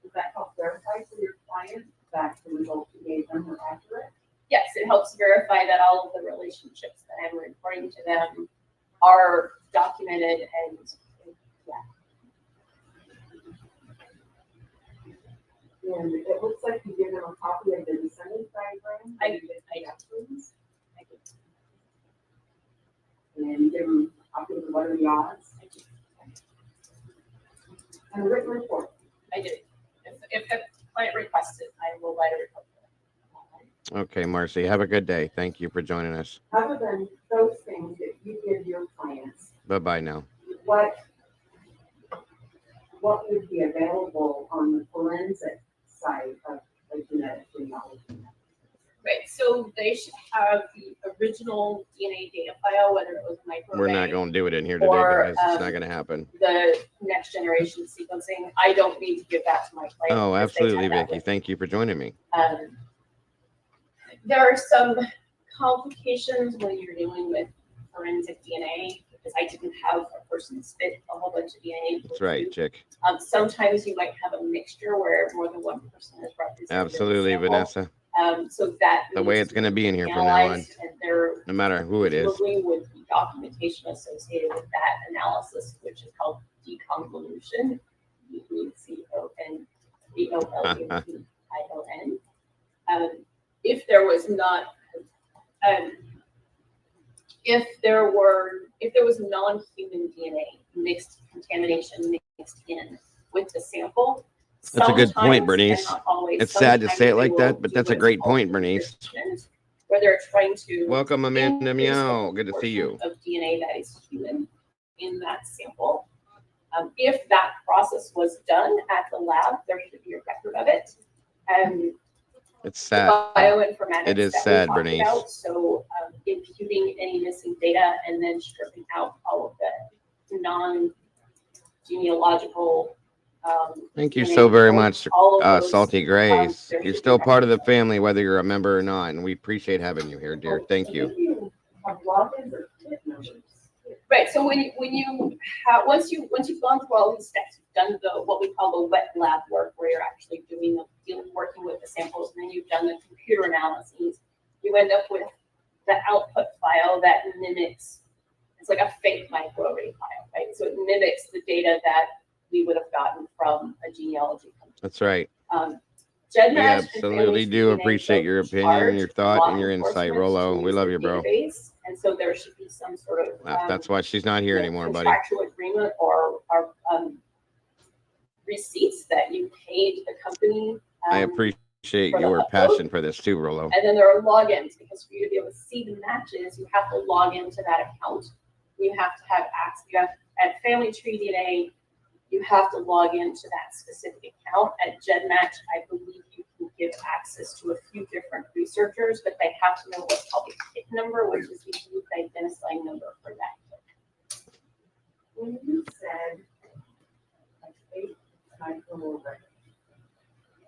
Does that help verify for your client that the results you gave them were accurate? Yes, it helps verify that all of the relationships that I'm reporting to them are documented and And it looks like you give them a copy of the descendant diagram. I did. And you give them a copy of what are the odds. And a written report. I did. If the client requests it, I will write a report. Okay, Marcy, have a good day. Thank you for joining us. Other than those things that you give your clients, Bye-bye now. what would be available on the forensic side of the genetic genealogy? Right, so they should have the original DNA data file, whether it was microarray. We're not going to do it in here today, or, guys. It's not going to happen. The next generation sequencing, I don't need to give that to my client. Oh, because they absolutely, have that Vicky. with Thank you for joining me. There are some complications when you're dealing with forensic DNA because I didn't have a person spit a whole bunch of DNA. That's right, chick. Sometimes you might have a mixture where more than one person is represented. Absolutely, Vanessa. Vanessa. So that The way it's going to be in here from now on, no matter who it is. would be documentation associated with that analysis, which is called deconvolution. DECONVOLUTION. If there was not, if there was non-human DNA mixed contamination mixed in with the sample. That's a good point, sometimes, Bernice. and not always, It's sad to sometimes say it they like will that, but do that's a what's great called point, Bernice. enrichment, where they're trying to Welcome, Amanda increase the Meow. Good to see you. of DNA that is human in that sample. If that process was done at the lab, there should be a record of it. It's sad. Bioinformatics It is that we sad, talked Bernice. about, so imputing any missing data and then stripping out all of the non-genealogical. Thank you DNA so very codes, much, all of those, Salty Grace. there You're should still be part of the family, whether you're a member or not, and we appreciate having you here, dear. Thank you. Have logins or kit numbers? Right. So when you have once you've gone through all these steps, you've done what we call the wet lab work, where you're actually working with the samples, and then you've done the computer analyses. You end up with the output file that mimics. It's like a fake microarray file, right? So it mimics the data that we would have gotten from a genealogy company. That's right. GenMatch We absolutely do appreciate your opinion, your thought, and your insight, Rolo. We love you, bro. And so there should be some sort of That's why she's not here anymore, buddy. contractual agreement or receipts that you paid the company. I appreciate for the your upload. passion for this too, Rolo. And then there are logins, because for you to be able to see the matches, you have to log into that account. You have to have access. You have at Family Tree DNA. You have to log into that specific account. At GenMatch, I believe you can give access to a few different researchers, but they have to know what's called a kit number, which is the unique identifying number for that kit. When you said like 8 microarrays,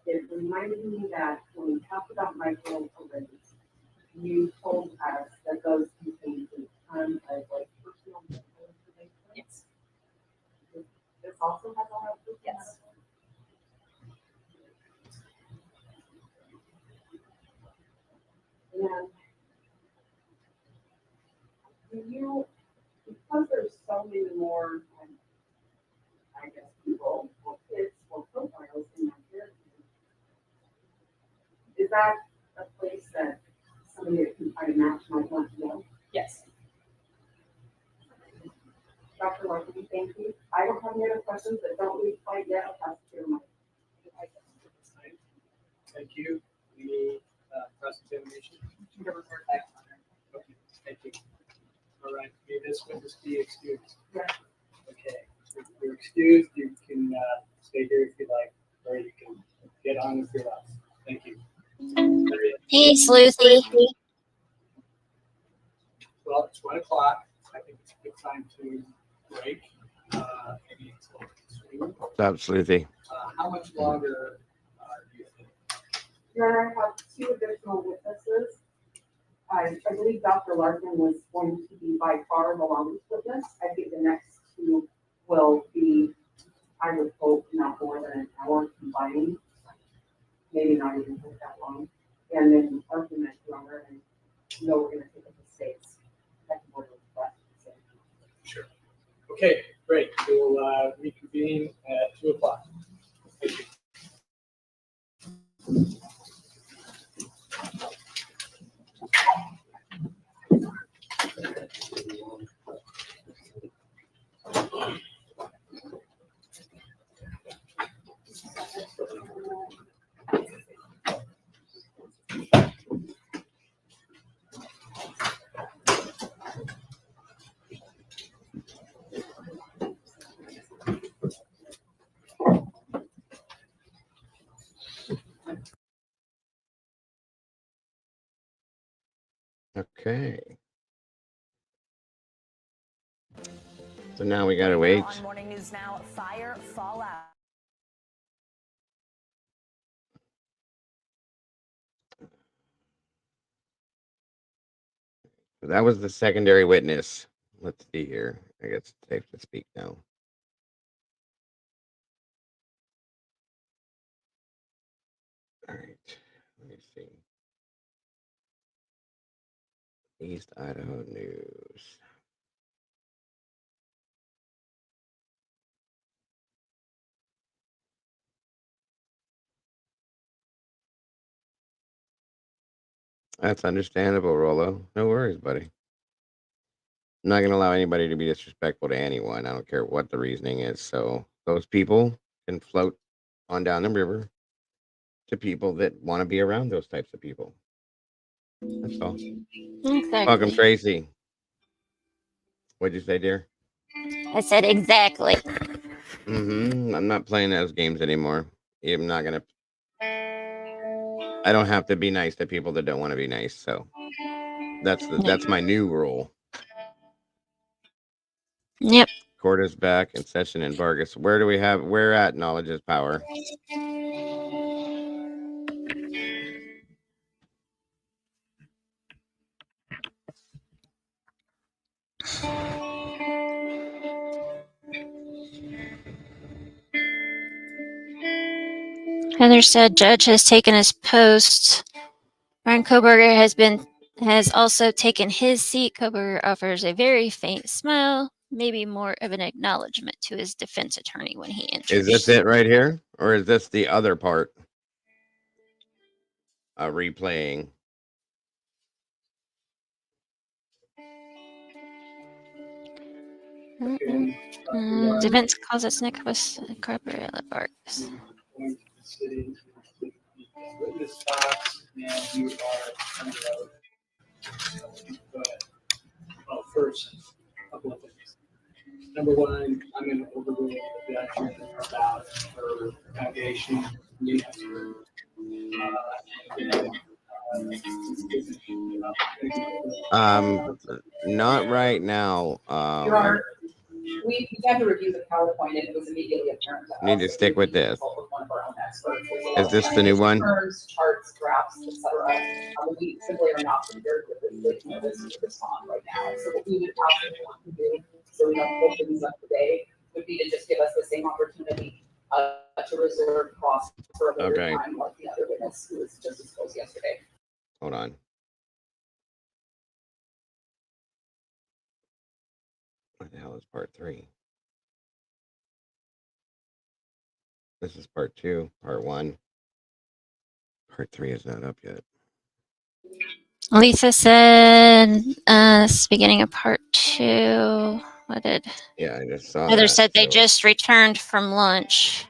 it reminded me that when we talked about microarrays, you told us that those contain a ton of like personal information. Yes. This also has all that personal Yes. And do you, because there's so many more, I guess, people or kids or profiles in that heritage, is that a place that somebody that can try to match might want to go? Yes. Dr. Larkin, thank you. I don't have any other questions, but don't leave quite yet. I'll pass it to your mic. Thank you. Any cross-examination? Okay, thank you. All right, may this witness be excused? Okay, if you're excused, you can stay here if you like, or you can get on with your life. Thank you. Peace, Lucy. Well, it's 1 o'clock. I think it's a good time to break. Maybe it's a little soon. What's up, Sleuthie? How much longer do you think? Your Honor, I have 2 additional witnesses. I believe Dr. Larkin was going to be by far the longest witness. I think the next 2 will be, I would hope, not more than an hour combining. Maybe not even take that long. And then argument, Your Honor, and no, we're going to take up the states. Sure. Okay, great. We'll reconvene at 2 o'clock. Thank you. Okay. So now we gotta wait. On Morning News Now, fire fallout. That was the secondary witness. Let's see here. I guess it's safe to speak now. All right. Let me see. East Idaho News. That's understandable, Rolo. No worries, buddy. I'm not going to allow anybody to be disrespectful to anyone. I don't care what the reasoning is. So those people can float on down the river to people that want to be around those types of people. That's all. Exactly. Welcome, Tracy. What'd you say, dear? I said exactly. I'm not playing those games anymore. I'm not going to. I don't have to be nice to people that don't want to be nice. So that's my new rule. Yep. Court is back in session in Vargas. Where at knowledge is power? Heather said judge has taken his post. Brian Kohberger has also taken his seat. Kohberger offers a very faint smile, maybe more of an acknowledgement to his defense attorney when he enters. Is this it right here? Or is this the other part? Replaying. Defense calls us Nick was corporate Vargas. Going to be sitting in the witness box, and you are under oath. Go ahead. Well, first, a couple of things. Number one, I'm going to overrule the judgment about her foundation. Not right now. Your Honor, we began to review the PowerPoint and it was immediately apparent to us. Need to stick with this. One of our own experts. Is this the new one? Terms, charts, graphs, etc. We simply are not prepared with this to respond right now. So what we would absolutely want to do, so we don't pull things up today, would be to just give us the same opportunity to reserve cross for a later time like the other witness who was just disclosed yesterday. Hold on. What the hell is part 3? This is part 2, part 1. Part 3 is not up yet. Lisa said, beginning of part 2. What did? Yeah, I just saw Heather that, said they just returned from lunch.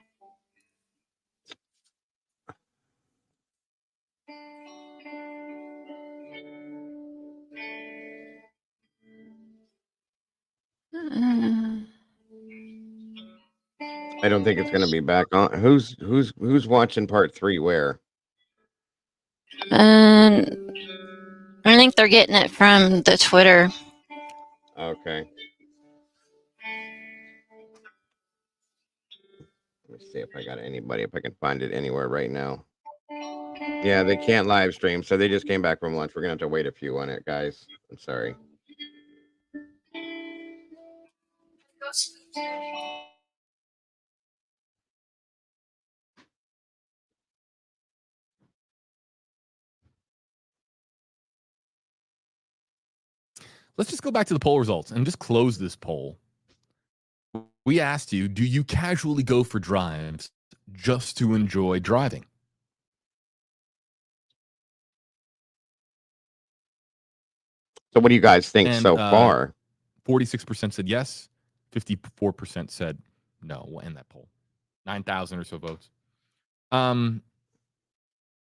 I don't think it's going to be back on. Who's watching part 3 where? I think they're getting it from the Twitter. Okay. Let me see if I got anybody, if I can find it anywhere right now. Yeah, they can't live stream, so they just came back from lunch. We're going to have to wait a few on it, guys. I'm sorry. Let's just go back to the poll results and just close this poll. We asked you, do you casually go for drives just to enjoy driving? So what do you guys think so far? 46% said yes. 54% said no. We'll end that poll. 9,000 or so votes.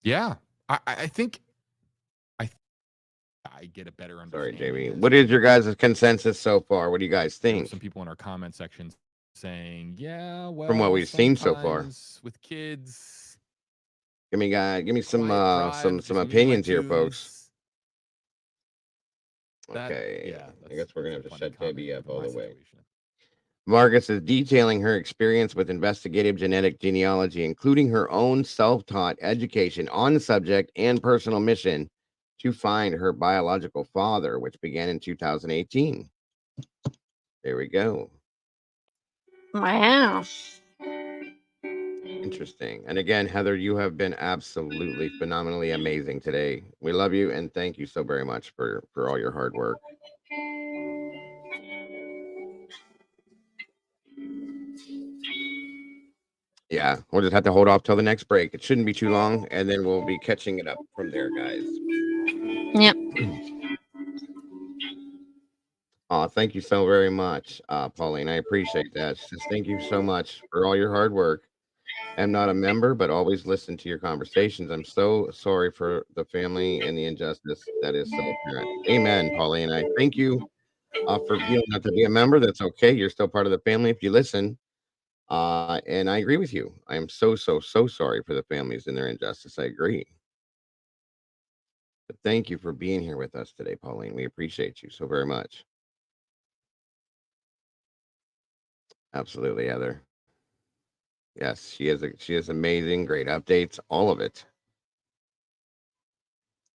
Yeah, I think I get a better understanding. Sorry, JB. What is your guys' consensus so far? What do you guys think? Some people in our comment section saying, yeah, well, from what we've seen so far with kids. Give me some opinions here, folks. Okay. I guess we're gonna have to shut JB up all the way. Marcus is detailing her experience with investigative genetic genealogy, including her own self-taught education on the subject and personal mission to find her biological father, which began in 2018. There we go. Wow. Interesting. And again, Heather, you have been absolutely phenomenally amazing today. We love you and thank you so very much for all your hard work. Yeah, we'll just have to hold off till the next break. It shouldn't be too long, and then we'll be catching it up from there, guys. Yep. Thank you so very much, Pauline. I appreciate that. Just thank you so much for all your hard work. I'm not a member, but always listen to your conversations. I'm so sorry for the family and the injustice that is so apparent. Amen, Pauline. I thank you for not to be a member. That's okay. You're still part of the family if you listen. And I agree with you. I am so sorry for the families and their injustice. I agree. But thank you for being here with us today, Pauline. We appreciate you so very much. Absolutely, Heather. Yes, she is amazing. Great updates, all of it.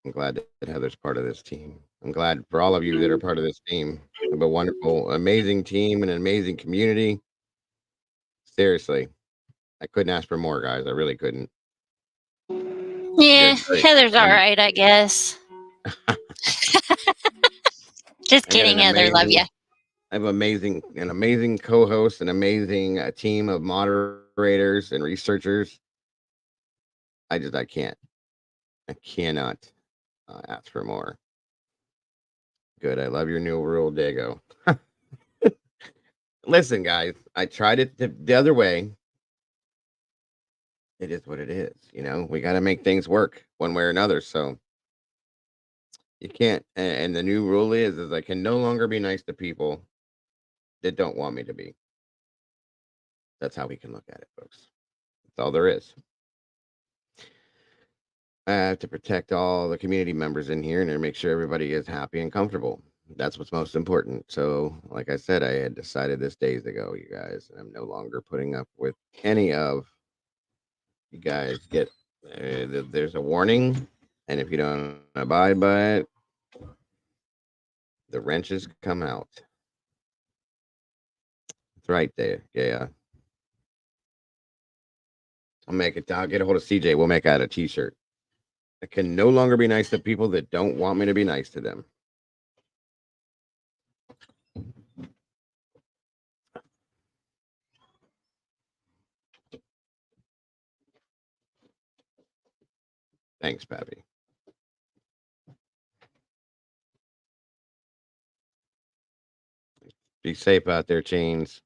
I'm glad that Heather's part of this team. I'm glad for all of you that are part of this team. We have a wonderful, amazing team and an amazing community. Seriously, I couldn't ask for more, guys. I really couldn't. Yeah, Heather's all right, I guess. Just kidding, Heather. Love you. I have an amazing co-host, an amazing team of moderators and researchers. I cannot ask for more. Good. I love your new rule, Dago. Listen, guys, I tried it the other way. It is what it is. We got to make things work one way or another. So you can't. And the new rule is I can no longer be nice to people that don't want me to be. That's how we can look at it, folks. That's all there is. I have to protect all the community members in here and make sure everybody is happy and comfortable. That's what's most important. So, like I said, I had decided this days ago, you guys, and I'm no longer putting up with any of you guys get. There's a warning, and if you don't abide by it, the wrenches come out. It's right there. Yeah. I'll get a hold of CJ. We'll make out a t-shirt. I can no longer be nice to people that don't want me to be nice to them. Thanks, Pappy. Be safe out there, Chains.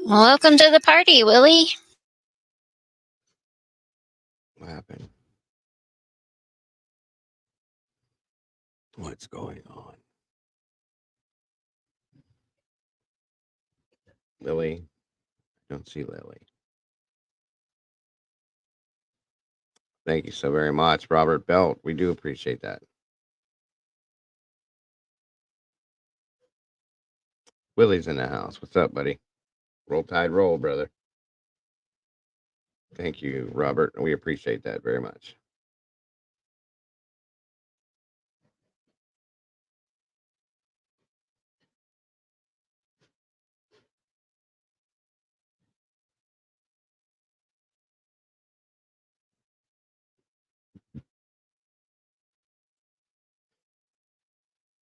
Welcome to the party, Willie. What happened? What's going on? Lily? Don't see Lily. Thank you so very much, Robert Belt. We do appreciate that. Willie's in the house. What's up, buddy? Roll Tide, roll, brother. Thank you, Robert. We appreciate that very much.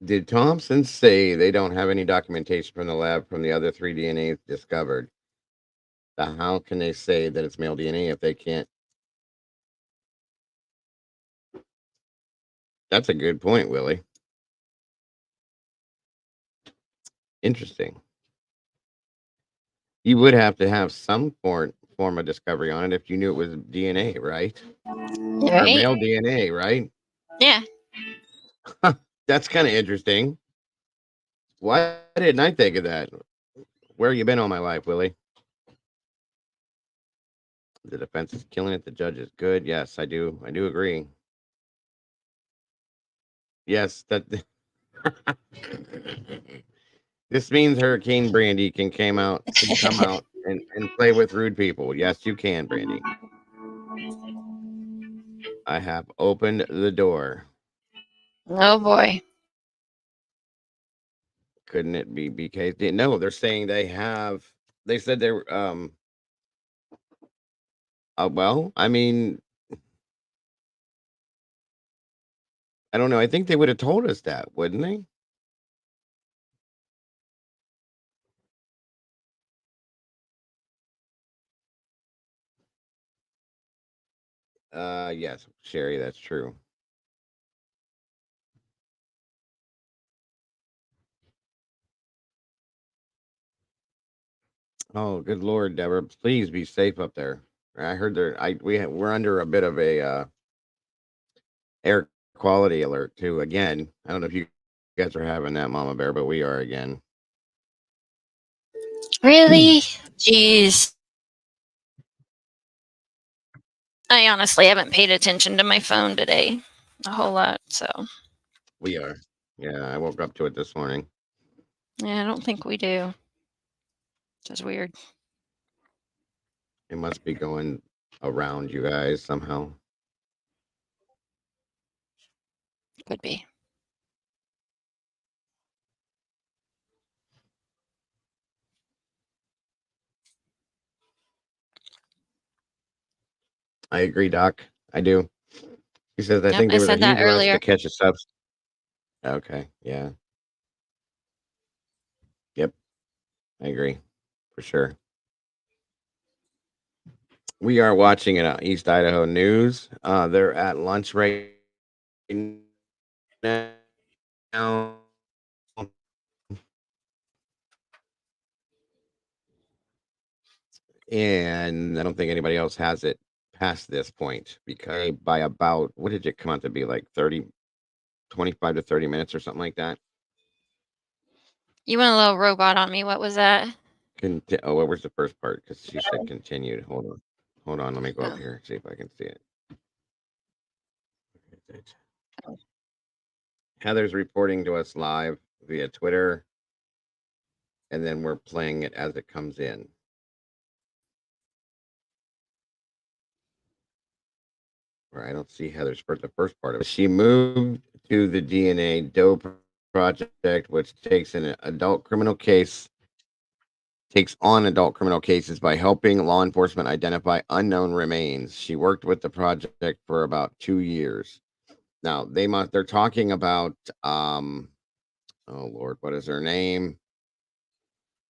Did Thompson say they don't have any documentation from the lab from the other 3 DNAs discovered? How can they say that it's male DNA if they can't? That's a good point, Willie. Interesting. You would have to have some form of discovery on it if you knew it was DNA, right? Or Right? male DNA, right? Yeah. That's kind of interesting. Why didn't I think of that? Where you been all my life, Willie? The defense is killing it. The judge is good. Yes, I do. I do agree. Yes, that. This means Hurricane Brandy can come out and play with rude people. Yes, you can, Brandy. I have opened the door. Oh boy. Couldn't it be BK? No, they're saying they have. They said they're well, I mean, I don't know. I think they would have told us that, wouldn't they? Yes, Sherry, that's true. Oh, good Lord, Deborah, please be safe up there. I heard we're under a bit of a air quality alert too. Again, I don't know if you guys are having that, Mama Bear, but we are again. Really? Jeez. I honestly haven't paid attention to my phone today a whole lot, so. We are. Yeah, I woke up to it this morning. Yeah, I don't think we do. Just weird. It must be going around you guys somehow. Could be. I agree, Doc. I do. He says, I Yep, think I there was a said that huge rush earlier. to catch a substance. Okay, yeah. Yep, I agree. For sure. We are watching it on East Idaho News. They're at lunch right now. And I don't think anybody else has it past this point because by about, what did it come out to be, like 25 to 30 minutes or something like that? You went a little robot on me. What was that? Oh, what was the first part? Because she said continued. Hold on. Let me go up Oh. here, see if I can see it. Heather's reporting to us live via Twitter, and then we're playing it as it comes in. Or I don't see Heather's the first part of it. She moved to the DNA DOPE project, which takes on adult criminal cases by helping law enforcement identify unknown remains. She worked with the project for about 2 years. Now they're talking about oh Lord, what is her name?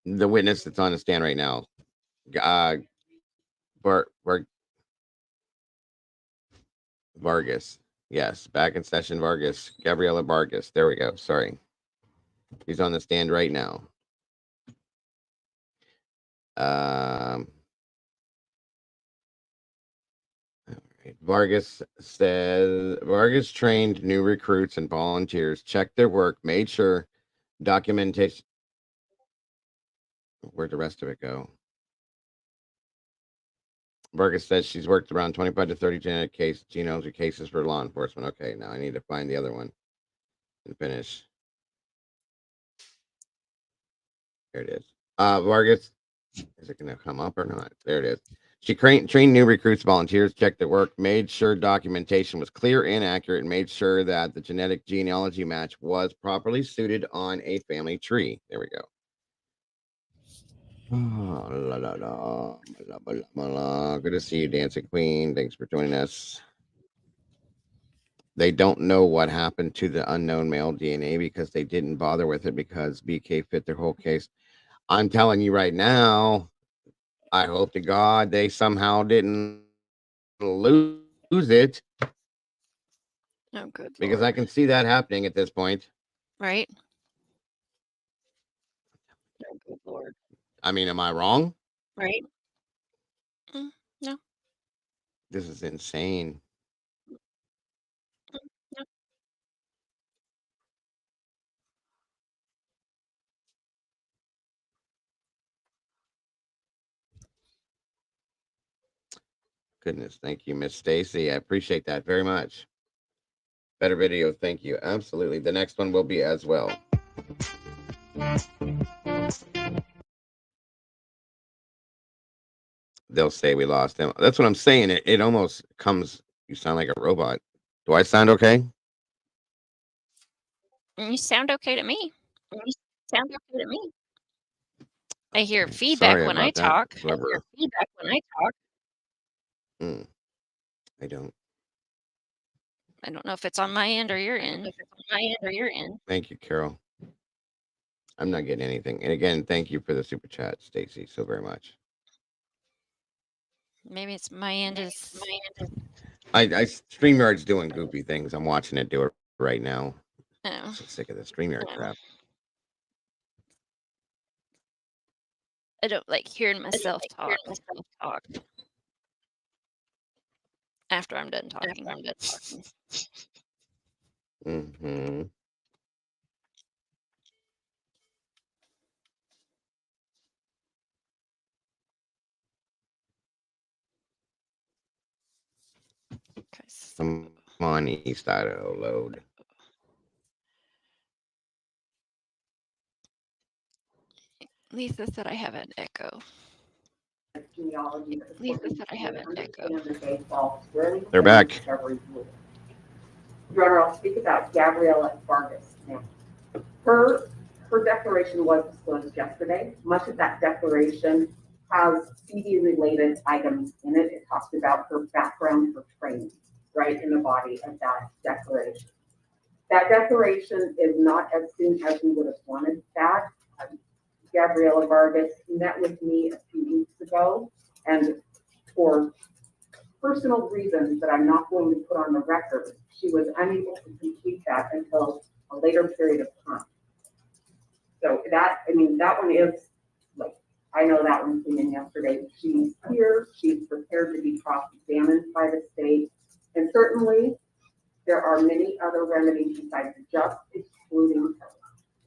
The witness that's on the stand right now. Vargas. Yes, back in session, Vargas. Gabriela Vargas. There we go. Sorry. He's on the stand right now. Vargas says Vargas trained new recruits and volunteers, checked their work, made sure documentation. Where'd the rest of it go? Vargas says she's worked around 25 to 30 genetic genomes or cases for law enforcement. Okay, now I need to find the other one and finish. There it is. Vargas, is it going to come up or not? There it is. She trained new recruits, volunteers, checked their work, made sure documentation was clear and accurate, and made sure that the genetic genealogy match was properly suited on a family tree. There we go. Oh, la, la, la, la, la, la, la. Good to see you, Dancing Queen. Thanks for joining us. They don't know what happened to the unknown male DNA because they didn't bother with it because BK fit their whole case. I'm telling you right now, I hope to God they somehow didn't lose it. Oh, good Because Lord. I can see that happening at this point. Right? Oh, good Lord. I mean, am I wrong? Right? No. This is insane. No. Goodness, thank you, Miss Stacy. I appreciate that very much. Better video, thank you. Absolutely. The next one will be as well. They'll say we lost him. That's what I'm saying. It almost comes, you sound like a robot. Do I sound okay? You sound okay to me. You sound okay to me. I hear feedback Sorry when I about that. talk. I hear Whoever. feedback when I talk. I don't. I don't know if it's on my end or your end. If it's on my end or your end. Thank you, Carol. I'm not getting anything. And again, thank you for the super chat, Stacy, so very much. Maybe it's my end is. I StreamYard's doing goofy things. I'm watching it do it right now. Oh. I'm so sick of the StreamYard crap. I don't like hearing myself talk. After I'm done talking. Mm-hmm. Come on, East Idaho, load. Lisa said I have an echo. Genealogy. Lisa said I have an echo. They're back. Your Honor, I'll speak about Gabriella Vargas now. Her declaration was disclosed yesterday. Much of that declaration has CD-related items in it. It talks about her background, her training, right in the body of that declaration. That declaration is not as soon as we would have wanted that. Gabriella Vargas met with me a few weeks ago, and for personal reasons that I'm not going to put on the record, she was unable to complete that until a later period of time. So that one is, like, I know that one came in yesterday. She's here, she's prepared to be cross-examined by the state, and certainly there are many other remedies besides just excluding her.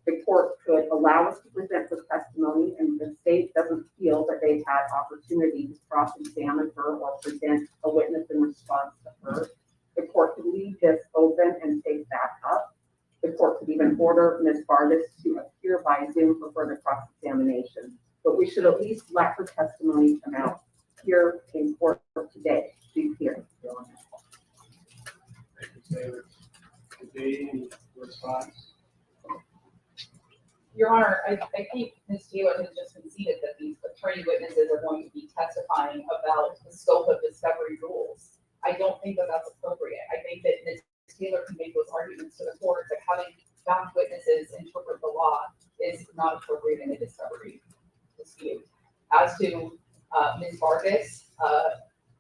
The court could allow us to present her testimony, and the state doesn't feel that they've had opportunity to cross-examine her or present a witness in response to her. The court could leave this open and take that up. The court could even order Ms. Vargas to appear by Zoom for further cross-examination. But we should at least let her testimony come out here in court today. She's here. Any response? Your Honor, I think Ms. Taylor has just conceded that these attorney witnesses are going to be testifying about the scope of discovery rules. I don't think that that's appropriate. I think that Ms. Taylor can make those arguments to the court that having found witnesses interpret the law is not appropriate in a discovery dispute. As to Ms. Vargas,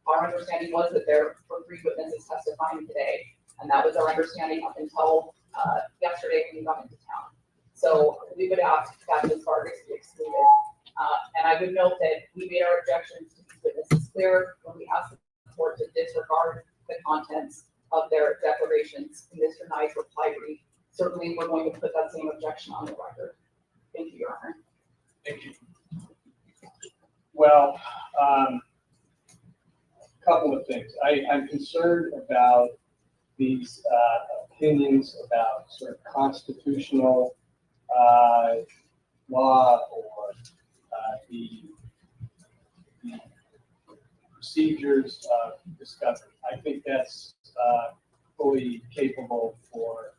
our understanding was that there were 3 witnesses testifying today, and that was our understanding up until yesterday when we got into town. So we would ask that Ms. Vargas be excluded. And I would note that we made our objections to these witnesses clear when we asked the court to disregard the contents of their declarations in Mr. Nye's reply brief. Certainly, we're going to put that same objection on the record. Thank you, Your Honor. Thank you. Well, couple of things. I'm concerned about these opinions about sort of constitutional law or the procedures of discovery. I think that's fully capable for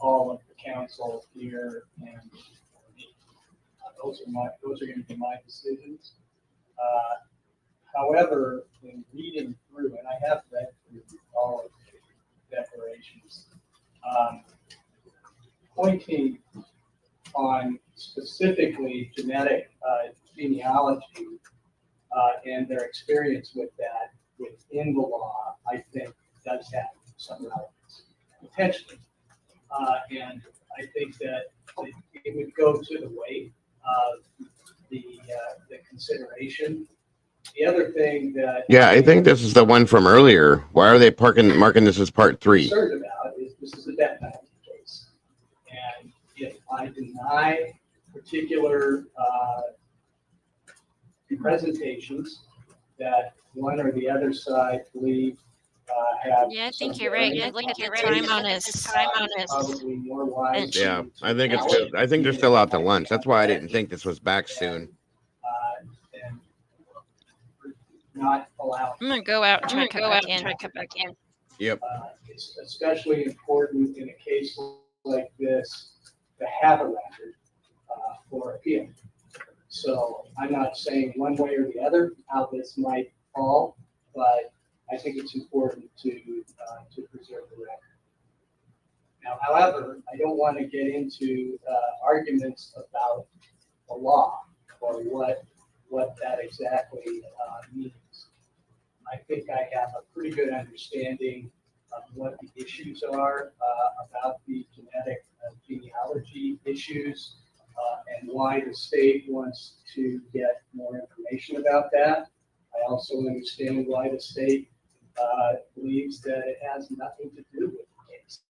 all of the council here and for me. Those are going to be my decisions. However, in reading through, and I have read through all of the declarations, pointing on specifically genetic genealogy and their experience with that within the law, I think does have some relevance, potentially. And I think that it would go to the weight of the consideration. The other thing that I think this is the one from earlier. Why are they marking this as part 3? I'm concerned about is this is a death penalty case, and if I deny particular presentations that one or the other side believe have. Yeah, I think you're right. Look at the time on his. Probably more wise. Yeah, I think it's good. I think they're still out to lunch. That's why I didn't think this was back soon. And not allow. I'm gonna go out and try to come back in. Yep. It's especially important in a case like this to have a record for appeal. So I'm not saying one way or the other how this might fall, but I think it's important to preserve the record. Now, however, I don't want to get into arguments about the law or what that exactly means. I think I have a pretty good understanding of what the issues are about the genetic genealogy issues and why the state wants to get more information about that. I also understand why the state believes that it has nothing to do with the case.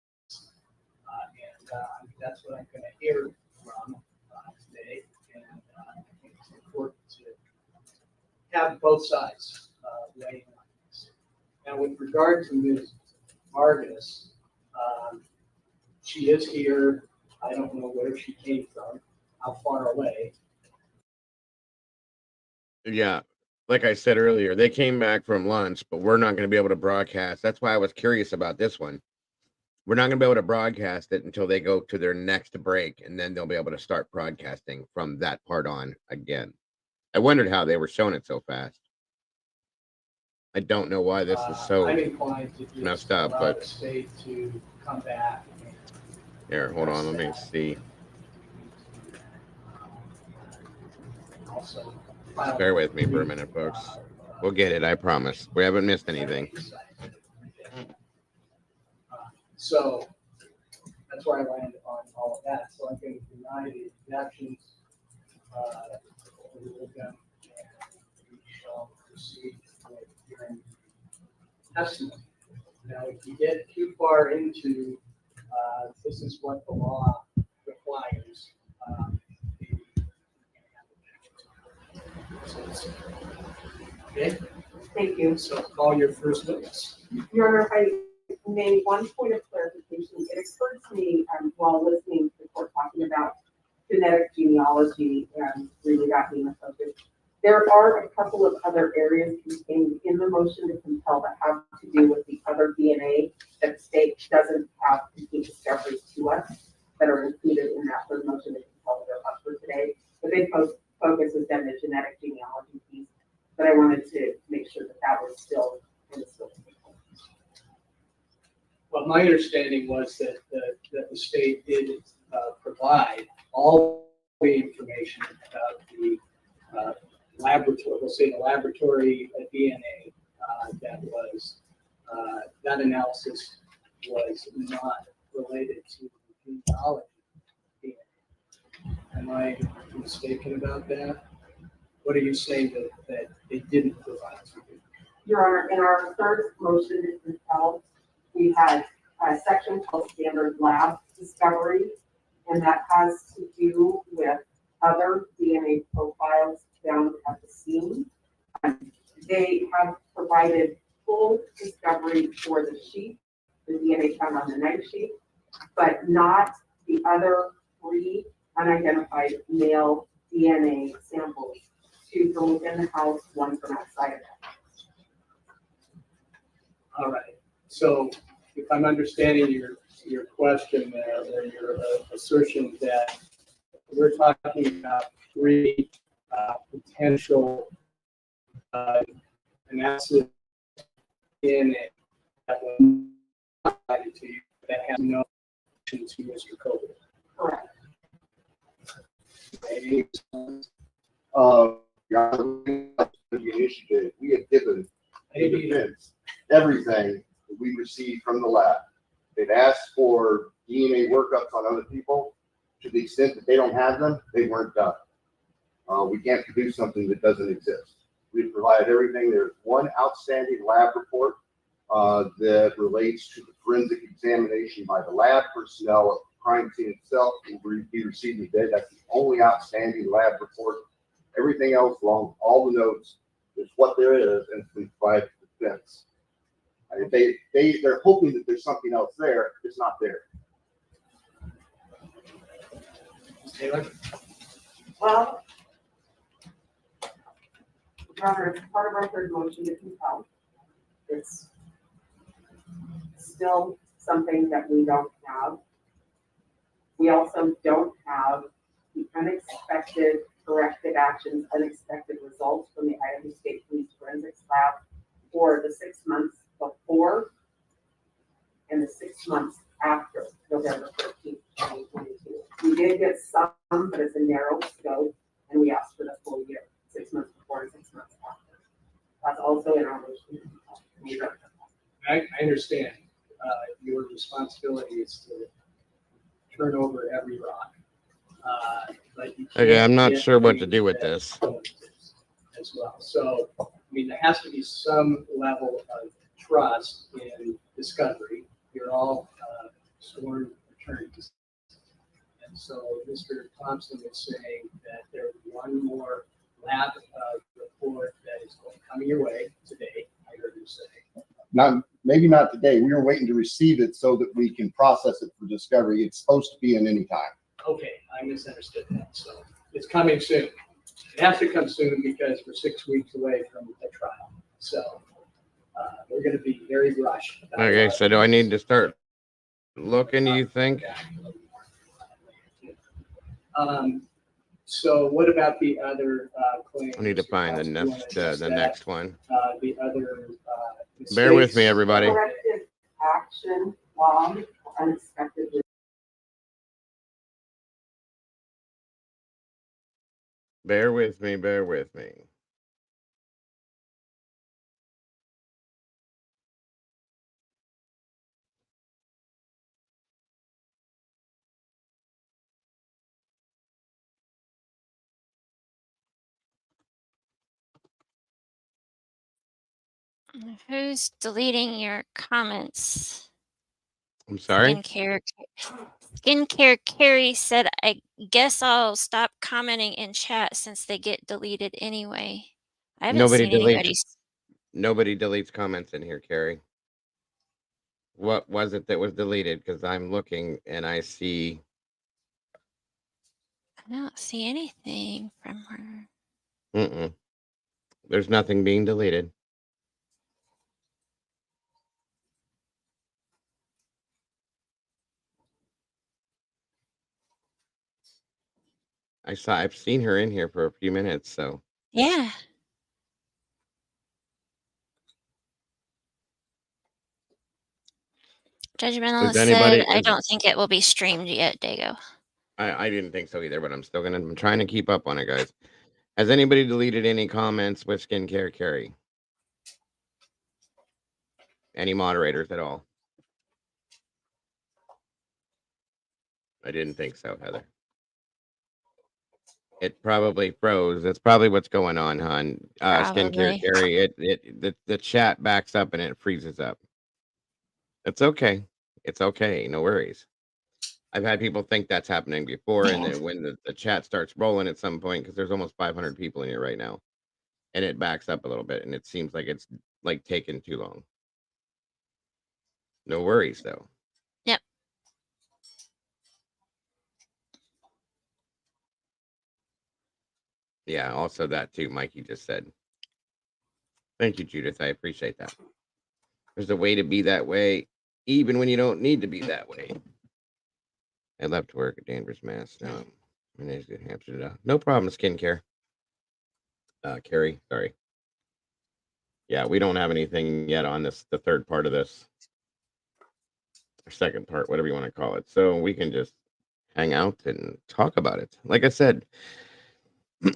And that's what I'm going to hear from today. And I think it's important to have both sides weigh in on this. Now, with regard to Ms. Vargas, she is here. I don't know where she came from, how far away. Yeah, like I said earlier, they came back from lunch, but we're not going to be able to broadcast. That's why I was curious about this one. We're not going to be able to broadcast it until they go to their next break, and then they'll be able to start broadcasting from that part on again. I wondered how they were showing it so fast. I don't know why this is so messed up, but State to come back. here, hold on, let me see. Also, Bear with me for a minute, folks. We'll get it, I promise. We haven't missed anything. So that's where I landed on all of that. So I'm going to deny the objections. We shall proceed with hearing testimony. Now, if you get too far into this is what the law requires. Okay. Thank you. So call your first witness. Your Honor, if I may, one point of clarification. It occurred to me while listening to the court talking about genetic genealogy and really that being a focus. There are a couple of other areas contained in the motion to compel that have to do with the other DNA that the state doesn't have complete discoveries to us that are included in that third motion to compel that are up for today. The big focus has been the genetic genealogy piece, but I wanted to make sure that that was still in the scope. Well, my understanding was that the state did provide all the information about the laboratory, we'll say the laboratory DNA that was, that analysis was not related to genealogy DNA. Am I mistaken about that? What are you saying that they didn't provide to you? Your Honor, in our third motion to compel, we had a section called standard lab discovery, and that has to do with other DNA profiles found at the scene. They have provided full discovery for the sheet, the DNA found on the knife sheet, but not the other 3 unidentified male DNA samples, 2 from within the house, 1 from outside of the house. All right, so if I'm understanding your question there, or your assertion that we're talking about 3 potential analysis DNA that was provided to you that has no connection to Mr. Kohberger. Correct. The initiative, we had given the defense everything that we received from the lab. They've asked for DNA workups on other people. To the extent that they don't have them, they weren't done. We can't produce something that doesn't exist. We've provided everything. There's one outstanding lab report that relates to the forensic examination by the lab personnel of the crime scene itself. Will be receiving today. That's the only outstanding lab report. Everything else, along all the notes, is what there is, and it's been provided to the defense. I mean, they're hoping that there's something else there. It's not there. Taylor? Well, Your Honor, it's part of our third motion to compel. It's still something that we don't have. We also don't have the unexpected corrective actions, unexpected results from the Idaho State Police Forensics Lab for the 6 months before and the 6 months after November 13th, 2022. We did get some, but it's a narrow scope, and we asked for the full year, 6 months before and 6 months after. That's also in our motion. I understand your responsibility is to turn over every rock. But you Okay, I'm can't not get sure what to things do with that this. as well. So, I mean, there has to be some level of trust in discovery. You're all sworn attorneys. And so Mr. Thompson is saying that there's one more lab report that is coming your way today, I heard you say. Maybe not today. We were waiting to receive it so that we can process it for discovery. It's supposed to be in any time. Okay, I misunderstood that. So it's coming soon. It has to come soon because we're 6 weeks away from a trial. So we're going to be very rushed. Okay, so do I need to start looking, do you think? So what about the other claims? I need to find the next one. The other Bear with me, everybody. Corrective action log, unexpected. Bear with me, bear with me. Who's deleting your comments? I'm sorry? Skincare Carrie said, I guess I'll stop commenting in chat since they get deleted anyway. I haven't seen anybody's. Nobody deletes comments in here, Carrie. What was it that was deleted? Because I'm looking and I see. I don't see anything from her. There's nothing being deleted. I've seen her in here for a few minutes, so. Yeah. Judgmentalist said, I don't think it will be streamed yet, Dago. I didn't think so either, but I'm trying to keep up on it, guys. Has anybody deleted any comments with Skincare Carrie? Any moderators at all? I didn't think so, Heather. It probably froze. That's probably what's going on, hon. Skincare Carrie. The chat backs up and it freezes up. It's okay. It's okay. No worries. I've had people think that's happening before, and then when the chat starts rolling at some point, because there's almost 500 people in here right now, and it backs up a little bit, and it seems like it's like taking too long. No worries though. Yep. Yeah, also that too, Mikey just said. Thank you, Judith. I appreciate that. There's a way to be that way, even when you don't need to be that way. I left work at Danvers, Mass. Now my name's good Hampshire. No problem, skincare. Carrie, sorry. Yeah, we don't have anything yet on this, the third part of this. Or second part, whatever you want to call it. So we can just hang out and talk about it. Like I said,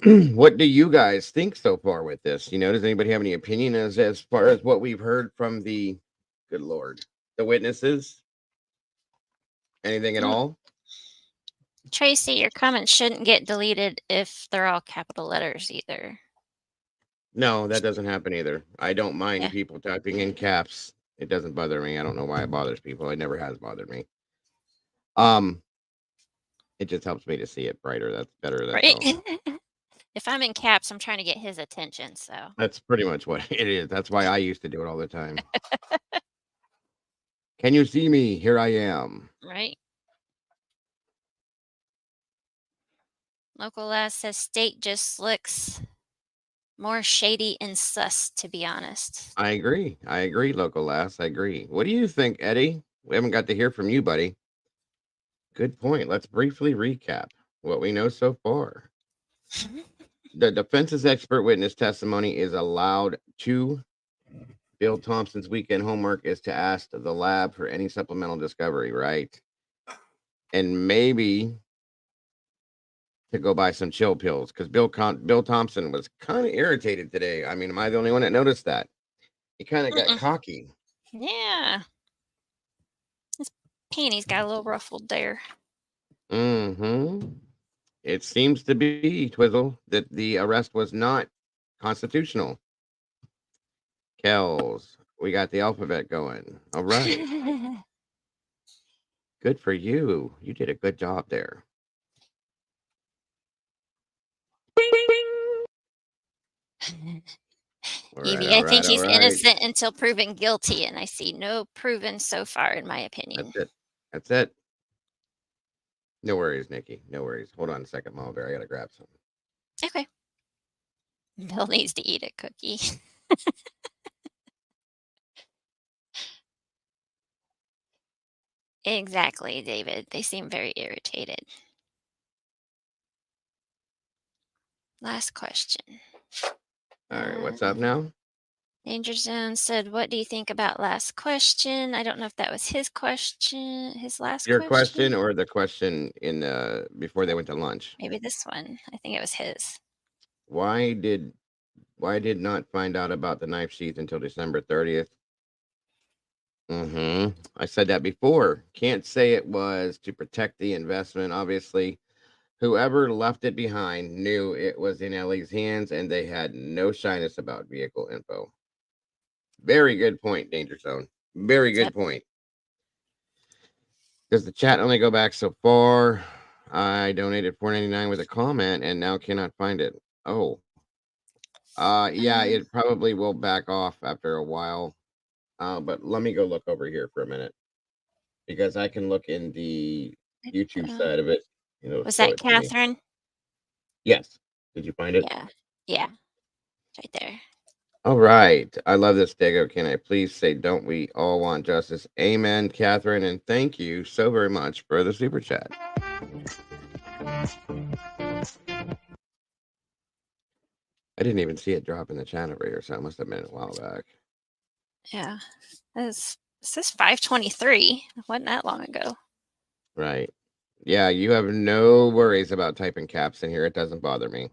what do you guys think so far with this? You know, does anybody have any opinion as far as what we've heard from the good Lord, the witnesses? Anything at all? Tracy, your comments shouldn't get deleted if they're all capital letters either. No, that doesn't happen either. I don't mind Yeah. people typing in caps. It doesn't bother me. I don't know why it bothers people. It never has bothered me. It just helps me to see it brighter. That's better. That's Right? all. If I'm in caps, I'm trying to get his attention, so. That's pretty much what it is. That's why I used to do it all the time. Can you see me? Here I am. Right? Local Lass says state just looks more shady and sus, to be honest. I agree. I agree, Local Lass. I agree. What do you think, Eddie? We haven't got to hear from you, buddy. Good point. Let's briefly recap what we know so far. The defense's expert witness testimony is allowed to. Bill Thompson's weekend homework is to ask the lab for any supplemental discovery, right? And maybe to go buy some chill pills, because Bill Thompson was kind of irritated today. I mean, am I the only one that noticed that? He kind of got cocky. Yeah. His panties got a little ruffled there. Mm-hmm. It seems to be, Twizzle, that the arrest was not constitutional. Kells, we got the alphabet going. All right. Good for you. You did a good job there. Evie, I think he's innocent until proven guilty, and I see no proven so far, in my opinion. That's it. That's it. No worries, Nikki. No worries. Hold on a second, Mama Bear. I gotta grab some. Okay. Bill needs to eat a cookie. Exactly, David. They seem very irritated. Last question. All right, what's up now? Danger Zone said, "What do you think about last question?" I don't know if that was his question, his last Your question. question or the question in before they went to lunch? Maybe this one. I think it was his. Why did not find out about the knife sheath until December 30th? I said that before. Can't say it was to protect the investment. Obviously, whoever left it behind knew it was in Ellie's hands, and they had no shyness about vehicle info. Very good point, Danger Zone. Very good point. Does the chat only go back so far? I donated $4.99 with a comment and now cannot find it. Oh. Yeah, it probably will back off after a while. But let me go look over here for a minute, because I can look in the YouTube side of it. You know, Was that Catherine? Yes. Did you find it? Yeah. Yeah. It's right there. All right. I love this, Dago. Can I please say, don't we all want justice? Amen, Catherine. And thank you so very much for the super chat. I didn't even see it drop in the chat over here, so it must have been a while back. Yeah. This is 5:23. Wasn't that long ago. Right. Yeah, you have no worries about typing caps in here. It doesn't bother me.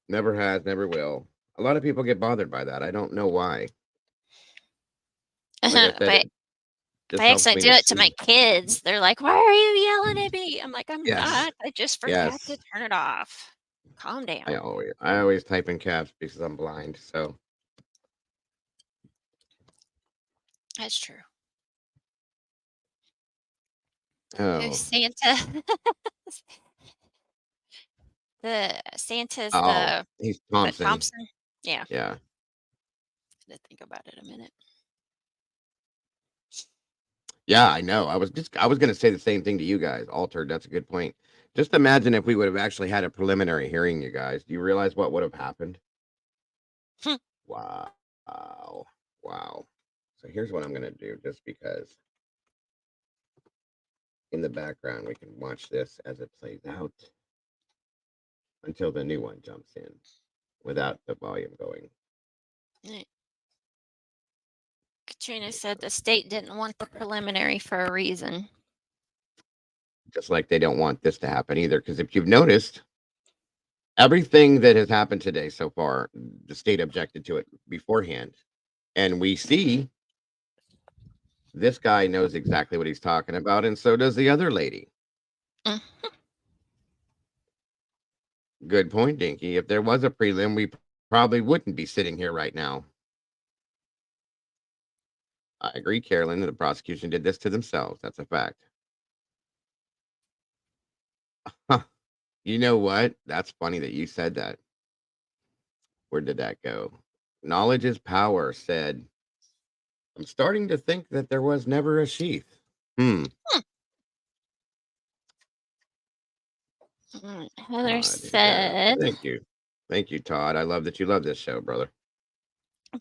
Never has, never will. A lot of people get bothered by that. I don't know why. Like I said, if I actually do it to my kids, they're like, "Why are you yelling at me?" I'm like, "I'm not. I just forgot to turn it off. Calm down." I always type in caps because I'm blind. So that's true. Oh. Who's Santa? Santa's he's Thompson. Thompson. Yeah. Yeah. to think about it a minute. Yeah, I know. I was going to say the same thing to you guys. Altered. That's a good point. Just imagine if we would have actually had a preliminary hearing, you guys. Do you realize what would have happened? Wow. Wow. So here's what I'm going to do, just because in the background we can watch this as it plays out until the new one jumps in without the volume going. Right. Katrina said the state didn't want the preliminary for a reason. Just like they don't want this to happen either. Because if you've noticed, everything that has happened today so far, the state objected to it beforehand. And we see this guy knows exactly what he's talking about, and so does the other lady. Good point, Dinky. If there was a prelim, we probably wouldn't be sitting here right now. I agree, Carolyn, that the prosecution did this to themselves. That's a fact. You know what? That's funny that you said that. Where did that go? Knowledge is power said, I'm starting to think that there was never a sheath. Heather Todd, said, Thank you. Thank you, Todd. I love that you love this show, brother.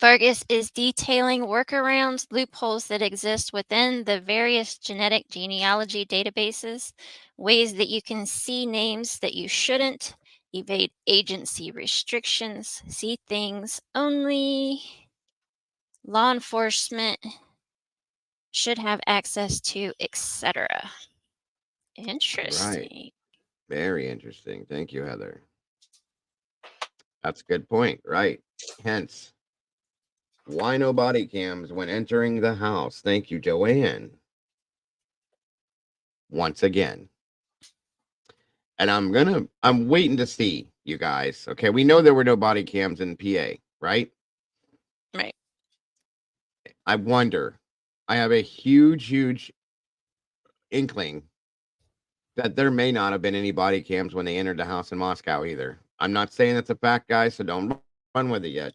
Vargas is detailing workarounds, loopholes that exist within the various genetic genealogy databases, ways that you can see names that you shouldn't, evade agency restrictions, see things only law enforcement should have access to, etc. Interesting. Right. Very interesting. Thank you, Heather. That's a good point. Right. Hence, why no body cams when entering the house? Thank you, Joanne. Once again. And I'm waiting to see, you guys. Okay, we know there were no body cams in PA, right? Right. I wonder. I have a huge inkling that there may not have been any body cams when they entered the house in Moscow either. I'm not saying that's a fact, guys, so don't run with it yet.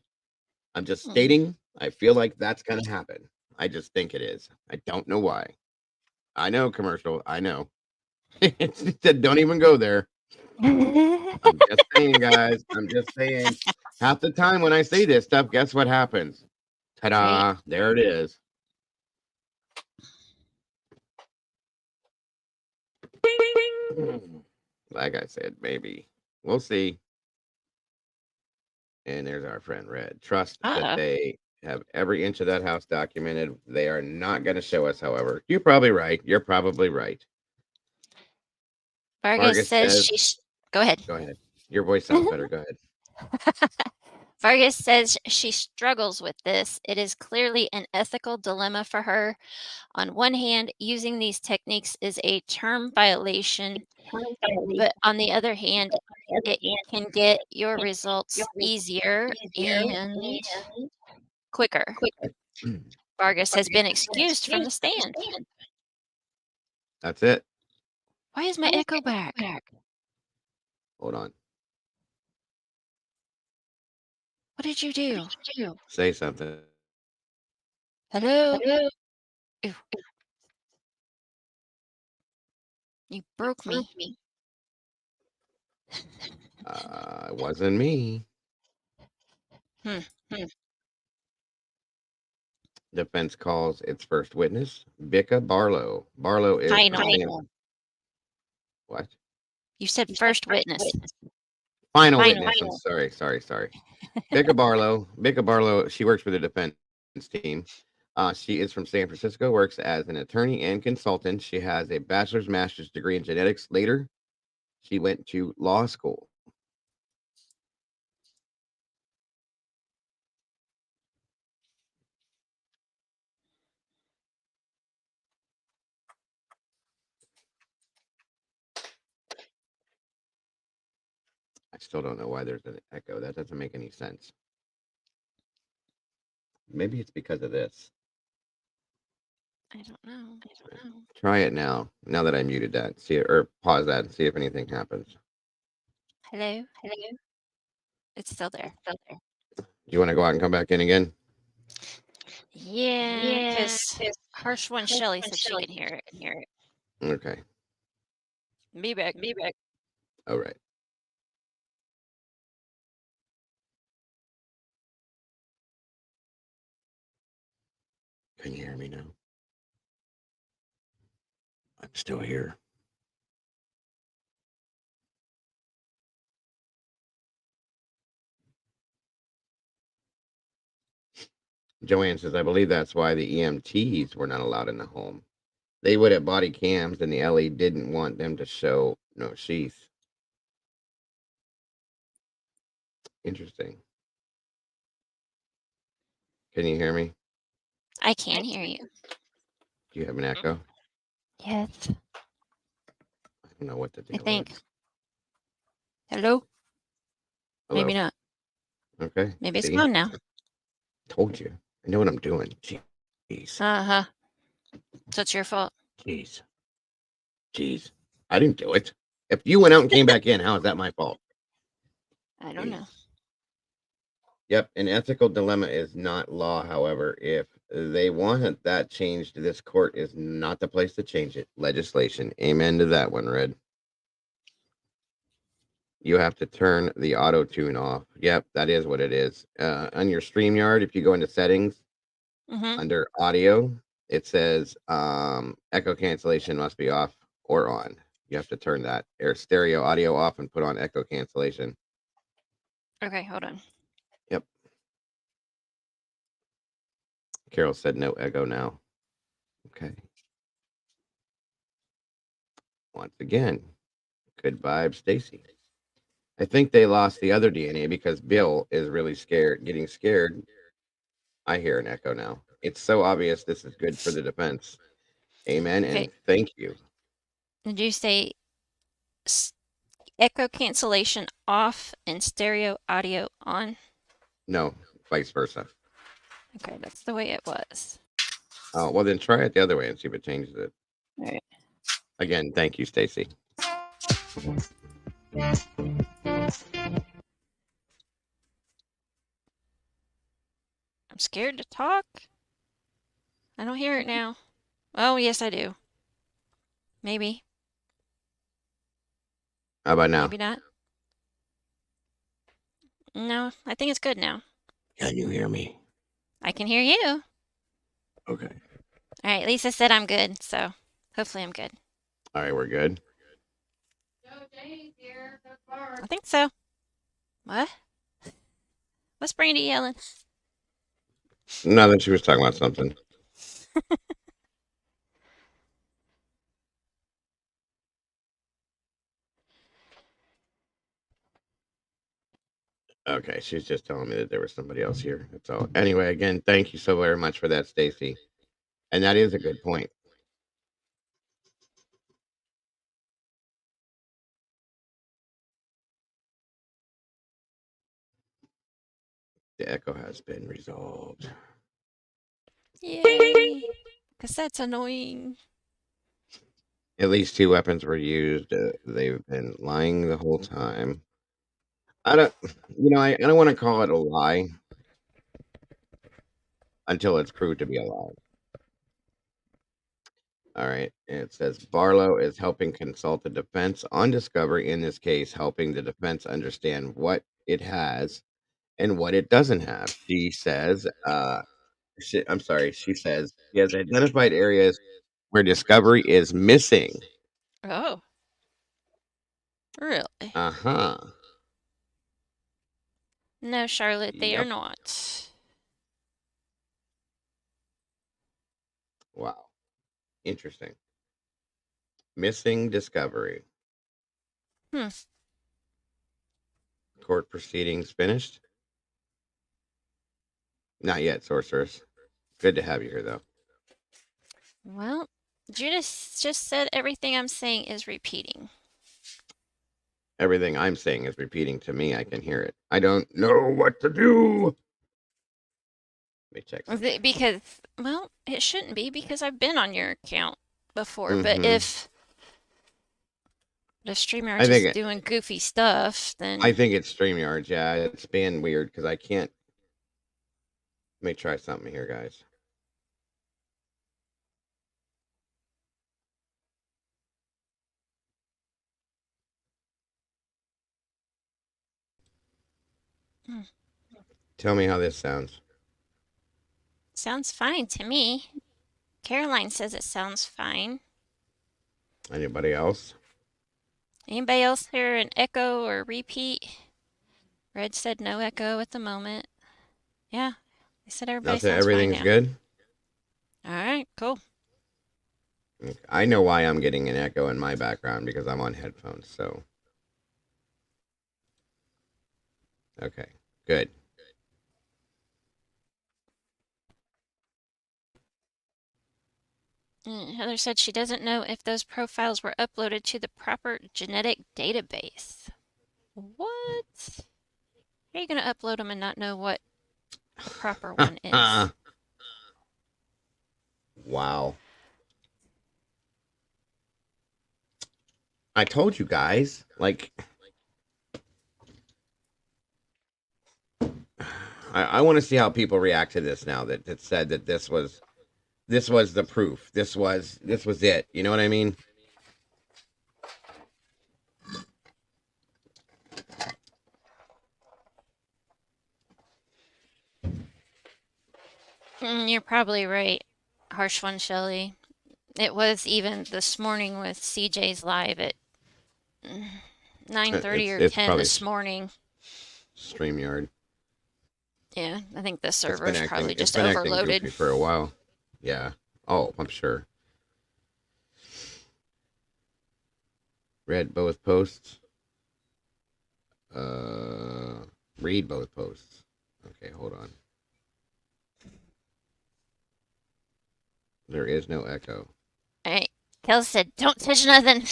I'm just stating I feel like that's going to happen. I just think it is. I don't know why. I know, commercial. I know. It said don't even go there. I'm just saying, guys. I'm just saying. Half the time when I say this stuff, guess what happens? Ta-da! Right. There it is. Like I said, maybe. We'll see. And there's our friend Red. Trust that they have every inch of that house documented. They are not going to show us, however. You're probably right. You're probably right. Vargas says she's... Go ahead. Go ahead. Your voice sounds better. Go ahead. Vargas says she struggles with this. It is clearly an ethical dilemma for her. On one hand, using these techniques is a term violation, but on the other hand, it can get your results easier and quicker. Vargas has been excused from the stand. That's it. Why is my echo back? Hold on. What did you do? Say something. Hello? Ew. You broke me. It wasn't me. Defense calls its first witness, Becca Barlow. Barlow is Final. What? You said first witness. Final witness. I'm sorry. Becca Barlow, she works for the defense team. She is from San Francisco, works as an attorney and consultant. She has a master's degree in genetics. Later, she went to law school. I still don't know why there's an echo. That doesn't make any sense. Maybe it's because of this. I don't know. Try it now. Now that I muted that, see it, or pause that and see if anything happens. Hello? It's still there. Do you want to go out and come back in again? Yeah, because Harsh One Shelly said she can hear it. Okay. Be back. All right. Can you hear me now? I'm still here. Joanne says, I believe that's why the EMTs were not allowed in the home. They would have body cams, and the LE didn't want them to show no sheath. Interesting. Can you hear me? I can hear you. Do you have an echo? Yes, I don't know what the deal I think. is. Hello? Hello? Maybe not. Okay. Maybe it's See? gone now. Told you. I know what I'm doing. Jeez. Uh-huh. So it's your fault. Jeez. I didn't do it. If you went out and came back in, how is that my fault? I don't know. Yep, an ethical dilemma is not law. However, if they want that changed, this court is not the place to change it. Legislation. Amen to that one, Red. You have to turn the auto tune off. Yep, that is what it is. On your StreamYard, if you go into settings Mm-hmm. under audio, it says echo cancellation must be off or on. You have to turn that stereo audio off and put on echo cancellation. Okay, hold on. Yep. Carol said no echo now. Okay. Once again, good vibes, Stacy. I think they lost the other DNA because Bill is really scared, getting scared. I hear an echo now. It's so obvious this is good for the defense. Amen Okay. and thank you. Did you say echo cancellation off and stereo audio on? No, vice versa. Okay, that's the way it was. Oh, well, then try it the other way and see if it changes it. All right. Again, thank you, Stacy. I'm scared to talk. I don't hear it now. Oh, yes, I do. Maybe. How about now? Maybe not. No, I think it's good now. Can you hear me? I can hear you. Okay. All right, Lisa said I'm good, so hopefully I'm good. All right, we're good. I think so. What? What's Brandy yelling? Nothing. She was talking about something. Okay, she's just telling me that there was somebody else here. That's all. Anyway, again, thank you so very much for that, Stacy. And that is a good point. The echo has been resolved. Yay! Because that's annoying. At least 2 weapons were used. They've been lying the whole time. I don't want to call it a lie until it's proved to be a lie. All right. And it says Barlow is helping consult the defense on discovery, in this case, helping the defense understand what it has and what it doesn't have. She says, she says he has identified areas where discovery is missing. Oh. Really? Uh-huh. No, Charlotte, they are Yep. not. Wow. Interesting. Missing discovery. Court proceedings finished? Not yet, sorceress. Good to have you here, though. Well, Judas just said everything I'm saying is repeating. Everything I'm saying is repeating to me. I can hear it. I don't know what to do. Let me check. Because, well, it shouldn't be because I've been on your account before. Mhm. But if StreamYard is just doing goofy stuff, then I think it's StreamYard. Yeah, it's being weird because I can't me try something here, guys. Tell me how this sounds. Sounds fine to me. Caroline says it sounds fine. Anybody else? Anybody else hear an echo or repeat? Red said no echo at the moment. Yeah, they said everybody sounds Everything's fine now. good? All right, cool. I know why I'm getting an echo in my background because I'm on headphones, so. Okay, good. Heather said she doesn't know if those profiles were uploaded to the proper genetic database. What? How are you going to upload them and not know what the proper one is? Wow. I told you guys, like, I want to see how people react to this now that said that this was the proof. This was it. You know what I mean? You're probably right. Harsh one, Shelley. It was even this morning with CJ's live at 9:30 or 10 this morning. StreamYard. Yeah, I think the server's probably just overloaded. Acting goofy for a while. Yeah. Oh, I'm sure. Read both posts. Read both posts. Okay, hold on. There is no echo. All right. Kel said, don't touch nothing.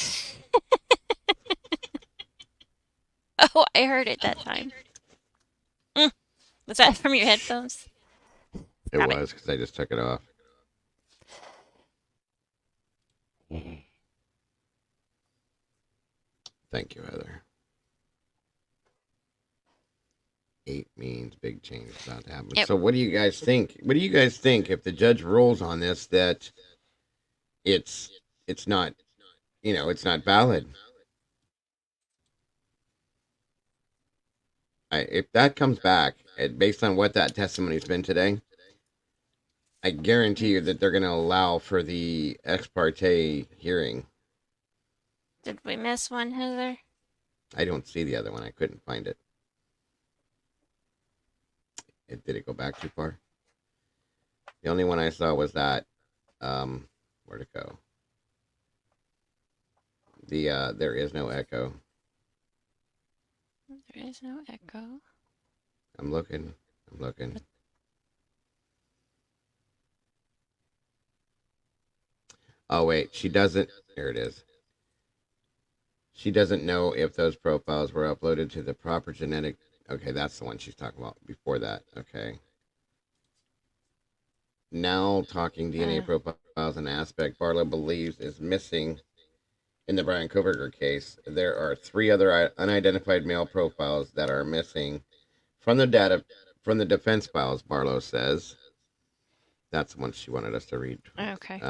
Oh, I heard it that time. Was that from your headphones? It was, because I just took it off. Thank you, Heather. 8 means big change is about to happen. Yep. So what do you guys think? What do you guys think if the judge rules on this that it's not, it's not valid? If that comes back, based on what that testimony's been today, I guarantee you that they're going to allow for the ex parte hearing. Did we miss one, Heather? I don't see the other one. I couldn't find it. Did it go back too far? The only one I saw was that. Where'd it go? There is no echo. There is no echo. I'm looking. Oh, wait. She doesn't. There it is. She doesn't know if those profiles were uploaded to the proper genetic. Okay, that's the one she's talking about before that. Okay. Now talking DNA profiles, an aspect Barlow believes is missing in the Brian Kohberger case. There are 3 other unidentified male profiles that are missing from the data from the defense files, Barlow says. That's the one she wanted us to read. Okay.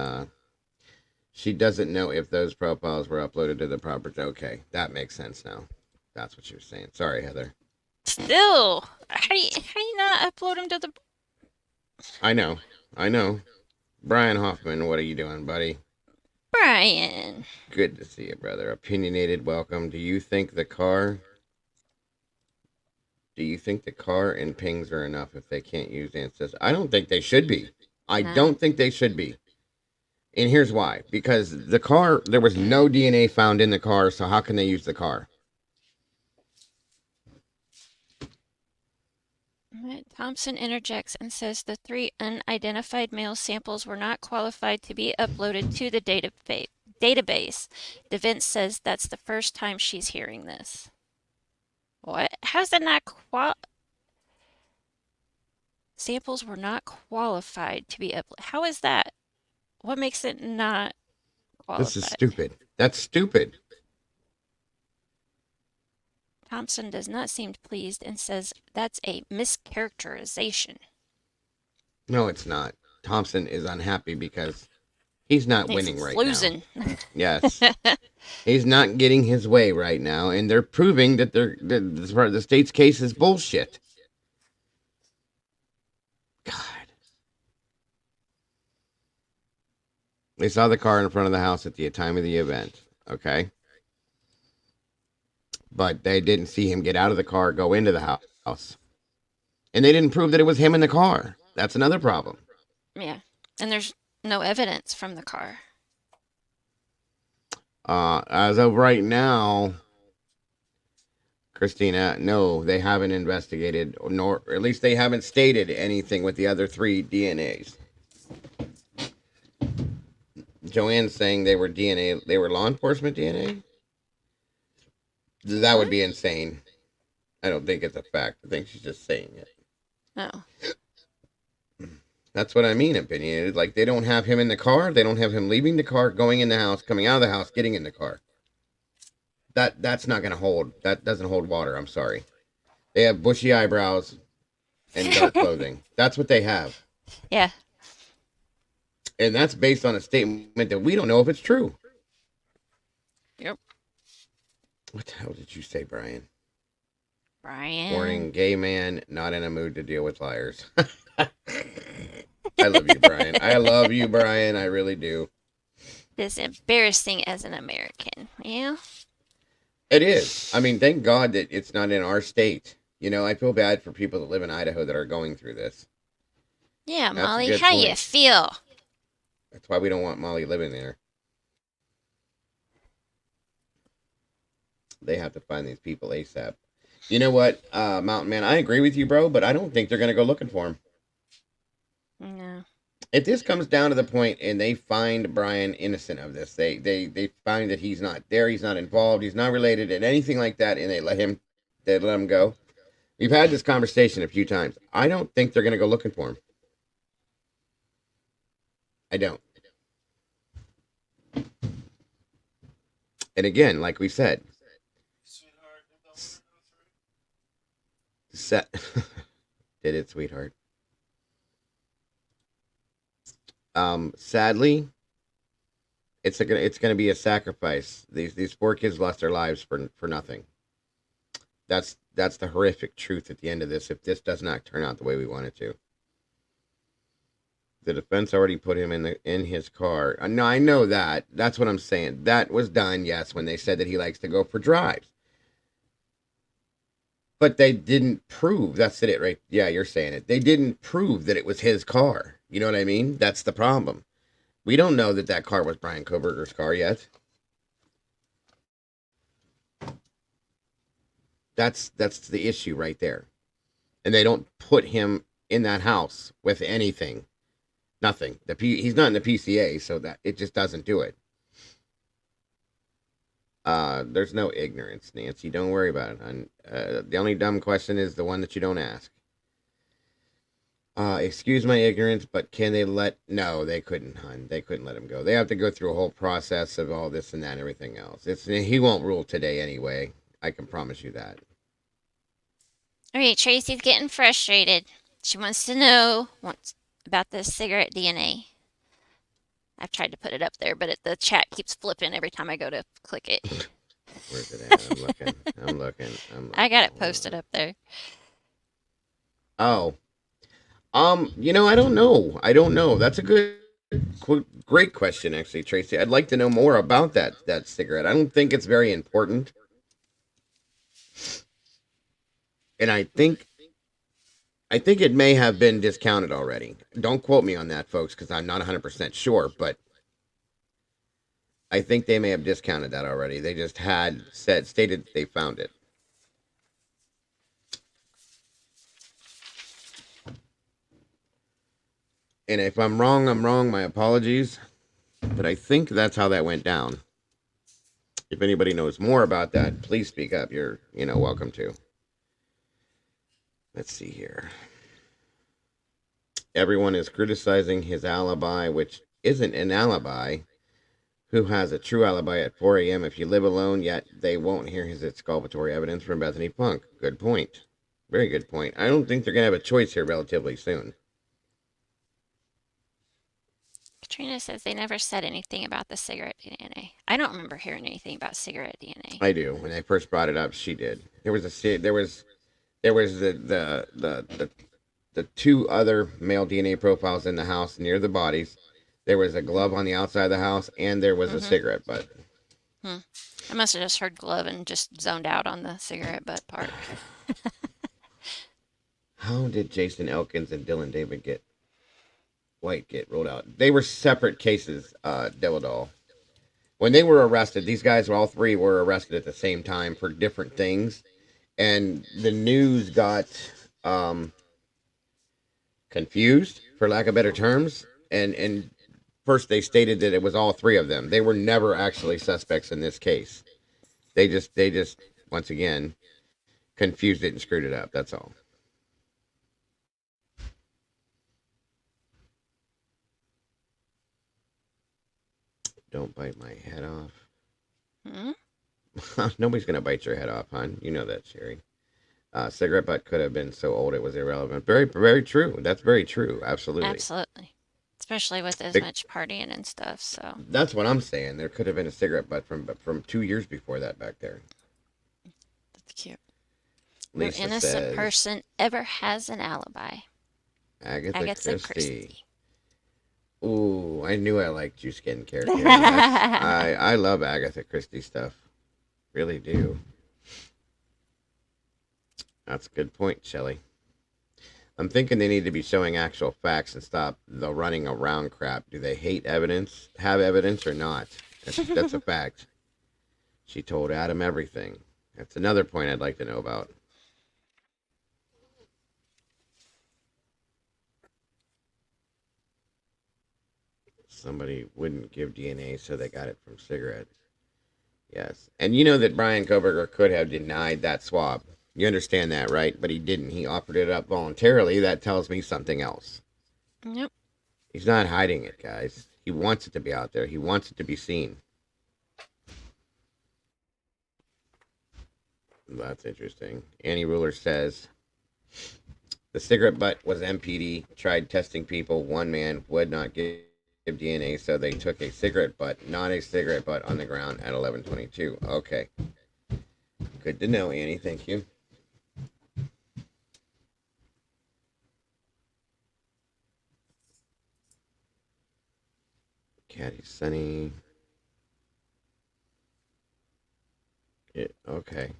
She doesn't know if those profiles were uploaded to the proper. Okay, that makes sense now. That's what she was saying. Sorry, Heather. Still, how do you not upload them to the? I know. Brian Hoffman, what are you doing, buddy? Brian. Good to see you, brother. Opinionated, welcome. Do you think the car and pings are enough if they can't use Ancestry? I don't think they should be. I don't think they should be. And here's why. Because the car, there was no DNA found in the car, so how can they use the car? Thompson interjects and says the 3 unidentified male samples were not qualified to be uploaded to the database. Defense says that's the first time she's hearing this. What? How's that not samples were not qualified to be uploaded? How is that? What makes it not qualified? This is stupid. That's stupid. Thompson does not seem pleased and says that's a mischaracterization. No, it's not. Thompson is unhappy because he's not winning right losing. now. Yes. He's not getting his way right now, and they're proving that the state's case is bullshit. God. They saw the car in front of the house at the time of the event, okay? But they didn't see him get out of the car, go into the house. And they didn't prove that it was him in the car. That's another problem. Yeah. And there's no evidence from the car. As of right now, Christina, no, they haven't investigated, nor at least they haven't stated anything with the other 3 DNAs. Joanne's saying they were law enforcement DNA? That would be insane. I don't think it's a fact. I think she's just saying it. Oh. That's what I mean, opinionated. Like, they don't have him in the car. They don't have him leaving the car, going in the house, coming out of the house, getting in the car. That's not going to hold. That doesn't hold water. I'm sorry. They have bushy eyebrows and dark clothing. That's what they have. Yeah. And that's based on a statement that we don't know if it's true. Yep. What the hell did you say, Brian? Brian. Warning, gay man, not in a mood to deal with liars. I love you, Brian. I love you, Brian. I really do. It's embarrassing as an American. Yeah. It is. I mean, thank God that it's not in our state. You know, I feel bad for people that live in Idaho that are going through this. Yeah, That's a Molly, good how point. you feel? That's why we don't want Molly living there. They have to find these people ASAP. You know what, Mountain Man, I agree with you, bro, but I don't think they're going to go looking for him. No. If this comes down to the point and they find Brian innocent of this, they find that he's not there, he's not involved, he's not related and anything like that, and they let him go. We've had this conversation a few times. I don't think they're going to go looking for him. I don't. And again, like we said, did it, sweetheart. Sadly, it's gonna be a sacrifice. These 4 kids lost their lives for nothing. That's the horrific truth at the end of this. If this does not turn out the way we want it to, the defense already put him in his car. No, I know that. That's what I'm saying. That was done, yes, when they said that he likes to go for drives. But they didn't prove. That's it, right? Yeah, you're saying it. They didn't prove that it was his car. You know what I mean? That's the problem. We don't know that car was Brian Kohberger's car yet. That's the issue right there. And they don't put him in that house with anything. Nothing. He's not in the PCA, so that it just doesn't do it. There's no ignorance, Nancy. Don't worry about it. The only dumb question is the one that you don't ask. Excuse my ignorance, but can they no, they couldn't, hon. They couldn't let him go. They have to go through a whole process of all this and that and everything else. He won't rule today anyway. I can promise you that. All right, Tracy's getting frustrated. She wants to know about the cigarette DNA. I've tried to put it up there, but the chat keeps flipping every time I go to click it. Where's it at? I'm looking. I got it posted up there. Oh. I don't know. That's a great question, actually, Tracy. I'd like to know more about that cigarette. I don't think it's very important. And I think it may have been discounted already. Don't quote me on that, folks, because I'm not 100% sure, but I think they may have discounted that already. They just stated they found it. And if I'm wrong, I'm wrong. My apologies. But I think that's how that went down. If anybody knows more about that, please speak up. You're, welcome to. Let's see here. Everyone is criticizing his alibi, which isn't an alibi. Who has a true alibi at 4 a.m. if you live alone, yet they won't hear his exculpatory evidence from Bethany Punk? Good point. Very good point. I don't think they're going to have a choice here relatively soon. Katrina says they never said anything about the cigarette DNA. I don't remember hearing anything about cigarette DNA. I do. When I first brought it up, she did. There was the two other male DNA profiles in the house near the bodies. There was a glove on the outside of the house, and there was a cigarette butt. I must have just heard glove and just zoned out on the cigarette butt part. How did Jason Elkins and Dylan David White get rolled out? They were separate cases, Deladol. When they were arrested, these guys, all three, were arrested at the same time for different things. And the news got confused, for lack of better terms. And first they stated that it was all three of them. They were never actually suspects in this case. They just once again confused it and screwed it up. That's all. Don't bite my head off. Nobody's gonna bite your head off, hon. You know that, Sherry. Cigarette butt could have been so old it was irrelevant. Very, very true. That's very true. Absolutely. Absolutely. Especially with as much partying and stuff. So that's what I'm saying. There could have been a cigarette butt from 2 years before that back there. That's cute. Lisa No innocent says, person ever has an alibi. Agatha Christie. Ooh, I knew I liked you, skincare. I love Agatha Christie stuff. Really do. That's a good point, Shelley. I'm thinking they need to be showing actual facts and stop the running around crap. Do they hate evidence, have evidence, or not? That's a fact. She told Adam everything. That's another point I'd like to know about. Somebody wouldn't give DNA, so they got it from cigarette. Yes. And you know that Brian Kohberger could have denied that swab. You understand that, right? But he didn't. He offered it up voluntarily. That tells me something else. Nope. He's not hiding it, guys. He wants it to be out there. He wants it to be seen. That's interesting. Annie Ruler says, the cigarette butt was MPD. Tried testing people. One man would not give DNA, so they took a cigarette butt, not a cigarette butt, on the ground at 11:22. Okay. Good to know, Annie. Thank you. Caddy Sunny. Okay.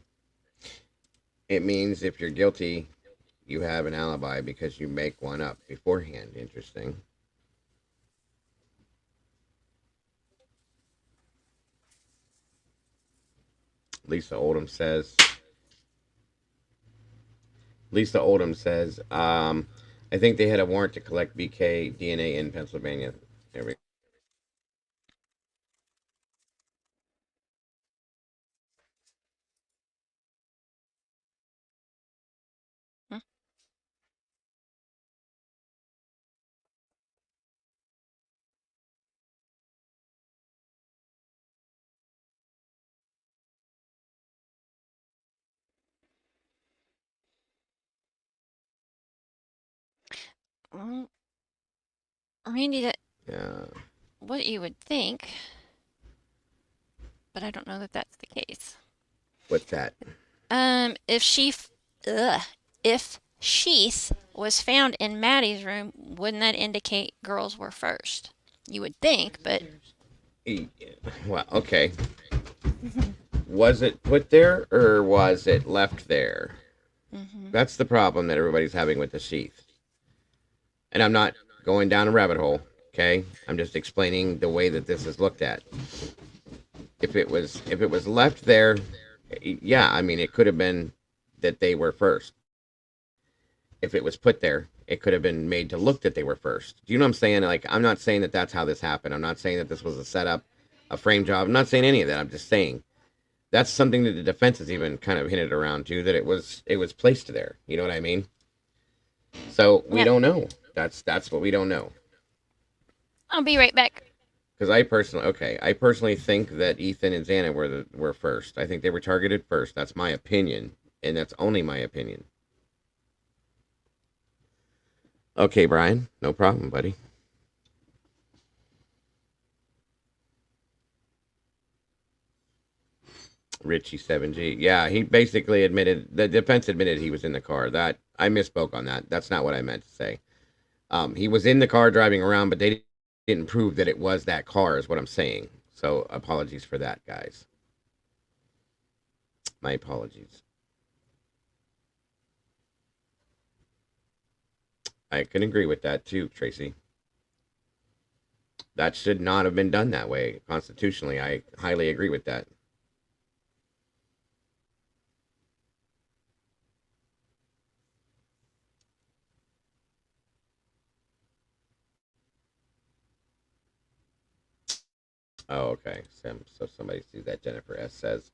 It means if you're guilty, you have an alibi because you make one up beforehand. Interesting. Lisa Oldham says, I think they had a warrant to collect BK DNA in Pennsylvania. There we go. Well, Randy, that Yeah. what you would think, but I don't know that that's the case. What's that? If sheath was found in Maddie's room, wouldn't that indicate girls were first? You would think, but Well, okay. Was it put there or was it left there? That's the problem that everybody's having with the sheath. And I'm not going down a rabbit hole, okay? I'm just explaining the way that this is looked at. If it was left there, yeah, I mean, it could have been that they were first. If it was put there, it could have been made to look that they were first. Do you know what I'm saying? Like, I'm not saying that that's how this happened. I'm not saying that this was a setup, a frame job. I'm not saying any of that. I'm just saying that's something that the defense has even kind of hinted around to, that it was placed there. You know what I mean? So we don't know. That's what we don't know. I'll be right back. Because I personally think that Ethan and Xana were first. I think they were targeted first. That's my opinion, and that's only my opinion. Okay, Brian, no problem, buddy. Richie 7G. Yeah, he basically admitted, the defense admitted he was in the car. That I misspoke on that. That's not what I meant to say. He was in the car driving around, but they didn't prove that it was that car, is what I'm saying. So apologies for that, guys. My apologies. I can agree with that too, Tracy. That should not have been done that way constitutionally. I highly agree with that. Oh, okay. So somebody sees that. Jennifer S says.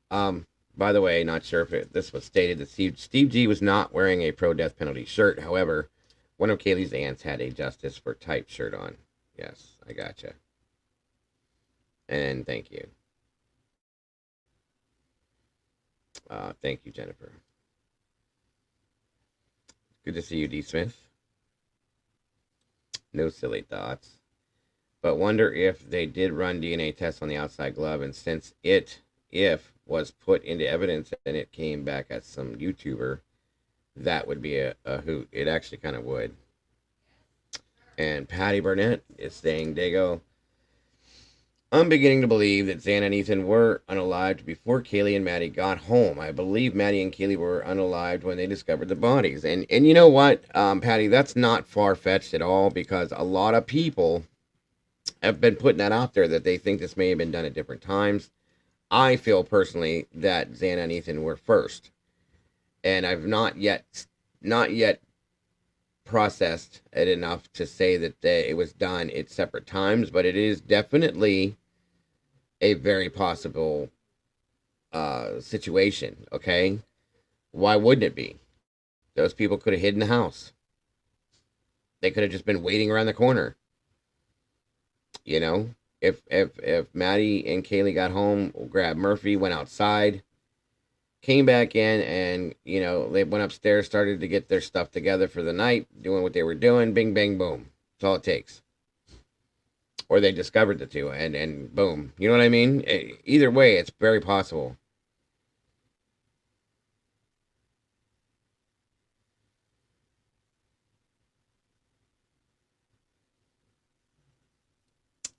By the way, not sure if this was stated that Steve G was not wearing a pro-death penalty shirt. However, one of Kaylee's aunts had a Justice for Type shirt on. Yes, I gotcha. And thank you. Thank you, Jennifer. Good to see you, D. Smith. No silly thoughts. But wonder if they did run DNA tests on the outside glove, and since if was put into evidence and it came back as some YouTuber, that would be a hoot. It actually kind of would. And Patty Burnett is saying, Dago, I'm beginning to believe that Xana and Ethan were unalived before Kaylee and Maddie got home. I believe Maddie and Kaylee were unalived when they discovered the bodies. And you know what, Patty, that's not far-fetched at all, because a lot of people have been putting that out there that they think this may have been done at different times. I feel personally that Xana and Ethan were first. And I've not yet processed it enough to say that it was done at separate times, but it is definitely a very possible situation. Okay, why wouldn't it be? Those people could have hid in the house. They could have just been waiting around the corner. You know, if Maddie and Kaylee got home, grabbed Murphy, went outside, came back in, and, you know, they went upstairs, started to get their stuff together for the night, doing what they were doing, bing, bang, boom. That's all it takes. Or they discovered the two, and boom. You know what I mean? Either way, it's very possible.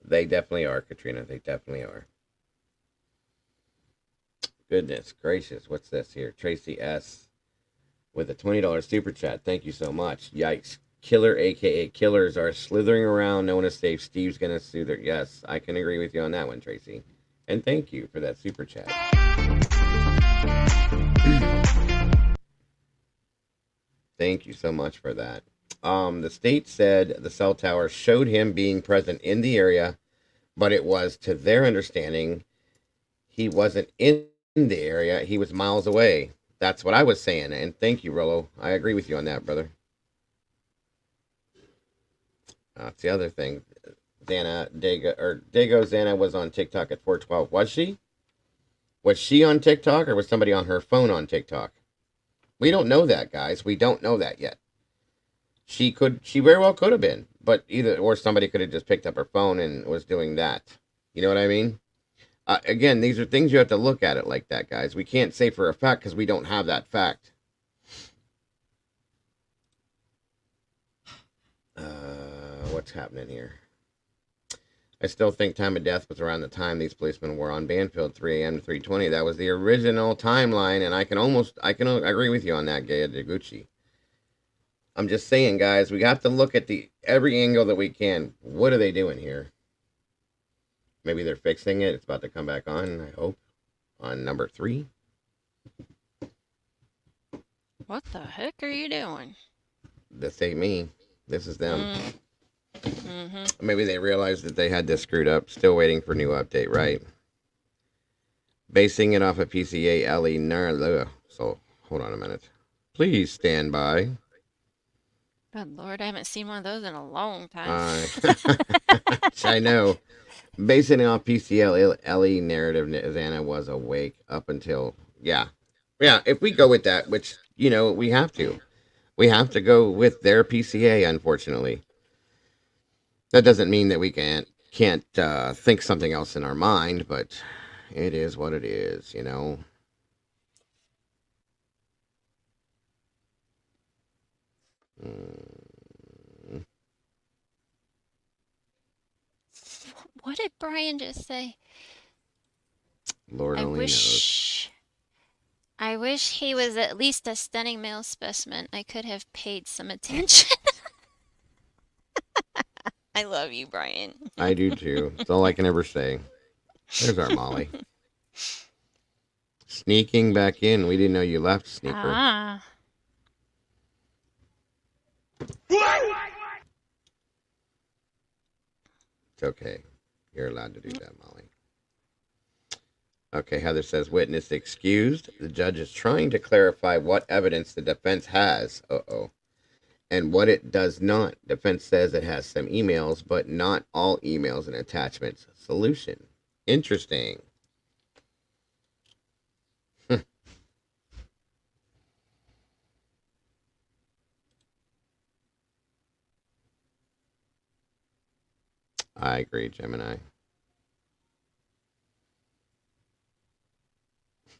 They definitely are, Katrina. They definitely are. Goodness gracious. What's this here? Tracy S. with a $20 super chat. Thank you so much. Yikes. Killer, a.k.a. killers, are slithering around. No one is safe. Steve's going to sue their... Yes, I can agree with you on that one, Tracy. And thank you for that super chat. Thank you so much for that. The state said the cell tower showed him being present in the area, but it was, to their understanding, he wasn't in the area. He was miles away. That's what I was saying. And thank you, Rollo. I agree with you on that, brother. That's the other thing. Dago Xana was on TikTok at 4:12. Was she? Was she on TikTok, or was somebody on her phone on TikTok? We don't know that, guys. We don't know that yet. She very well could have been, but or somebody could have just picked up her phone and was doing that. You know what I mean? Again, these are things you have to look at it like that, guys. We can't say for a fact because we don't have that fact. What's happening here? I still think time of death was around the time these policemen were on Banfield, 3 a.m. to 3:20. That was the original timeline, and I can agree with you on that, Gaya Deguchi. I'm just saying, guys, we have to look at every angle that we can. What are they doing here? Maybe they're fixing it. It's about to come back on, I hope, on number 3. What the heck are you doing? This ain't me. This is them. Mm-hmm. Maybe they realized that they had this screwed up. Still waiting for new update, right? Basing it off of PCA LE. So, hold on a minute. Please stand by. Good Lord, I haven't seen one of those in a long time. I know. Basing it off PCL LE narrative, Xana was awake up until... Yeah, if we go with that, which, you know, we have to. We have to go with their PCA, unfortunately. That doesn't mean that we can't think something else in our mind, but, it is what it is, you know. What did Brian just say? Lord only knows. I wish he was at least a stunning male specimen. I could have paid some attention. I love you, Brian. I do too. That's all I can ever say. There's our Molly. Sneaking back in. We didn't know you left, sneaker. Ah. It's okay. You're allowed to do that, Molly. Okay, Heather says, witness excused. The judge is trying to clarify what evidence the defense has. And what it does not. Defense says it has some emails, but not all emails and attachments. Solution. Interesting. I agree, Gemini.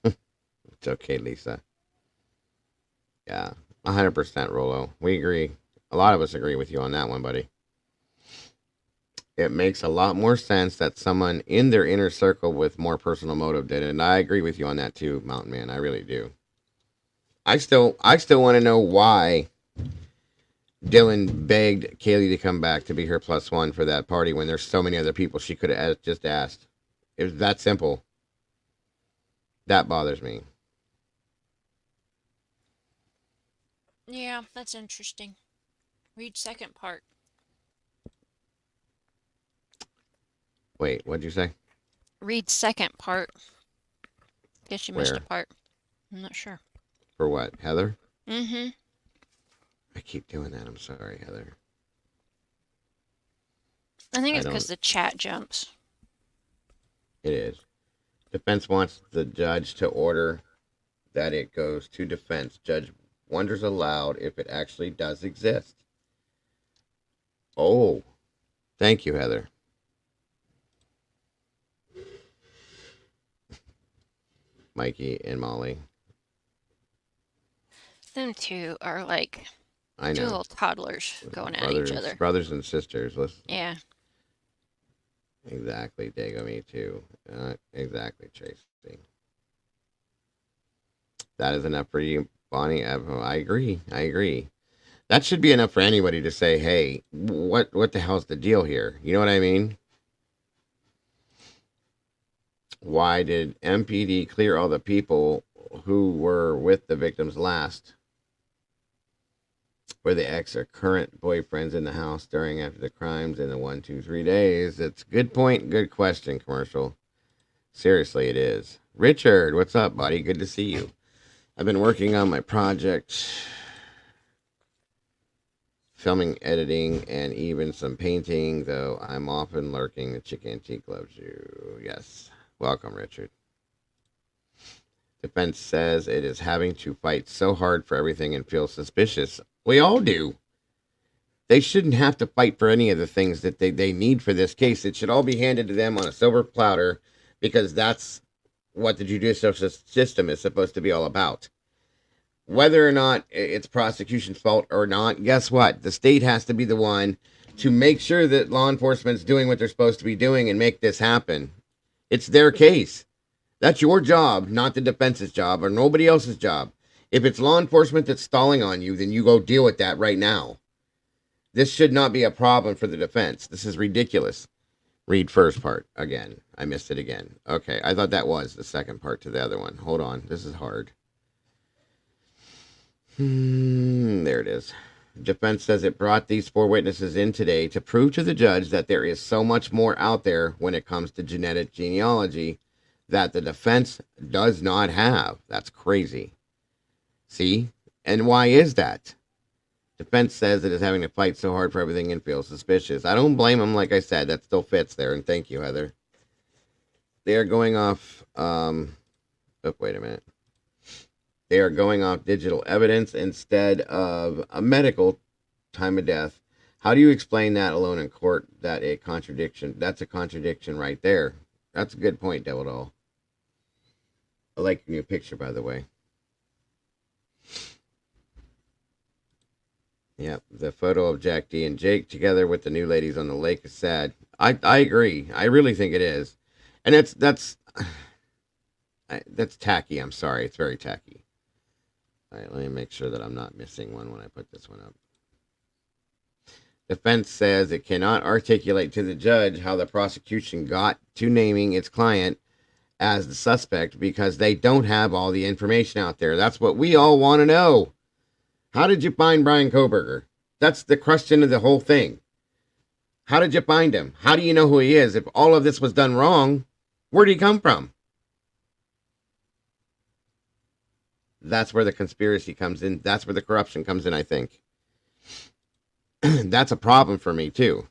It's okay, Lisa. Yeah, 100%, Rolo. We agree. A lot of us agree with you on that one, buddy. It makes a lot more sense that someone in their inner circle with more personal motive did it. And I agree with you on that too, Mountain Man. I really do. I still want to know why Dylan begged Kaylee to come back to be her +1 for that party when there's so many other people she could have just asked. It was that simple. That bothers me. Yeah, that's interesting. Read second part. Wait, what'd you say? Read second part. Guess you missed a Where? part. I'm not sure. For what, Heather? Mm-hmm. I keep doing that. I'm sorry, Heather. I think I it's because don't- the chat jumps. It is. Defense wants the judge to order that it goes to defense. Judge wonders aloud if it actually does exist. Oh, thank you, Heather. Mikey and Molly. Them two are like I two know. little toddlers going at each other. Brothers and sisters. Listen. Yeah. Exactly, Dago. Me too. Exactly, Tracy. That is enough for you, Bonnie. I agree. That should be enough for anybody to say, hey, what the hell's the deal here? You know what I mean? Why did MPD clear all the people who were with the victims last? Were the ex or current boyfriends in the house during after the crimes in the 1, 2, 3 days? It's a good point, good question, commercial. Seriously, it is. Richard, what's up, buddy? Good to see you. I've been working on my project, filming, editing, and even some painting, though I'm often lurking. The Chick Antique loves you. Yes. Welcome, Richard. Defense says it is having to fight so hard for everything and feels suspicious. We all do. They shouldn't have to fight for any of the things that they need for this case. It should all be handed to them on a silver platter because that's what the judicial system is supposed to be all about. Whether or not it's prosecution's fault or not, guess what? The state has to be the one to make sure that law enforcement's doing what they're supposed to be doing and make this happen. It's their case. That's your job, not the defense's job or nobody else's job. If it's law enforcement that's stalling on you, then you go deal with that right now. This should not be a problem for the defense. This is ridiculous. Read first part again. I missed it again. Okay, I thought that was the second part to the other one. Hold on. This is hard. There it is. Defense says it brought these 4 witnesses in today to prove to the judge that there is so much more out there when it comes to genetic genealogy that the defense does not have. That's crazy. See? And why is that? Defense says it is having to fight so hard for everything and feels suspicious. I don't blame them, like I said. That still fits there, and thank you, Heather. They are going off... wait a minute. They are going off digital evidence instead of a medical time of death. How do you explain that alone in court? That's a contradiction right there. That's a good point, Devil Doll. I like your new picture, by the way. Yep, the photo of Jack D and Jake together with the new ladies on the lake is sad. I agree. I really think it is, and that's tacky. I'm sorry, it's very tacky. All right, let me make sure that I'm not missing one when I put this one up. Defense says it cannot articulate to the judge how the prosecution got to naming its client as the suspect because they don't have all the information out there. That's what we all want to know. How did you find Brian Kohberger? That's the question of the whole thing. How did you find him? How do you know who he is? If all of this was done wrong, where did he come from? That's where the conspiracy comes in. That's where the corruption comes in, I think. That's a problem for me, too.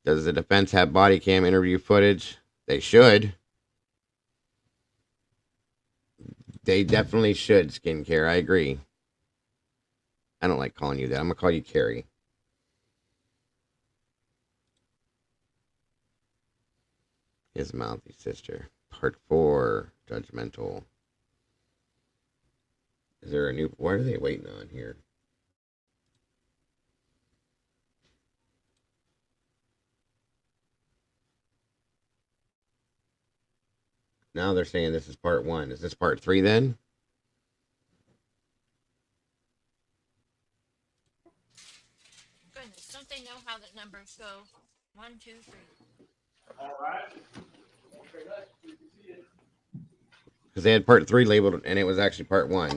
Does the defense have body cam interview footage? They should. They definitely should, Skincare. I agree. I don't like calling you that. I'm going to call you Carrie. His mouthy sister. Part 4. Judgmental. Is there a new... What are they waiting on here? Now they're saying this is part 1. Is this part 3 then? Goodness, don't they know how the numbers go? 1, 2, 3. All right. Because they had part 3 labeled and it was actually part 1.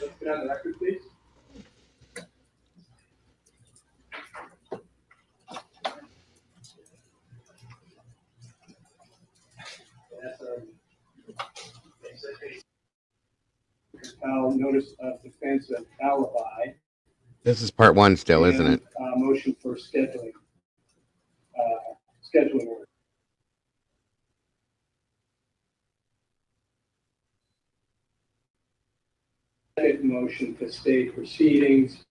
Let's get on the record, please. Notice of defense of alibi. This is part 1 still, isn't it? Motion for scheduling. Scheduling order. Second motion to stay proceedings.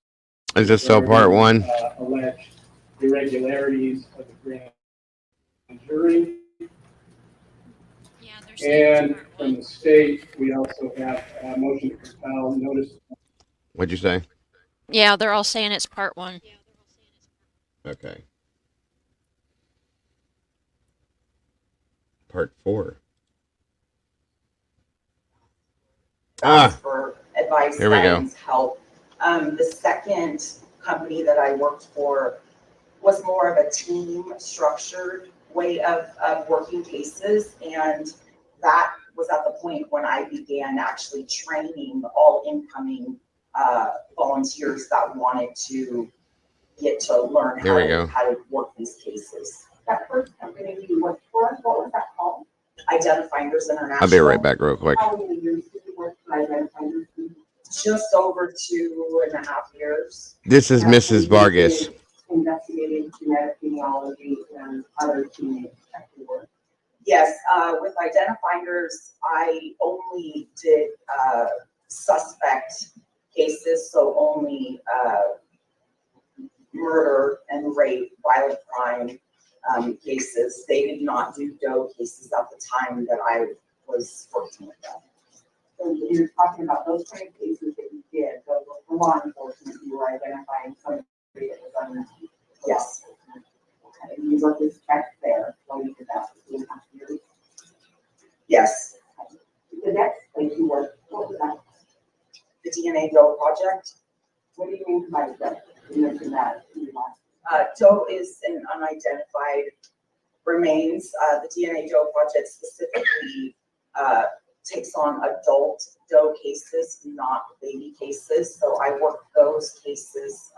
Is this still part 1? Alleged irregularities of the grand jury. And from the state, we also have a motion to compel notice. What'd you say? Yeah, they're all saying it's part 1. Okay. Part 4. For advice, here we go. guidance, help. The second company that I worked for was more of a team structured way of working cases, and that was at the point when I began actually training all incoming volunteers that wanted to get to learn how to work these cases. That first company you worked for, what was that called? Identifinders International. I'll be right back real quick. How many years did you work for Identifinders? Just over 2.5 years. This is Mrs. Vargas. Investigating genetic genealogy and other teenage work. Yes, with Identifinders, I only did suspect cases, so only murder and rape, violent crime cases. They did not do DOE cases at the time that I was working with them. So you're talking about those kind of cases that you did, those were for law enforcement, you were identifying somebody that was on. Yes. Okay, and you wrote this check there, while you did that for 2.5 years? Yes. The next place you worked, what was that? The DNA DOE project. What do you mean by that? You mentioned that. DOE is an unidentified remains. The DNA DOE project specifically takes on adult DOE cases, not baby cases. So I work those cases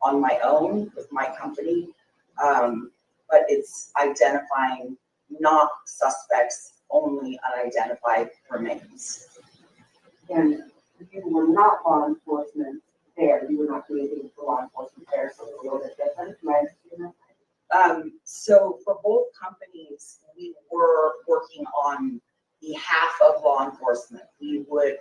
on my own with my company, but it's identifying not suspects, only unidentified remains. And you were not law enforcement there. You were not doing anything for law enforcement there, so it's a little bit different. Right? So for both companies, we were working on behalf of law enforcement. We would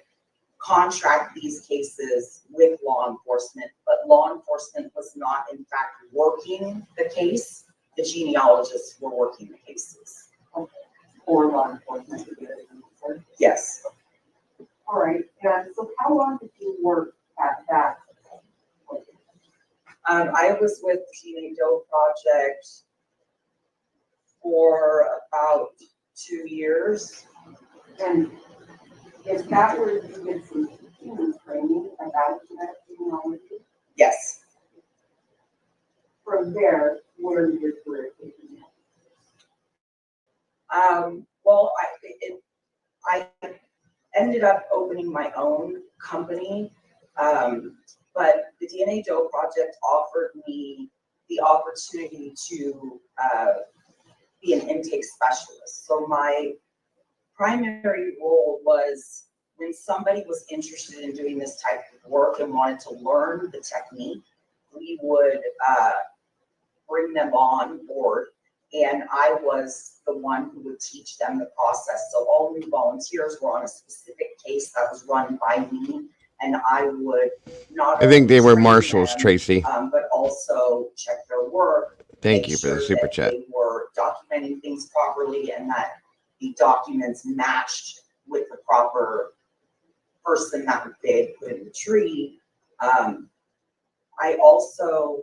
contract these cases with law enforcement, but law enforcement was not in fact working the case. The genealogists were working the cases. For law enforcement to get it answered? Yes. All right, and so how long did you work at that? I was with the DNA Doe Project for about 2 years. And is that where you did some teaching and training about genetic genealogy? Yes. From there, where did your career take you? Well, I ended up opening my own company, but the DNA Doe Project offered me the opportunity to be an intake specialist. So my primary role was when somebody was interested in doing this type of work and wanted to learn the technique, we would bring them on board, and I was the one who would teach them the process. So all new volunteers were on a specific case that was run by me, and I would not I think they were train marshals, them, Tracy. but also check their work. Thank make you for the sure super that chat. They were documenting things properly and that the documents matched with the proper person that they had put in the tree. I also,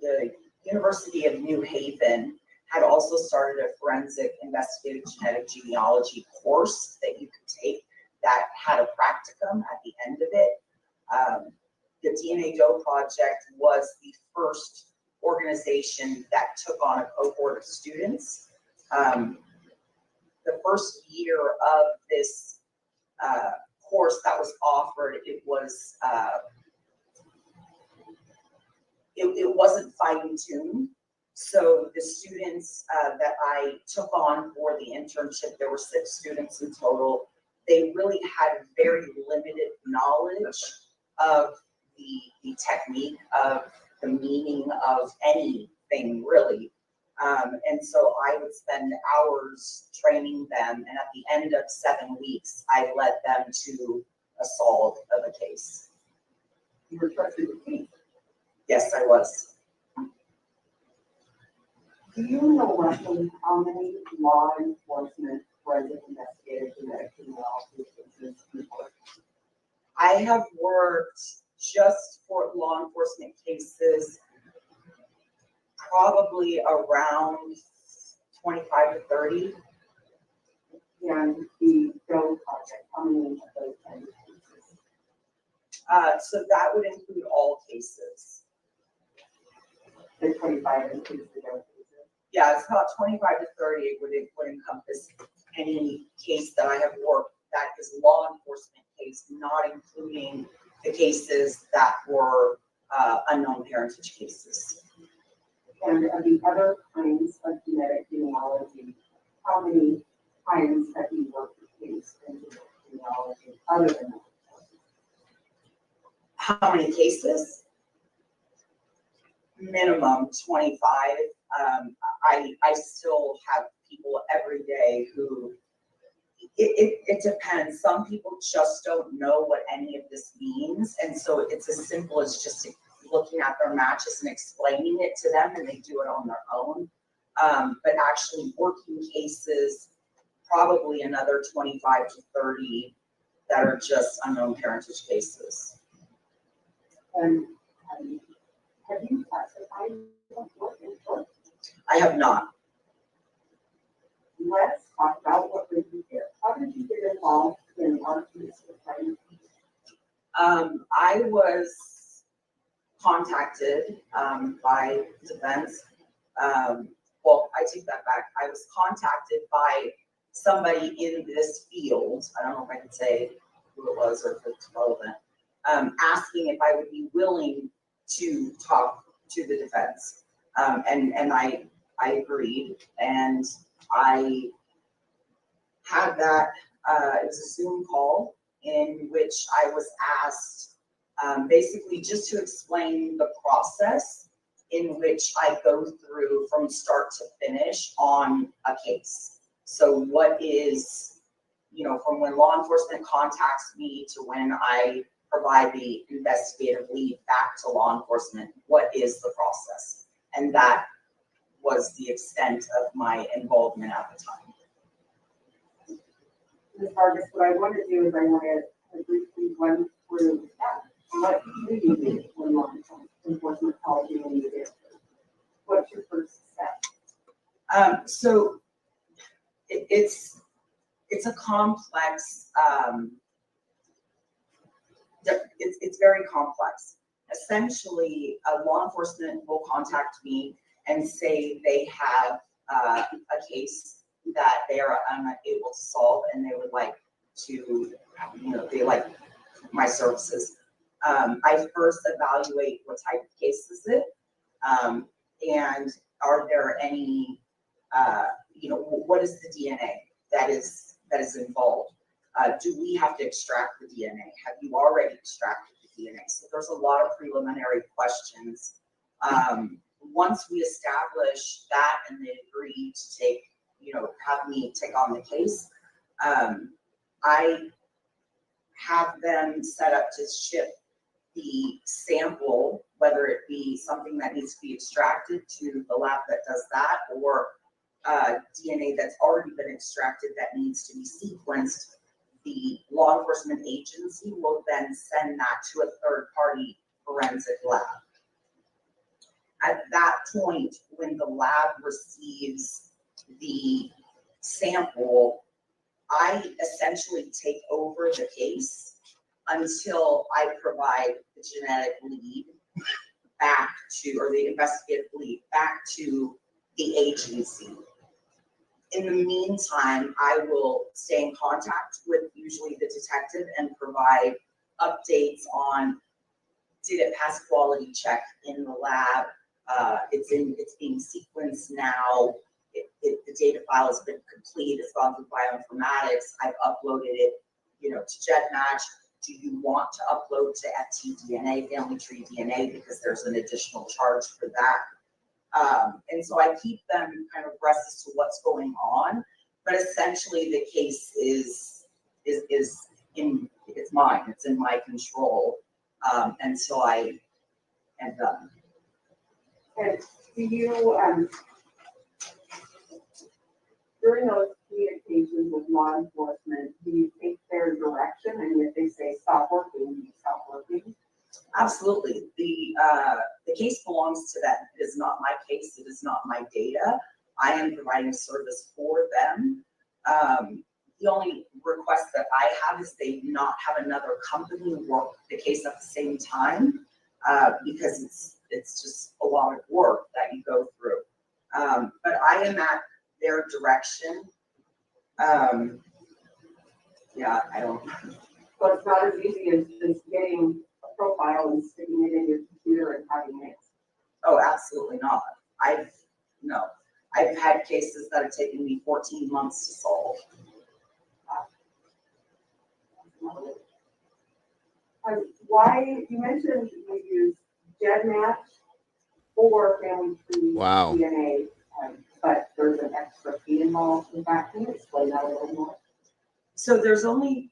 the University of New Haven had also started a forensic investigative genetic genealogy course that you could take that had a practicum at the end of it. The DNA Doe Project was the first organization that took on a cohort of students. The first year of this course that was offered, it wasn't fine-tuned. So the students that I took on for the internship, there were 6 students in total. They really had very limited knowledge of the technique, of the meaning of anything really. And so I would spend hours training them, and at the end of 7 weeks, I led them to a solve of a case. You were trusted with me? Yes, I was. Do you know roughly how many law enforcement forensic investigative genetic genealogy cases you worked? I have worked just for law enforcement cases probably around 25 to 30. And the Doe Project, how many of those kinds of cases? So that would include all cases. The 25 includes the Doe cases? Yeah, it's about 25 to 30 would encompass any case that I have worked that is law enforcement case, not including the cases that were unknown parentage cases. And of the other kinds of genetic genealogy, how many times have you worked with case in genetic genealogy other than that? How many cases? Minimum 25. I still have people every day who, it depends. Some people just don't know what any of this means. And so it's as simple as just looking at their matches and explaining it to them, and they do it on their own. But actually working cases, probably another 25 to 30 that are just unknown parentage cases. And have you testified in court? I have not. Let's talk about what did you do. How did you get involved in our case? I was contacted by defense. Well, I take that back. I was contacted by somebody in this field. I don't know if I can say who it was or if it's relevant. Asking if I would be willing to talk to the defense. And I agreed, and I had that, it was a Zoom call in which I was asked basically just to explain the process in which I go through from start to finish on a case. So what is from when law enforcement contacts me to when I provide the investigative lead back to law enforcement, what is the process? And that was the extent of my involvement at the time. Ms. Vargas, what I want to do is I want to briefly run through what do you do when law enforcement calls you when you do? What's your first step? So it's a complex, it's very complex. Essentially, law enforcement will contact me and say they have a case that they are unable to solve and they would like to, they like my services. I first evaluate what type of case is it, and are there any, what is the DNA that is involved? Do we have to extract the DNA? Have you already extracted the DNA? So there's a lot of preliminary questions. Once we establish that and they agree to take, have me take on the case, I have them set up to ship the sample, whether it be something that needs to be extracted to the lab that does that, or DNA that's already been extracted that needs to be sequenced. The law enforcement agency will then send that to a third-party forensic lab. At that point, when the lab receives the sample, I essentially take over the case until I provide the genetic lead back to, or the investigative lead back to the agency. In the meantime, I will stay in contact with usually the detective and provide updates on, did it pass quality check in the lab? It's being sequenced now. The data file has been complete. It's gone through bioinformatics. I've uploaded it, to GEDmatch. Do you want to upload to FTDNA, Family Tree DNA, because there's an additional charge for that? And so I keep them kind of abreast as to what's going on, but essentially the case is mine. It's in my control until I am done. And do you, during those communications with law enforcement, do you take their direction? And if they say stop working, you stop working? Absolutely. The case belongs to them. It is not my case. It is not my data. I am providing service for them. The only request that I have is they not have another company work the case at the same time, because it's just a lot of work that you go through. But I am at their direction. Yeah, I don't. So it's not as easy as just getting a profile and sticking it in your computer and having it. Oh, absolutely not. I've had cases that have taken me 14 months to solve. Why, you mentioned you use GEDmatch or Family Tree DNA, but there's an extra fee involved in that. Can you explain that a little more? So there's only,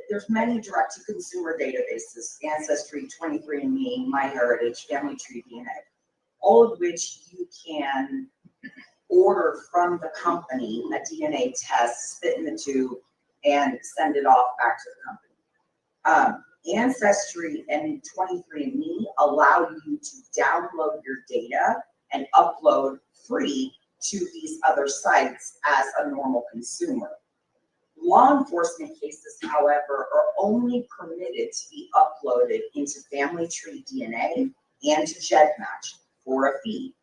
there's many direct-to-consumer databases, Ancestry, 23andMe, MyHeritage, Family Tree DNA, all of which you can order from the company a DNA test, spit in the tube, and send it off back to the company. Ancestry and 23andMe allow you to download your data and upload free to these other sites as a normal consumer. Law enforcement cases, however, are only permitted to be uploaded into Family Tree DNA and to GEDmatch for a fee.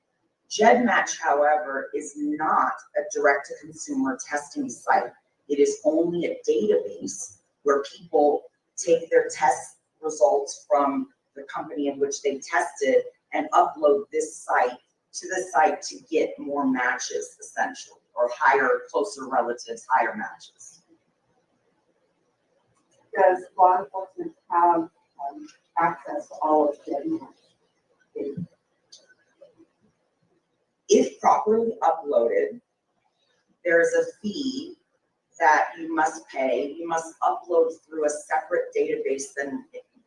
GEDmatch, however, is not a direct-to-consumer testing site. It is only a database where people take their test results from the company in which they tested and upload this site to the site to get more matches, essentially, or higher, closer relatives, higher matches. Does law enforcement have access to all of GEDmatch? If properly uploaded, there's a fee that you must pay. You must upload through a separate database than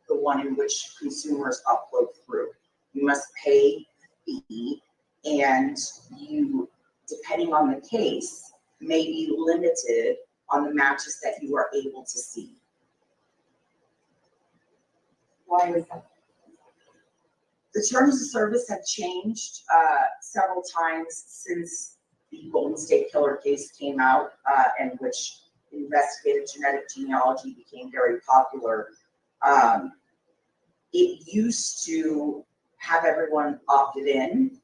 the one in which consumers upload through. You must pay fee, and you, depending on the case, may be limited on the matches that you are able to see. Why is that? The terms of service have changed several times since the Golden State Killer case came out, and which investigative genetic genealogy became very popular. It used to have everyone opted in,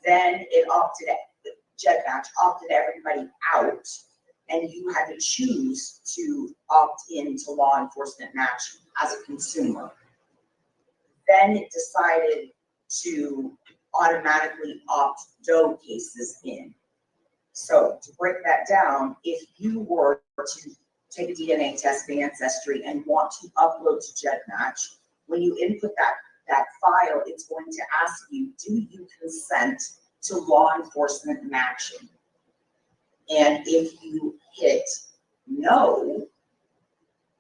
then it GEDmatch opted everybody out, and you had to choose to opt into law enforcement matching as a consumer. Then it decided to automatically opt Doe cases in. So to break that down, if you were to take a DNA test of Ancestry and want to upload to GEDmatch, when you input that file, it's going to ask you, do you consent to law enforcement matching? And if you hit no,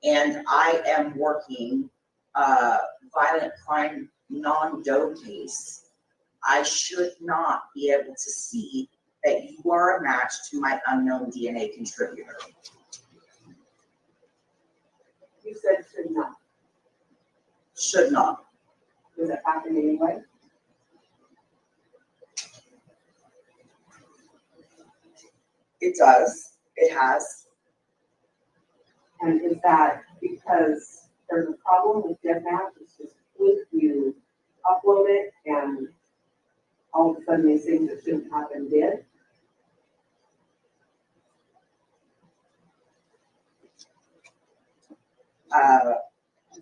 and I am working violent crime non-Doe case, I should not be able to see that you are a match to my unknown DNA contributor. You said should not. Should not. Does it happen anyway? It does. It has. And is that because there's a problem with GEDmatch? It's just if you upload it and all of a sudden these things that shouldn't happen did?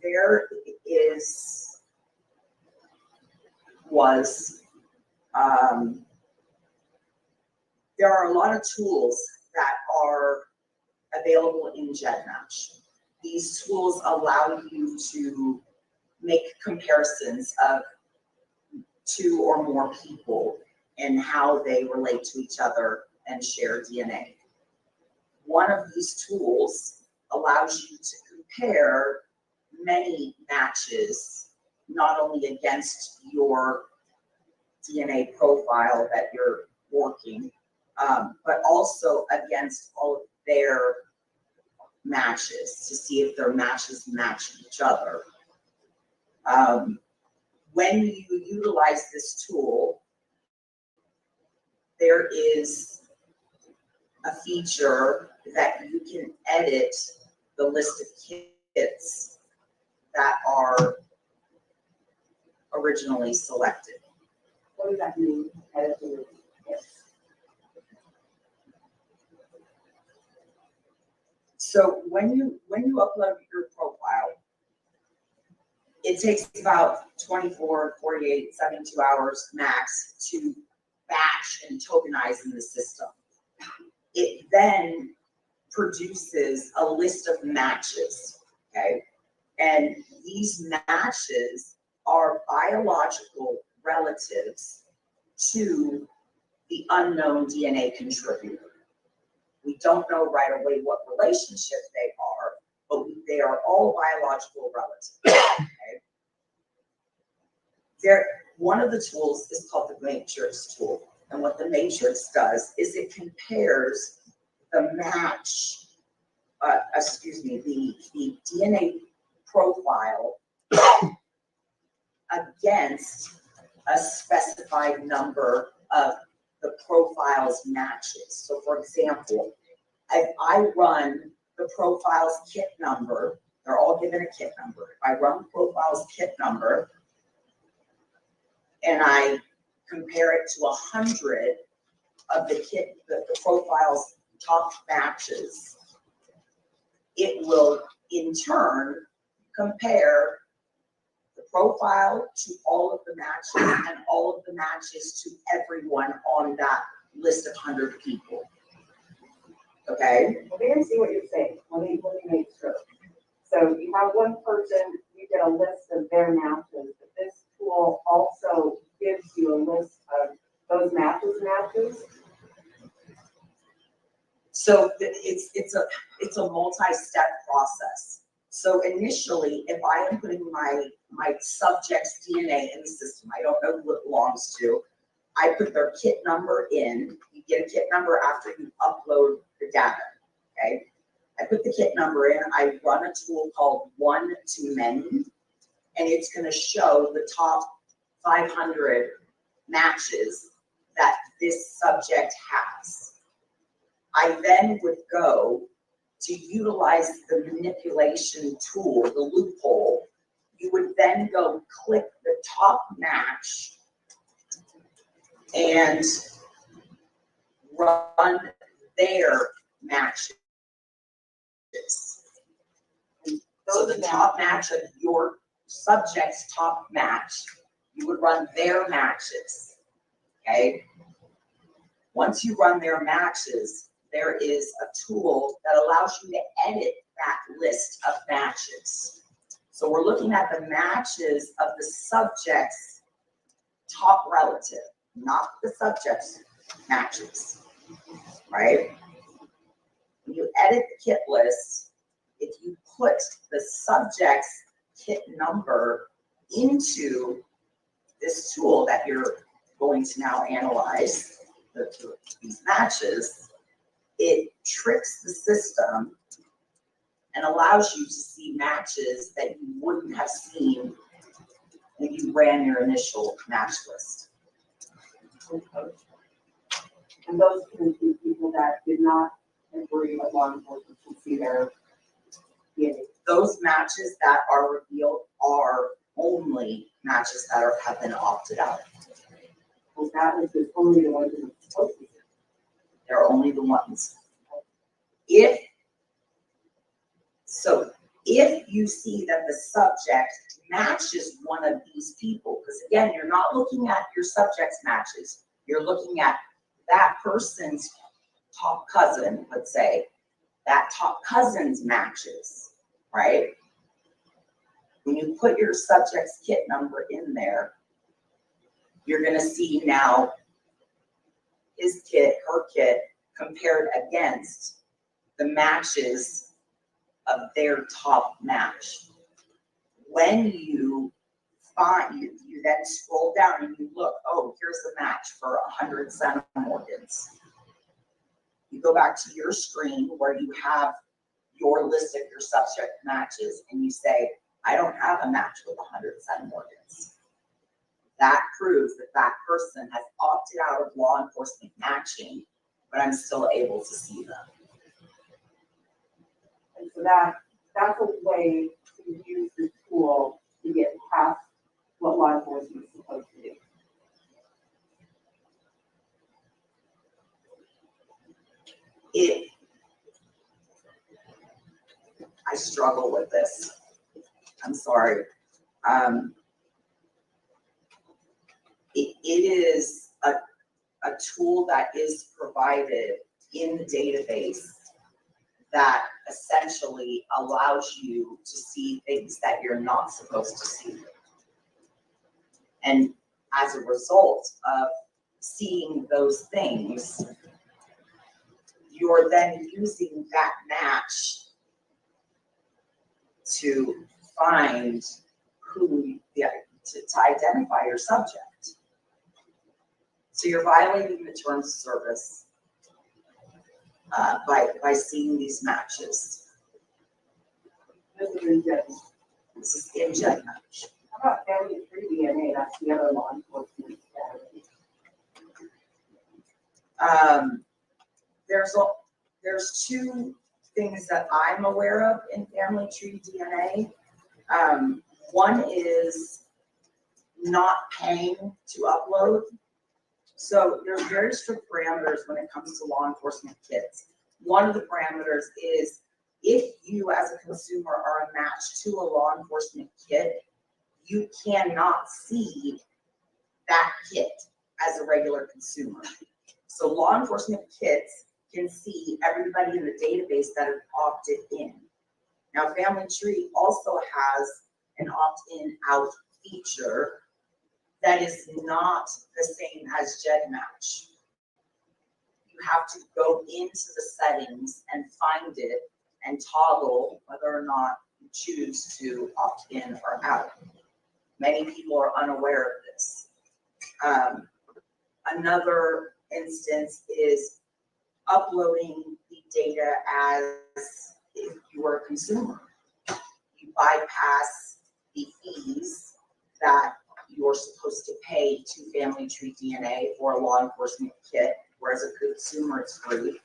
There there are a lot of tools that are available in GEDmatch. These tools allow you to make comparisons of two or more people and how they relate to each other and share DNA. One of these tools allows you to compare many matches, not only against your DNA profile that you're working, but also against all of their matches to see if their matches match each other. When you utilize this tool, there is a feature that you can edit the list of kits that are originally selected. What does that mean? Editing the kits? So when you upload your profile, it takes about 24, 48, 72 hours max to batch and tokenize in the system. It then produces a list of matches, okay? And these matches are biological relatives to the unknown DNA contributor. We don't know right away what relationship they are, but they are all biological relatives. Okay? One of the tools is called the matrix tool. And what the matrix does is it compares the match, the DNA profile against a specified number of the profile's matches. So for example, if I run the profile's kit number, they're all given a kit number. If I run the profile's kit number and I compare it to 100 of the profile's top matches, it will in turn compare the profile to all of the matches and all of the matches to everyone on that list of 100 people. Okay? Okay, I see what you're saying. Let me make sure. So you have one person, you get a list of their matches, but this tool also gives you a list of those matches. So it's a multi-step process. So initially, if I am putting my subject's DNA in the system, I don't know who it belongs to. I put their kit number in. You get a kit number after you upload the data. Okay. I put the kit number in. I run a tool called one-to-many, and it's going to show the top 500 matches that this subject has. I then would go to utilize the manipulation tool, the loophole. You would then go click the top match and run their matches. So the top match of your subject's top match, you would run their matches, okay? Once you run their matches, there is a tool that allows you to edit that list of matches. So we're looking at the matches of the subject's top relative, not the subject's matches, right? When you edit the kit list, if you put the subject's kit number into this tool that you're going to now analyze, these matches, it tricks the system and allows you to see matches that you wouldn't have seen when you ran your initial match list. And those can be people that did not agree with law enforcement to see their DNA. Those matches that are revealed are only matches that have been opted out. So that is only the ones that are supposed to be. They're only the ones. If you see that the subject matches one of these people, because again, you're not looking at your subject's matches, you're looking at that person's top cousin, let's say, that top cousin's matches, right? When you put your subject's kit number in there, you're going to see now his kit, her kit, compared against the matches of their top match. When you find, you then scroll down and you look, oh, here's the match for 100 centimorgans. You go back to your screen where you have your list of your subject matches and you say, I don't have a match with 100 centimorgans. That proves that that person has opted out of law enforcement matching, but I'm still able to see them. And so that's a way to use this tool to get past what law enforcement is supposed to do. I struggle with this. I'm sorry. It is a tool that is provided in the database that essentially allows you to see things that you're not supposed to see. And as a result of seeing those things, you're then using that match to find who, to identify your subject. So you're violating the terms of service by seeing these matches. This is in Gen. This is in Gen match. How about family tree DNA? That's the other law enforcement strategy. There's two things that I'm aware of in family tree DNA. One is not paying to upload. So there's very strict parameters when it comes to law enforcement kits. One of the parameters is if you as a consumer are a match to a law enforcement kit, you cannot see that kit as a regular consumer. So law enforcement kits can see everybody in the database that have opted in. Now, Family Tree also has an opt-in out feature that is not the same as GenMatch. You have to go into the settings and find it and toggle whether or not you choose to opt in or out. Many people are unaware of this. Another instance is uploading the data as if you were a consumer. You bypass the fees that you're supposed to pay to Family Tree DNA for a law enforcement kit, whereas a consumer it's free.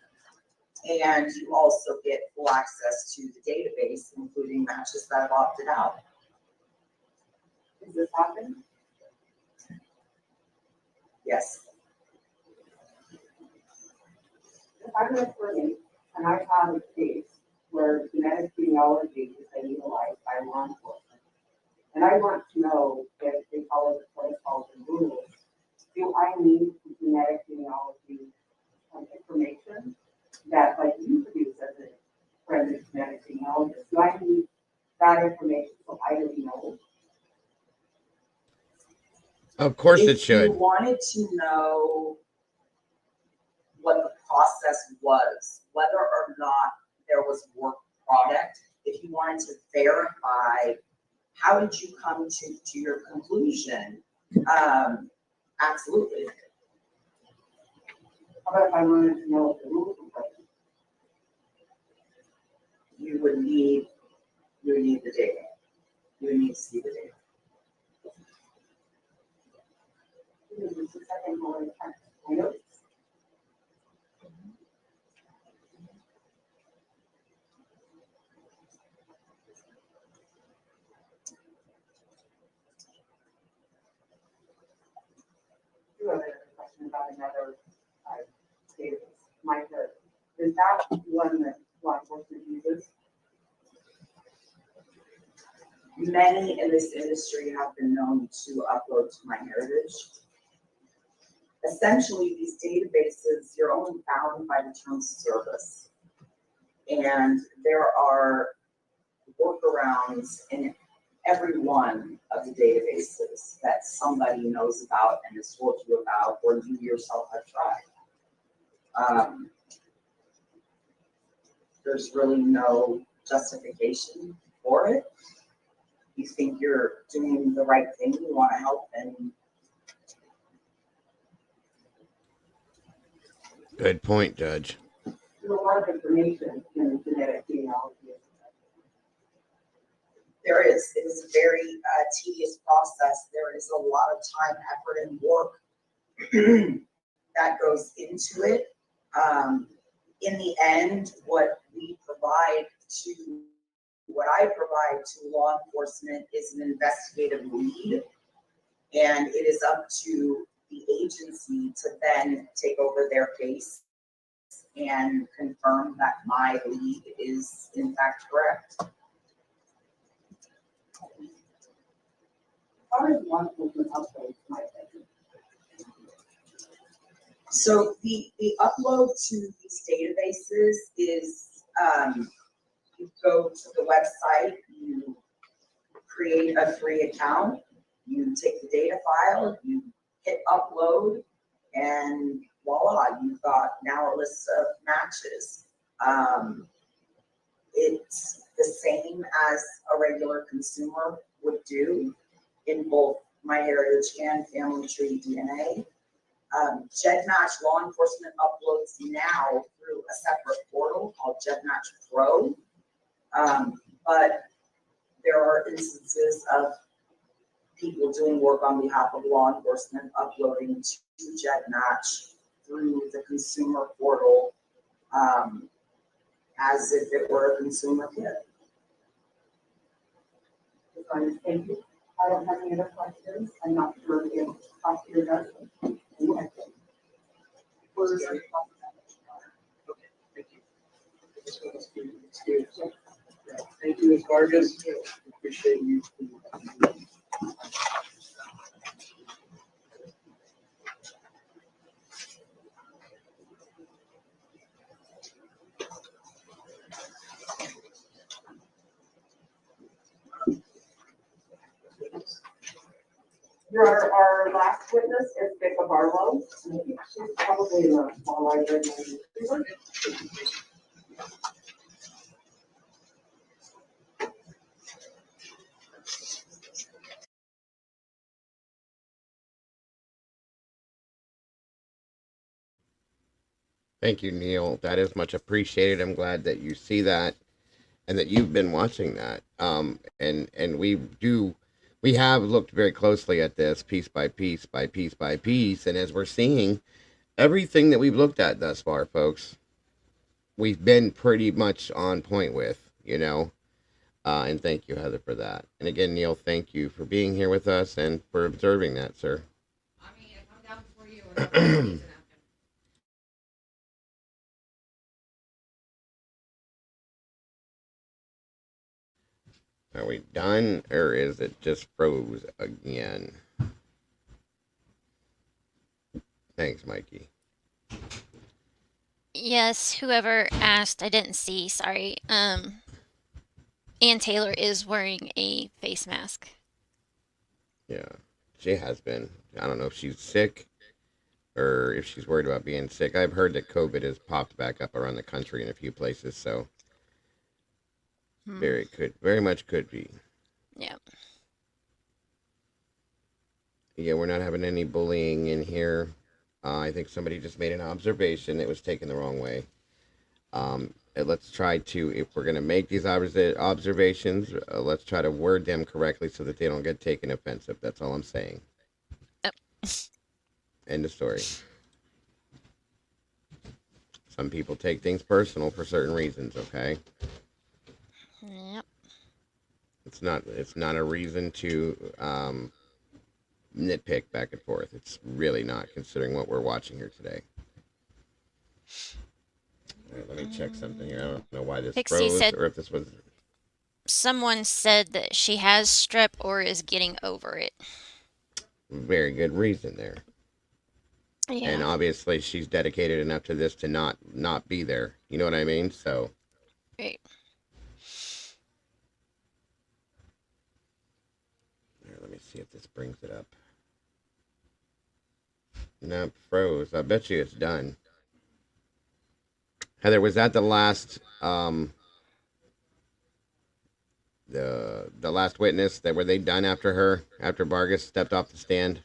And you also get full access to the database, including matches that have opted out. Does this happen? Yes. If I'm an attorney and I have a case where genetic genealogy is being utilized by law enforcement, and I want to know if they follow the protocols and rules, do I need the genetic genealogy information that, like you produce as a forensic genetic genealogist? Do I need that information so I really know? Of course it If should. you wanted to know what the process was, whether or not there was work product, if you wanted to verify how did you come to your conclusion, absolutely. How about if I wanted to know what the rules were? You would need the data. You would need to see the data. This is the second one. I know. You have another question about another database. MyHeritage. Is that one that law enforcement uses? Many in this industry have been known to upload to MyHeritage. Essentially, these databases, you're only bound by the terms of service. And there are workarounds in every one of the databases that somebody knows about and has told you about, or you yourself have tried. There's really no justification for it. You think you're doing the right thing, you want to help, and Good point, Judge. There's a lot of information in genetic genealogy. there is. It is a very tedious process. There is a lot of time, effort, and work that goes into it. In the end, what I provide to law enforcement is an investigative lead, and it is up to the agency to then take over their case and confirm that my lead is in fact correct. How does law enforcement upload my opinion? So the upload to these databases is you go to the website, you create a free account, you take the data file, you hit upload, and voila, you've got now a list of matches. It's the same as a regular consumer would do in both MyHeritage and Family Tree DNA. GEDmatch law enforcement uploads now through a separate portal called GEDmatch Pro. But there are instances of people doing work on behalf of law enforcement uploading to GEDmatch through the consumer portal as if it were a consumer kit. Thank you. I don't have any other questions. I'm not sure if prosecutor does. Okay, thank you. Thank you, Ms. Vargas. Appreciate you. Our last witness is Becca Barlow. She's probably in the small library. Thank you, Neil. That is much appreciated. I'm glad that you see that and that you've been watching that. And we have looked very closely at this piece by piece by piece by piece, and as we're seeing everything that we've looked at thus far, folks, we've been pretty much on point with, and thank you, Heather, for that. And again, Neil, thank you for being here with us and for observing that, sir. I mean, if I'm down for you, Are we done, or is it just froze again? Thanks, Mikey. Yes, whoever asked, I didn't see, sorry. Ann Taylor is wearing a face mask. Yeah, she has been. I don't know if she's sick or if she's worried about being sick. I've heard that COVID has popped back up around the country in a few places, so very much could be. Yeah. Yeah, we're not having any bullying in here. I think somebody just made an observation that was taken the wrong way. Let's try to, if we're going to make these observations, let's try to word them correctly so that they don't get taken offensive. That's all I'm saying. Oh. End of story. Some people take things personal for certain reasons, okay? Yep. It's not a reason to nitpick back and forth. It's really not, considering what we're watching here today. All right, let me check something here. I don't know why this Pixie froze, said or if this was... Someone said that she has strep or is getting over it. Very good reason there. Yeah. And obviously she's dedicated enough to this to not be there. You know what I mean? So... Right. Here, let me see if this brings it up. Nope, froze. I bet you it's done. Heather, was that the last the last witness that were they done after her, after Vargas stepped off the stand?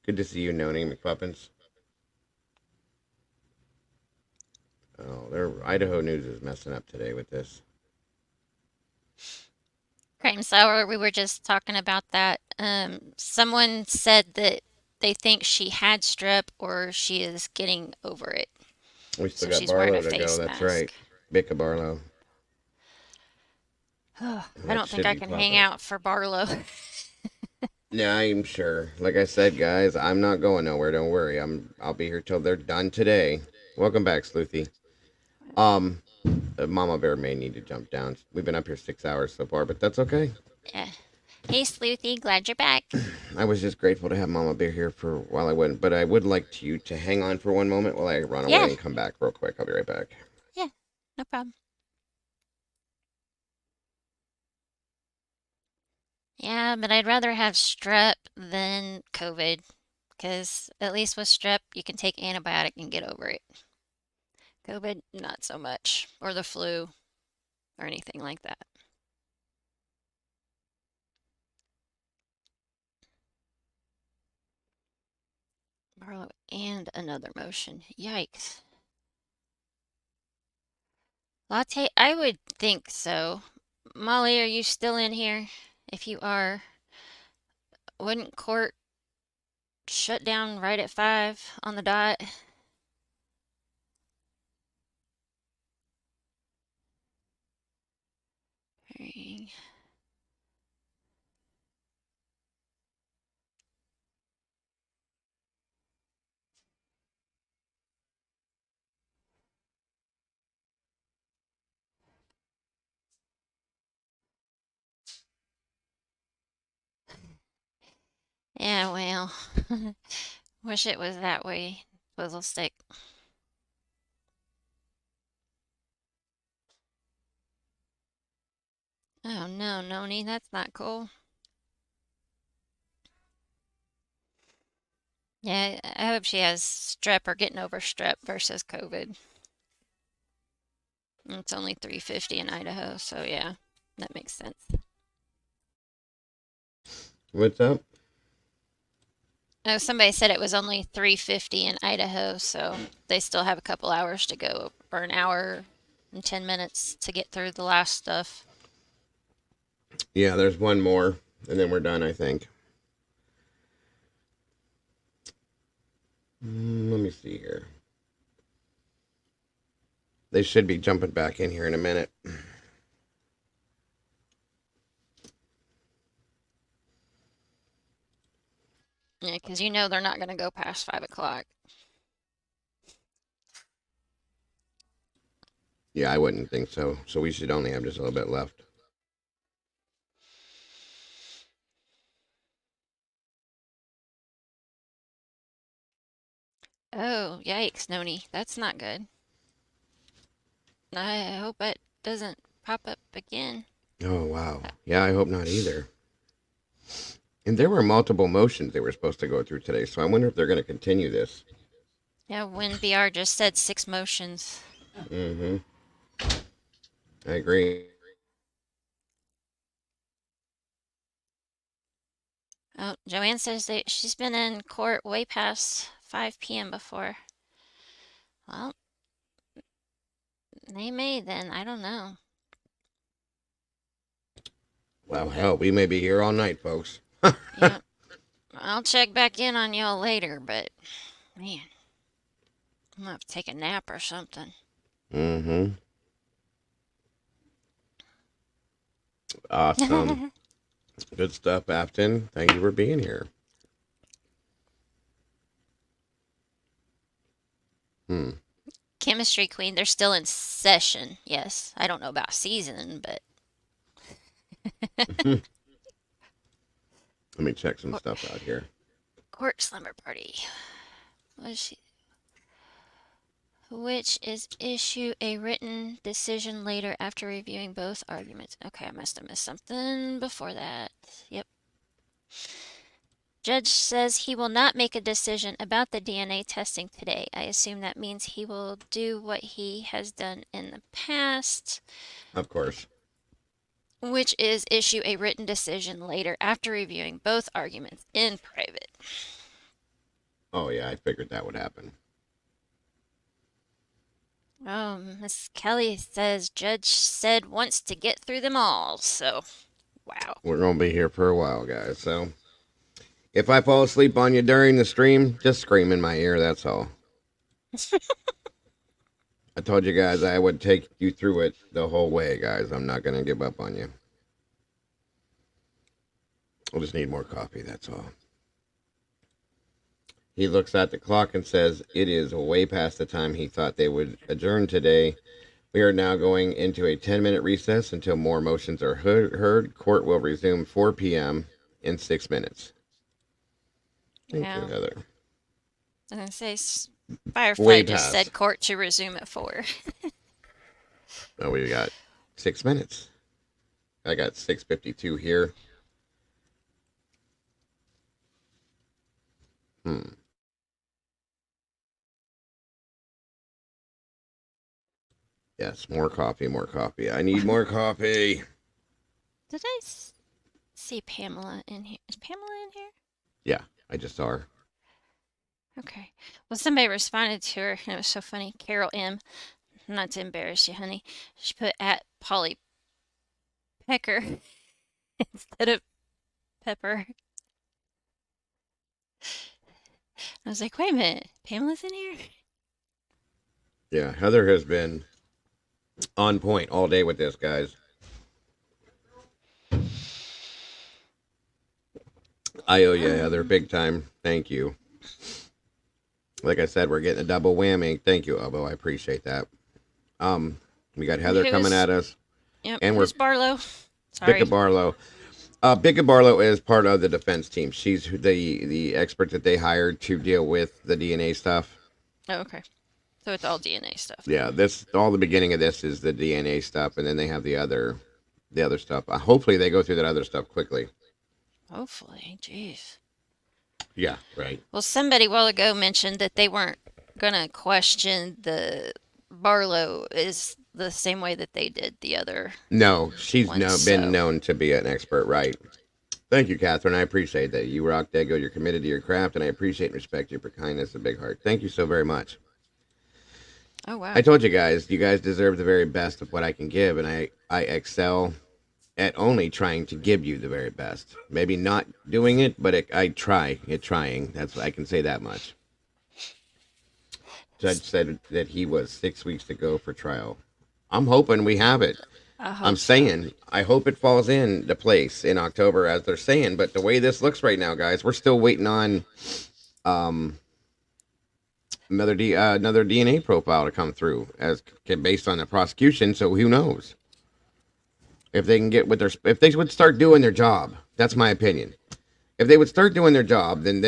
Good to see you, Noni McPuppins. Oh, their Idaho News is messing up today with this. Crime Sour, we were just talking about that. Someone said that they think she had strep or she is getting over it. We still So got she's wearing Barlow a to go. face That's mask. right. Becca Barlow. I That don't think should I be can popping hang up. out for Barlow. Yeah, I'm sure. Like I said, guys, I'm not going nowhere. Don't worry. I'll be here till they're done today. Welcome back, Sleuthy. Mama Bear may need to jump down. We've been up here 6 hours so far, but that's okay. Yeah. Hey, Sleuthy, glad you're back. I was just grateful to have Mama Bear here for while I went, but I would like you to hang on for one moment while I run away and come back real quick. I'll be right back. Yeah, no problem. Yeah, but I'd rather have strep than COVID, because at least with strep, you can take antibiotic and get over it. COVID, not so much, or the flu, or anything like that. Barlow and another motion. Yikes. Latte, I would think so. Molly, are you still in here? If you are, wouldn't court shut down right at 5 on the dot? Hearing. Yeah, well, wish it was that way. Twizzle stick. Oh no, Noni, that's not cool. Yeah, I hope she has strep or getting over strep versus COVID. It's only 350 in Idaho, so yeah, that makes sense. What's up? Oh, somebody said it was only 350 in Idaho, so they still have a couple hours to go, or an hour and 10 minutes to get through the last stuff. Yeah, there's one more, and then we're done, I think. Let me see here. They should be jumping back in here in a minute. Yeah, because you know they're not going to go past 5 o'clock. Yeah, I wouldn't think so. So we should only have just a little bit left. Oh, yikes, Noni. That's not good. I hope it doesn't pop up again. Oh, wow. Yeah, I hope not either. And there were multiple motions they were supposed to go through today, so I wonder if they're going to continue this. Yeah, when BR just said 6 motions. Mm-hmm. I agree. Oh, Joanne says that she's been in court way past 5 p.m. before. Well, they may then. I don't know. Well, hell, we may be here all night, folks. Yeah, I'll check back in on y'all later, but man, I'm gonna have to take a nap or something. Mm-hmm. Awesome. Good stuff, Afton. Thank you for being here. Chemistry Queen, they're still in session. Yes, I don't know about season, but Let me check some stuff out here. court slumber party. Which is issue a written decision later after reviewing both arguments. Okay, I must have missed something before that. Yep. Judge says he will not make a decision about the DNA testing today. I assume that means he will do what he has done in the past. Of course. Which is issue a written decision later after reviewing both arguments in private. Oh, yeah, I figured that would happen. Miss Kelly says Judge said wants to get through them all, so wow. We're going to be here for a while, guys, so if I fall asleep on you during the stream, just scream in my ear, that's all. I told you guys I would take you through it the whole way, guys. I'm not going to give up on you. I just need more coffee, that's all. He looks at the clock and says it is way past the time he thought they would adjourn today. We are now going into a 10-minute recess until more motions are heard. Court will resume 4 p.m. in 6 minutes. Thank you, Heather. I was going to say, Firefly just said court to resume at 4. Oh, we got 6 minutes. I got 6:52 here. Yes, more coffee, more coffee. I need more coffee. Did I see Pamela in here? Is Pamela in here? Yeah, I just saw her. Okay. Well, somebody responded to her, and it was so funny. Carol M. Not to embarrass you, honey. She put at Polly Pecker instead of Pepper. I was like, wait a minute. Pamela's in here? Yeah, Heather has been on point all day with this, guys. I owe you, Heather, big time. Thank you. Like I said, we're getting a double whammy. Thank you, Obo. I appreciate that. We got Heather coming at us. Yep. And who's Barlow? Sorry. Bicka Barlow. Bicka Barlow is part of the defense team. She's the expert that they hired to deal with the DNA stuff. Oh, okay. So it's all DNA stuff. Yeah, all the beginning of this is the DNA stuff, and then they have the other the other stuff. Hopefully they go through that other stuff quickly. Hopefully, jeez. Yeah, right. Well, somebody a while ago mentioned that they weren't gonna question the Barlow is the same way that they did the other. No, she's Once, been so- known to be an expert, right? Thank you, Catherine. I appreciate that. You rock, Dago. You're committed to your craft, and I appreciate and respect you for kindness and big heart. Thank you so very much. Oh wow. I told you guys deserve the very best of what I can give, and I excel at only trying to give you the very best. Maybe not doing it, but I try at trying. That's I can say that much. Judge said that he was 6 weeks to go for trial. I'm hoping we have it. I'm saying I hope it falls into place in October, as they're saying. But the way this looks right now, guys, we're still waiting on another DNA profile to come through as based on the prosecution. So who knows if they can get with their if they would start doing their job. That's my opinion. If they would start doing their job, then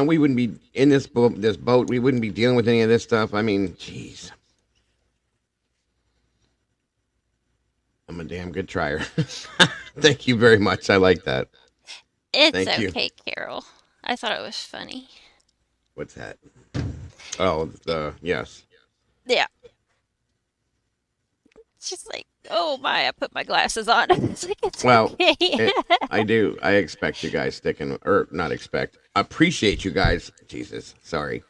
we wouldn't be in this boat. We wouldn't be dealing with any of this stuff. I mean, jeez. I'm a damn good trier. Thank you very much. I like that. It's Thank you. okay, Carol. I thought it was funny. What's that? Oh, yes. Yeah. It's just like, oh my, I put my glasses on. It's like, it's Well, okay. I do. I expect you guys sticking, or not expect. Appreciate you guys. Jesus, sorry.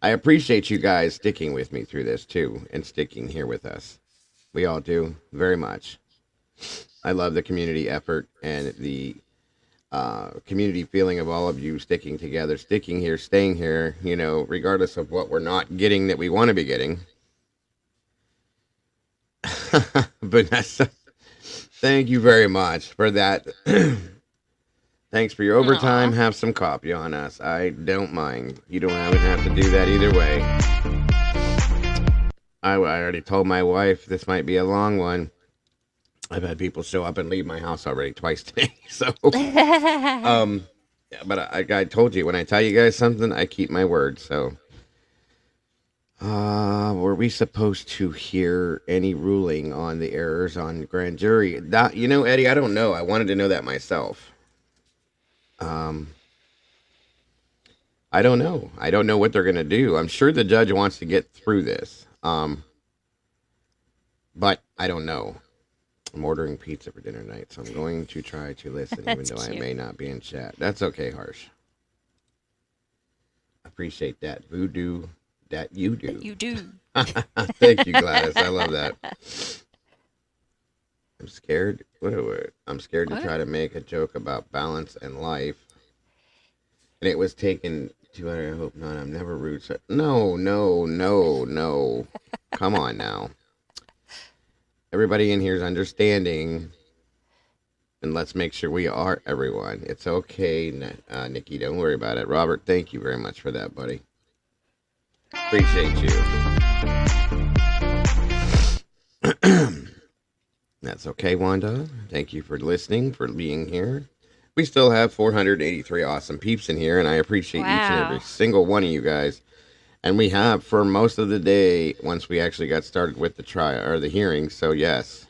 I appreciate you guys sticking with me through this too, and sticking here with us. We all do very much. I love the community effort and the community feeling of all of you sticking together, sticking here, staying here, regardless of what we're not getting that we want to be getting. Vanessa, thank you very much for that. Thanks for your overtime. Have some coffee on us. I don't mind. You don't have to do that either way. I already told my wife this might be a long one. I've had people show up and leave my house already twice today. So, yeah, but I told you, when I tell you guys something, I keep my word. So, were we supposed to hear any ruling on the errors on grand jury? That, Eddie, I don't know. I wanted to know that myself. I don't know. I don't know what they're going to do. I'm sure the judge wants to get through this. But I don't know. I'm ordering pizza for dinner tonight, so I'm going to try to listen, even though I may not be in chat. That's okay, Harsh. Appreciate that voodoo that you do. You do. Thank you, Gladys. I love that. I'm scared. I'm scared to try to make a joke about balance and life. And it was taken to, I hope not, I'm never rude. No. Come on now. Everybody in here is understanding. And let's make sure we are everyone. It's okay, Nikki. Don't worry about it. Robert, thank you very much for that, buddy. Appreciate you. That's okay, Wanda. Thank you for listening, for being here. We still have 483 awesome peeps in here, and I appreciate each and every single one of you guys. And we have for most of the day, once we actually got started with the trial or the hearing. So yes,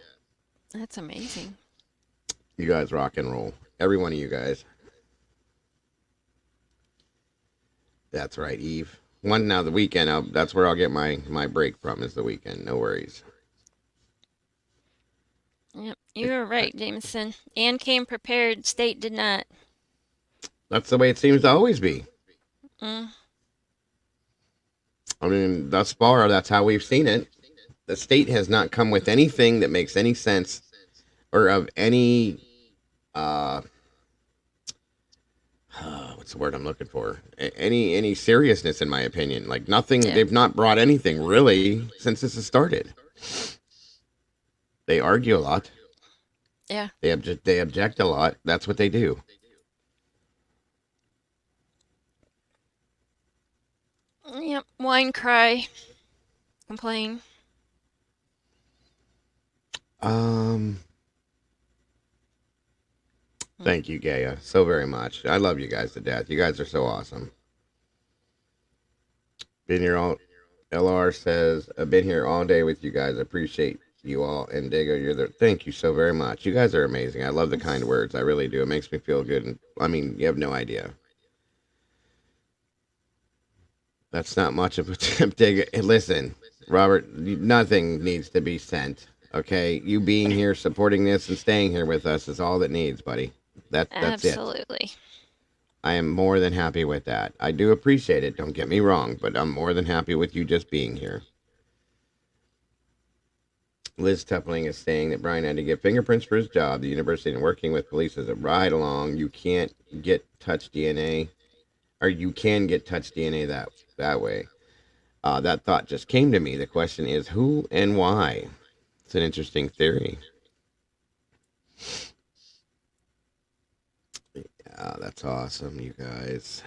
That's amazing. you guys rock and roll. Every one of you guys. That's right, Eve. Now the weekend. That's where I'll get my break from, is the weekend. No worries. Yep, you were right, Jameson. Anne came prepared. State did not. That's the way it seems to always be. Mm. I mean, thus far, that's how we've seen it. The state has not come with anything that makes any sense or of any, what's the word I'm looking for? Any seriousness, in my opinion. Like nothing, they've not brought anything really since this has started. They argue a lot. Yeah. They object a lot. That's what they do. Yep. Whine, cry, complain. Thank you, Gaia, so very much. I love you guys to death. You guys are so awesome. Been here all. LR says, I've been here all day with you guys. Appreciate you all. And Dago, you're the thank you so very much. You guys are amazing. I love the kind words. I really do. It makes me feel good. And I mean, you have no idea. That's not much of a tip, Dago. Listen, Robert, nothing needs to be sent. Okay, you being here, supporting this, and staying here with us is all that needs, buddy. That's it. Absolutely. I am more than happy with that. I do appreciate it. Don't get me wrong, but I'm more than happy with you just being here. Liz Tupling is saying that Brian had to get fingerprints for his job. The university and working with police is a ride along. You can't get touch DNA, or you can get touch DNA that way. That thought just came to me. The question is who and why. It's an interesting theory. Yeah, that's awesome, you guys.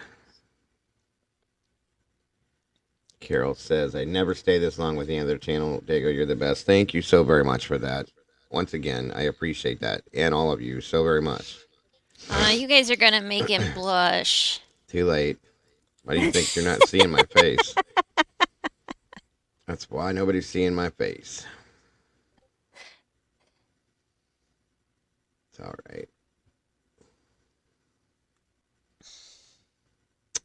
Carol says, I never stay this long with the other channel. Dago, you're the best. Thank you so very much for that. Once again, I appreciate that. And all of you so very much. You guys are going to make him blush. Too late. Why do you think you're not seeing my face? That's why nobody's seeing my face. It's all right.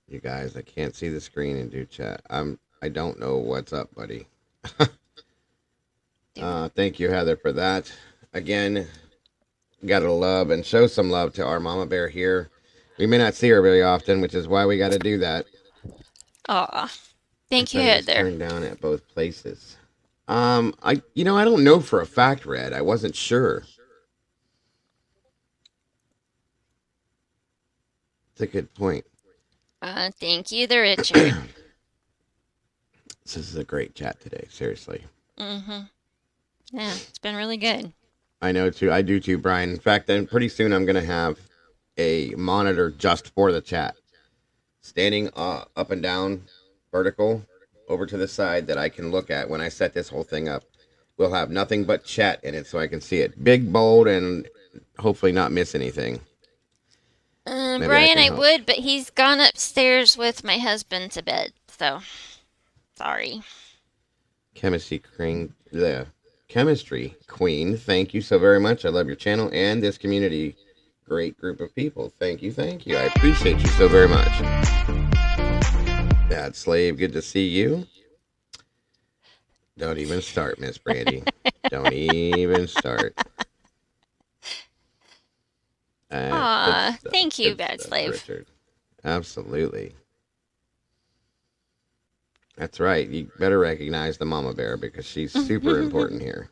You guys, I can't see the screen and do chat. I don't know what's up, buddy. Thank you, Heather, for that. Again, gotta love and show some love to our mama bear here. We may not see her very often, which is why we got to do that. Aw, thank you, Heather. Heather. Turned down at both places. I don't know for a fact, Red. I wasn't sure. It's a good point. Thank you, the Richard. This is a great chat today, seriously. Mm-hmm. Yeah, it's been really good. I know too. I do too, Brian. In fact, then pretty soon I'm gonna have a monitor just for the chat, standing up and down, vertical, over to the side that I can look at when I set this whole thing up. We'll have nothing but chat in it, so I can see it big, bold, and hopefully not miss anything. Brian, I would, but he's gone upstairs with my husband to bed, so sorry. Chemistry Queen, thank you so very much. I love your channel and this community. Great group of people. Thank you, thank you. I appreciate you so very much. Dad Slave, good to see you. Don't even start, Miss Brandy. Don't even start. Aw, thank you, Bad Slave. Richard. Absolutely. That's right. You better recognize the mama bear because she's super important here.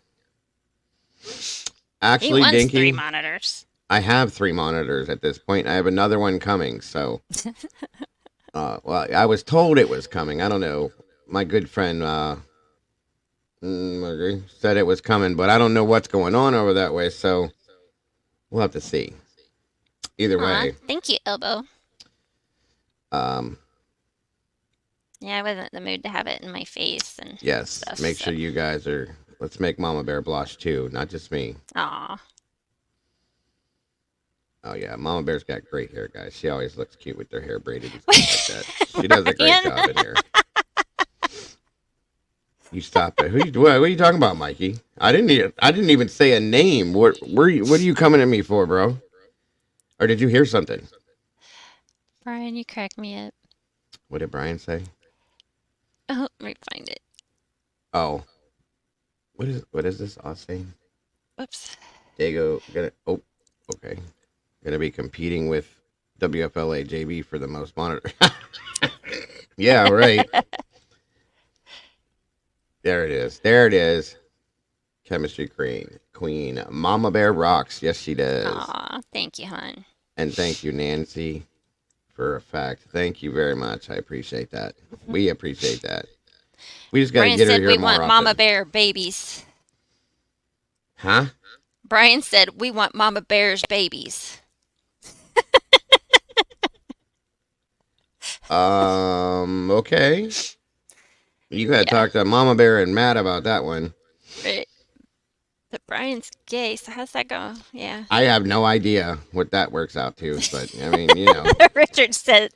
Actually, he wants Dinky, 3 monitors. I have 3 monitors at this point. I have another one coming. So, well, I was told it was coming. I don't know. My good friend said it was coming, but I don't know what's going on over that way. So, we'll have to see. Either way. Thank you, Elbow. Yeah, I wasn't in the mood to have it in my face and yes, stuff, make sure you guys are. Let's make Mama Bear blush too, not just me. Aw. Oh yeah, Mama Bear's got great hair, guys. She always looks cute with her hair braided and stuff like that. She does a great job in here. You stop it. What are you talking about, Mikey? I didn't even say a name. What are you coming at me for, bro? Or did you hear something? Brian, you crack me up. What did Brian say? Oh, let me find it. Oh. What is this all saying? Whoops. Dago okay. Gonna be competing with WFLA JB for the most monitor. Yeah, right. There it is. There it is. Chemistry Queen. Mama Bear rocks. Yes, she does. Aw, thank you, hon. And thank you, Nancy, for a fact. Thank you very much. I appreciate that. We appreciate that. We just got to Brian get her said here we more want often. Mama Bear babies. Huh? Brian said we want Mama Bear's babies. Okay. You got to talk to Mama Bear and Matt about that one. Right. But Brian's gay, so how's that go? Yeah. I have no idea what that works out to, but I mean, you know. Richard said,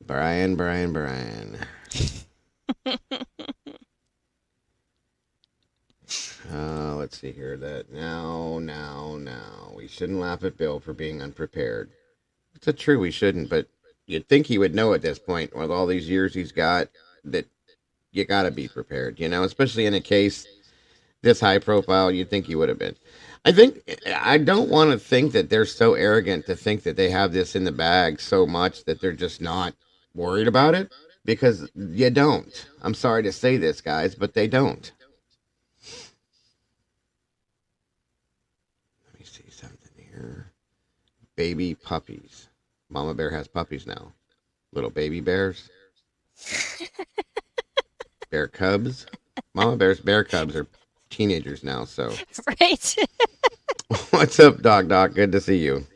Brian. Let's see here. That now. We shouldn't laugh at Bill for being unprepared. It's true, we shouldn't, but you'd think he would know at this point, with all these years he's got, that you got to be prepared, especially in a case this high profile, you'd think he would have been. I don't want to think that they're so arrogant to think that they have this in the bag so much that they're just not worried about it, because you don't. I'm sorry to say this, guys, but they don't. Let me see something here. Baby puppies. Mama bear has puppies now. Little baby bears. Bear cubs. Mama bear's bear cubs are teenagers now, so. Right. What's up, Doc? Good to see you.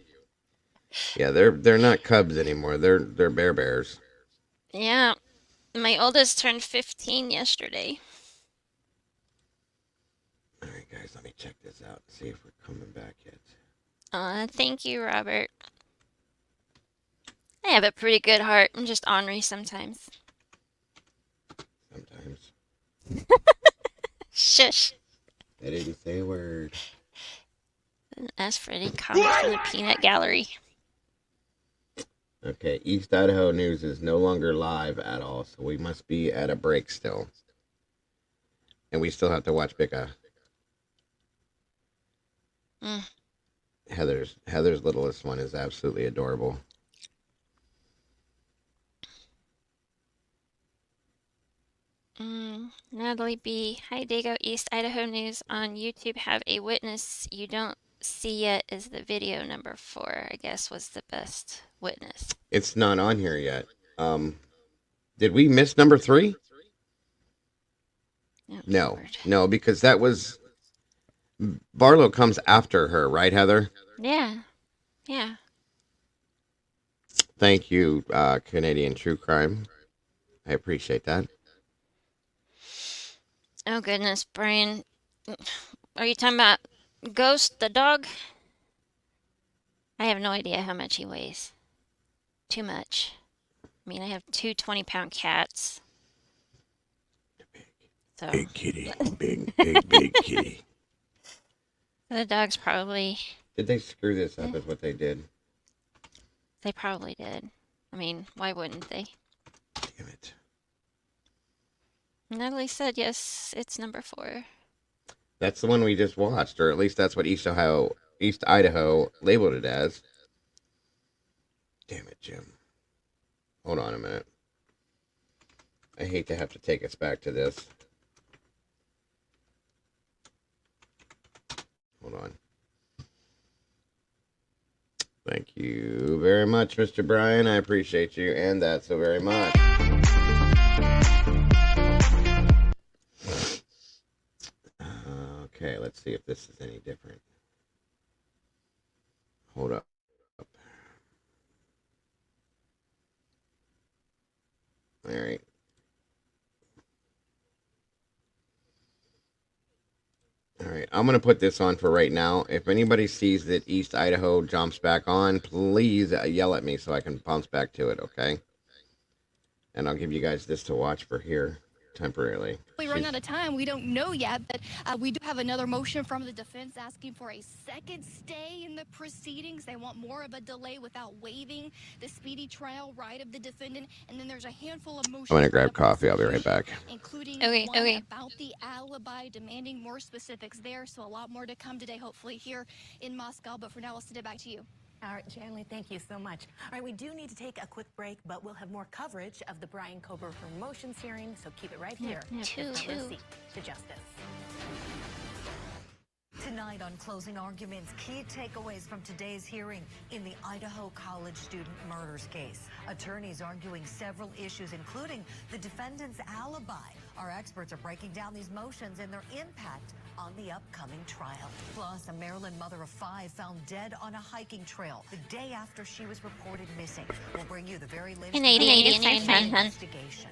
Yeah, they're not cubs anymore. They're bears. Yeah. My oldest turned 15 yesterday. All right, guys, let me check this out and see if we're coming back yet. Thank you, Robert. I have a pretty good heart. I'm just ornery sometimes. Sometimes. Shush. I didn't say a word. Didn't ask for any comments from the peanut gallery. Okay, East Idaho News is no longer live at all, so we must be at a break still. And we still have to watch Bicca. Heather's littlest one is absolutely adorable. Natalie B. Hi, Dago. East Idaho News on YouTube have a witness you don't see yet is the video number 4, I guess, was the best witness. It's not on here yet. Did we miss number 3? No, because that was Barlow comes after her, right, Heather? Yeah. Thank you, Canadian True Crime. I appreciate that. Oh, goodness, Brian. Are you talking about Ghost, the dog? I have no idea how much he weighs. Too much. I mean, I have 2 20-pound cats. So. Big kitty. Big kitty. The dog's probably... Did they screw this up is what they did? They probably did. I mean, why wouldn't they? Damn it. Natalie said, yes, it's number 4. That's the one we just watched, or at least that's what East Idaho labeled it as. Damn it, Jim. Hold on a minute. I hate to have to take us back to this. Hold on. Thank you very much, Mr. Brian. I appreciate you and that so very much. Okay, let's see if this is any different. Hold up. All right. All right, I'm going to put this on for right now. If anybody sees that East Idaho jumps back on, please yell at me so I can bounce back to it, okay? And I'll give you guys this to watch for here temporarily. We run out of time. We don't know yet, but we do have another motion from the defense asking for a second stay in the proceedings. They want more of a delay without waiving the speedy trial right of the defendant. And then there's a handful of motions. I'm going to grab coffee. I'll be right back. Including one about the alibi, demanding more specifics there. So a lot more to come today, hopefully here in Moscow. But for now, I'll send it back to you. All right, Janley, thank you so much. All right, we do need to take a quick break, but we'll have more coverage of the Brian Kohberger motions hearing, so keep it right here. Two. Seat to justice. Tonight on Closing Arguments, key takeaways from today's hearing in the Idaho College student murders case. Attorneys arguing several issues, including the defendant's alibi. Our experts are breaking down these motions and their impact on the upcoming trial. Plus, a Maryland mother of 5 found dead on a hiking trail the day after she was reported missing. We'll bring you the very latest investigation.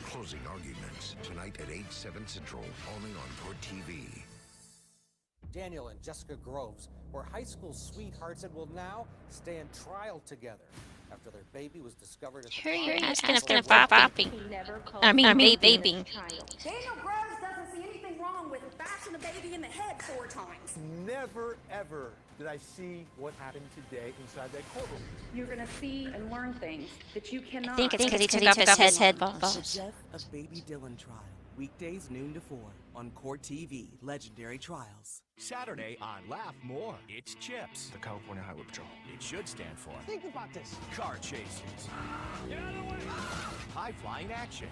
Closing Arguments tonight at 8/7 Central, only on Court TV. Daniel and Jessica Groves were high school sweethearts and will now stand trial together after their baby was discovered at the Who are you farm. asking about bopping? I mean, vaping. Daniel Groves doesn't see anything wrong with bashing a baby in the head 4 times. Never, ever did I see what happened today inside that courtroom. You're gonna see and learn things that you cannot. I think it's because he took off his headphones. The death of baby Dylan trial. Weekdays noon to 4 on Court TV. Legendary Trials. Saturday on Laugh More, it's CHIPS. The California Highway Patrol. It should stand for. Think about this. Car chases. Get out of the way! High-flying action.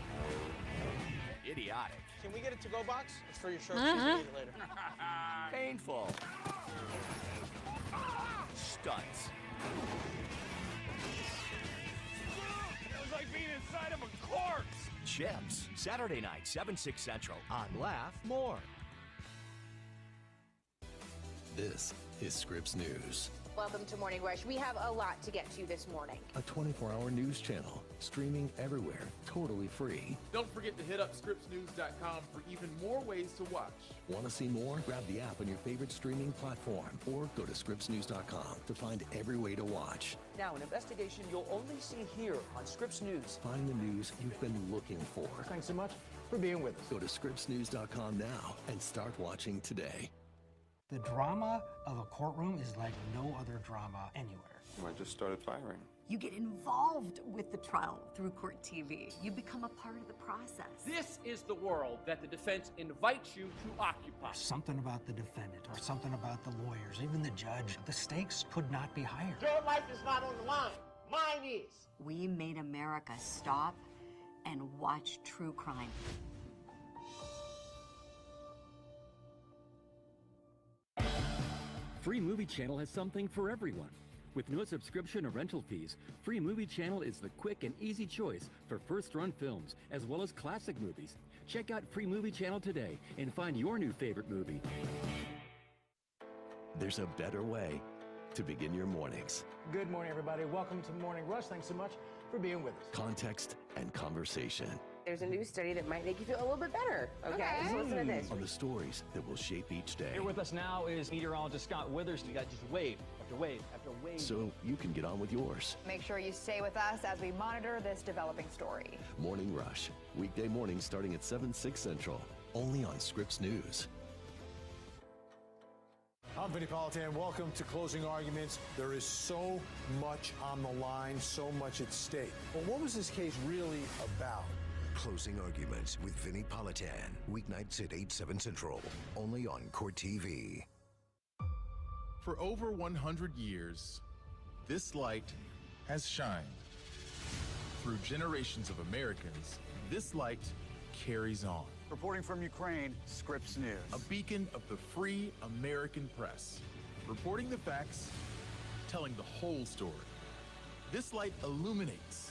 Idiotic. Can we get a to-go box? It's for your shirt. Uh-huh. Need it later. Painful. Stunts. It was like being inside of a corpse. CHIPS. Saturday night, 7/6 Central on Laugh More. This is Scripps News, Welcome to Morning Rush. We have a lot to get to this morning. a 24-hour news channel streaming everywhere, totally free. Don't forget to hit up scriptsnews.com for even more ways to watch. Want to see more? Grab the app on your favorite streaming platform or go to scriptsnews.com to find every way to watch. Now, an investigation you'll only see here on Scripps News. Find the news you've been looking for. Thanks so much for being with us. Go to scriptsnews.com now and start watching today. The drama of a courtroom is like no other drama anywhere. I just started firing. You get involved with the trial through Court TV. You become a part of the process. This is the world that the defense invites you to occupy. Something about the defendant or something about the lawyers, even the judge. The stakes could not be higher. Your life is not on the line. Mine is. We made America stop and watch true crime. Free Movie Channel has something for everyone. With no subscription or rental fees, Free Movie Channel is the quick and easy choice for first-run films, as well as classic movies. Check out Free Movie Channel today and find your new favorite movie. There's a better way to begin your mornings. Good morning, everybody. Welcome to Morning Rush. Thanks so much for being with us. Context and conversation. There's a new study that might make you feel a little bit better. Okay, so listen to this. On the stories that will shape each day. Here with us now is meteorologist Scott Withers. You got just wave after wave after wave. So you can get on with yours. Make sure you stay with us as we monitor this developing story. Morning Rush. Weekday mornings starting at 7/6 Central. Only on Scripps News. I'm Vinny Politan. Welcome to Closing Arguments. There is so much on the line, so much at stake. But what was this case really about? Closing Arguments with Vinny Politan. Weeknights at 8/7 Central. Only on Court TV. For over 100 years, this light has shined. Through generations of Americans, this light carries on. Reporting from Ukraine, Scripps News. A beacon of the free American press. Reporting the facts, telling the whole story. This light illuminates,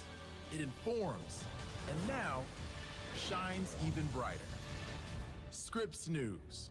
it informs, and now shines even brighter. Scripps News.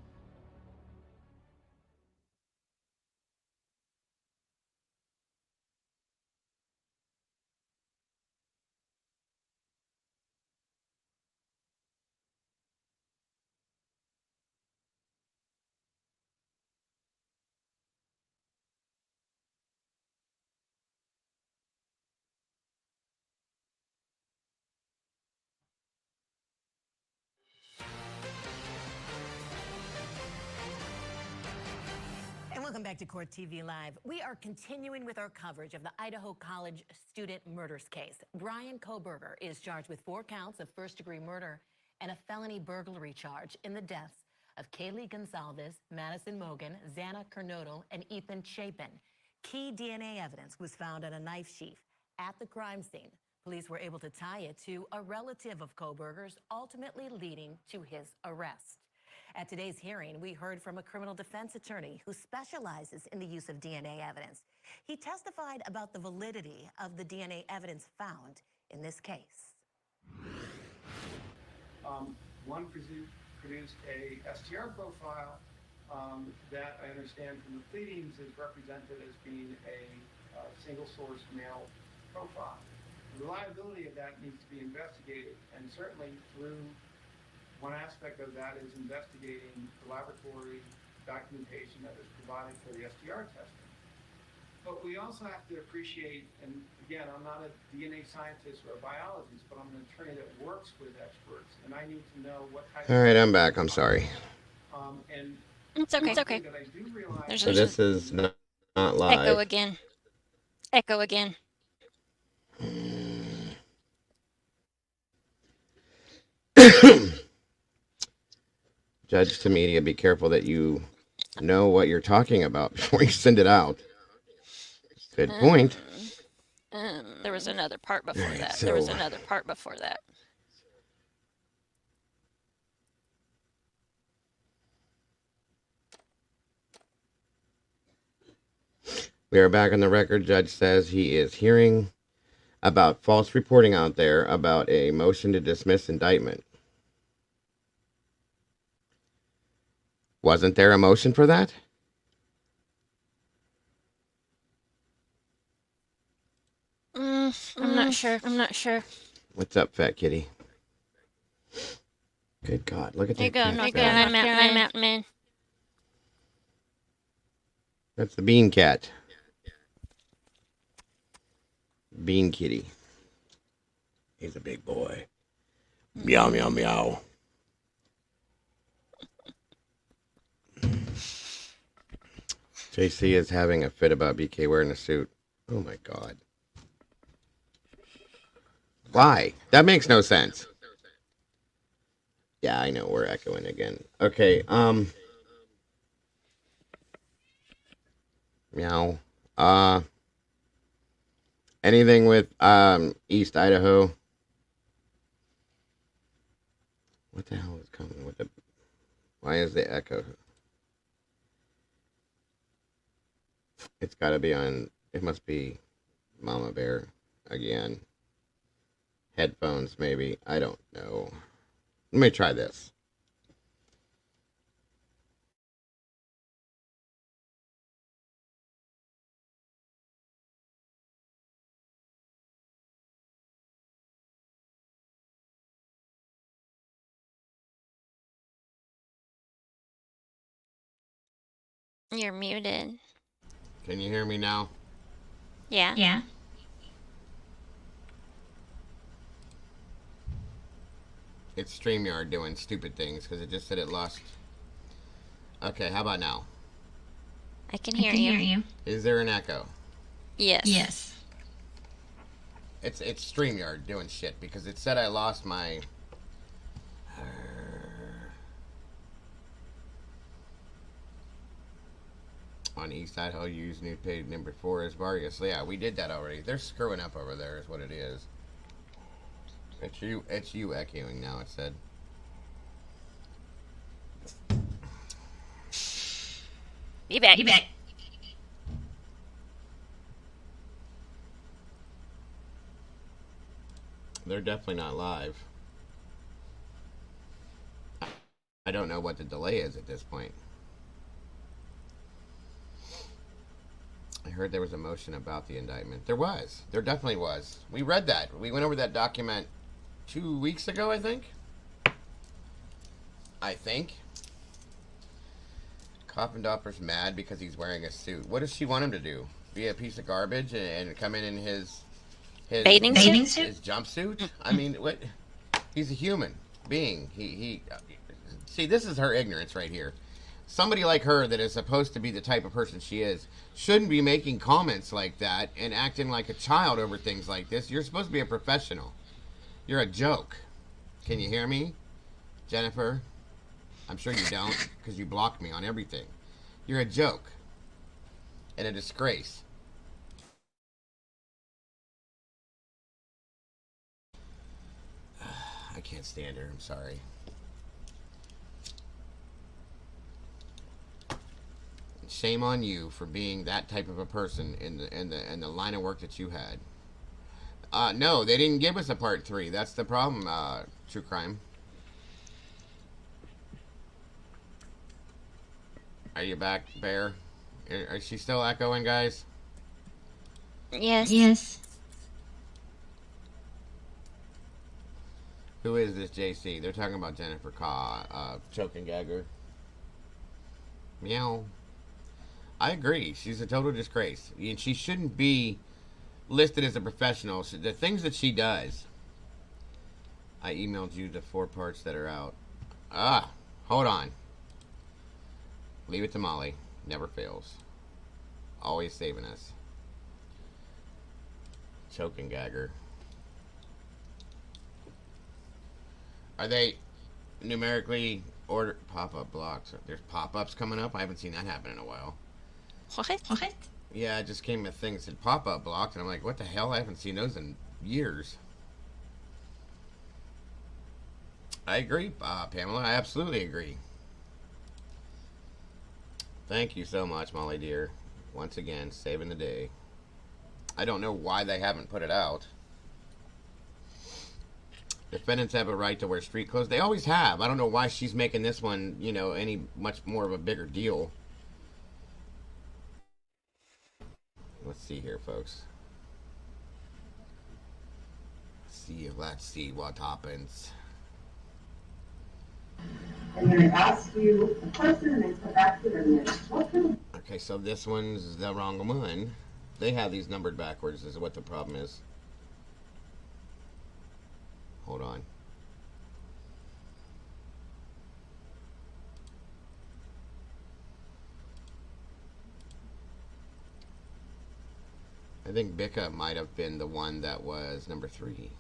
And welcome back to Court TV Live. We are continuing with our coverage of the Idaho College student murders case. Brian Kohberger is charged with 4 counts of first-degree murder and a felony burglary charge in the deaths of Kaylee Gonzalez, Madison Mogan, Xana Kernodle, and Ethan Chapin. Key DNA evidence was found on a knife sheath at the crime scene. Police were able to tie it to a relative of Kohberger's, ultimately leading to his arrest. At today's hearing, we heard from a criminal defense attorney who specializes in the use of DNA evidence. He testified about the validity of the DNA evidence found in this case. One produced a STR profile that I understand from the pleadings is represented as being a single source male profile. The reliability of that needs to be investigated, and certainly through one aspect of that is investigating the laboratory documentation that is provided for the STR testing. But we also have to appreciate, and again, I'm not a DNA scientist or a biologist, but I'm an attorney that works with experts, and I need to know what type All right, I'm back. I'm sorry. And It's okay. It's okay. That I do realize So this is not live. Echo again. Echo again. Judge to media, be careful that you know what you're talking about before you send it out. Good point. There was another part before Right, that. so- There was another part before that. We are back on the record. Judge says he is hearing about false reporting out there about a motion to dismiss indictment. Wasn't there a motion for that? I'm not sure. I'm not sure. What's up, fat kitty? Good God, look at There you that go, cat North spat. Carolina Mountain Man. That's the bean cat. Bean kitty. He's a big boy. Meow, meow, meow. JC is having a fit about BK wearing a suit. Oh my God. Why? That makes no sense. Yeah, I know we're echoing again. Okay, meow. Anything with East Idaho? What the hell is coming with the... Why is the echo? It's got to be on... It must be Mama Bear again. Headphones, maybe. I don't know. Let me try this. You're muted. Can you hear me now? Yeah. Yeah. It's StreamYard doing stupid things because it just said it lost. Okay, how about now? I can hear you. Is there an echo? Yes. Yes. It's StreamYard doing shit because it said I lost my... On East Idaho, use new page number 4 as Vargas. Yeah, we did that already. They're screwing up over there is what it is. It's you echoing now, it said. Be back. Be back. They're definitely not live. I don't know what the delay is at this point. I heard there was a motion about the indictment. There was. There definitely was. We read that. We went over that document 2 weeks ago, I think. Coffindorfer's mad because he's wearing a suit. What does she want him to do? Be a piece of garbage and come in his bathing suit? His jumpsuit? I mean, what? He's a human being. He see, this is her ignorance right here. Somebody like her that is supposed to be the type of person she is shouldn't be making comments like that and acting like a child over things like this. You're supposed to be a professional. You're a joke. Can you hear me, Jennifer? I'm sure you don't because you blocked me on everything. You're a joke and a disgrace. I can't stand her. I'm sorry. Shame on you for being that type of a person in the line of work that you had. No, they didn't give us a part 3. That's the problem, True Crime. Are you back, Bear? Is she still echoing, guys? Yes. Yes. Who is this JC? They're talking about Jennifer Choke and Gagger. Meow. I agree. She's a total disgrace. And she shouldn't be listed as a professional. The things that she does. I emailed you the 4 parts that are out. Hold on. Leave it to Molly. Never fails. Always saving us. Choke and gagger. Are they numerically ordered? Pop-up blocks. There's pop-ups coming up. I haven't seen that happen in a while. What? Yeah, it just came a thing that said pop-up blocks, and I'm like, what the hell? I haven't seen those in years. I agree, Pamela. I absolutely agree. Thank you so much, Molly dear. Once again, saving the day. I don't know why they haven't put it out. Defendants have a right to wear street clothes. They always have. I don't know why she's making this one, you know, any much more of a bigger deal. Let's see here, folks. Let's see what happens. I'm going to ask you a question and then come back to the Okay, so this one's the wrong one. They have these numbered backwards, is what the problem is. Hold on. I think Bicca might have been the one that was number 3.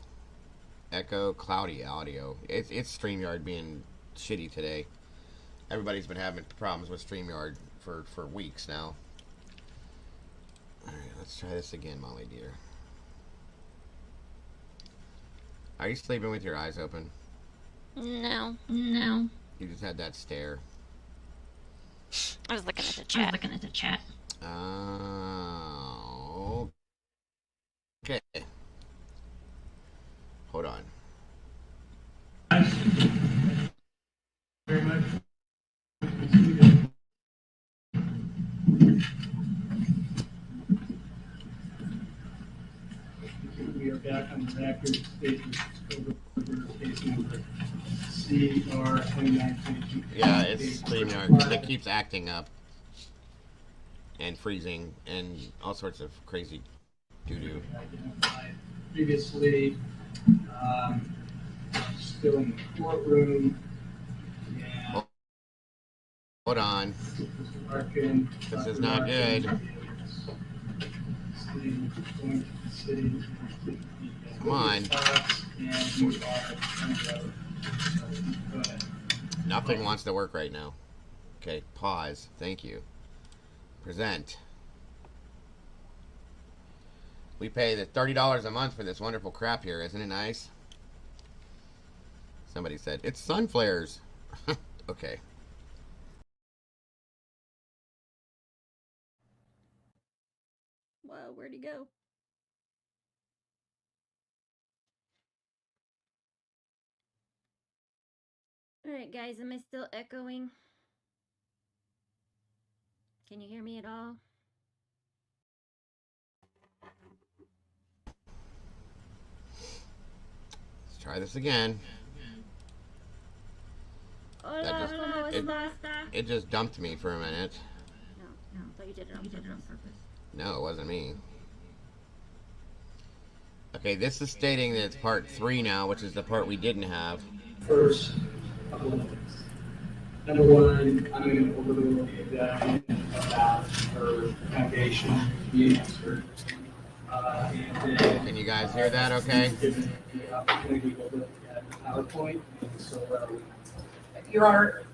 Echo, cloudy audio. It's StreamYard being shitty today. Everybody's been having problems with StreamYard for weeks now. Alright, let's try this again, Molly dear. Are you sleeping with your eyes open? No. You just had that stare. I was looking at the chat. Okay. Hold on. Very much. We are back on the record. Case number CR 2922. Yeah, it's StreamYard. It keeps acting up and freezing and all sorts of crazy doo-doo. Previously, still in the courtroom. Yeah. Hold on. This is not good. Come on. Nothing wants to work right now. Okay, pause. Thank you. Present. We pay the $30 a month for this wonderful crap here. Isn't it nice? Somebody said, it's sun flares. Okay. Whoa, where'd he go? Alright guys, am I still echoing? Can you hear me at all? Let's try this again. It just dumped me for a minute. No, I thought you did it on purpose. No, it wasn't me. Okay, this is stating that it's part 3 now, which is the part we didn't have. First, number one, I'm going to overrule the objection about her foundation being expert. Can you guys hear that okay? The opportunity to look at PowerPoint. Your Honor,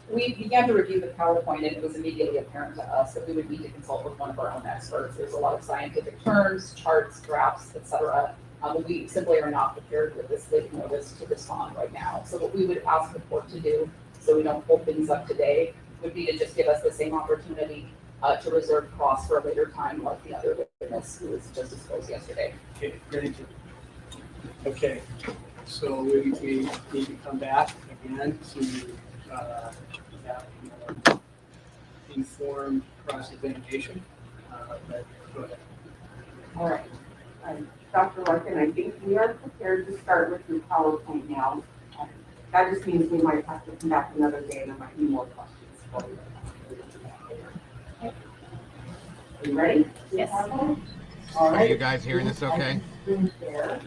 we began to review the PowerPoint and it was immediately apparent to us that we would need to consult with one of our own experts. There's a lot of scientific terms, charts, graphs, etc. We simply are not prepared with this late notice to respond right now. So what we would ask the court to do, so we don't hold things up today, would be to just give us the same opportunity to reserve cross for a later time like the other witness who was just disclosed yesterday. Okay, ready to. Okay, so we need to come back again to have more informed cross-examination. But go ahead. All right. Dr. Larkin, I think we are prepared to start with your PowerPoint now. That just means we might have to come back another day and there might be more questions for you. You ready? Yes. All Are right. you guys hearing this okay? There.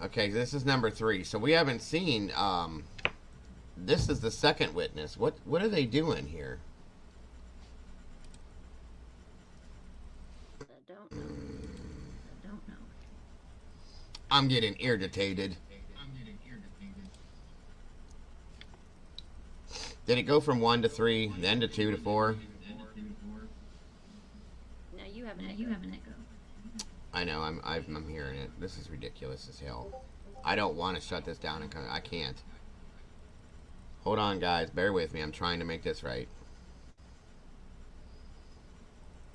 Okay, this is number 3. So we haven't seen. This is the second witness. What are they doing here? I don't know. I don't know. I'm getting irritated. Did it go from 1 to 3, then to 2 to 4? No, you have an echo. I know. I'm hearing it. This is ridiculous as hell. I don't want to shut this down, and I can't. Hold on, guys. Bear with me. I'm trying to make this right.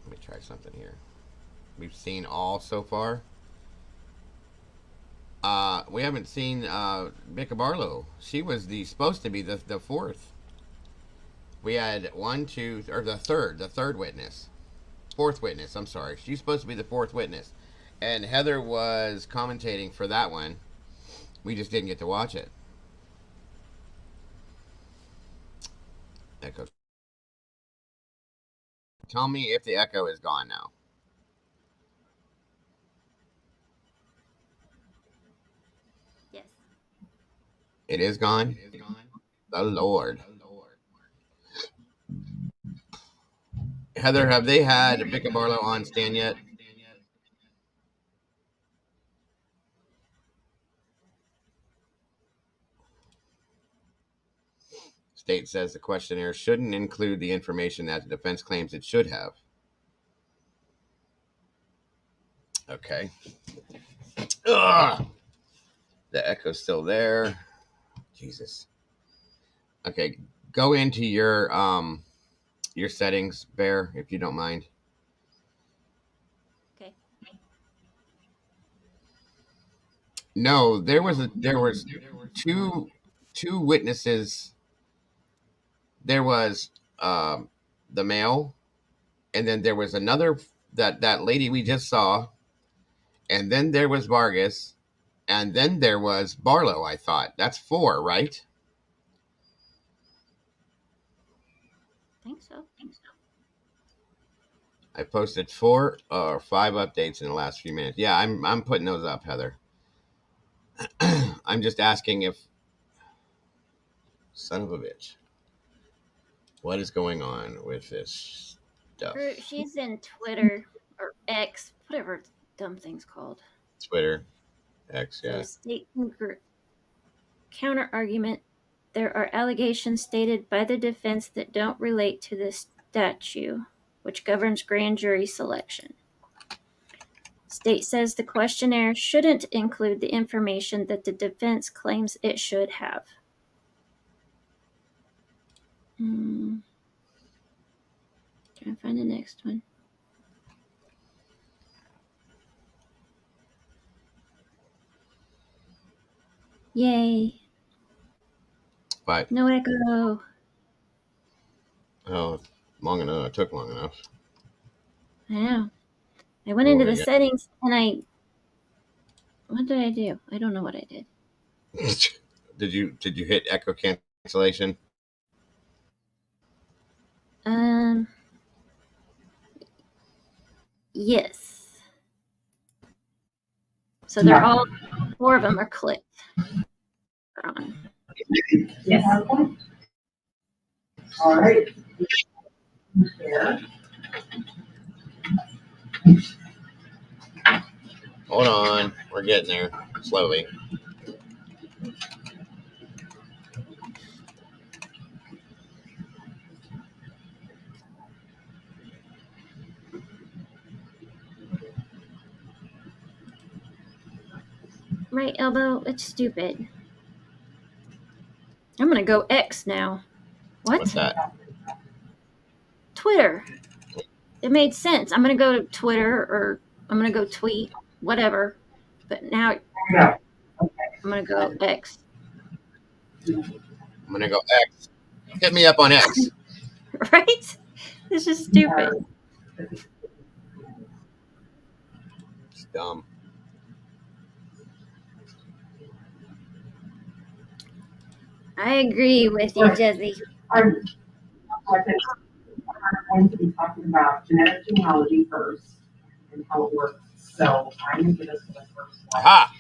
Let me try something here. We've seen all so far. We haven't seen Becca Barlow. She was supposed to be the 4th. We had 1, 2, or the third witness. 4th witness, I'm sorry. She's supposed to be the 4th witness. And Heather was commentating for that one. We just didn't get to watch it. Echo. Tell me if the echo is gone now. Yes. It is gone? The Lord. Heather, have they had Becca Barlow on stand yet? State says the questionnaire shouldn't include the information that the defense claims it should have. Okay. Ugh. The echo's still there. Jesus. Okay, go into your settings, Bear, if you don't mind. Okay. No, there was two witnesses. There was the male, and then there was another that lady we just saw, and then there was Vargas, and then there was Barlow. I thought that's 4, right? I think so. I posted 4 or 5 updates in the last few minutes. Yeah, I'm putting those up, Heather. I'm just asking if, son of a bitch, what is going on with this stuff? She's in Twitter or X, whatever dumb thing's called. Twitter, X, yeah. So state counter argument. There are allegations stated by the defense that don't relate to the statute, which governs grand jury selection. State says the questionnaire shouldn't include the information that the defense claims it should have. Trying to find the next one. Yay. But no echo. Oh, long enough. It took long enough. I know. I went into the settings and what did I do? I don't know what I did. Did you hit echo cancellation? Yes. So they're all 4 of them are clicked. Yes. All right. There. Hold on. We're getting there slowly. Right elbow, it's stupid. I'm gonna go X now. What? What's that? Twitter. It made sense. I'm gonna go to Twitter or I'm gonna go tweet, whatever. But now I'm gonna go X. I'm gonna go X. Hit me up on X. Right? This is stupid. It's dumb. I agree with you, Jesse. I'm going to be talking about genetic genealogy first and how it works. So I'm going to give us the first slide. Aha!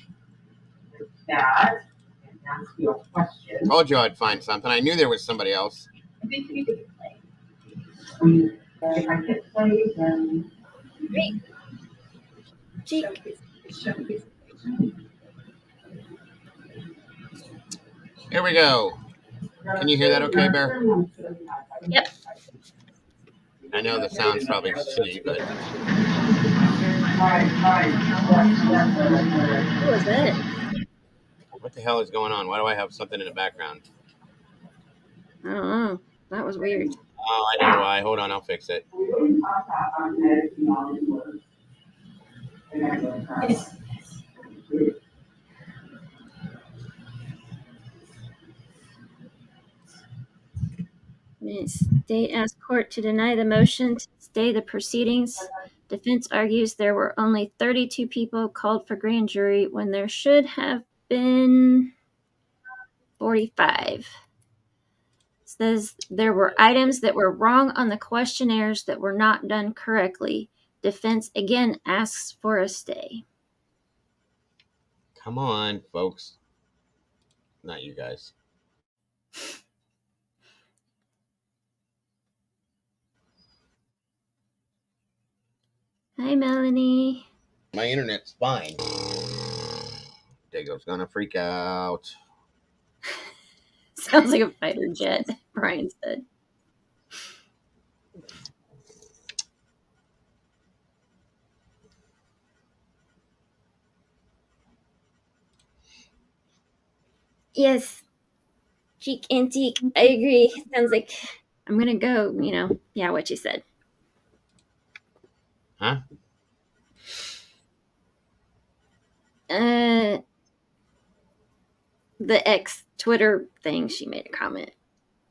With that, and ask you a question. Told you I'd find something. I knew there was somebody else. I think we could play. If I hit play, then. Great. Here we go. Can you hear that okay, Bear? Yep. I know the sound's probably shitty, but... What was that? What the hell is going on? Why do I have something in the background? I don't know. That was weird. Oh, I know why. Hold on, I'll fix it. State asks court to deny the motion to stay the proceedings. Defense argues there were only 32 people called for grand jury when there should have been 45. Says there were items that were wrong on the questionnaires that were not done correctly. Defense again asks for a stay. Come on, folks. Not you guys. Hi, Melanie. My internet's fine. Dago's gonna freak out. Sounds like a fighter jet, Brian said. Yes, cheek antique. I agree. Sounds like I'm gonna go. Yeah, what you said. Huh? The ex Twitter thing. She made a comment.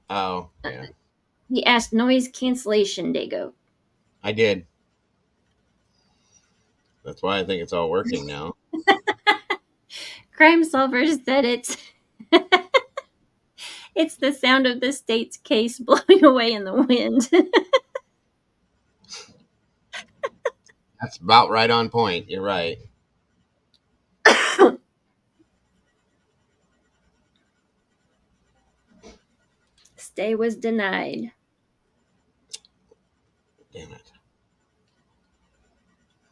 Oh, yeah. He asked noise cancellation, Dago. I did. That's why I think it's all working now. Crime Solver said it's it's the sound of the state's case blowing away in the wind. That's about right on point. You're right. Stay was denied. Damn it.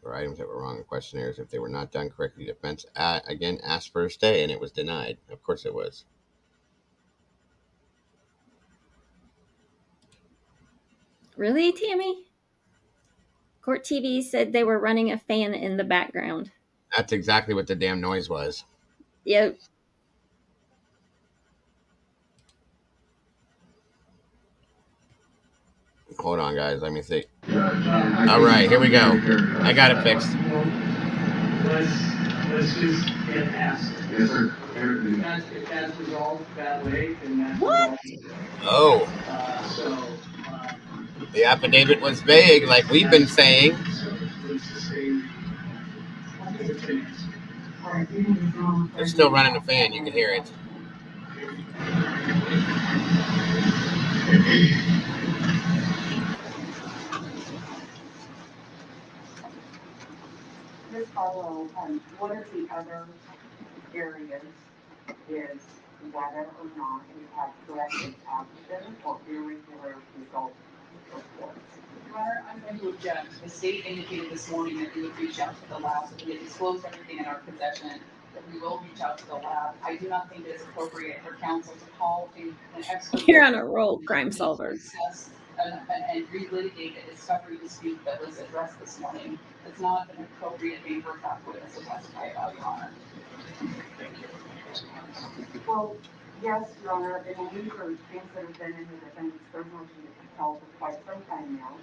For items that were wrong in questionnaires, if they were not done correctly, defense again asked for a stay, and it was denied. Of course it was. Really, Tammy? Court TV said they were running a fan in the background. That's exactly what the damn noise was. Yep. Hold on, guys. Let me see. All right, here we go. I got it fixed. Let's just get past it. Yes, sir. If that's resolved that way, then that's what? Oh. The affidavit was vague, like we've been saying. They're still running the fan. You can hear it. Ms. Harlow, one of the other areas is whether or not we have corrective action or irregular results reports. Your Honor, I'm going to object. The state indicated this morning that we would reach out to the lab, so we had disclosed everything in our possession, that we will reach out to the lab. I do not think it is appropriate for counsel to call an expert. You're on a roll, Crime Solver. Discuss and relitigate the discovery dispute that was addressed this morning. It's not an appropriate thing for a fact witness to testify about, Your Honor. Well, yes, Your Honor, and these are things that have been in the defendant's third motion to compel for quite some time now.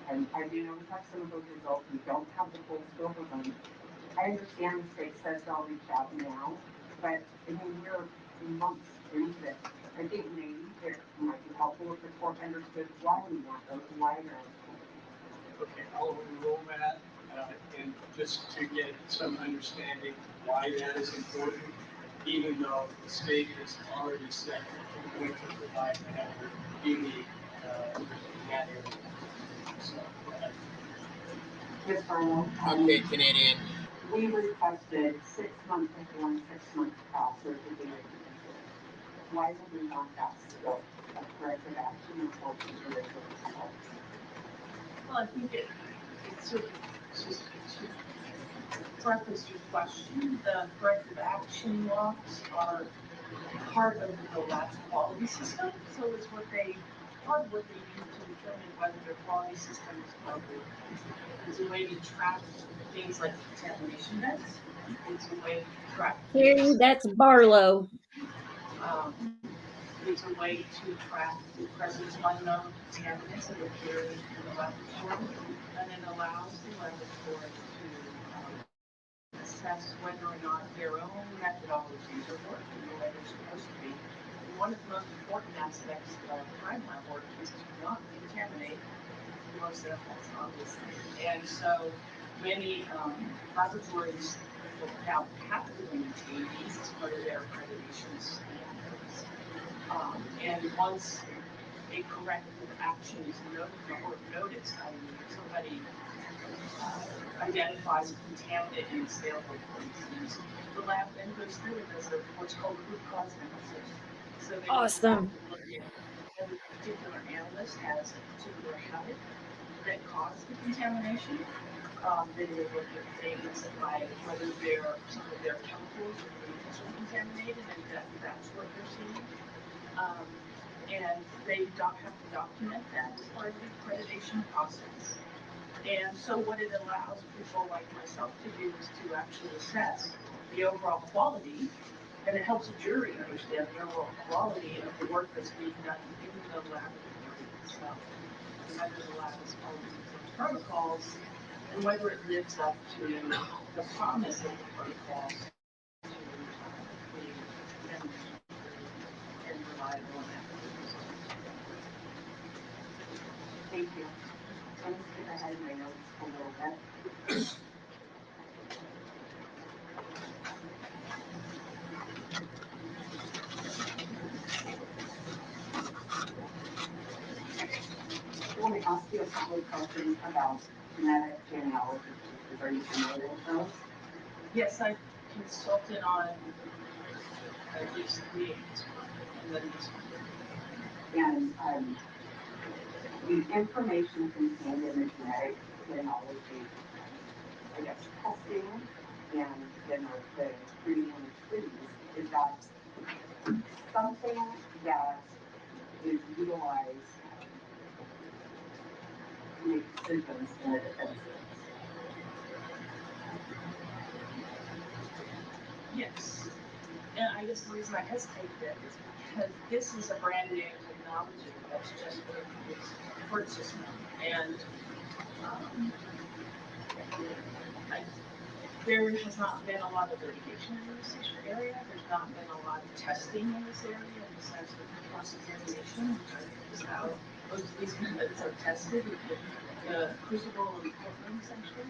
And I do know we have some of those results. We don't have the full scope of them. I understand the state says they'll reach out now, but I mean, we're months into this. I think maybe it might be helpful if the court understood why we want those, why they're. Okay, I'll overrule that. and just to get some understanding why that is important, even though the state has already said that they're going to provide that unique in that area. So, Ms. Arnold, Okay, Canadian. we requested 6 months before and 6 months after to be reconsidered. Why have we not got still a corrective action until 2 years of results? Well, I think it's just to preface your question, the corrective action laws are part of the lab's quality system. So it's part of what they use to determine whether their quality system is appropriate. It's a way to track things like contamination events. It's a way to track. Carrie, that's Barlow. It's a way to track the presence of unknown contaminants that appear in the laboratory, and it allows the laboratory to assess whether or not their own methodologies are working the way they're supposed to be. And one of the most important aspects of crime lab work is to not contaminate your samples, obviously. And so many laboratories now have to maintain these as part of their accreditation standards. And once a corrective action is noticed, i.e. somebody identifies a contaminant in the sample, for instance, the lab then goes through and does what's called a root cause analysis. So they Awesome. look at whether a particular analyst has a particular habit that caused the contamination. Then they look at things like whether some of their chemicals or fluids are contaminated, and that's what they're seeing. And they have to document that as part of the accreditation process. And so what it allows people like myself to do is to actually assess the overall quality, and it helps a jury understand the overall quality of the work that's being done in the laboratory itself, and whether the lab is following those protocols, and whether it lives up to the promise of the protocols to be and reliable and accurate results. Thank you. I'm going to skip ahead in my notes a little bit. I want to ask you a couple of questions about genetic genealogy. Are you familiar with those? Yes, I consulted on at least 3 agents, and then this one. And the information contained in the genetic genealogy, I guess, testing and then the screening and treaties, is that something that is utilized to make decisions in a defense case? Yes. And I guess the reason I hesitate there is because this is a brand new technology that's just been introduced to the court system. And there has not been a lot of litigation in this area. There's not been a lot of testing in this area in the sense of cross-examination, which I think is how most of these methods are tested in the crucible of the courtroom, essentially.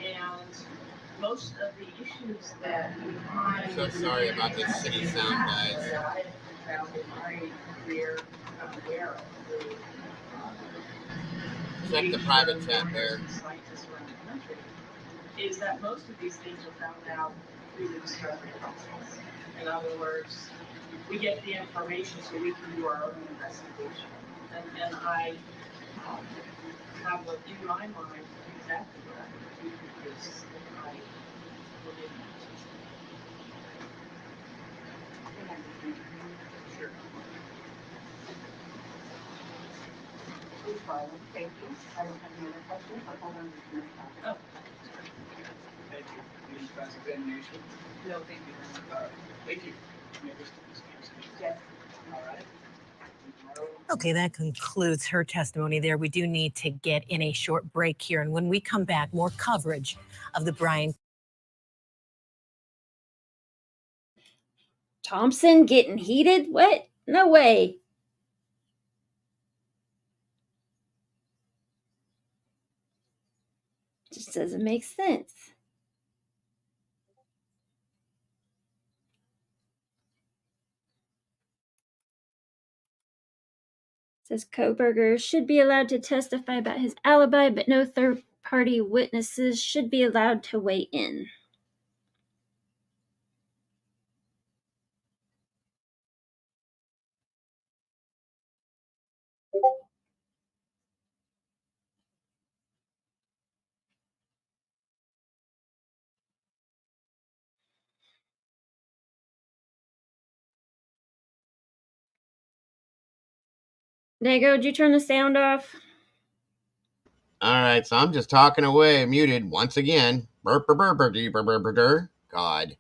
And most of the issues that we find. I'm so sorry about this shitty sound, guys. That I have found in my career, I'm aware of the check the private chat there. Scientists around the country, is that most of these things are found out through the discovery process. In other words, we get the information so we can do our own investigation. And I have in my mind exactly what I would do because I believe in the system. Sure. Please follow. Thank you. I don't have any other questions, but hold on just a minute. Oh. Thank you. Any cross-examination? No, thank you. Thank you. Yes. All right. Okay, that concludes her testimony there. We do need to get in a short break here. And when we come back, more coverage of the Brian. Thompson getting heated? What? No way. Just doesn't make sense. Says Kohberger should be allowed to testify about his alibi, but no third-party witnesses should be allowed to weigh in. Dago, did you turn the sound off? All right, so I'm just talking away, muted once again. Burp, burp, burp, burp, burp, burp, burp, burp. God.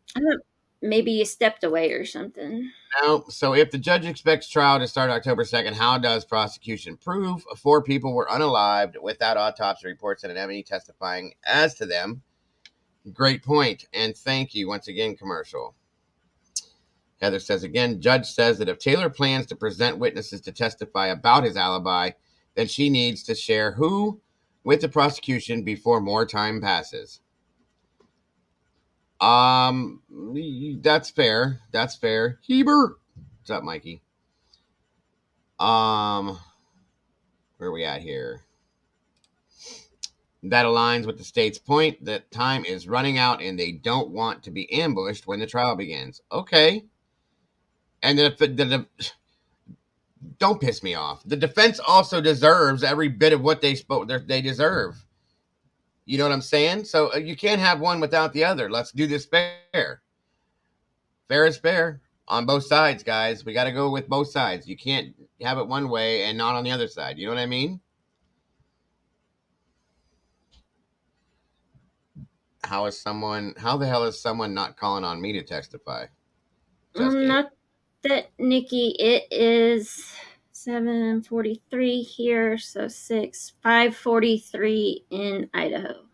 Maybe you stepped away or something. Now, so if the judge expects trial to start October 2nd, how does prosecution prove 4 people were unalived without autopsy reports and an enemy testifying as to them? Great point, and thank you once again, commercial. Heather says again, judge says that if Taylor plans to present witnesses to testify about his alibi, then she needs to share who with the prosecution before more time passes. That's fair. That's fair. Heber. What's up, Mikey? Where are we at here? That aligns with the state's point that time is running out and they don't want to be ambushed when the trial begins. Okay. And don't piss me off. The defense also deserves every bit of what they deserve. You know what I'm saying? So you can't have one without the other. Let's do this fair. Fair is fair on both sides, guys. We got to go with both sides. You can't have it one way and not on the other side. You know what I mean? How the hell is someone not calling on me to testify? Not that, Nikki. It is 7:43 here, so 5:43 in Idaho.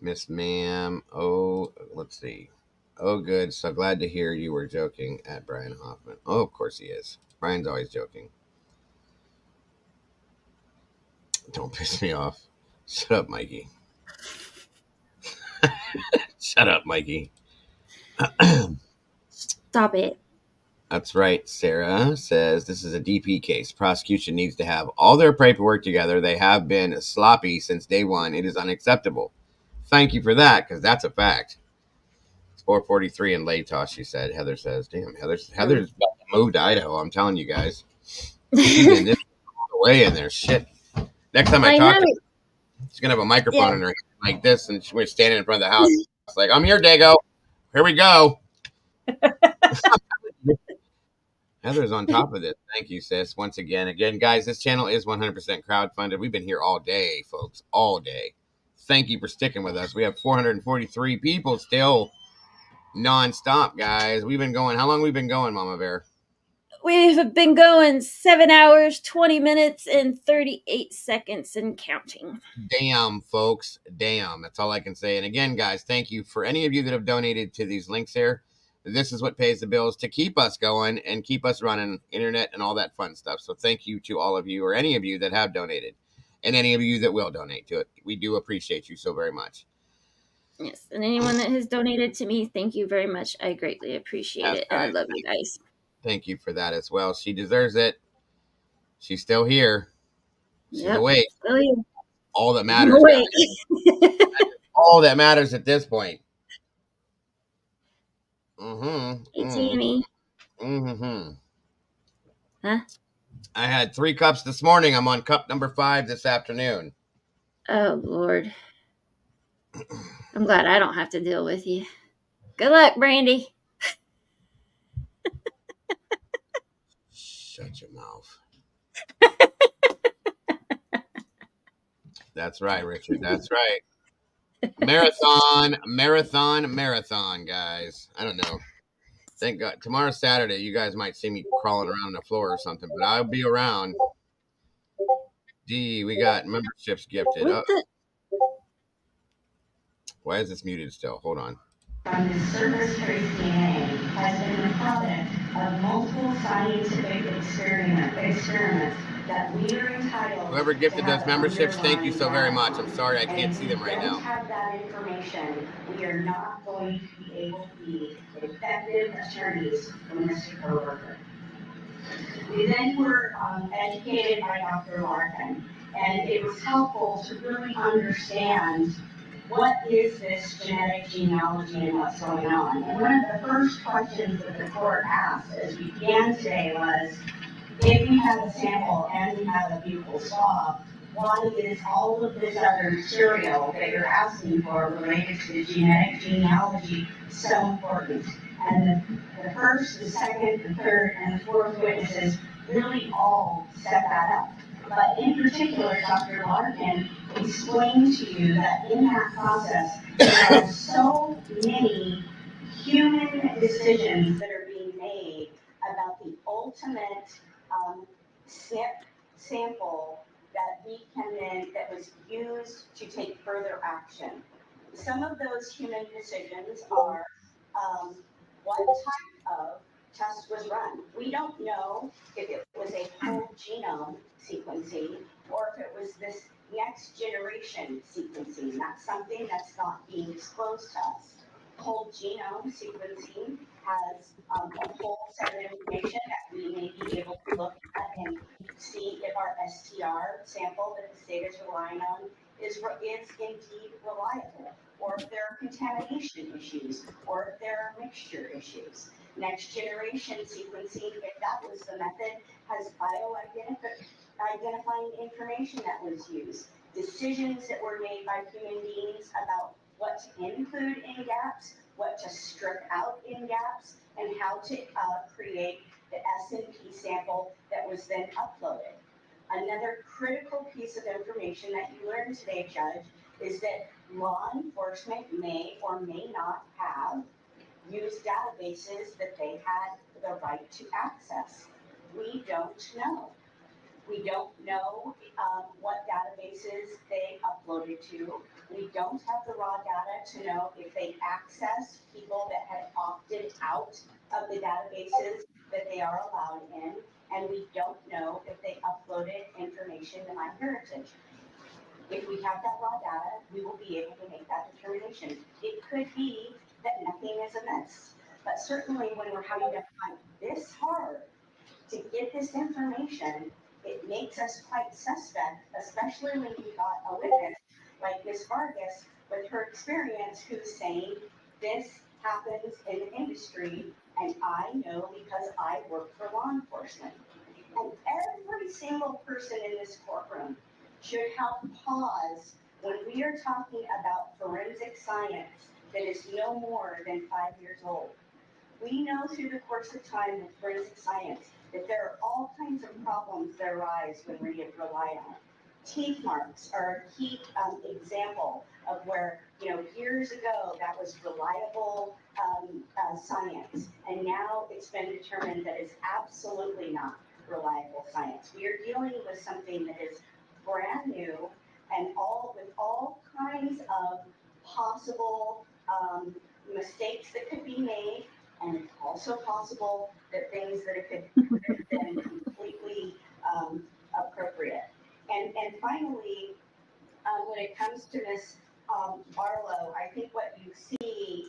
Miss Ma'am. Oh, let's see. Oh, good. So glad to hear you were joking at Brian Hoffman. Oh, of course he is. Brian's always joking. Don't piss me off. Shut up, Mikey. Shut up, Mikey. Stop it. That's right. Sarah says this is a DP case. Prosecution needs to have all their paperwork together. They have been sloppy since day one. It is unacceptable. Thank you for that, because that's a fact. It's 4:43 in Latah, she said. Heather says, damn, Heather's about to move to Idaho. I'm telling you guys. She's in this way in there. Shit. Next time I talk to her, she's going to have a microphone in her hand like this, and we're standing in front of the house. It's like, I'm here, Dago. Here we go. Heather's on top of this. Thank you, sis. Once again, guys, this channel is 100% crowdfunded. We've been here all day, folks, all day. Thank you for sticking with us. We have 443 people still nonstop, guys. We've been going. How long have we been going, Mama Bear? We've been going 7 hours, 20 minutes, and 38 seconds and counting. Damn, folks. Damn. That's all I can say. And again, guys, thank you for any of you that have donated to these links here. This is what pays the bills to keep us going and keep us running, internet and all that fun stuff. So thank you to all of you, or any of you that have donated, and any of you that will donate to it. We do appreciate you so very much. Yes, and anyone that has donated to me, thank you very much. I greatly appreciate it, and I love you guys. Thank you for that as well. She deserves it. She's still here. She's awake. Still here. All that matters. All that matters at this point. Hey, Tammy. Huh? I had 3 cups this morning. I'm on cup number 5 this afternoon. Oh, Lord. I'm glad I don't have to deal with you. Good luck, Brandy. Shut your mouth. That's right, Richard. That's right. Marathon, guys. I don't know. Thank God. Tomorrow's Saturday. You guys might see me crawling around the floor or something, but I'll be around. We got memberships gifted. Why is this muted still? Hold on. From the surface trace DNA has been the product of multiple scientific experiments that we are entitled. Whoever gifted to have those memberships, thank you so very underlying much. I'm data. sorry I And can't if see we them right don't now. have that information, we are not going to be able to be effective attorneys for Mr. Kohberger. We then were educated by Dr. Larkin, and it was helpful to really understand what is this genetic genealogy and what's going on. And one of the first questions that the court asked as we began today was, if you have a sample and you have a buccal swab, why is all of this other material that you're asking for related to the genetic genealogy so important? And the first, the second, the third, and the fourth witnesses really all set that up. But in particular, Dr. Larkin explained to you that in that process, there are so many human decisions that are being made about the ultimate sample that we can then, that was used to take further action. Some of those human decisions are what type of test was run. We don't know if it was a whole genome sequencing or if it was this next generation sequencing. That's something that's not being disclosed to us. Whole genome sequencing has a whole set of information that we may be able to look at and see if our STR sample that the state is relying on is indeed reliable, or if there are contamination issues, or if there are mixture issues. Next generation sequencing, if that was the method, has identifying information that was used, decisions that were made by human beings about what to include in gaps, what to strip out in gaps, and how to create the S&P sample that was then uploaded. Another critical piece of information that you learned today, Judge, is that law enforcement may or may not have used databases that they had the right to access. We don't know. We don't know what databases they uploaded to. We don't have the raw data to know if they accessed people that had opted out of the databases that they are allowed in. And we don't know if they uploaded information to MyHeritage. If we have that raw data, we will be able to make that determination. It could be that nothing is amiss, but certainly when we're having to fight this hard to get this information, it makes us quite suspect, especially when you've got a witness like Ms. Vargas with her experience who's saying this happens in the industry and I know because I work for law enforcement. And every single person in this courtroom should have pause when we are talking about forensic science that is no more than 5 years old. We know through the course of time with forensic science that there are all kinds of problems that arise when we rely on it. Teeth marks are a key example of where, years ago that was reliable science, and now it's been determined that it's absolutely not reliable science. We are dealing with something that is brand new and with all kinds of possible mistakes that could be made, and it's also possible that things that could have been completely appropriate. And finally, when it comes to Ms. Barlow, I think what you see,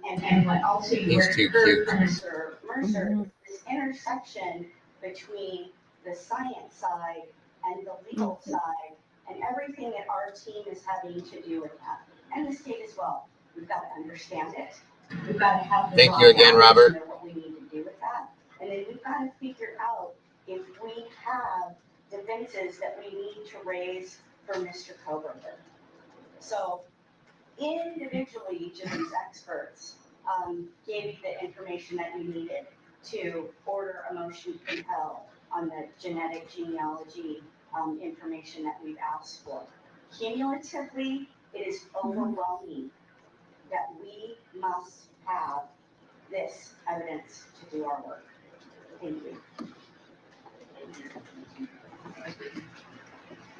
and what also you heard from Mr. Mercer, this intersection between the science side and the legal side, and everything that our team is having to do with that, and the state as well. We've got to understand it. We've got to have the Thank you again, Robert. Know what we need to do with that, and then we've got to figure out if we have defenses that we need to raise for Mr. Kohberger. So individually, each of these experts gave you the information that you needed to order a motion to compel on the genetic genealogy information that we've asked for. Cumulatively, it is overwhelming that we must have this evidence to do our work. Thank you.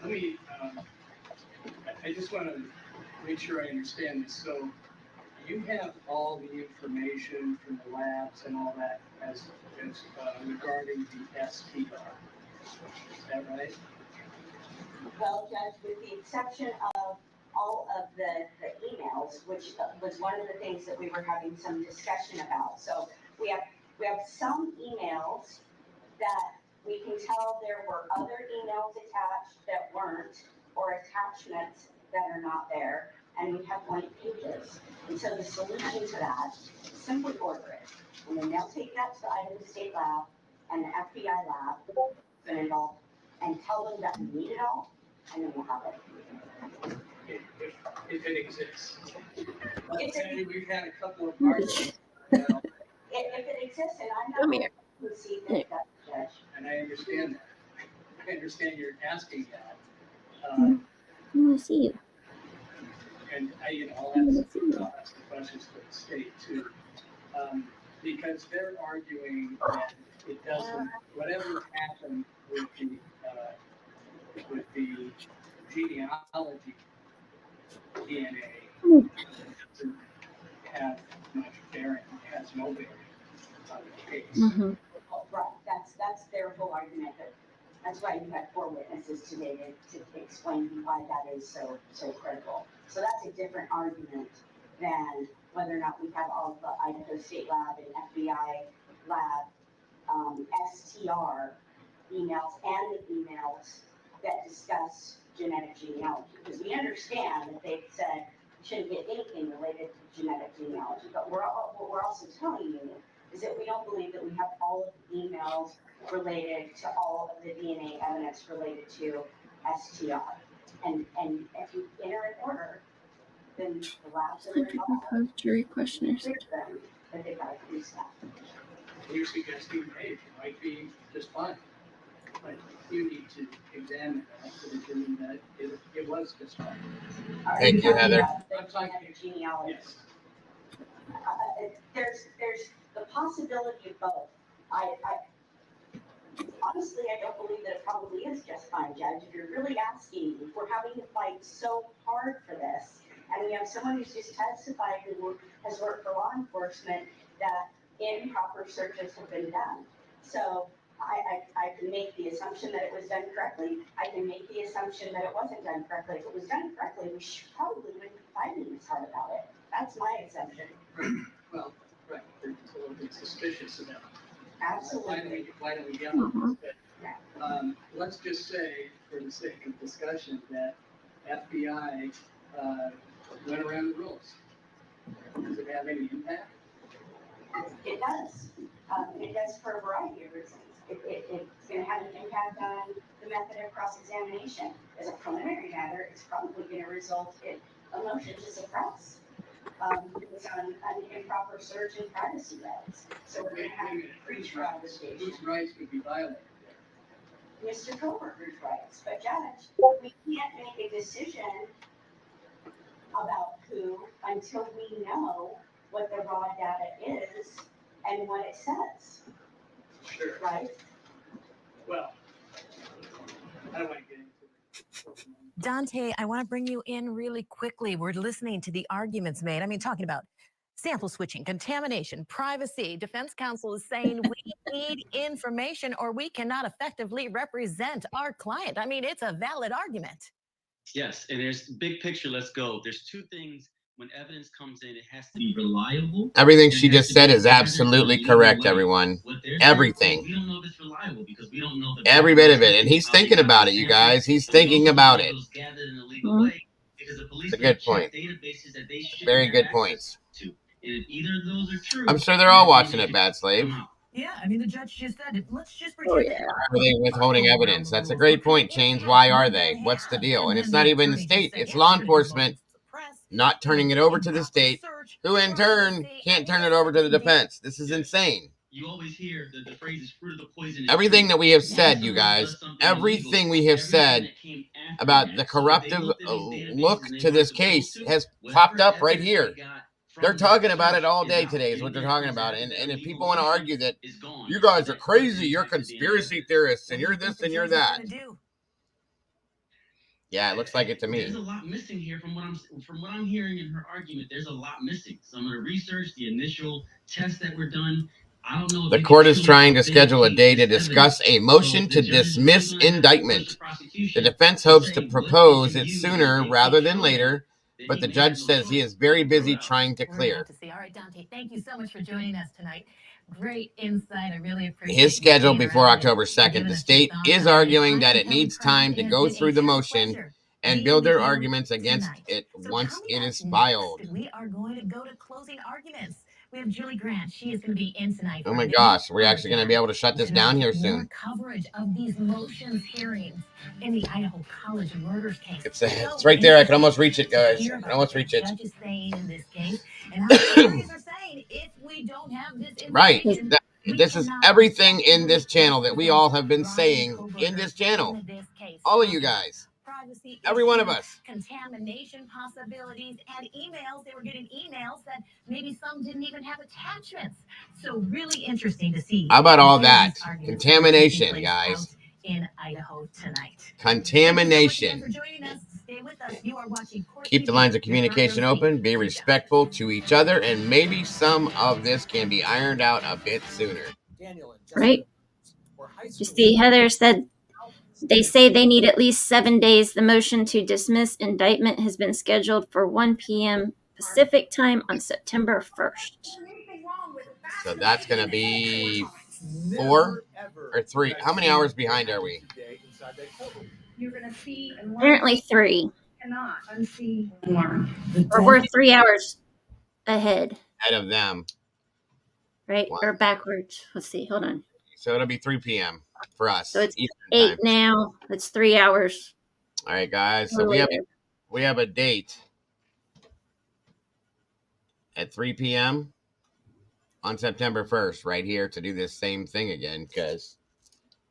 Let me, I just want to make sure I understand this. So you have all the information from the labs and all that as regarding the STR. Is that right? Well, Judge, with the exception of all of the emails, which was one of the things that we were having some discussion about. So we have some emails that we can tell there were other emails attached that weren't, or attachments that are not there, and we have blank pages. And so the solution to that is simply order it. And then they'll take that to the Idaho State Lab and the FBI lab, and tell them that we need it all, and then we'll have it. If it exists. If We've had a couple of arguments. if it exists, and I'm not going to see that, Judge. And I understand that. I understand you're asking that. I want to see you. And I'll ask the questions to the state too. Because they're arguing that it doesn't, whatever happened with the genealogy DNA doesn't have much bearing, has no bearing on the case. Mm-hmm. Right, that's their whole argument. That's why you had 4 witnesses today to explain why that is so critical. So that's a different argument than whether or not we have all the Idaho State Lab and FBI lab STR emails and the emails that discuss genetic genealogy. Because we understand that they've said you shouldn't get anything related to genetic genealogy. But what we're also telling you is that we don't believe that we have all of the emails related to all of the DNA evidence related to STR. And if you enter an order, then the labs that are involved, Jury questioners. that they've got to produce that. You're suggesting, hey, it might be just fine. But you need to examine that to determine that it was just fine. Thank you, Heather. I'm talking about genealogy. Yes. There's the possibility of both. I honestly, I don't believe that it probably is just fine, Judge. If you're really asking, if we're having to fight so hard for this, and we have someone who's just testified who has worked for law enforcement, that improper searches have been done. So I can make the assumption that it was done correctly. I can make the assumption that it wasn't done correctly. If it was done correctly, we probably wouldn't be fighting this hard about it. That's my assumption. Well, right. They're a little bit suspicious about it. Absolutely. Why don't we get on this? But, let's just say, for the sake of discussion, that FBI went around the rules. Does it have any impact? It does. It does for a variety of reasons. It's going to have an impact on the method of cross-examination. As a preliminary matter, it's probably going to result in a motion to suppress. It's on an improper search and privacy rights. So we're going to have pre-trial litigation. Whose rights would be violated? Mr. Kohberger's rights. But Judge, we can't make a decision about who until we know what the raw data is and what it says. Sure. Right? Well, I don't want to get into it. Dante, I want to bring you in really quickly. We're listening to the arguments made. I mean, talking about sample switching, contamination, privacy. Defense counsel is saying we need information or we cannot effectively represent our client. I mean, it's a valid argument. Yes, and there's big picture. Let's go. There's 2 things. When evidence comes in, it has to be reliable. Everything she just said is absolutely correct, everyone. Everything. We don't know if it's reliable because we don't know every bit of it. And he's thinking about it, you guys. He's thinking about it. It's a good point. Very good points. Either of those are true. I'm sure they're all watching it, Bad Slave. Yeah, I mean, the judge just said it. Let's just pretend. Why are they withholding evidence? That's a great point, Chains. Why are they? What's the deal? And it's not even the state. It's law enforcement not turning it over to the state, who in turn can't turn it over to the defense. This is insane. You always hear the phrase is fruit of the poison. Everything that we have said, you guys, everything we have said about the corruptive look to this case has popped up right here. They're talking about it all day today is what they're talking about. And if people want to argue that you guys are crazy, you're conspiracy theorists, and you're this and you're that. Yeah, it looks like it to me. There's a lot missing here from what I'm hearing in her argument. There's a lot missing. Some of the research, the initial tests that were done, I don't know. The court is trying to schedule a day to discuss a motion to dismiss indictment. The defense hopes to propose it sooner rather than later, but the judge says he is very busy trying to clear. All right, Dante, thank you so much for joining us tonight. Great insight. I really appreciate His schedule you before October 2nd. The state is arguing that it needs time to go through the motion and build their arguments against it once it is filed. We are going to go to closing arguments. We have Julie Grant. She is going to be in tonight. Oh my gosh, we're actually going to be able to shut this down here soon. More coverage of these motions hearings in the Idaho College murders case. It's right there. I can almost reach it, guys. I can almost reach it. Judges saying in this case, and how the juries are saying if we don't have this right. This is everything in this channel that we all have been saying in this channel. All of you guys. Every one of us. Contamination possibilities and emails. They were getting emails that maybe some didn't even have attachments. So really interesting to see. How about all that? Contamination, guys. In Idaho tonight. Contamination. For joining us. Stay with us. You are watching Keep the lines of communication open. Be respectful to each other. And maybe some of this can be ironed out a bit sooner. Right? You see, Heather said they say they need at least 7 days. The motion to dismiss indictment has been scheduled for 1 p.m. Pacific time on September 1st. So that's going to be 4 or 3. How many hours behind are we? Apparently 3. Cannot unsee and learn. Or we're 3 hours ahead. Ahead of them. Right? Or backwards. Let's see. Hold on. So it'll be 3 p.m. for us. So it's Eastern 8 time. now. It's 3 hours. All right, guys. So we have a date at 3 p.m. on September 1st right here to do this same thing again, because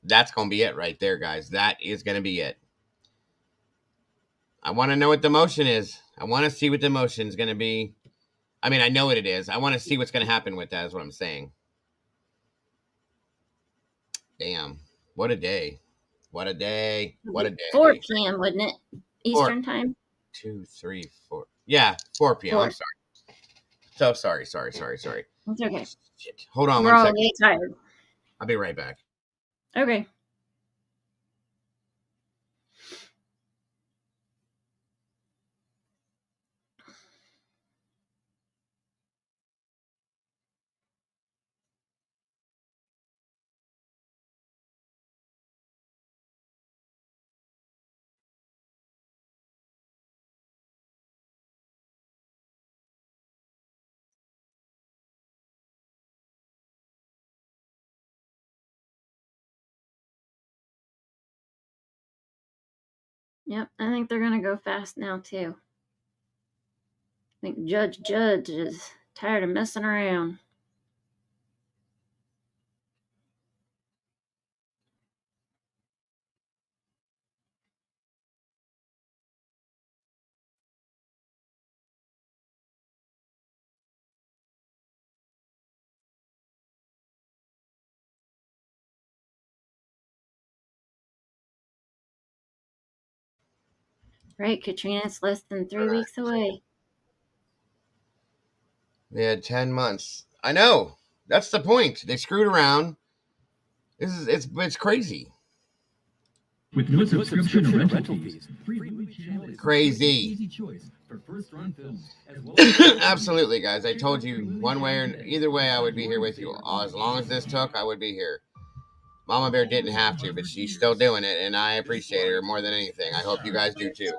that's going to be it right there, guys. That is going to be it. I want to know what the motion is. I want to see what the motion is going to be. I mean, I know what it is. I want to see what's going to happen with that is what I'm saying. Damn. What a day. What a day. What a day. 4 p.m., wouldn't it? Eastern time? 2, 3, 4. Yeah, 4 p.m. 4. I'm sorry. So sorry. It's okay. Shit. Hold on We're one all second. getting tired. I'll be right back. Okay. Yep, I think they're going to go fast now, too. I think Judge is tired of messing around. Right, Katrina, it's less than 3 weeks away. They had 10 months. I know. That's the point. They screwed around. It's crazy. With no subscription or rental fees, Crazy. easy choice for first-run films. As well as Absolutely, guys. I told you one way or either way I would be here with you. As long as this took, I would be here. Mama Bear didn't have to, but she's still doing it, and I appreciate her more than anything. I hope you guys do too.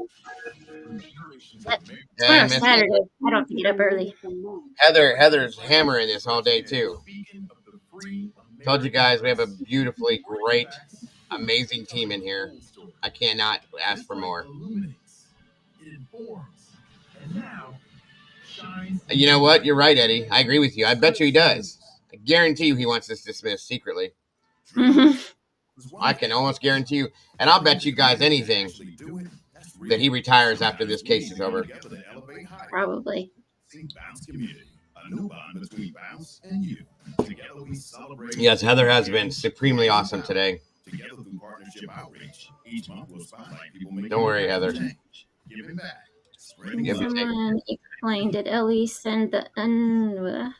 Tomorrow's Saturday. I don't have to get up early. Heather's hammering this all day too. Told you guys we have a beautifully great, amazing team in here. I cannot ask for more. You know what? You're right, Eddie. I agree with you. I bet you he does. I guarantee you he wants this dismissed secretly. I can almost guarantee you, and I'll bet you guys anything that he retires after this case is over. Probably. Yes, Heather has been supremely awesome today. Don't worry, Heather. Someone explained, did Ellie send the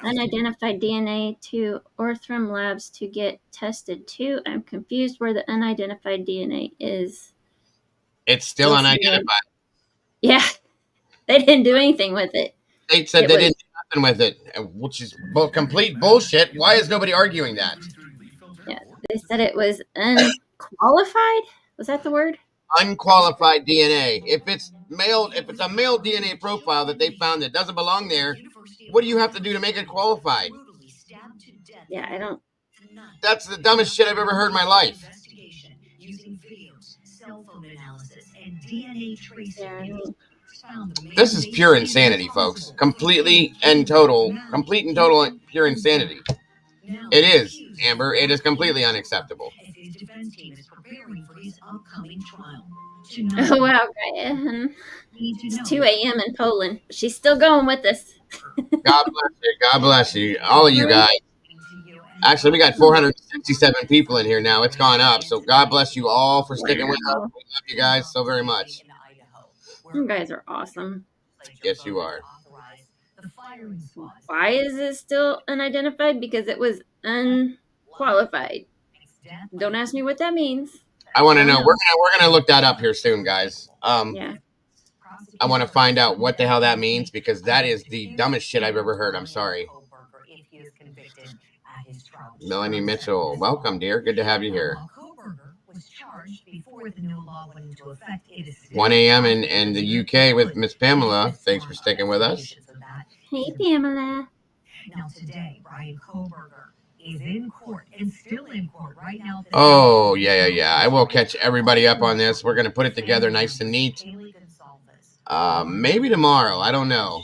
unidentified DNA to Orthram Labs to get tested too. I'm confused where the unidentified DNA is. It's still unidentified. Yeah, they didn't do anything with it. They said they didn't do nothing with it, which is complete bullshit. Why is nobody arguing that? Yeah, they said it was unqualified. Was that the word? Unqualified DNA. If it's a male DNA profile that they found that doesn't belong there, what do you have to do to make it qualified? Yeah, I don't. That's the dumbest shit I've ever heard in my life. This is pure insanity, folks. Complete and total pure insanity. It is, Amber. It is completely unacceptable. Oh, wow. It's 2 a.m. in Poland. She's still going with us. God bless you. God bless you. All of you guys. Actually, we got 467 people in here now. It's gone up. So God bless you all for sticking with us. We love you guys so very much. You guys are awesome. Yes, you are. Why is it still unidentified? Because it was unqualified. Don't ask me what that means. I want to know. We're gonna look that up here soon, guys. Yeah. I want to find out what the hell that means because that is the dumbest shit I've ever heard. I'm sorry. Melanie Mitchell, welcome, dear. Good to have you here. 1 a.m. in the UK with Miss Pamela. Thanks for sticking with us. Hey, Pamela. Now today, Brian Kohberger is in court and still in court right now. Oh, yeah. I will catch everybody up on this. We're going to put it together nice and neat. Maybe tomorrow. I don't know.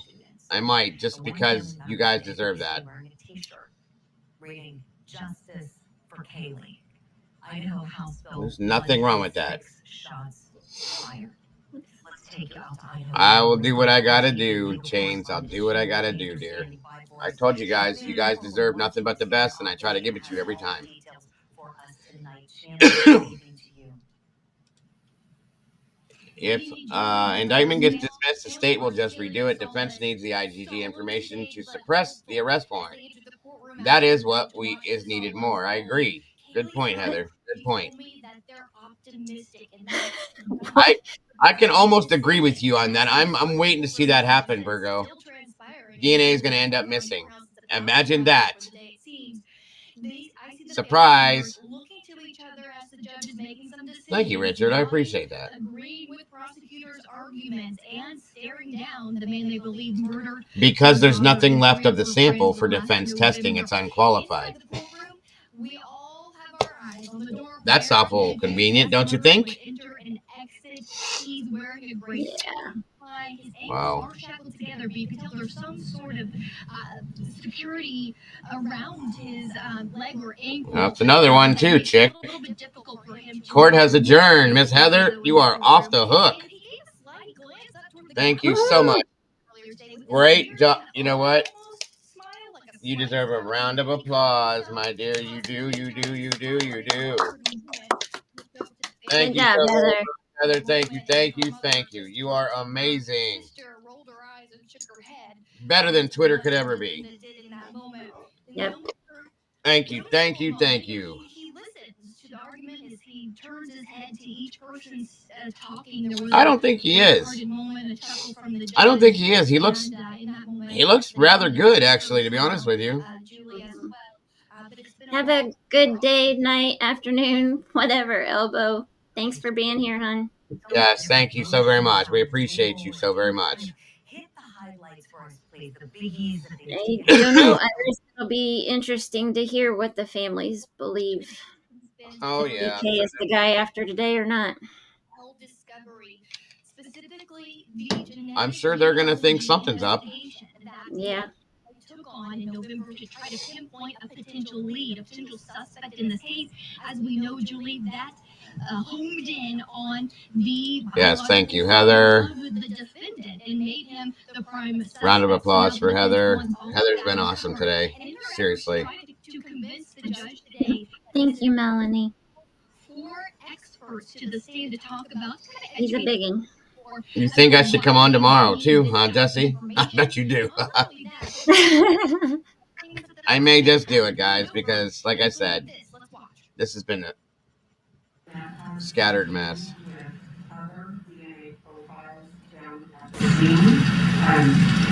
I might, just because you guys deserve that. There's nothing wrong with that. I will do what I gotta do, Chains. I'll do what I gotta do, dear. I told you guys deserve nothing but the best, and I try to give it to you every time. If indictment gets dismissed, the state will just redo it. Defense needs the IGG information to suppress the arrest warrant. That is what is needed more. I agree. Good point, Heather. Good point. I can almost agree with you on that. I'm waiting to see that happen, Virgo. DNA is going to end up missing. Imagine that. Surprise. Thank you, Richard. I appreciate that. Because there's nothing left of the sample for defense testing, it's unqualified. That's awful convenient, don't you think? Yeah. Wow. You can tell there's some sort of security around his leg or ankle. That's another one too, chick. Court has adjourned. Miss Heather, you are off the hook. Thank you so much. Great job. You know what? You deserve a round of applause, my dear. You do. Thank you so much, Heather. Thank you. You are amazing. Better than Twitter could ever be. Yep. Thank you. He listens to the argument as he turns his head to each person's talking. I don't think he is. I don't think he is. He looks rather good, actually, to be honest with you. Have a good day, night, afternoon, whatever, Elbow. Thanks for being here, hon. Yes, thank you so very much. We appreciate you so very much. I don't know. I guess it'll be interesting to hear what the families believe. Oh, yeah. BK is the guy after today or not. I'm sure they're going to think something's up. Yeah. Took on in November to try to pinpoint a potential lead, a potential suspect in this case. As we know, Julie, that homed in on the yes, thank you, Heather. The defendant and made him the prime suspect. Round of applause for Heather. Heather's been awesome today. Seriously. To convince the judge today. Thank you, Melanie. 4 experts to the stand to talk about. He's a biggin'. You think I should come on tomorrow too, huh, Desi? I bet you do. I may just do it, guys, because, like I said, this has been a scattered mess.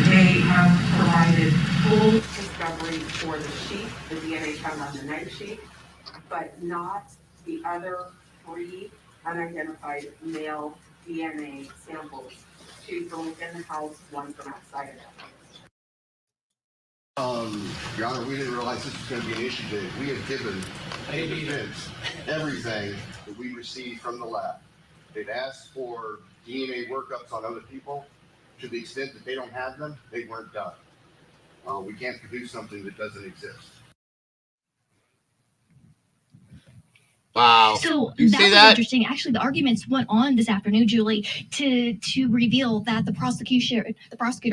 They have provided full discovery for the sheet, the DNA found on the knife sheet, but not the other 3 unidentified male DNA samples, 2 from within the house, 1 from outside of the house. Your Honor, we didn't realize this was going to be an issue today. We have given the defense everything that we received from the lab. They've asked for DNA workups on other people. To the extent that they don't have them, they weren't done. We can't produce something that doesn't exist. Wow. So you that see was that? interesting. Actually, the arguments went on this afternoon, Julie, to reveal that the prosecutor,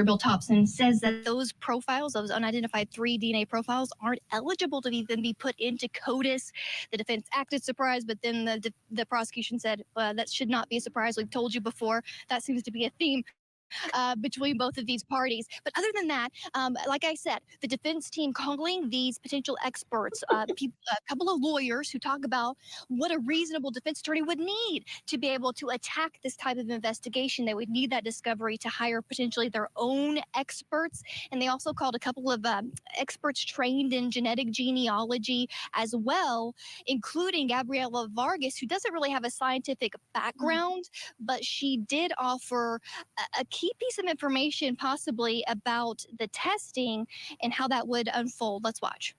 Bill Thompson, says that those profiles, those unidentified 3 DNA profiles, aren't eligible to even be put into CODIS. The defense acted surprised, but then the prosecution said, that should not be a surprise. We've told you before. That seems to be a theme between both of these parties. But other than that, like I said, the defense team calling these potential experts, a couple of lawyers who talk about what a reasonable defense attorney would need to be able to attack this type of investigation. They would need that discovery to hire potentially their own experts. And they also called a couple of experts trained in genetic genealogy as well, including Gabriela Vargas, who doesn't really have a scientific background, but she did offer a key piece of information possibly about the testing and how that would unfold. Let's watch.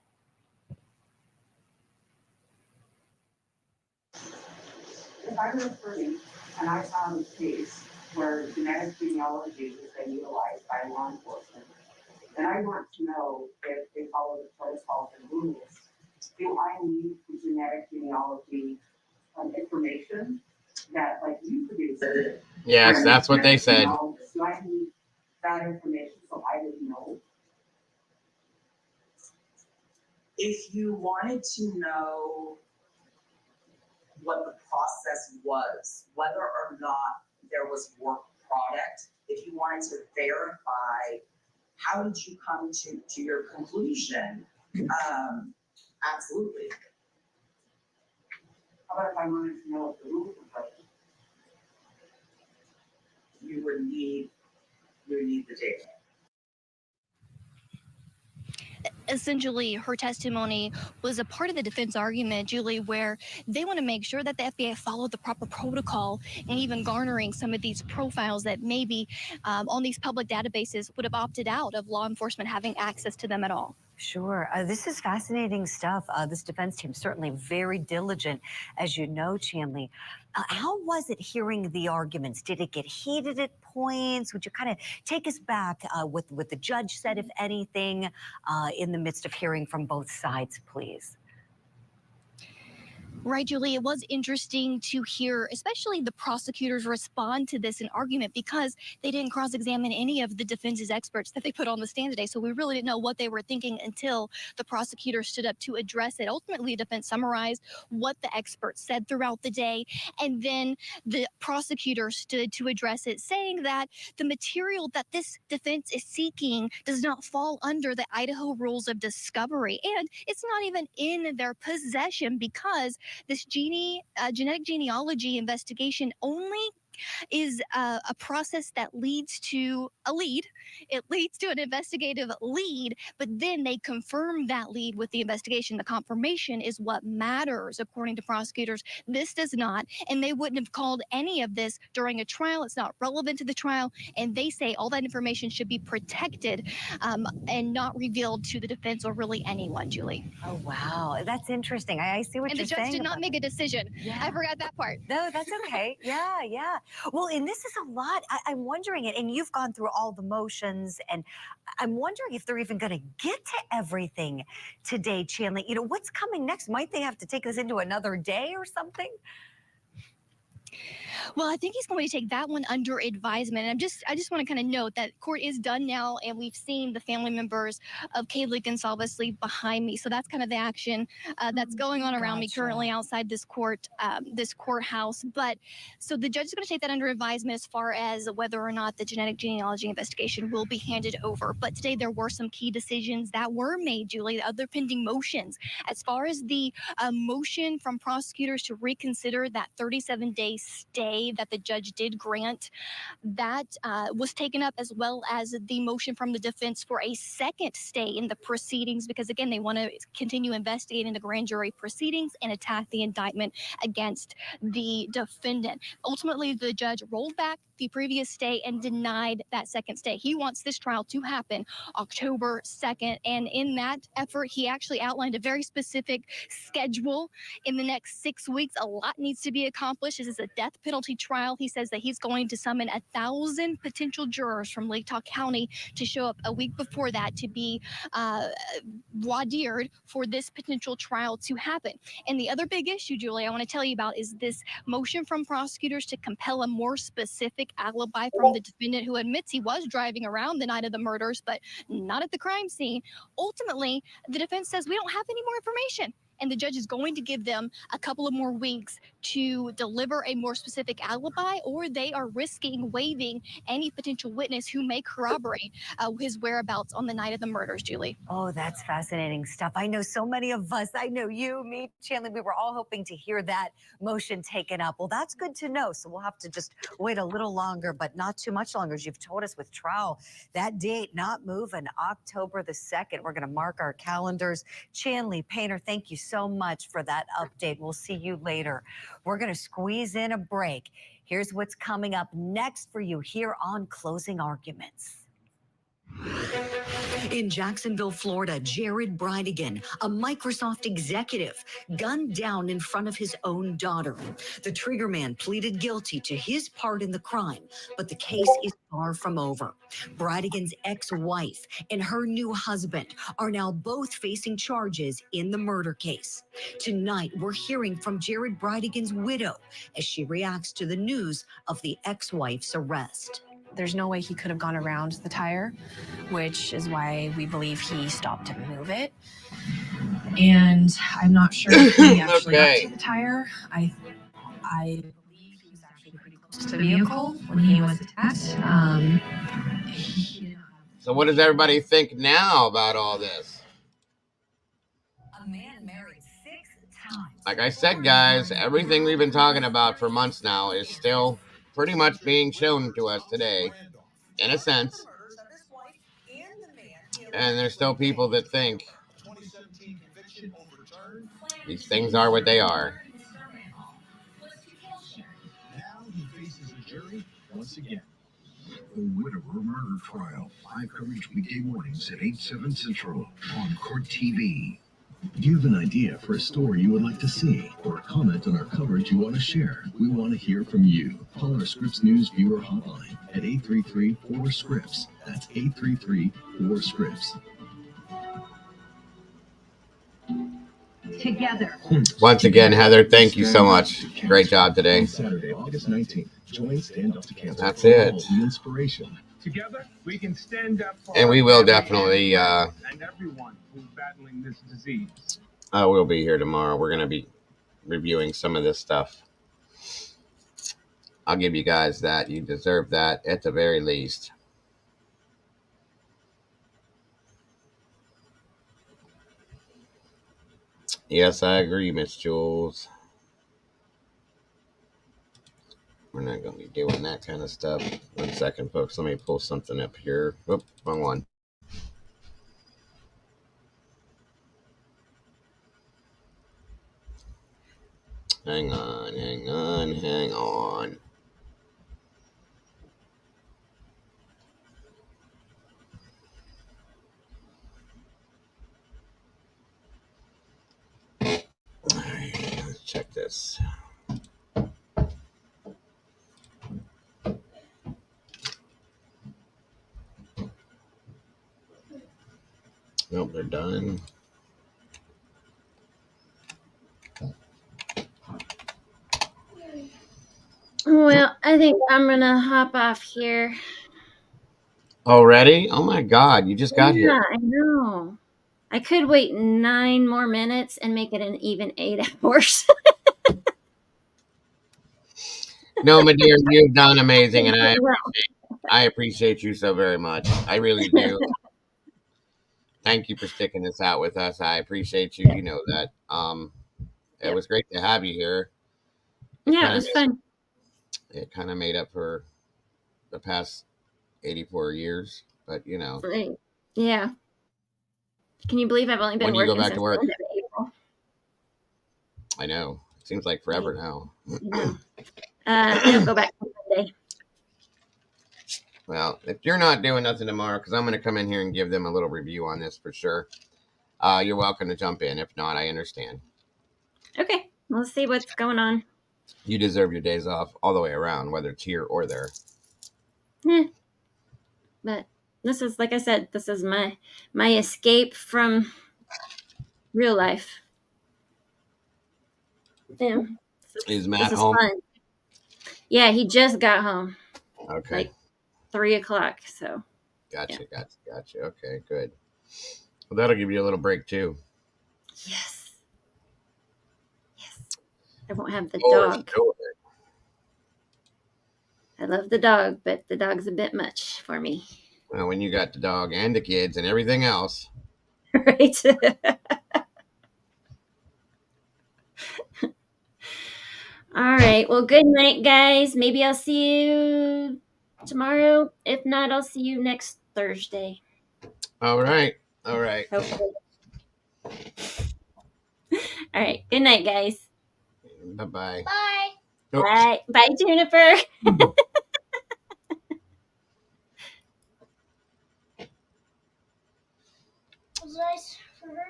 If I were a attorney and I found a case where genetic genealogy has been utilized by law enforcement, then I want to know if they follow the protocols and rules. Do I need the genetic genealogy information that, like, you produce? Yes, that's what they said. Do I need that information so I would know? If you wanted to know what the process was, whether or not there was work product, if you wanted to verify how did you come to your conclusion, absolutely. How about if I wanted to know if the rules are broken? You would need the data. Essentially, her testimony was a part of the defense argument, Julie, where they want to make sure that the FBI followed the proper protocol and even garnering some of these profiles that maybe on these public databases would have opted out of law enforcement having access to them at all. Sure. This is fascinating stuff. This defense team certainly very diligent, as you know, Chanley. How was it hearing the arguments? Did it get heated at points? Would you kind of take us back with what the judge said, if anything, in the midst of hearing from both sides, please? Right, Julie, it was interesting to hear, especially the prosecutors respond to this in argument because they didn't cross-examine any of the defense's experts that they put on the stand today. So we really didn't know what they were thinking until the prosecutor stood up to address it. Ultimately, the defense summarized what the experts said throughout the day, and then the prosecutor stood to address it, saying that the material that this defense is seeking does not fall under the Idaho rules of discovery, and it's not even in their possession because this genetic genealogy investigation only is a process that leads to a lead. It leads to an investigative lead, but then they confirm that lead with the investigation. The confirmation is what matters, according to prosecutors. This does not, and they wouldn't have called any of this during a trial. It's not relevant to the trial, and they say all that information should be protected and not revealed to the defense or really anyone, Julie. Oh, wow. That's interesting. I see what and you're saying. And the judge did not make a decision. Yeah. I forgot that part. No, that's okay. Yeah. Well, and this is a lot. I'm wondering it, and you've gone through all the motions, and I'm wondering if they're even going to get to everything today, Chanley. You know, what's coming next? Might they have to take this into another day or something? Well, I think he's going to take that one under advisement. And I just want to kind of note that court is done now, and we've seen the family members of Kaylee Gonzalez leave behind me. So that's kind of the action that's going on around me currently outside this courthouse. But so the judge is going to take that under advisement as far as whether or not the genetic genealogy investigation will be handed over. But today there were some key decisions that were made, Julie, the other pending motions. As far as the motion from prosecutors to reconsider that 37-day stay that the judge did grant, that was taken up, as well as the motion from the defense for a second stay in the proceedings, because again, they want to continue investigating the grand jury proceedings and attack the indictment against the defendant. Ultimately, the judge rolled back the previous stay and denied that second stay. He wants this trial to happen October 2nd. And in that effort, he actually outlined a very specific schedule in the next 6 weeks. A lot needs to be accomplished. This is a death penalty trial. He says that he's going to summon 1,000 potential jurors from Lake County to show up a week before that to be voir dired for this potential trial to happen. And the other big issue, Julie, I want to tell you about is this motion from prosecutors to compel a more specific alibi from the defendant, who admits he was driving around the night of the murders, but not at the crime scene. Ultimately, the defense says we don't have any more information, and the judge is going to give them a couple of more weeks to deliver a more specific alibi, or they are risking waiving any potential witness who may corroborate his whereabouts on the night of the murders, Julie. Oh, that's fascinating stuff. I know so many of us, I know you, me, Chandler, we were all hoping to hear that motion taken up. Well, that's good to know. So we'll have to just wait a little longer, but not too much longer, as you've told us with trial. That date not moving, October the 2nd. We're going to mark our calendars. Chanley Painter, thank you so much for that update. We'll see you later. We're going to squeeze in a break. Here's what's coming up next for you here on Closing Arguments. In Jacksonville, Florida, Jared Bridegan, a Microsoft executive, gunned down in front of his own daughter. The triggerman pleaded guilty to his part in the crime, but the case is far from over. Bridegan's ex-wife and her new husband are now both facing charges in the murder case. Tonight, we're hearing from Jared Bridegan's widow as she reacts to the news of the ex-wife's arrest. There's no way he could have gone around the tire, which is why we believe he stopped to move it. And I'm not sure if he actually got to the tire. I believe he was actually pretty close to the vehicle when he was attacked. So what does everybody think now about all this? A man married 6 times. Like I said, guys, everything we've been talking about for months now is still pretty much being shown to us today, in a sense. And there's still people that think these things are what they are. Now he faces a jury once again. The Whittaker murder trial. Live coverage weekday mornings at 8/7 Central on Court TV. Do you have an idea for a story you would like to see, or a comment on our coverage you want to share? We want to hear from you. Call our Scripps News viewer hotline at 833-4SCRIPPS. That's 833-4SCRIPPS. Together. Once again, Heather, thank you so much. Great job today. Saturday, August 19th. Join Stand Up to Cancer. That's it. The inspiration. Together, we can stand up for And we will definitely, and everyone who's battling this disease. we'll be here tomorrow. We're going to be reviewing some of this stuff. I'll give you guys that. You deserve that at the very least. Yes, I agree, Miss Jules. We're not going to be doing that kind of stuff. 1 second, folks. Let me pull something up here. Oop, wrong one. Hang on. All right, let's check this. Nope, they're done. Well, I think I'm gonna hop off here. Already? Oh my God, you just got here. Yeah, I know. I could wait 9 more minutes and make it an even 8 hours. No, my dear, you've done amazing, and I appreciate you so very much. I really do. Thank you for sticking this out with us. I appreciate you. You know that. It was great to have you here. Yeah, it was fun. It kind of made up for the past 84 years, but you know. Right. Yeah. Can you believe I've only been When do you go working back to since work? the end of April? I know. It seems like forever now. I don't go back on Monday. Well, if you're not doing nothing tomorrow, because I'm going to come in here and give them a little review on this for sure, you're welcome to jump in. If not, I understand. Okay, we'll see what's going on. You deserve your days off all the way around, whether it's here or there. But this is, like I said, this is my escape from real life. Yeah. Is Matt This is home? fun. Yeah, he just got home. Okay. Like 3:00. So. Gotcha. Okay, good. Well, that'll give you a little break too. Yes. I won't have the Lord, dog. I love the dog, but the dog's a bit much for me. Well, when you got the dog and the kids and everything else. Right. All right. Well, good night, guys. Maybe I'll see you tomorrow. If not, I'll see you next Thursday. All right. Hopefully. All right. Good night, guys. Bye-bye. Bye. Oops. Bye. Bye, Juniper.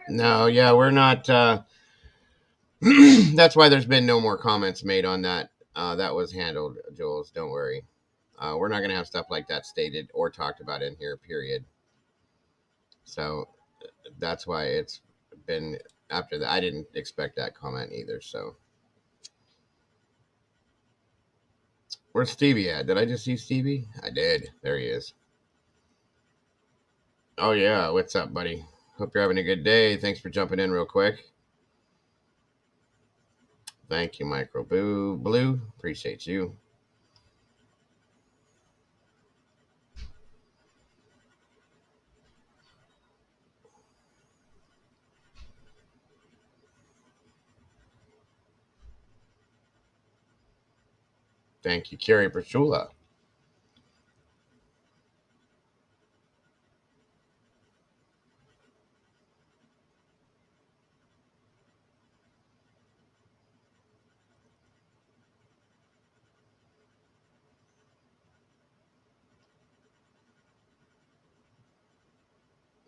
No, yeah, we're not. That's why there's been no more comments made on that. That was handled, Jules. Don't worry. We're not going to have stuff like that stated or talked about in here, period. So that's why it's been after that. I didn't expect that comment either. So where's Stevie at? Did I just see Stevie? I did. There he is. Oh, yeah. What's up, buddy? Hope you're having a good day. Thanks for jumping in real quick. Thank you, Micro Blue. Appreciate you. Thank you, Carrie Perchula.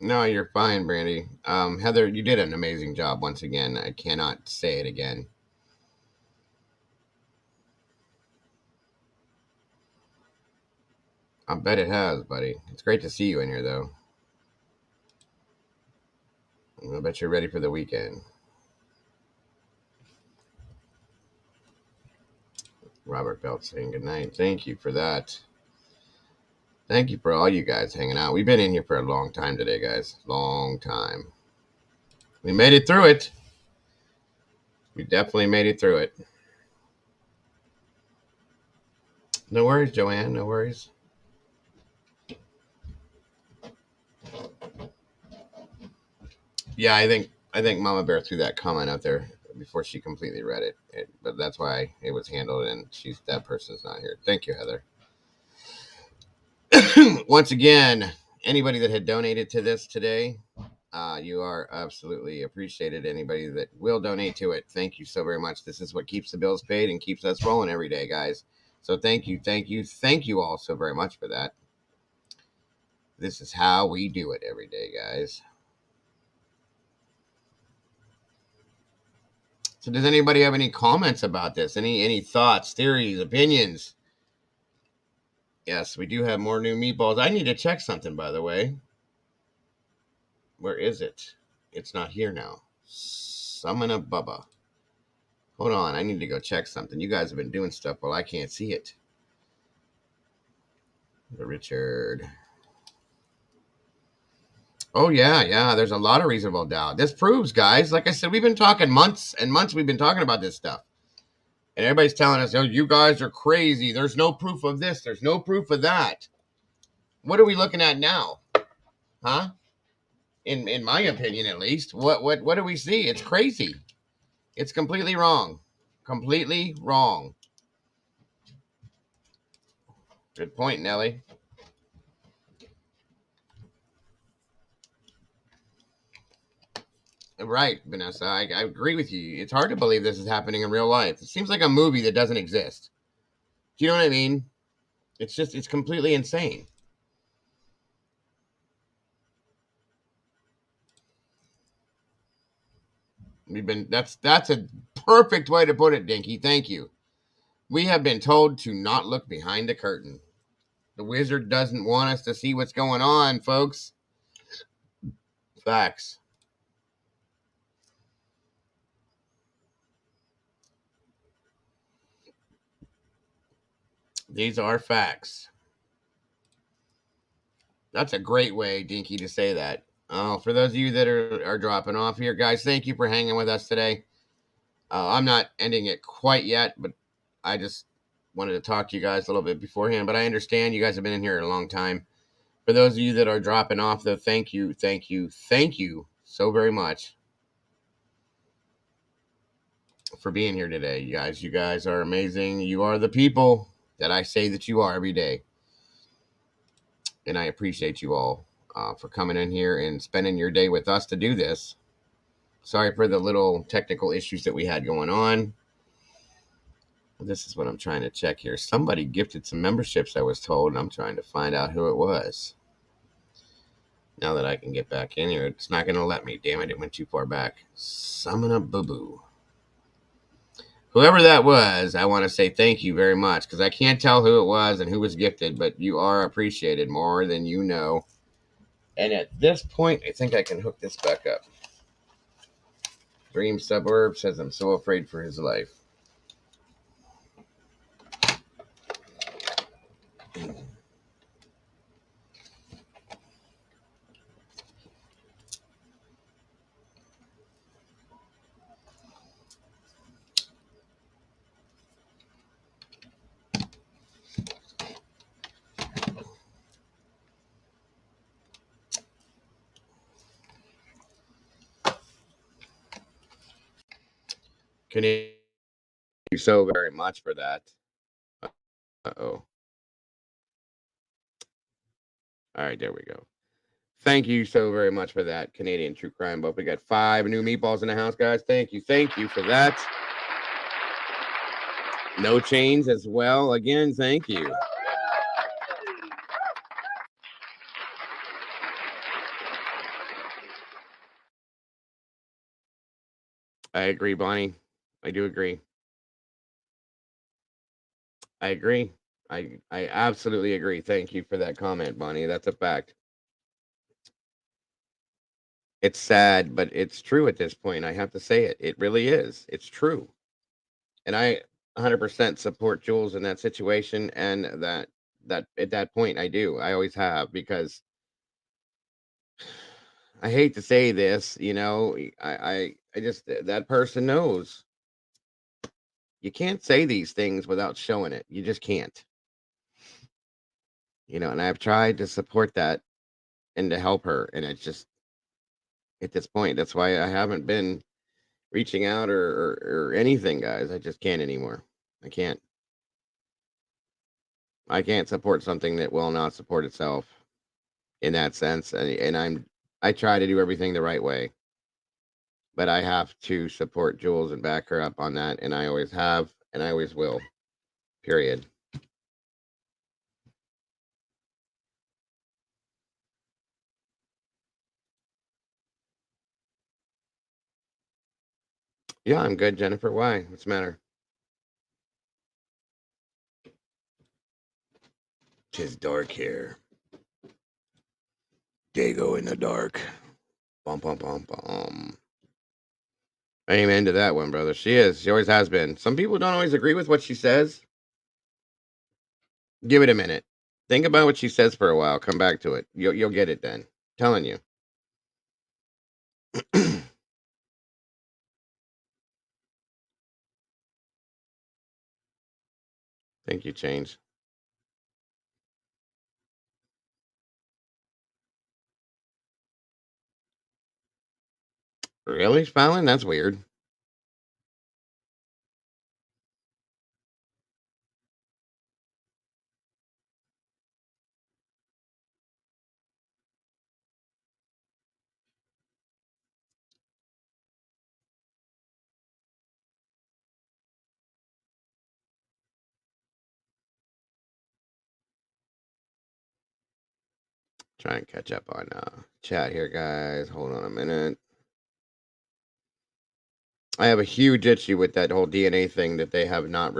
No, you're fine, Brandy. Heather, you did an amazing job once again. I cannot say it again. I bet it has, buddy. It's great to see you in here, though. I bet you're ready for the weekend. Robert Belt saying good night. Thank you for that. Thank you for all you guys hanging out. We've been in here for a long time today, guys. Long time. We made it through it. We definitely made it through it. No worries, Joanne. No worries. Yeah, I think Mama Bear threw that comment out there before she completely read it. But that's why it was handled, and that person's not here. Thank you, Heather. Once again, anybody that had donated to this today, you are absolutely appreciated. Anybody that will donate to it, thank you so very much. This is what keeps the bills paid and keeps us rolling every day, guys. So thank you all so very much for that. This is how we do it every day, guys. So does anybody have any comments about this? Any thoughts, theories, opinions? Yes, we do have more new meatballs. I need to check something, by the way. Where is it? It's not here now. Summon a Bubba. Hold on, I need to go check something. You guys have been doing stuff while I can't see it. Richard. Oh, yeah. There's a lot of reasonable doubt. This proves, guys, like I said, we've been talking months and months. We've been talking about this stuff. And everybody's telling us, oh, you guys are crazy. There's no proof of this. There's no proof of that. What are we looking at now? Huh? In my opinion, at least. What do we see? It's crazy. It's completely wrong. Completely wrong. Good point, Nellie. Right, Vanessa. I agree with you. It's hard to believe this is happening in real life. It seems like a movie that doesn't exist. Do you know what I mean? It's completely insane. That's a perfect way to put it, Dinky. Thank you. We have been told to not look behind the curtain. The wizard doesn't want us to see what's going on, folks. Facts. These are facts. That's a great way, Dinky, to say that. Oh, for those of you that are dropping off here, guys, thank you for hanging with us today. I'm not ending it quite yet, but I just wanted to talk to you guys a little bit beforehand. But I understand you guys have been in here a long time. For those of you that are dropping off, though, thank you so very much for being here today, you guys. You guys are amazing. You are the people that I say that you are every day. And I appreciate you all for coming in here and spending your day with us to do this. Sorry for the little technical issues that we had going on. This is what I'm trying to check here. Somebody gifted some memberships, I was told, and I'm trying to find out who it was. Now that I can get back in here, it's not going to let me. Damn it, it went too far back. Summon a boo-boo. Whoever that was, I want to say thank you very much, because I can't tell who it was and who was gifted, but you are appreciated more than you know. And at this point, I think I can hook this back up. Dream Suburb says, I'm so afraid for his life. Thank you so very much for that. Uh-oh. All right, there we go. Thank you so very much for that, Canadian True Crime Book. We got 5 new meatballs in the house, guys. Thank you for that. No chains as well. Again, thank you. I agree, Bonnie. I do agree. I agree. I absolutely agree. Thank you for that comment, Bonnie. That's a fact. It's sad, but it's true at this point. I have to say it. It really is. It's true. And I 100% support Jules in that situation, and that at that point I do. I always have, because I hate to say this, I just, that person knows. You can't say these things without showing it. You just can't. And I've tried to support that and to help her, and it's just, at this point, that's why I haven't been reaching out or anything, guys. I just can't anymore. I can't support something that will not support itself in that sense. And I try to do everything the right way, but I have to support Jules and back her up on that. And I always have, and I always will, period. Yeah, I'm good, Jennifer. Why? What's the matter? 'Tis dark here. Dago in the dark. Bum, bum, bum, bum. Amen to that one, brother. She is. She always has been. Some people don't always agree with what she says. Give it a minute. Think about what she says for a while. Come back to it. You'll get it then. Telling you. Think you changed. Really, Fallon? That's weird. Try and catch up on chat here, guys. Hold on a minute. I have a huge issue with that whole DNA thing that they have not.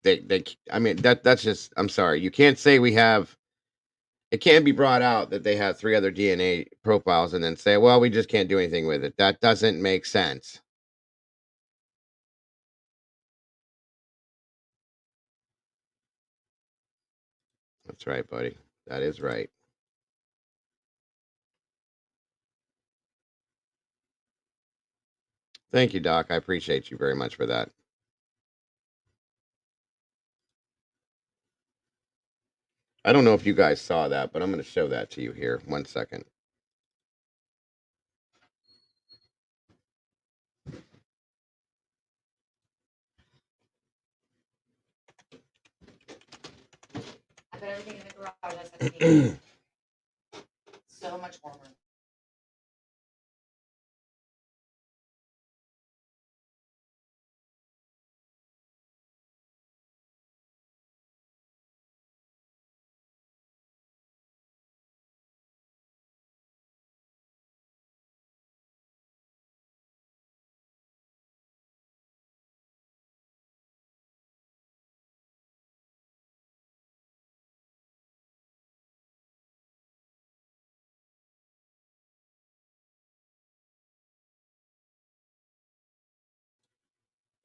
They. I mean that's just. I'm sorry. You can't say we have. It can't be brought out that they have 3 other DNA profiles and then say, well, we just can't do anything with it. That doesn't make sense. That's right, buddy. That is right. Thank you, Doc. I appreciate you very much for that. I don't know if you guys saw that, but I'm going to show that to you here. 1 second. I put everything in the garage. I said, so much warmer.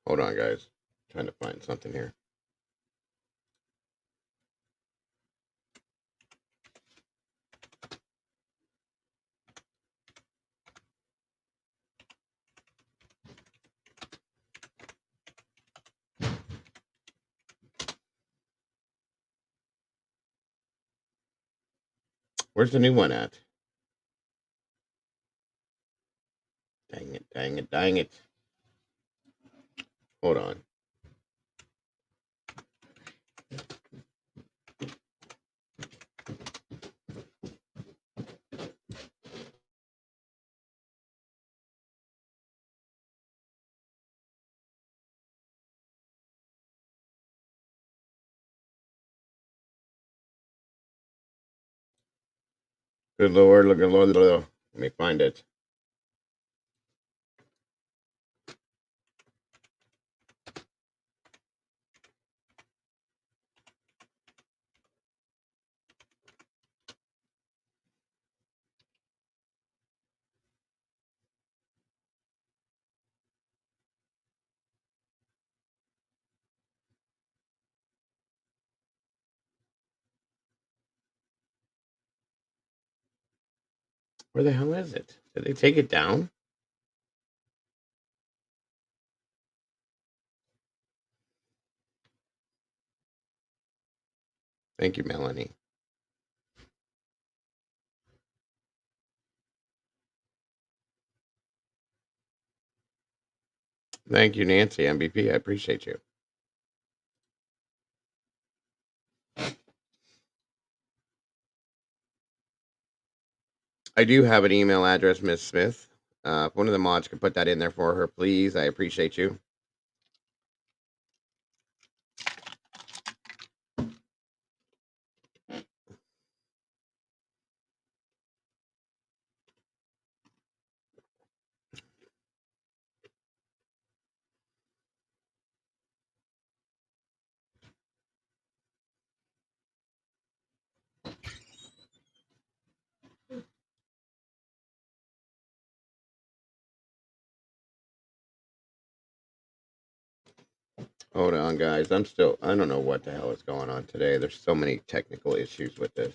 Hold on, guys. Trying to find something here. Where's the new one at? Dang it, dang it, dang it. Hold on. Good Lord, look at Lord. Let me find it. Where the hell is it? Did they take it down? Thank you, Melanie. Thank you, Nancy, MVP. I appreciate you. I do have an email address, Miss Smith. If one of the mods could put that in there for her, please. I appreciate you. Hold on, guys. I don't know what the hell is going on today. There's so many technical issues with this.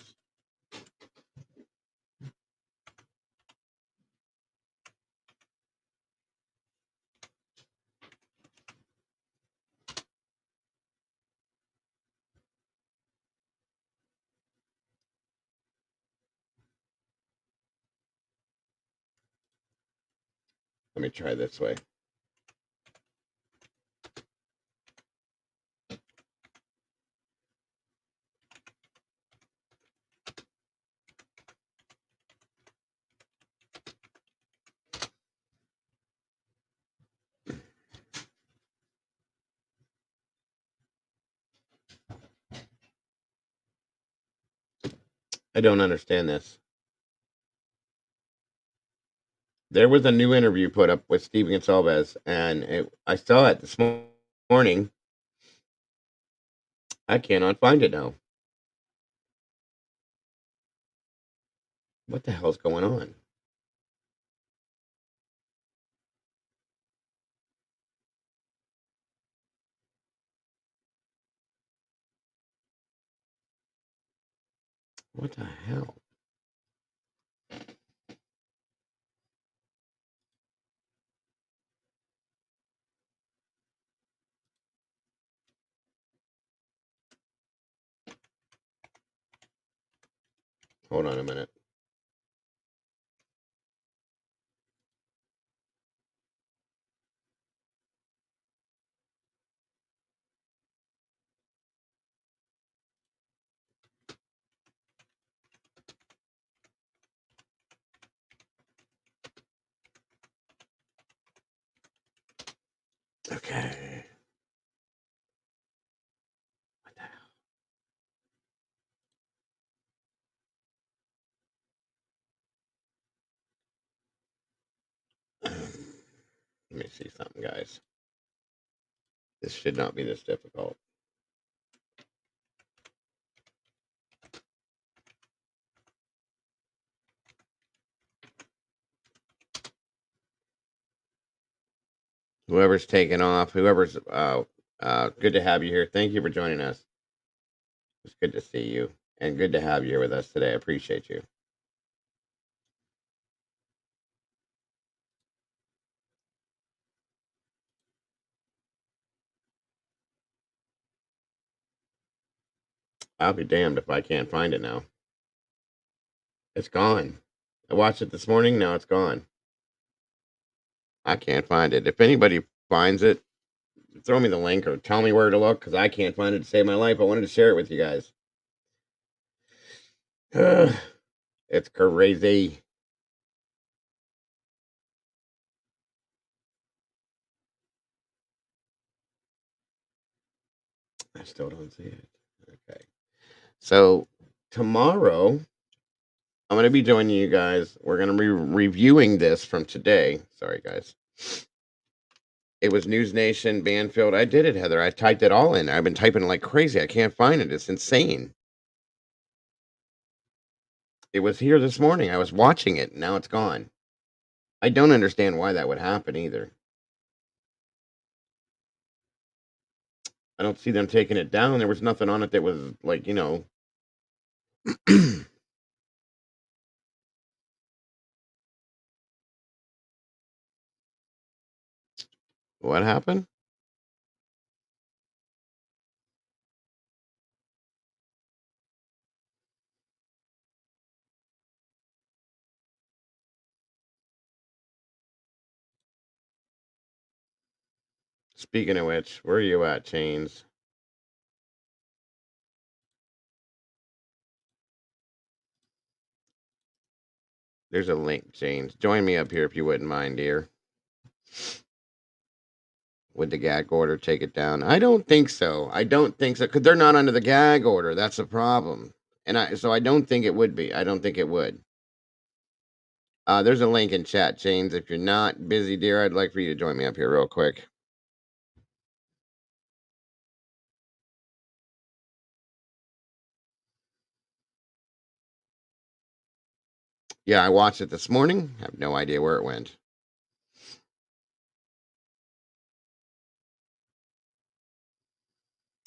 Let me try this way. I don't understand this. There was a new interview put up with Steve Gonzalez, and I saw it this morning. I cannot find it now. What the hell's going on? What the hell? Hold on a minute. Okay. What the hell? Let me see something, guys. This should not be this difficult. Whoever's taking off, whoever's good to have you here. Thank you for joining us. It's good to see you and good to have you here with us today. I appreciate you. I'll be damned if I can't find it now. It's gone. I watched it this morning. Now it's gone. I can't find it. If anybody finds it, throw me the link or tell me where to look because I can't find it to save my life. I wanted to share it with you guys. It's crazy. I still don't see it. Okay. So tomorrow, I'm going to be joining you guys. We're going to be reviewing this from today. Sorry, guys. It was News Nation, Banfield. I did it, Heather. I typed it all in. I've been typing like crazy. I can't find it. It's insane. It was here this morning. I was watching it. Now it's gone. I don't understand why that would happen either. I don't see them taking it down. There was nothing on it that was like, what happened? Speaking of which, where are you at, Chains? There's a link, Chains. Join me up here if you wouldn't mind, dear. Would the gag order take it down? I don't think so. I don't think so because they're not under the gag order. That's a problem, so I don't think it would be. I don't think it would. There's a link in chat, James. If you're not busy, dear, I'd like for you to join me up here real quick. Yeah, I watched it this morning. Have no idea where it went.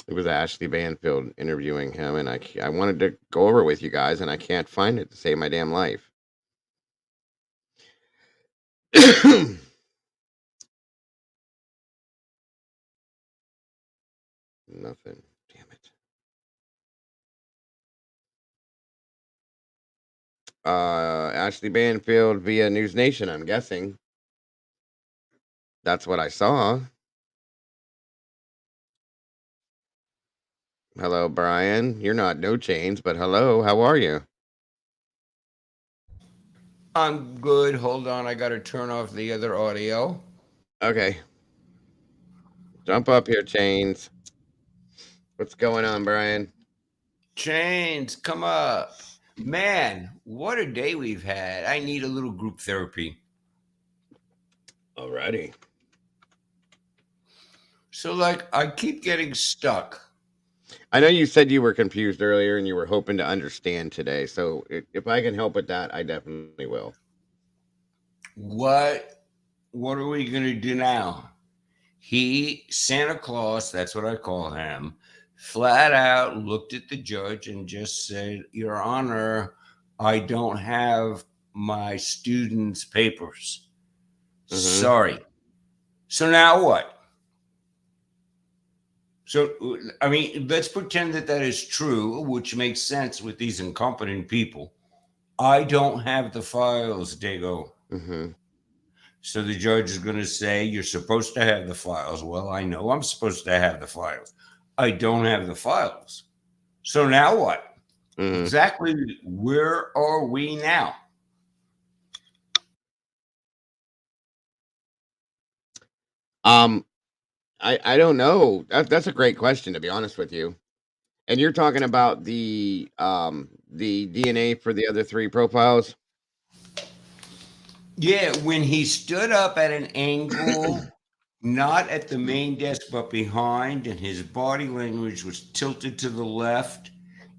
It was Ashley Banfield interviewing him, and I wanted to go over it with you guys, and I can't find it to save my damn life. Nothing. Damn it. Ashley Banfield via News Nation, I'm guessing. That's what I saw. Hello, Brian. You're not No Chains, but hello. How are you? I'm good. Hold on. I got to turn off the other audio. Okay. Jump up here, Chains. What's going on, Brian? Chains, come up. Man, what a day we've had. I need a little group therapy. Alrighty. So, like, I keep getting stuck. I know you said you were confused earlier and you were hoping to understand today. So if I can help with that, I definitely will. What are we going to do now? Santa Claus, that's what I call him, flat out looked at the judge and just said, Your Honor, I don't have my students' papers. Sorry. So now what? So, I mean, let's pretend that is true, which makes sense with these incompetent people. I don't have the files, Dago. So the judge is going to say, you're supposed to have the files. Well, I know I'm supposed to have the files. I don't have the files. So now what? Exactly where are we now? I don't know. That's a great question, to be honest with you. And you're talking about the DNA for the other 3 profiles? Yeah, when he stood up at an angle, not at the main desk, but behind, and his body language was tilted to the left,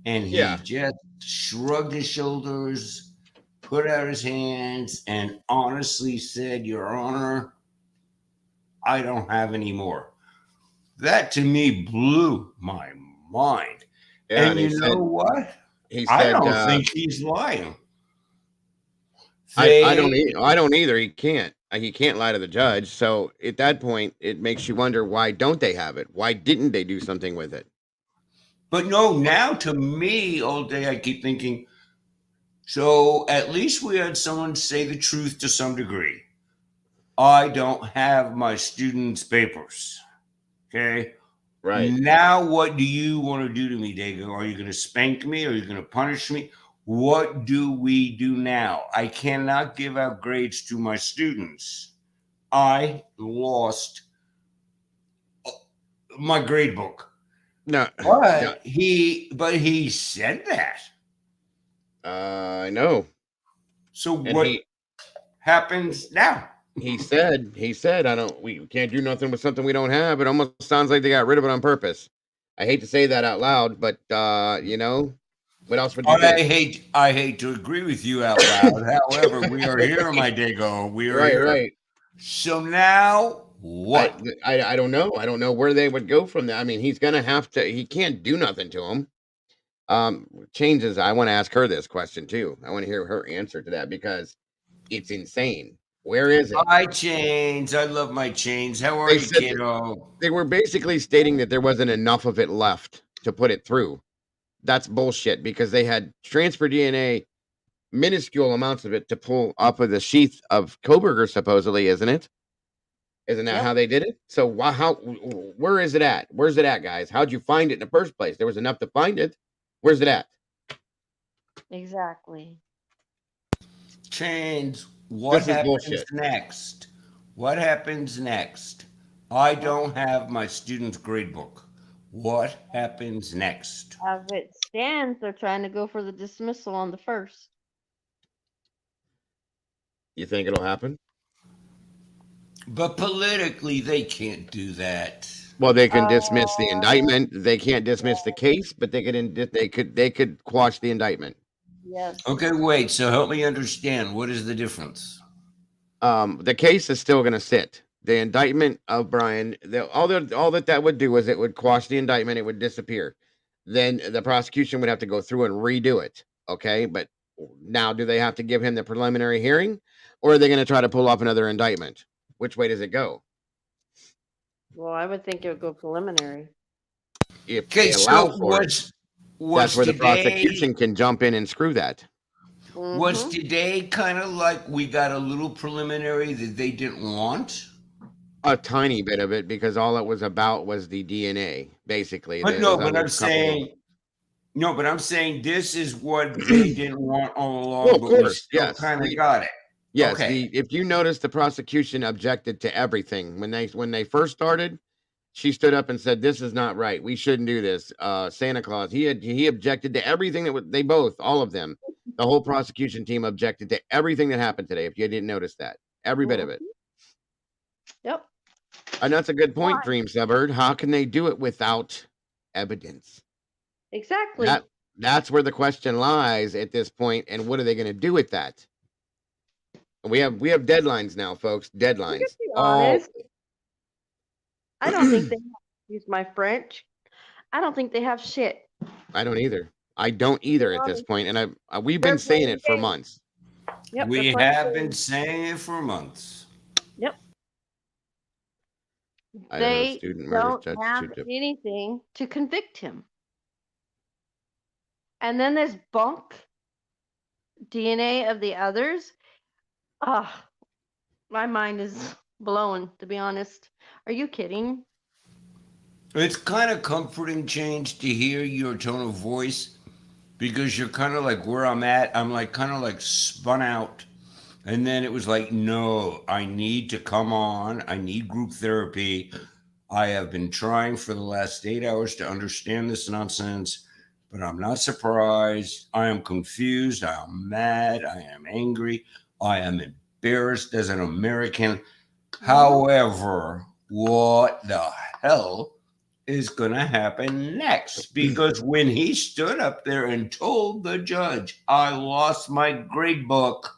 and he just shrugged his shoulders, put out his hands, and honestly said, Your Honor, I don't have any more. That to me blew my mind. Yeah, and you know what? He I said, don't think he's lying. I don't either. He can't. He can't lie to the judge. So at that point, it makes you wonder, why don't they have it? Why didn't they do something with it? But no, now to me, all day I keep thinking, so at least we had someone say the truth to some degree. I don't have my students' papers. Okay? Right. Now what do you want to do to me, Dago? Are you going to spank me? Are you going to punish me? What do we do now? I cannot give out grades to my students. I lost my grade book. No. But he said that. I know. So what happens now? He said, we can't do nothing with something we don't have. It almost sounds like they got rid of it on purpose. I hate to say that out loud, but you know, what else would you do? I hate to agree with you out loud. However, we are here, my Dago. We are here. Right. So now what? I don't know. I don't know where they would go from there. I mean, he's gonna have to. He can't do nothing to him. Changes. I want to ask her this question too. I want to hear her answer to that because it's insane. Where is it? My chains. I love my chains. How are you, kiddo? They were basically stating that there wasn't enough of it left to put it through. That's bullshit because they had transfer DNA, minuscule amounts of it to pull off of the sheath of Kohberger, supposedly, isn't it? Isn't that how they did it? So where is it at? Where's it at, guys? How'd you find it in the first place? There was enough to find it. Where's it at? Exactly. Chains. What happens next? What happens next? I don't have my student's grade book. What happens next? As it stands, they're trying to go for the dismissal on the 1st. You think it'll happen? But politically, they can't do that. Well, they can dismiss the indictment. They can't dismiss the case, but they could quash the indictment. Yes. Okay, wait. So help me understand. What is the difference? The case is still going to sit. the indictment of Brian, all that would do is it would quash the indictment. It would disappear. Then the prosecution would have to go through and redo it. Okay, but now do they have to give him the preliminary hearing, or are they going to try to pull off another indictment? Which way does it go? Well, I would think it would go preliminary. If Okay, they allow so for it, that's where the prosecution can jump in and screw that. Was today kind of like we got a little preliminary that they didn't want? A tiny bit of it, because all it was about was the DNA, basically. But I'm saying this is what they didn't want all along, Well, of but we course, still yes. kind of got it. Yes, Okay. if you notice, the prosecution objected to everything when they first started. She stood up and said, "This is not right. We shouldn't do this." Santa Claus, he objected to everything all of them, the whole prosecution team objected to everything that happened today. If you didn't notice that, every bit of it. Yep. And that's a good point, Dream Suburb. How can they do it without evidence? Exactly. That's where the question lies at this point. And what are they going to do with that? We have deadlines now, folks. Deadlines. To be honest, I don't think they have, use my French. I don't think they have shit. I don't either. At this point, and we've been saying it for months. Yep, We have been saying it for months. Yep. I don't know, They student murder don't judge have anything to convict him. And then this bunk DNA of the others. My mind is blown, to be honest. Are you kidding? It's kind of comforting change to hear your tone of voice, because you're kind of like where I'm at. I'm like kind of like spun out. And then it was like, no, I need to come on. I need group therapy. I have been trying for the last 8 hours to understand this nonsense, but I'm not surprised. I am confused. I am mad. I am angry. I am embarrassed as an American. However, what the hell is going to happen next? Because when he stood up there and told the judge, I lost my grade book,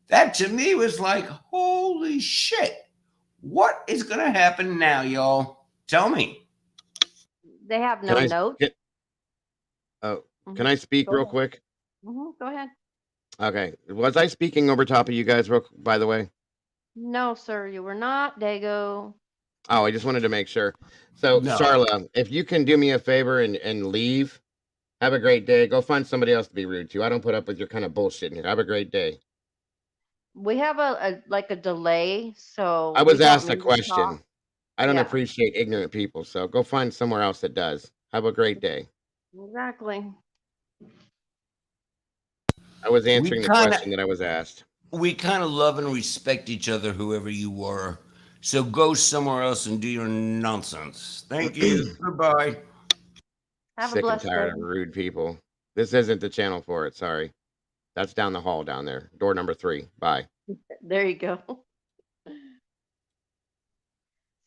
that to me was like, holy shit. What is going to happen now, y'all? Tell me. They have no notes. Can I speak real quick? Go ahead. Okay. Was I speaking over top of you guys, by the way? No, sir, you were not, Dago. Oh, I just wanted to make sure. So, No. Charla, if you can do me a favor and leave, have a great day. Go find somebody else to be rude to. I don't put up with your kind of bullshit in here. Have a great day. We have a delay, so I was we don't asked a need to question. talk. I don't Yeah. appreciate ignorant people, so go find somewhere else that does. Have a great day. Exactly. I was answering the question that I was asked. We kind of love and respect each other, whoever you were. So go somewhere else and do your nonsense. Thank you. Goodbye. Have a Sick and blessed tired day. of rude people. This isn't the channel for it. Sorry. That's down the hall down there. Door number 3. Bye. There you go.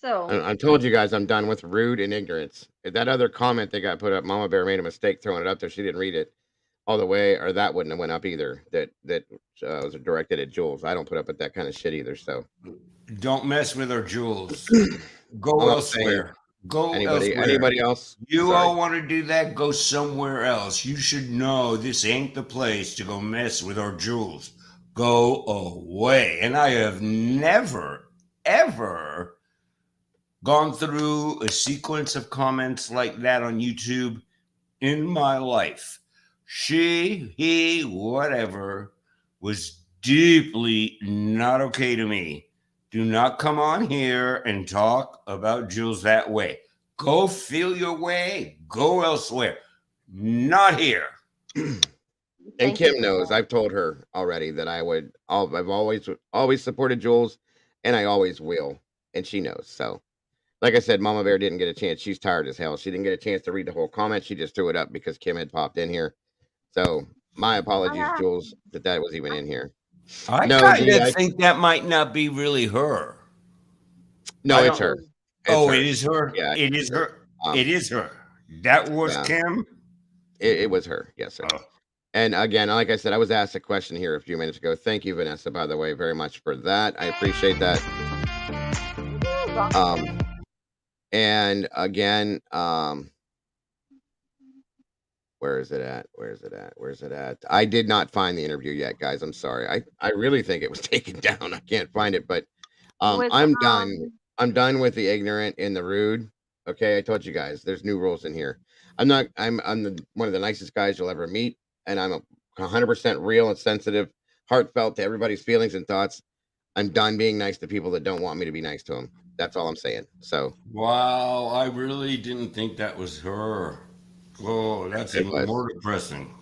So I told you guys I'm done with rude and ignorance. That other comment they got put up, Mama Bear made a mistake throwing it up there. She didn't read it all the way, or that wouldn't have went up either. That was directed at Jules. I don't put up with that kind of shit either. So don't mess with our Jules. Go All I'm elsewhere. saying, Go elsewhere. Anybody else? You Sorry. all want to do that? Go somewhere else. You should know this ain't the place to go mess with our Jules. Go away. And I have never, ever gone through a sequence of comments like that on YouTube in my life. She, he, whatever, was deeply not okay to me. Do not come on here and talk about Jules that way. Go feel your way. Go elsewhere. Not here. And Kim knows. I've told her already that I've always supported Jules, and I always will, and she knows. So, like I said, Mama Bear didn't get a chance. She's tired as hell. She didn't get a chance to read the whole comment. She just threw it up because Kim had popped in here. So, my apologies, Jules, that was even in here. I kind of think that might not be really her. No, it's her. It is her. Yeah, it is her. It is her. That was Kim. It was her. Yes, sir. And again, like I said, I was asked a question here a few minutes ago. Thank you, Vanessa, by the way, very much for that. I appreciate that. And again, where is it at? Where's it at? Where's it at? I did not find the interview yet, guys. I'm sorry. I really think it was taken down. I can't find it, but Was I'm done. I'm done with the ignorant and the rude. Okay, I told you guys there's new rules in here. I'm not. One of the nicest guys you'll ever meet, and I'm 100% real and sensitive, heartfelt to everybody's feelings and thoughts. I'm done being nice to people that don't want me to be nice to them. That's all I'm saying. So Wow, I really didn't think that was her. Oh, that's it even was. more depressing.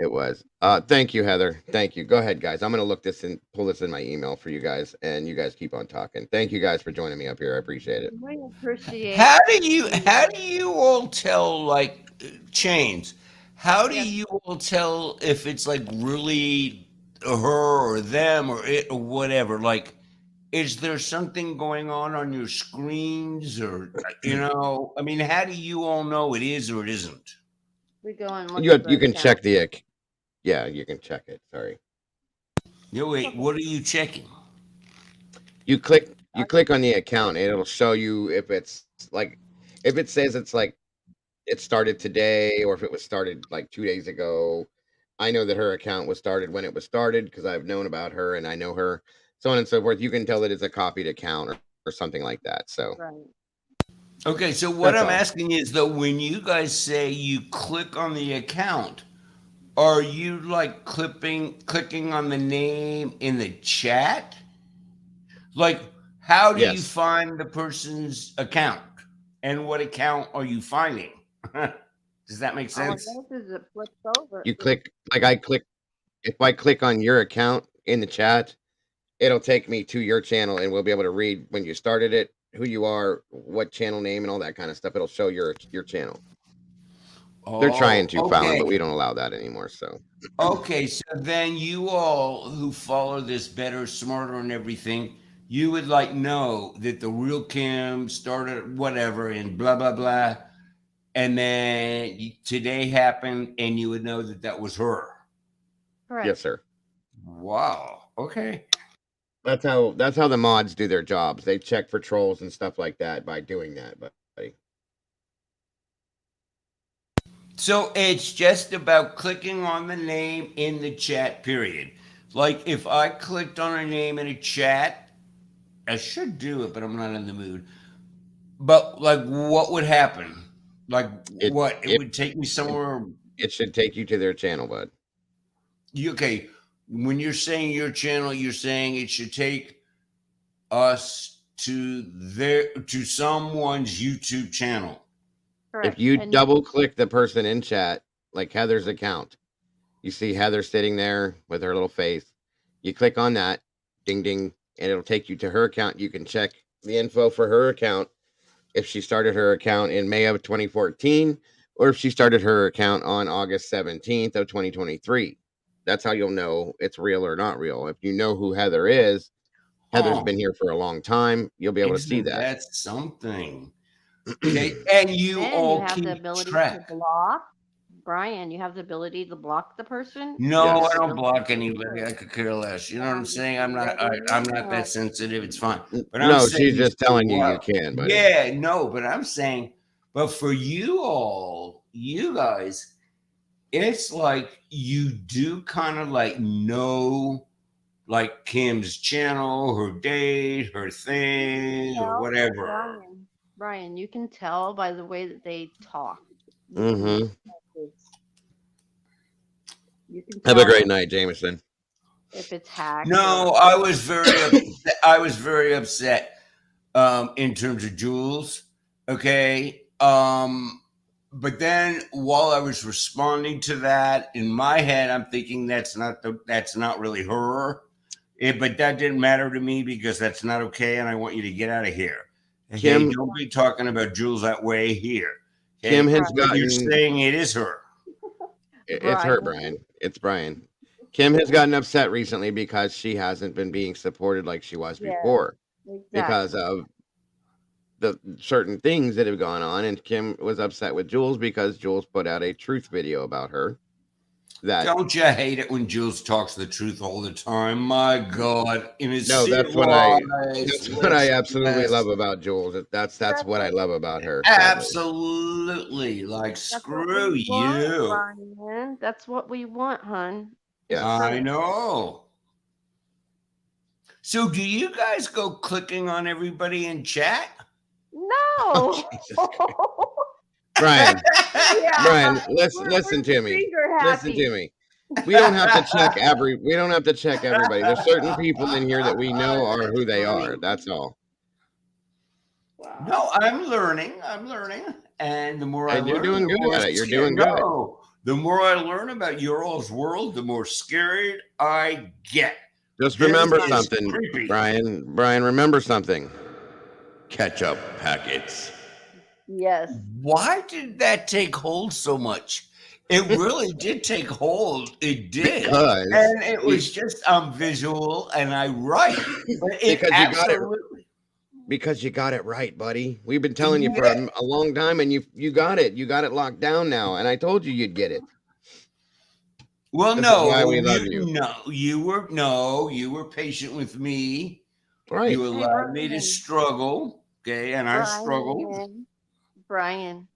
It was. Thank you, Heather. Thank you. Go ahead, guys. I'm gonna look this and pull this in my email for you guys, and you guys keep on talking. Thank you guys for joining me up here. I appreciate it. We appreciate. How do you all tell, like, Chains? How do you all tell if it's like really her or them or it or whatever? Like, is there something going on your screens, or I mean, how do you all know it is or it isn't? We go and look at the You can account. check the. Yeah, you can check it. Sorry. Wait, what are you checking? You click on the account, and it'll show you if it's like, if it says it's like it started today, or if it was started like 2 days ago. I know that her account was started when it was started because I've known about her and I know her, so on and so forth. You can tell that it's a copied account or something like that. So Right. Okay, so what That's I'm all. asking is, though, when you guys say you click on the account, are you like clicking on the name in the chat? Like, how do you Yes. find the person's account, and what account are you finding? Does that make All it sense? does is it flips over. You click if I click on your account in the chat, it'll take me to your channel, and we'll be able to read when you started it, who you are, what channel name, and all that kind of stuff. It'll show your channel. They're trying to, Fallon, but we Okay. don't allow that anymore. So Okay, so then you all who follow this better, smarter, and everything, you would like know that the real Kim started whatever and blah blah blah, and then today happened, and you would know that that was her. Correct. yes, sir. Wow. Okay. That's how the mods do their jobs. They check for trolls and stuff like that by doing that. But So it's just about clicking on the name in the chat, period. Like if I clicked on a name in a chat, I should do it, but I'm not in the mood. But like, what would happen? Like, it would take me somewhere. It should take you to their channel, bud. Okay, when you're saying your channel, you're saying it should take us to someone's YouTube channel. Correct. If you And double click the person in chat, like Heather's account, you see Heather sitting there with her little face. You click on that, ding ding, and it'll take you to her account. You can check the info for her account, if she started her account in May of 2014, or if she started her account on August 17th of 2023. That's how you'll know it's real or not real. If you know who Heather is, Heather's been here for a long time. You'll be able to see Isn't that. that something? Okay, and you then all you have keep the ability track. to block. Brian, you have the ability to block the person. No, Yes. I don't block anybody. I could care less. You know what I'm saying? I'm not that sensitive. It's fine. But I'm No, saying, she's just telling you wow. you can, buddy. Yeah, no, but I'm saying, but for you all, you guys, it's like you do kind of like know, like Kim's channel, her date, her thing, or whatever. Brian, you can tell by the way that they talk. Mm-hmm. You can Have a tell great night, Jameson. if it's hacked. No, I was very upset. I was very upset in terms of Jules. Okay. But then while I was responding to that, in my head, I'm thinking that's not really her. But that didn't matter to me because that's not okay, and I want you to get out of here. Okay, Kim, don't be talking about Jules that way here. Okay? Kim has But you're gotten. saying it is her. It's her, Brian. It's Brian. Kim has gotten upset recently because she hasn't been being supported like she was before, because of the certain things that have gone on. And Kim was upset with Jules because Jules put out a truth video about her. that. Don't you hate it when Jules talks the truth all the time? My God, in his No, city that's what I. lies, That's what I absolutely yes. love about Jules. That's what I love about her. Sadly. Absolutely. Like, That's what screw we want, you. Brian. That's what we want, hun. Yes. I know. So do you guys go clicking on everybody in chat? No. Brian, Yeah, Brian, we're listen to me. finger Listen happy. to me. We don't have to check everybody. There's certain people in here that we know are who they are. That's all. No, I'm learning. And the more I And you're learn, doing the good more at it. You're doing good. No, the more I learn about your all's world, the more scared I get. Just This remember is something, creepy. Brian. Brian, remember something. Ketchup packets. Yes. Why did that take hold so much? It really did take hold. It did. Because and it was just visual and I write. But it because absolutely. Because you got it right, buddy. We've been telling you for a long time, and you got it. You got it locked down now, and I told you you'd get it. Well, This is why we love you were patient with me. Right. You allowed me to struggle. Okay, and I struggled. Brian.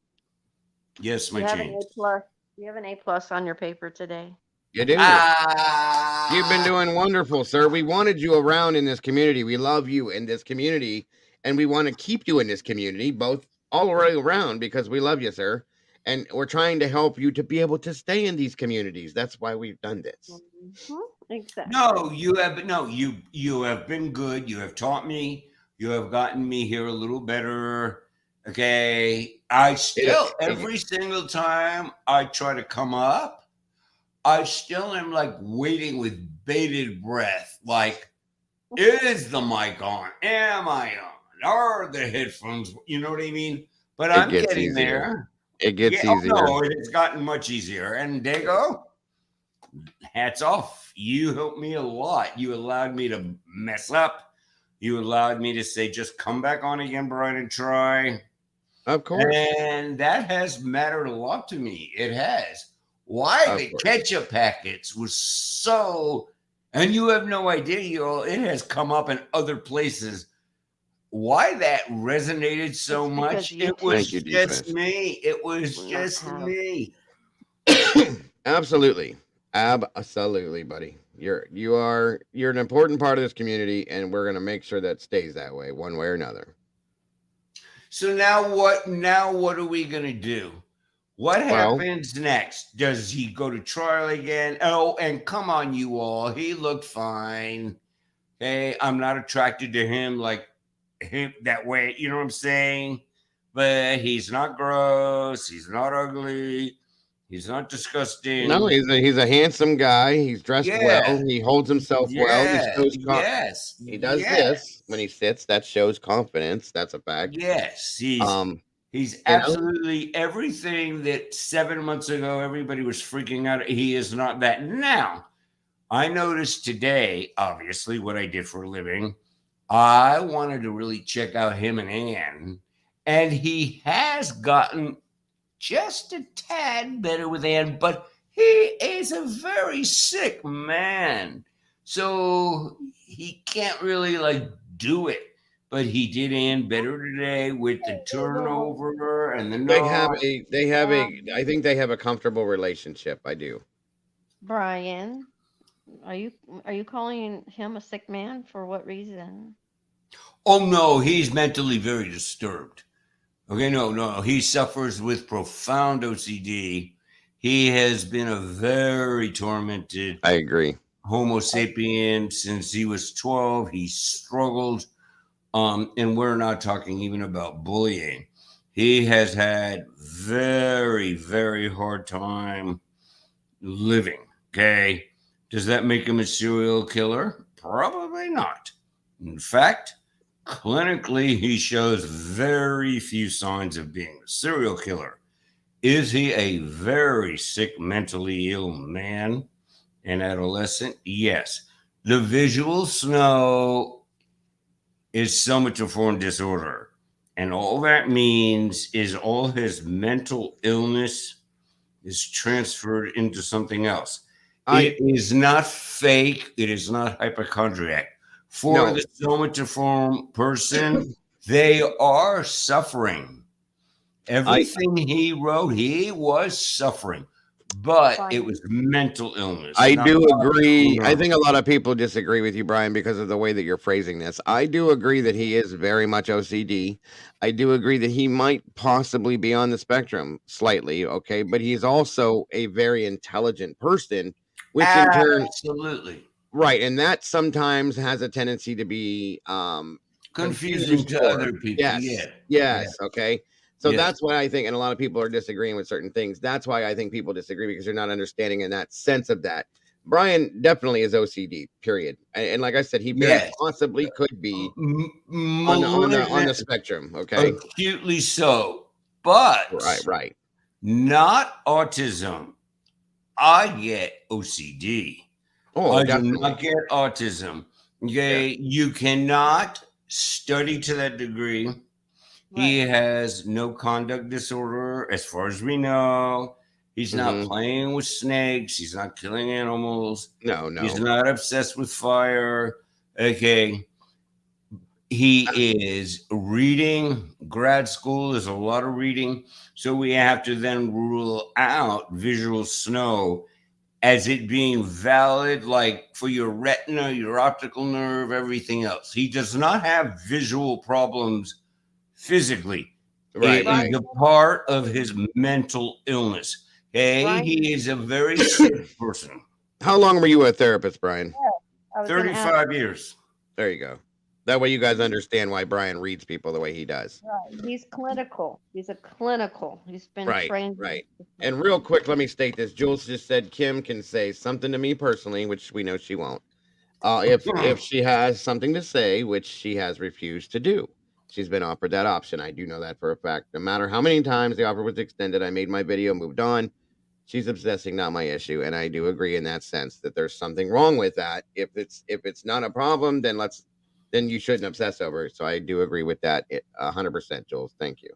Yes, my you have an change. A+. You have an A+ on your paper today. You do. You've been doing wonderful, sir. We wanted you around in this community. We love you in this community, and we want to keep you in this community, both all the way around, because we love you, sir. And we're trying to help you to be able to stay in these communities. That's why we've done this. Exactly. No, you have been good. You have taught me. You have gotten me here a little better. Okay. I still every single time I try to come up, I still am like waiting with bated breath. Like, is the mic on? Am I on? Are the headphones? You know what I mean? But I'm getting there. It gets easier. No, it has gotten much easier. And Dago, hats off. You helped me a lot. You allowed me to mess up. You allowed me to say, just come back on again, Brian, and try. Of course. And that has mattered a lot to me. It has. Why the ketchup packets was so, and you have no idea, it has come up in other places. Why that resonated so much? It was just me. It was just me. Absolutely. Absolutely, buddy. You're an important part of this community, and we're gonna make sure that stays that way, one way or another. So now what are we gonna do? What happens next? Does he go to trial again? Oh, and come on, you all. He looked fine. Hey, I'm not attracted to him like him that way. You know what I'm saying? But he's not gross. He's not ugly. He's not disgusting. No, he's a handsome guy. He's dressed well. He holds himself well. He shows he does this when he sits. That shows confidence. That's a fact. Yes, he's absolutely everything that 7 months ago everybody was freaking out. He is not that now. I noticed today, obviously, what I did for a living. I wanted to really check out him and Ann, and he has gotten just a tad better with Ann, but he is a very sick man. So he can't really like do it. But he did Ann better today with the turnover and the I think they have a comfortable relationship. I do. Brian, are you calling him a sick man? For what reason? Oh no, he's mentally very disturbed. Okay, no. He suffers with profound OCD. He has been a very tormented Homo sapien since he was 12. He struggled. And we're not talking even about bullying. He has had very, very hard time living. Okay. Does that make him a serial killer? Probably not. In fact, clinically, he shows very few signs of being a serial killer. Is he a very sick, mentally ill man and adolescent? Yes. The visual snow is somatoform disorder. And all that means is all his mental illness is transferred into something else. It is not fake. It is not hypochondriac. For the somatoform person, they are suffering. Everything he wrote, he was suffering, but it was mental illness. I not do agree. I neuron. think a lot of people disagree with you, Brian, because of the way that you're phrasing this. I do agree that he is very much OCD. I do agree that he might possibly be on the spectrum slightly, okay, but he's also a very intelligent person, which in turn, Absolutely. right, and that sometimes has a tendency to be Confusing to other people. Yes, yes, okay. So Yeah. that's why I think, and a lot of people are disagreeing with certain things. That's why I think people disagree, because they're not understanding in that sense of that. Brian definitely is OCD, period. And like I said, he very Yes. possibly could be on Malignant, the spectrum, okay? acutely so, but Right. not autism. I get OCD. Oh, I do definitely. not get autism. Okay, you cannot study to that degree. He has no conduct disorder, as far as we know. He's not playing with snakes. He's not killing animals. No. He's not obsessed with fire. Okay. He is reading. Grad school is a lot of reading. So we have to then rule out visual snow as it being valid, like for your retina, your optical nerve, everything else. He does not have visual problems physically. It is a part of his mental illness. Okay, he is a very sick person. How long were you a therapist, Brian? I was gonna ask- 35 years. There you go. That way you guys understand why Brian reads people the way he does. Right. He's clinical. He's a clinical. He's been trained. Right. And real quick, let me state this. Jules just said Kim can say something to me personally, which we know she won't. If she has something to say, which she has refused to do. She's been offered that option. I do know that for a fact. No matter how many times the offer was extended, I made my video, moved on. She's obsessing, not my issue. And I do agree in that sense that there's something wrong with that. If it's not a problem, then you shouldn't obsess over it. So I do agree with that 100%, Jules. Thank you.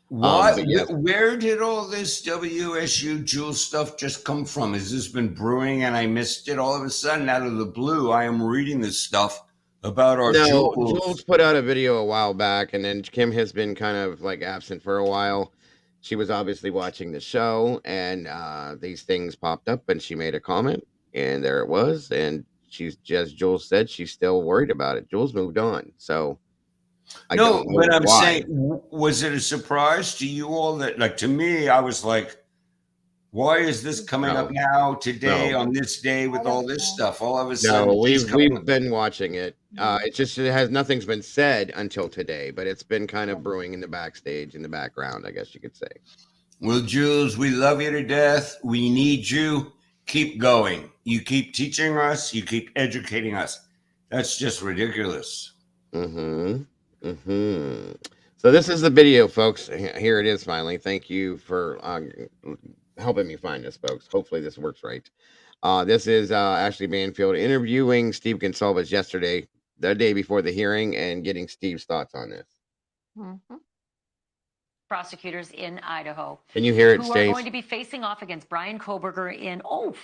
Why? Where did all this WSU Jules stuff just come from? Has this been brewing and I missed it all of a sudden out of the blue? I am reading this stuff about our Jules. Jules put out a video a while back, and then Kim has been kind of like absent for a while. She was obviously watching the show, and these things popped up, and she made a comment, and there it was. And she's just, Jules said, she's still worried about it. Jules moved on, so I don't know but I'm why. saying, was it a surprise to you all that, like, to me, I was like, why is this coming up now, today, on this day, with all this stuff? All of a sudden, No, we've been watching it. Nothing's been said until today, but it's been kind of brewing in the backstage, in the background, I guess you could say. Well, Jules, we love you to death. We need you. Keep going. You keep teaching us. You keep educating us. That's just ridiculous. So this is the video, folks. Here it is, finally. Thank you for helping me find this, folks. Hopefully this works right. This is Ashley Banfield interviewing Steve Gonzalez yesterday, the day before the hearing, and getting Steve's thoughts on this. Prosecutors in Idaho. Can you hear it, who James? are going to be facing off against Brian Kohberger in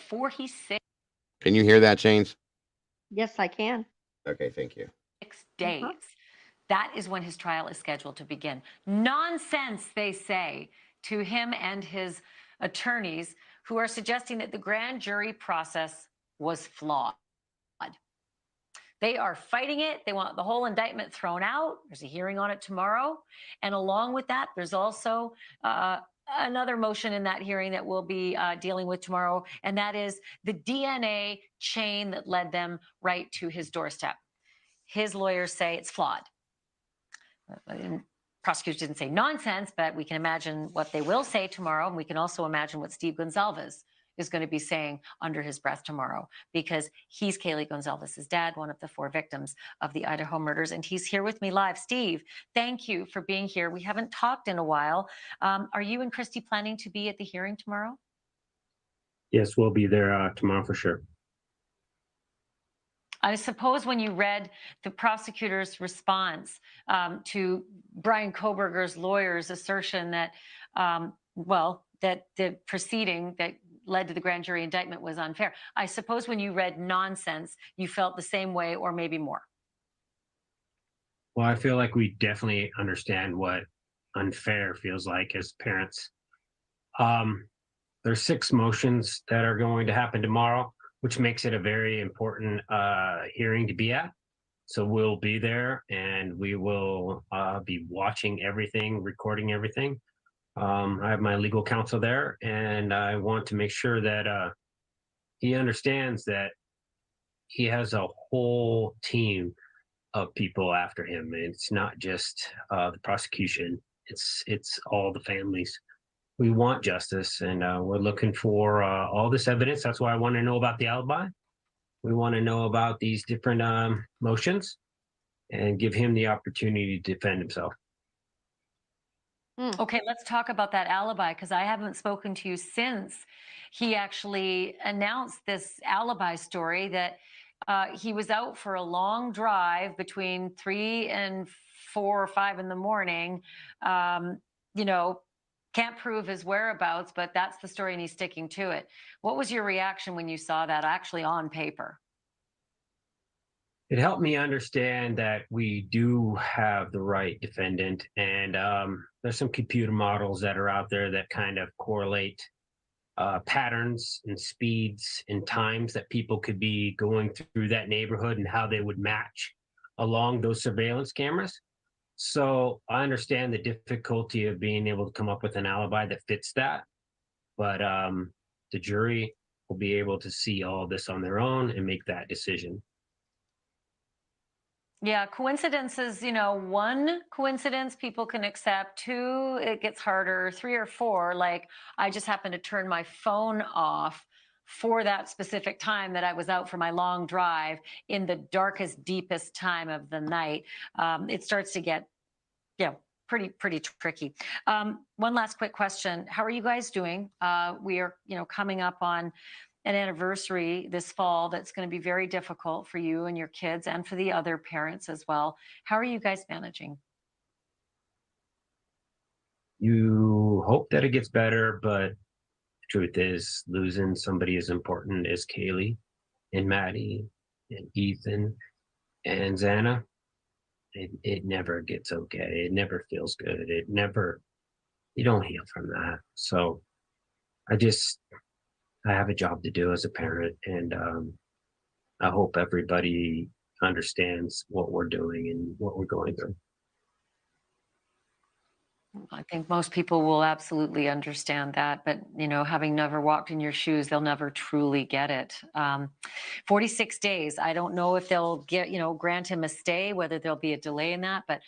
46 Can you hear that, James? Yes, I can. Okay, thank you. days. That is when his trial is scheduled to begin. Nonsense, they say to him and his attorneys, who are suggesting that the grand jury process was flawed. They are fighting it. They want the whole indictment thrown out. There's a hearing on it tomorrow. And along with that, there's also another motion in that hearing that we'll be dealing with tomorrow, and that is the DNA chain that led them right to his doorstep. His lawyers say it's flawed. Prosecutors didn't say nonsense, but we can imagine what they will say tomorrow, and we can also imagine what Steve Gonzalez is going to be saying under his breath tomorrow, because he's Kaylee Gonzalez's dad, one of the 4 victims of the Idaho murders, and he's here with me live. Steve, thank you for being here. We haven't talked in a while. Are you and Christy planning to be at the hearing tomorrow? Yes, we'll be there tomorrow for sure. I suppose when you read the prosecutor's response to Brian Kohberger's lawyer's assertion that, well, that the proceeding that led to the grand jury indictment was unfair. I suppose when you read nonsense, you felt the same way or maybe more. Well, I feel like we definitely understand what unfair feels like as parents. There's 6 motions that are going to happen tomorrow, which makes it a very important hearing to be at. So we'll be there and we will be watching everything, recording everything. I have my legal counsel there, and I want to make sure that he understands that he has a whole team of people after him. It's not just the prosecution; it's all the families. We want justice, and we're looking for all this evidence. That's why I want to know about the alibi. We want to know about these different motions, and give him the opportunity to defend himself. Okay, let's talk about that alibi, because I haven't spoken to you since he actually announced this alibi story that he was out for a long drive between 3 and 4 or 5 in the morning. You know, can't prove his whereabouts, but that's the story and he's sticking to it. What was your reaction when you saw that actually on paper? It helped me understand that we do have the right defendant, and there's some computer models that are out there that kind of correlate patterns and speeds and times that people could be going through that neighborhood and how they would match along those surveillance cameras. So I understand the difficulty of being able to come up with an alibi that fits that, but the jury will be able to see all this on their own and make that decision. Yeah, coincidences, you know, 1 coincidence people can accept, 2, it gets harder, 3 or 4, like I just happened to turn my phone off for that specific time that I was out for my long drive in the darkest, deepest time of the night. It starts to get, yeah, pretty tricky. One last quick question. How are you guys doing? We are, you know, coming up on an anniversary this fall that's going to be very difficult for you and your kids and for the other parents as well. How are you guys managing? You hope that it gets better, but the truth is losing somebody as important as Kaylee and Maddie and Ethan and Xana, it never gets okay. It never feels good. You don't heal from that. So I have a job to do as a parent, and I hope everybody understands what we're doing and what we're going through. I think most people will absolutely understand that, but you know, having never walked in your shoes, they'll never truly get it. 46 days. I don't know if they'll grant him a stay, whether there'll be a delay in that, but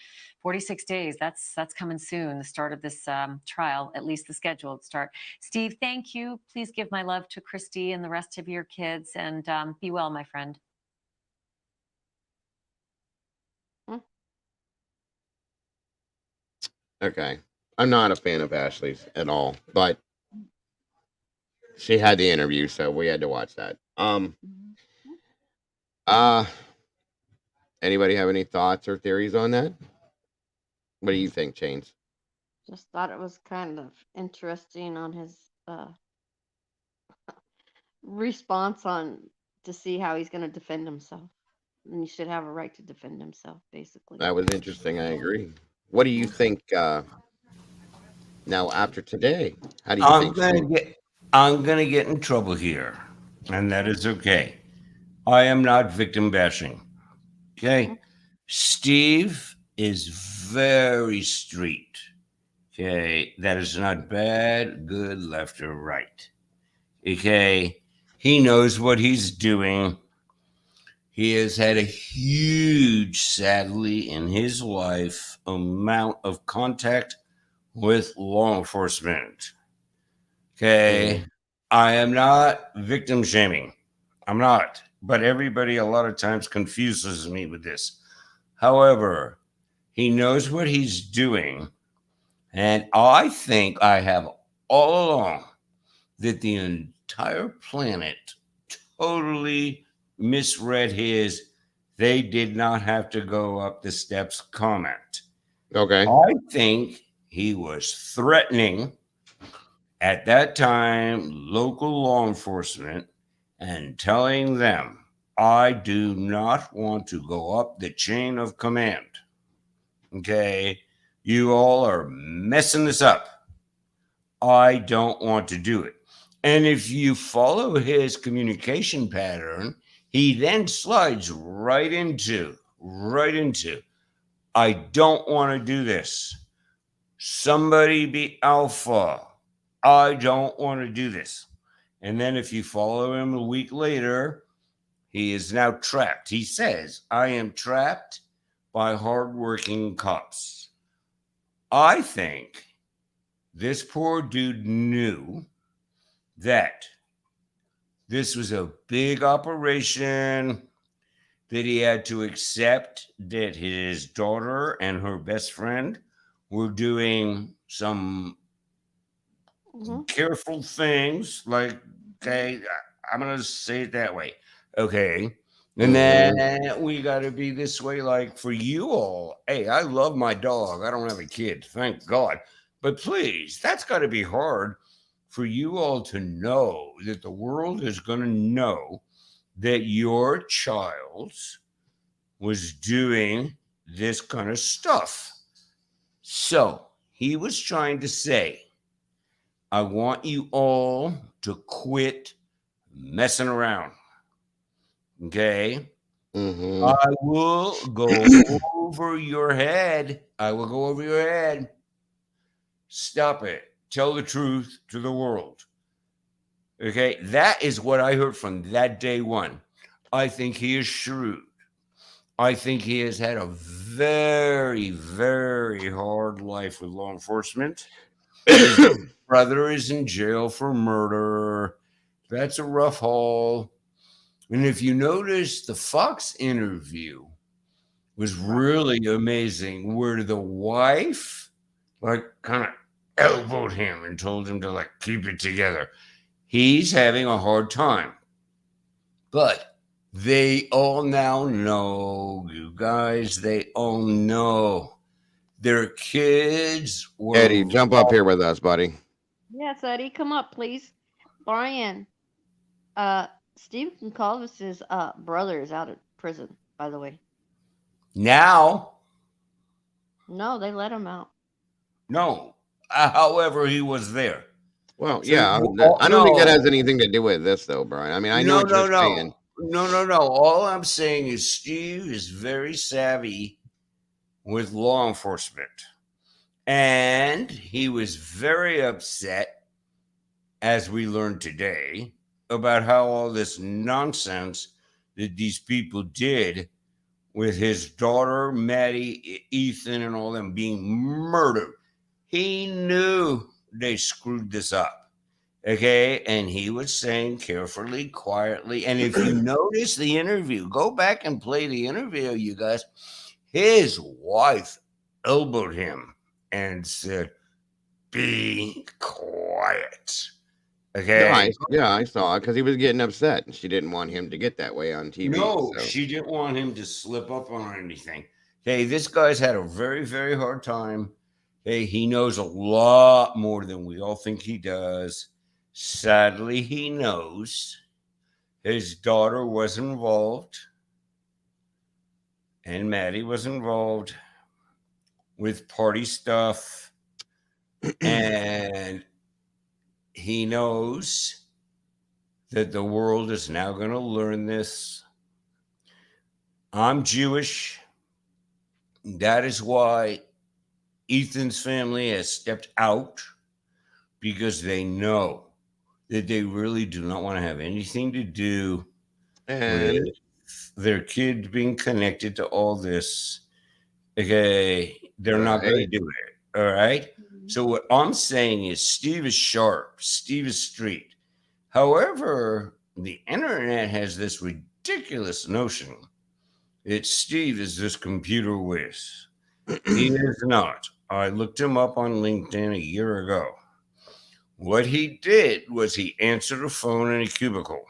46 days, that's coming soon, the start of this trial, at least the scheduled start. Steve, thank you. Please give my love to Christy and the rest of your kids, and be well, my friend. Okay. I'm not a fan of Ashley's at all, but she had the interview, so we had to watch that. Anybody have any thoughts or theories on that? What do you think, Chains? Just thought it was kind of interesting on his response to see how he's going to defend himself. And he should have a right to defend himself, basically. That was interesting. I agree. What do you think now after today? How do you think? I'm gonna get in trouble here, and that is okay. I am not victim bashing. Okay, Steve is very street. Okay, that is not bad, good, left, or right. Okay, he knows what he's doing. He has had a huge, sadly, in his life, amount of contact with law enforcement. Okay, I am not victim shaming. I'm not. But everybody a lot of times confuses me with this. However, he knows what he's doing. And I think I have all along that the entire planet totally misread his "they did not have to go up the steps" comment. Okay. I think he was threatening at that time local law enforcement and telling them, I do not want to go up the chain of command. Okay, you all are messing this up. I don't want to do it. And if you follow his communication pattern, he then slides right into, I don't want to do this. Somebody be alpha. I don't want to do this. And then if you follow him a week later, he is now trapped. He says, I am trapped by hardworking cops. I think this poor dude knew that this was a big operation, that he had to accept that his daughter and her best friend were doing some careful things, like, okay, I'm going to say it that way. Okay. And then we got to be this way, like for you all. Hey, I love my dog. I don't have a kid, thank God. But please, that's got to be hard for you all to know that the world is going to know that your child was doing this kind of stuff. So he was trying to say, I want you all to quit messing around. Okay? I will go over your head. I will go over your head. Stop it. Tell the truth to the world. Okay? That is what I heard from that day one. I think he is shrewd. I think he has had a very, very hard life with law enforcement. His brother is in jail for murder. That's a rough haul. And if you notice, the Fox interview was really amazing, where the wife like kind of elbowed him and told him to like keep it together. He's having a hard time. But they all now know, you guys, they all know their kids were. Eddie, jump up here with us, buddy. Yes, Eddie, come up, please. Brian, Steve Gonzalez's brother is out of prison, by the way. Now? No, they let him out. No. However, he was there. Well, So, yeah, I don't think that has anything to do with this, though, Brian. I mean, I know what you're saying. No. All I'm saying is Steve is very savvy with law enforcement. And he was very upset, as we learned today, about how all this nonsense that these people did with his daughter, Maddie, Ethan, and all them being murdered. He knew they screwed this up. Okay. And he was saying carefully, quietly. And if you notice the interview, go back and play the interview, you guys. His wife elbowed him and said, be quiet. Okay. Yeah, I saw it because he was getting upset and she didn't want him to get that way on TV. No, so. she didn't want him to slip up on anything. Hey, this guy's had a very, very hard time. Hey, he knows a lot more than we all think he does. Sadly, he knows his daughter was involved and Maddie was involved with party stuff. And he knows that the world is now going to learn this. I'm Jewish. That is why Ethan's family has stepped out, because they know that they really do not want to have anything to do with their kid being connected to all this. Okay, they're not going to do it. All right. So what I'm saying is Steve is sharp. Steve is street. However, the internet has this ridiculous notion that Steve is this computer whiz. He is not. I looked him up on LinkedIn a year ago. What he did was he answered a phone in a cubicle.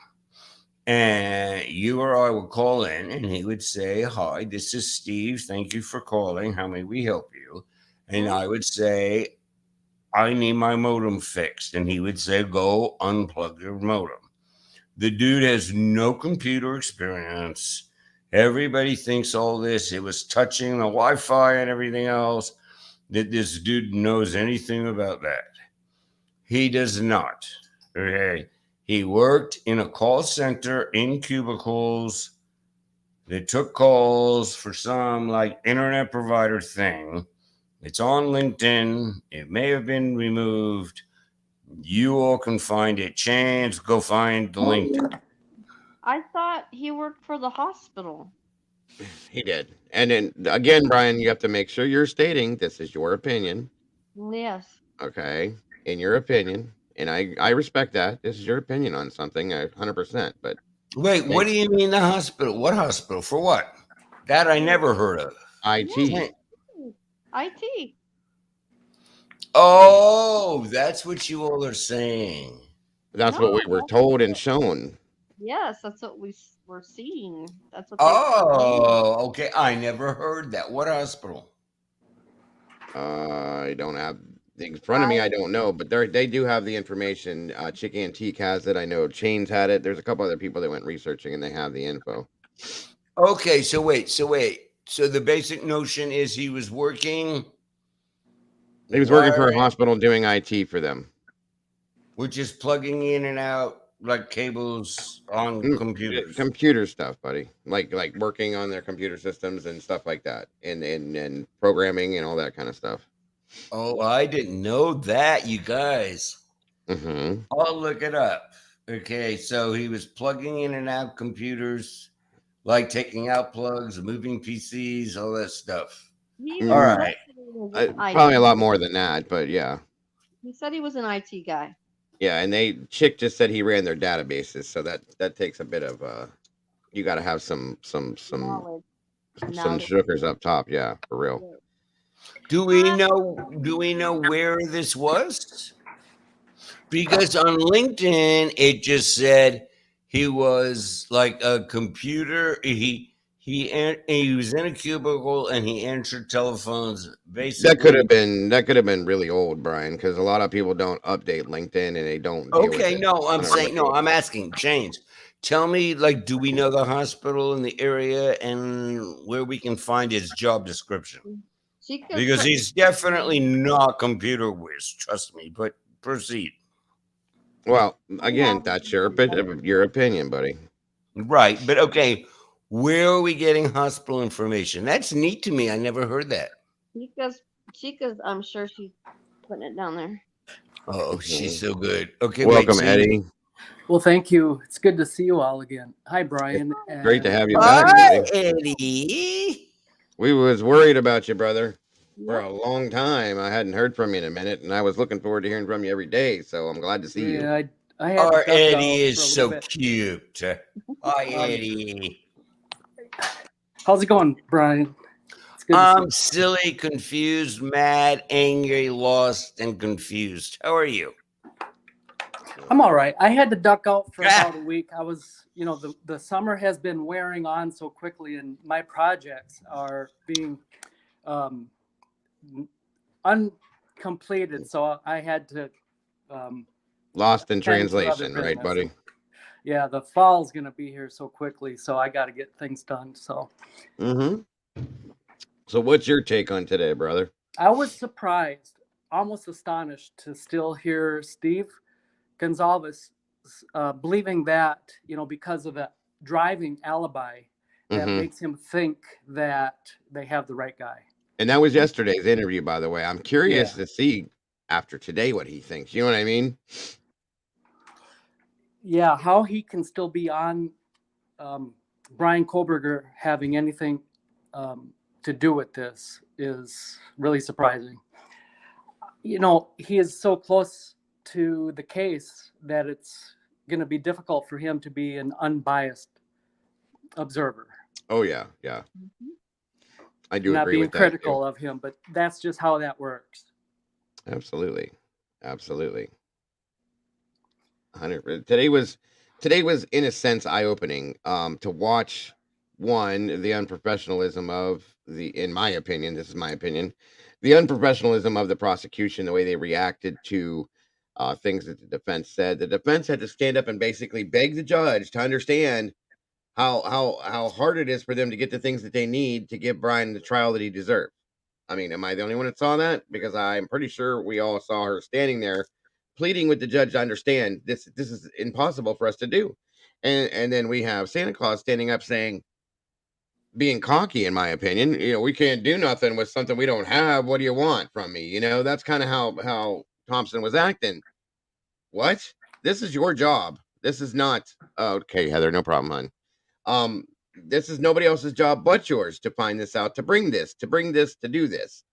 And you or I would call in and he would say, hi, this is Steve. Thank you for calling. How may we help you? And I would say, I need my modem fixed. And he would say, go unplug your modem. The dude has no computer experience. Everybody thinks all this. It was touching the Wi-Fi and everything else, that this dude knows anything about that. He does not. Okay. He worked in a call center in cubicles. They took calls for some like internet provider thing. It's on LinkedIn. It may have been removed. You all can find it. Chance, go find the link. I thought he worked for the hospital. He did. And then again, Brian, you have to make sure you're stating this is your opinion. Yes. Okay. In your opinion. And I respect that. This is your opinion on something, 100%. But wait, what do you mean the hospital? What hospital? For what? That I never heard of. IT. IT. Oh, that's what you all are saying. That's what we were told and shown. Yes, that's what we're seeing. That's what. Oh, okay. I never heard that. What hospital? I don't have in front of me. I don't know, but they do have the information. Chick Antique has it. I know Chains had it. There's a couple other people that went researching and they have the info. Okay, so wait. So the basic notion is he was working. He was working for a hospital doing IT for them. Which is plugging in and out like cables on computers. Computer stuff, buddy. Like working on their computer systems and stuff like that. And programming and all that kind of stuff. Oh, I didn't know that, you guys. Mm-hmm. I'll look it up. Okay, so he was plugging in and out computers, like taking out plugs, moving PCs, all that stuff. All right. Probably a lot more than that, but yeah. He said he was an IT guy. Yeah, and Chick just said he ran their databases, so that takes a bit of you got to have some sugars up top, yeah, for real. Do we know where this was? Because on LinkedIn it just said he was like a computer. He was in a cubicle and he answered telephones. Basically, that could have been really old, Brian, because a lot of people don't update LinkedIn and they don't. Okay, I'm asking. James, tell me, like, do we know the hospital in the area and where we can find his job description? Because he's definitely not computer whiz, trust me. But proceed. Well, again, that's your opinion, buddy. Right, but okay. Where are we getting hospital information? That's neat to me. I never heard that. Chica's, I'm sure she's putting it down there. Oh, she's so good. Okay, welcome, Eddie. Well, thank you. It's good to see you all again. Hi, Brian. Great to have you back, Eddie. We was worried about you, brother, for a long time. I hadn't heard from you in a minute, and I was looking forward to hearing from you every day. So I'm glad to see you. Our Eddie is so cute. Hi, Eddie. How's it going, Brian? I'm silly, confused, mad, angry, lost, and confused. How are you? I'm all right. I had to duck out for about a week. I was, the summer has been wearing on so quickly, and my projects are being uncompleted. So I had to. Lost in translation, right, buddy? Yeah, the fall's going to be here so quickly, so I got to get things done. So. Mm-hmm. So what's your take on today, brother? I was surprised, almost astonished to still hear Steve Gonzalez believing that, because of a driving alibi that makes him think that they have the right guy. And that was yesterday's interview, by the way. I'm curious to see after today what he thinks. You know what I mean? Yeah, how he can still be on Brian Kohberger having anything to do with this is really surprising. He is so close to the case that it's going to be difficult for him to be an unbiased observer. Oh, yeah. I do not agree being with that, critical of him, but that's just how that works. Absolutely. 100%. Today was in a sense eye-opening to watch one, the unprofessionalism of in my opinion, this is my opinion, the unprofessionalism of the prosecution, the way they reacted to things that the defense said. The defense had to stand up and basically beg the judge to understand how hard it is for them to get the things that they need to give Brian the trial that he deserves. I mean, am I the only one that saw that? Because I'm pretty sure we all saw her standing there pleading with the judge to understand this is impossible for us to do. And then we have Santa Claus standing up saying, being cocky, in my opinion, we can't do nothing with something we don't have. What do you want from me? That's kind of how Thompson was acting. What? This is your job. This is not okay, Heather, no problem, hon. This is nobody else's job but yours to find this out, to bring this, to do this.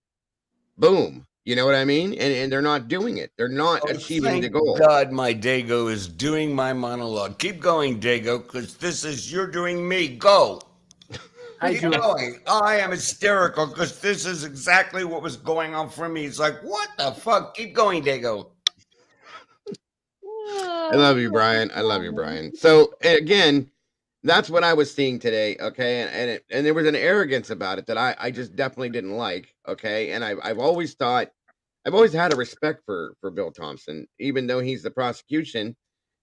Boom. You know what I mean? And they're not doing it. They're not achieving the goal. God, my Dago is doing my monologue. Keep going, Dago, because you're doing me. Go. Keep going. I am hysterical because this is exactly what was going on for me. It's like, what the fuck? Keep going, Dago. I love you, Brian. I love you, Brian. So again, that's what I was seeing today. Okay. And there was an arrogance about it that I just definitely didn't like. Okay. And I've always had a respect for Bill Thompson, even though he's the prosecution.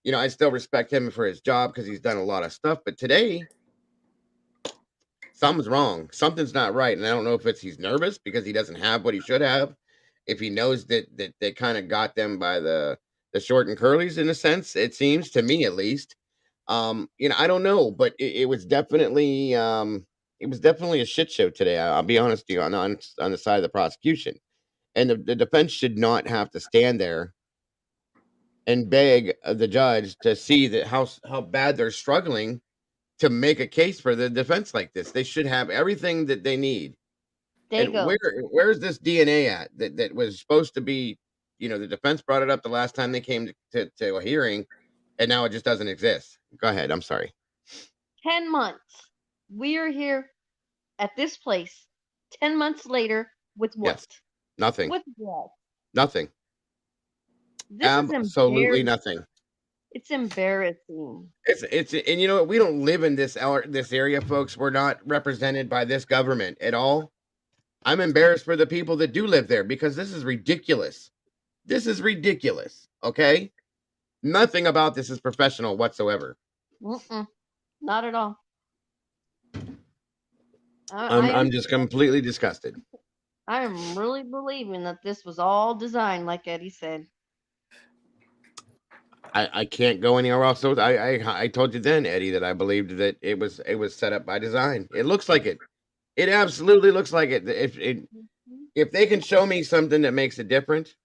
I still respect him for his job because he's done a lot of stuff. But today, something's wrong. Something's not right. And I don't know if he's nervous because he doesn't have what he should have. If he knows that they kind of got them by the short and curlies, in a sense, it seems to me, at least. I don't know, but it was definitely a shit show today. I'll be honest with you, on the side of the prosecution. And the defense should not have to stand there and beg the judge to see that how bad they're struggling to make a case for the defense like this. They should have everything that they need. And where's this DNA at that was supposed to be? The defense brought it up the last time they came to a hearing, and now it just doesn't exist. Go ahead. I'm sorry. 10 months. We are here at this place 10 months later with what? Yes. Nothing. With what? Nothing. This Absolutely is nothing. It's embarrassing. It's and you know what? We don't live in this area, folks. We're not represented by this government at all. I'm embarrassed for the people that do live there because this is ridiculous. This is ridiculous. Okay? Nothing about this is professional whatsoever. Not at all. I'm just completely disgusted. I am really believing that this was all designed, like Eddie said. I can't go anywhere else. So I told you then, Eddie, that I believed that it was set up by design. It looks like it. It absolutely looks like it. If they can show me something that makes it different,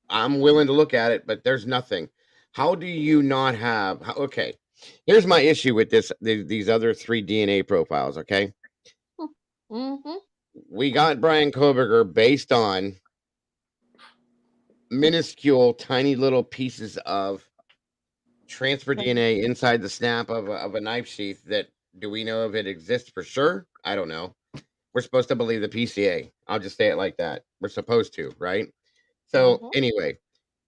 I'm willing to look at it. But there's nothing. How do you not have? Okay, here's my issue with these other 3 DNA profiles. Okay, we got Brian Kohberger based on minuscule, tiny little pieces of transfer DNA inside the snap of a knife sheath. That do we know if it exists for sure? I don't know. We're supposed to believe the PCA. I'll just say it like that. We're supposed to, right? So anyway,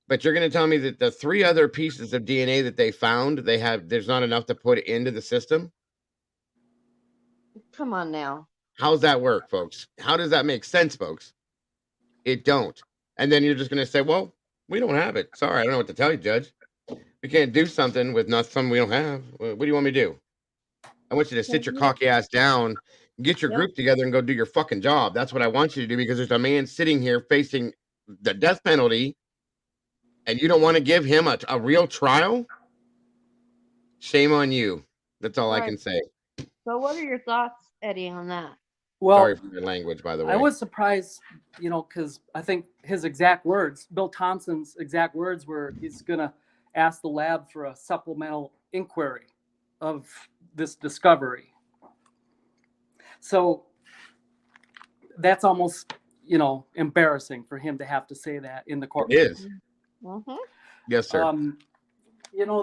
but you're going to tell me that the 3 other pieces of DNA that they found, there's not enough to put into the system? Come on now. How's that work, folks? How does that make sense, folks? It don't. And then you're just going to say, well, we don't have it. Sorry, I don't know what to tell you, Judge. We can't do something with something we don't have. What do you want me to do? I want you to sit your cocky ass down, get your group together, and go do your fucking job. That's what I want you to do, because there's a man sitting here facing the death penalty, and you don't want to give him a real trial? Shame on you. That's all I can say. So what are your thoughts, Eddie, on that? Well, sorry for your language, by the way. I was surprised, because I think his exact words, Bill Thompson's exact words were he's going to ask the lab for a supplemental inquiry of this discovery. So that's almost, embarrassing for him to have to say that in the courtroom. It is. Yes, sir.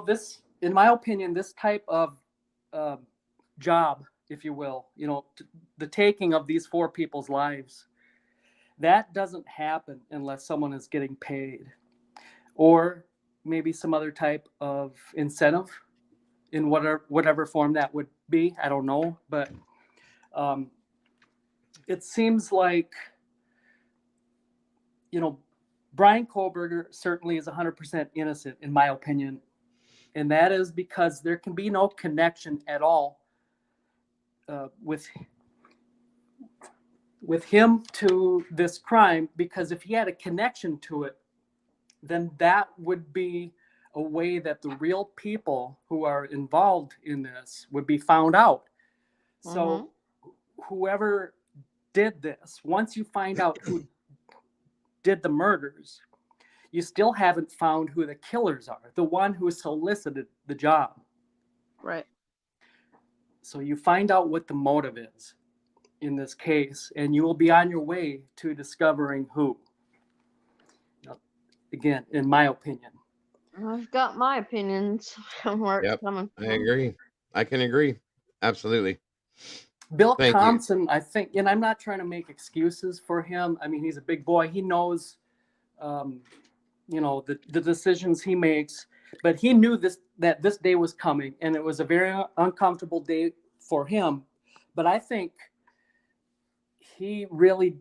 This, in my opinion, this type of job, if you will, the taking of these 4 people's lives, that doesn't happen unless someone is getting paid or maybe some other type of incentive. in whatever form that would be. I don't know, but it seems like, Brian Kohberger certainly is 100% innocent, in my opinion. And that is because there can be no connection at all with him to this crime, because if he had a connection to it, then that would be a way that the real people who are involved in this would be found out. So whoever did this, once you find out who did the murders, you still haven't found who the killers are, the one who solicited the job. Right. So you find out what the motive is in this case, and you will be on your way to discovering who. Again, in my opinion. I've got my opinions on where it's Yep, coming I from. agree. I can agree. Absolutely. Bill Thank you. Thompson, I think, and I'm not trying to make excuses for him. I mean, he's a big boy. He knows, the decisions he makes, but he knew that this day was coming, and it was a very uncomfortable day for him. But I think he really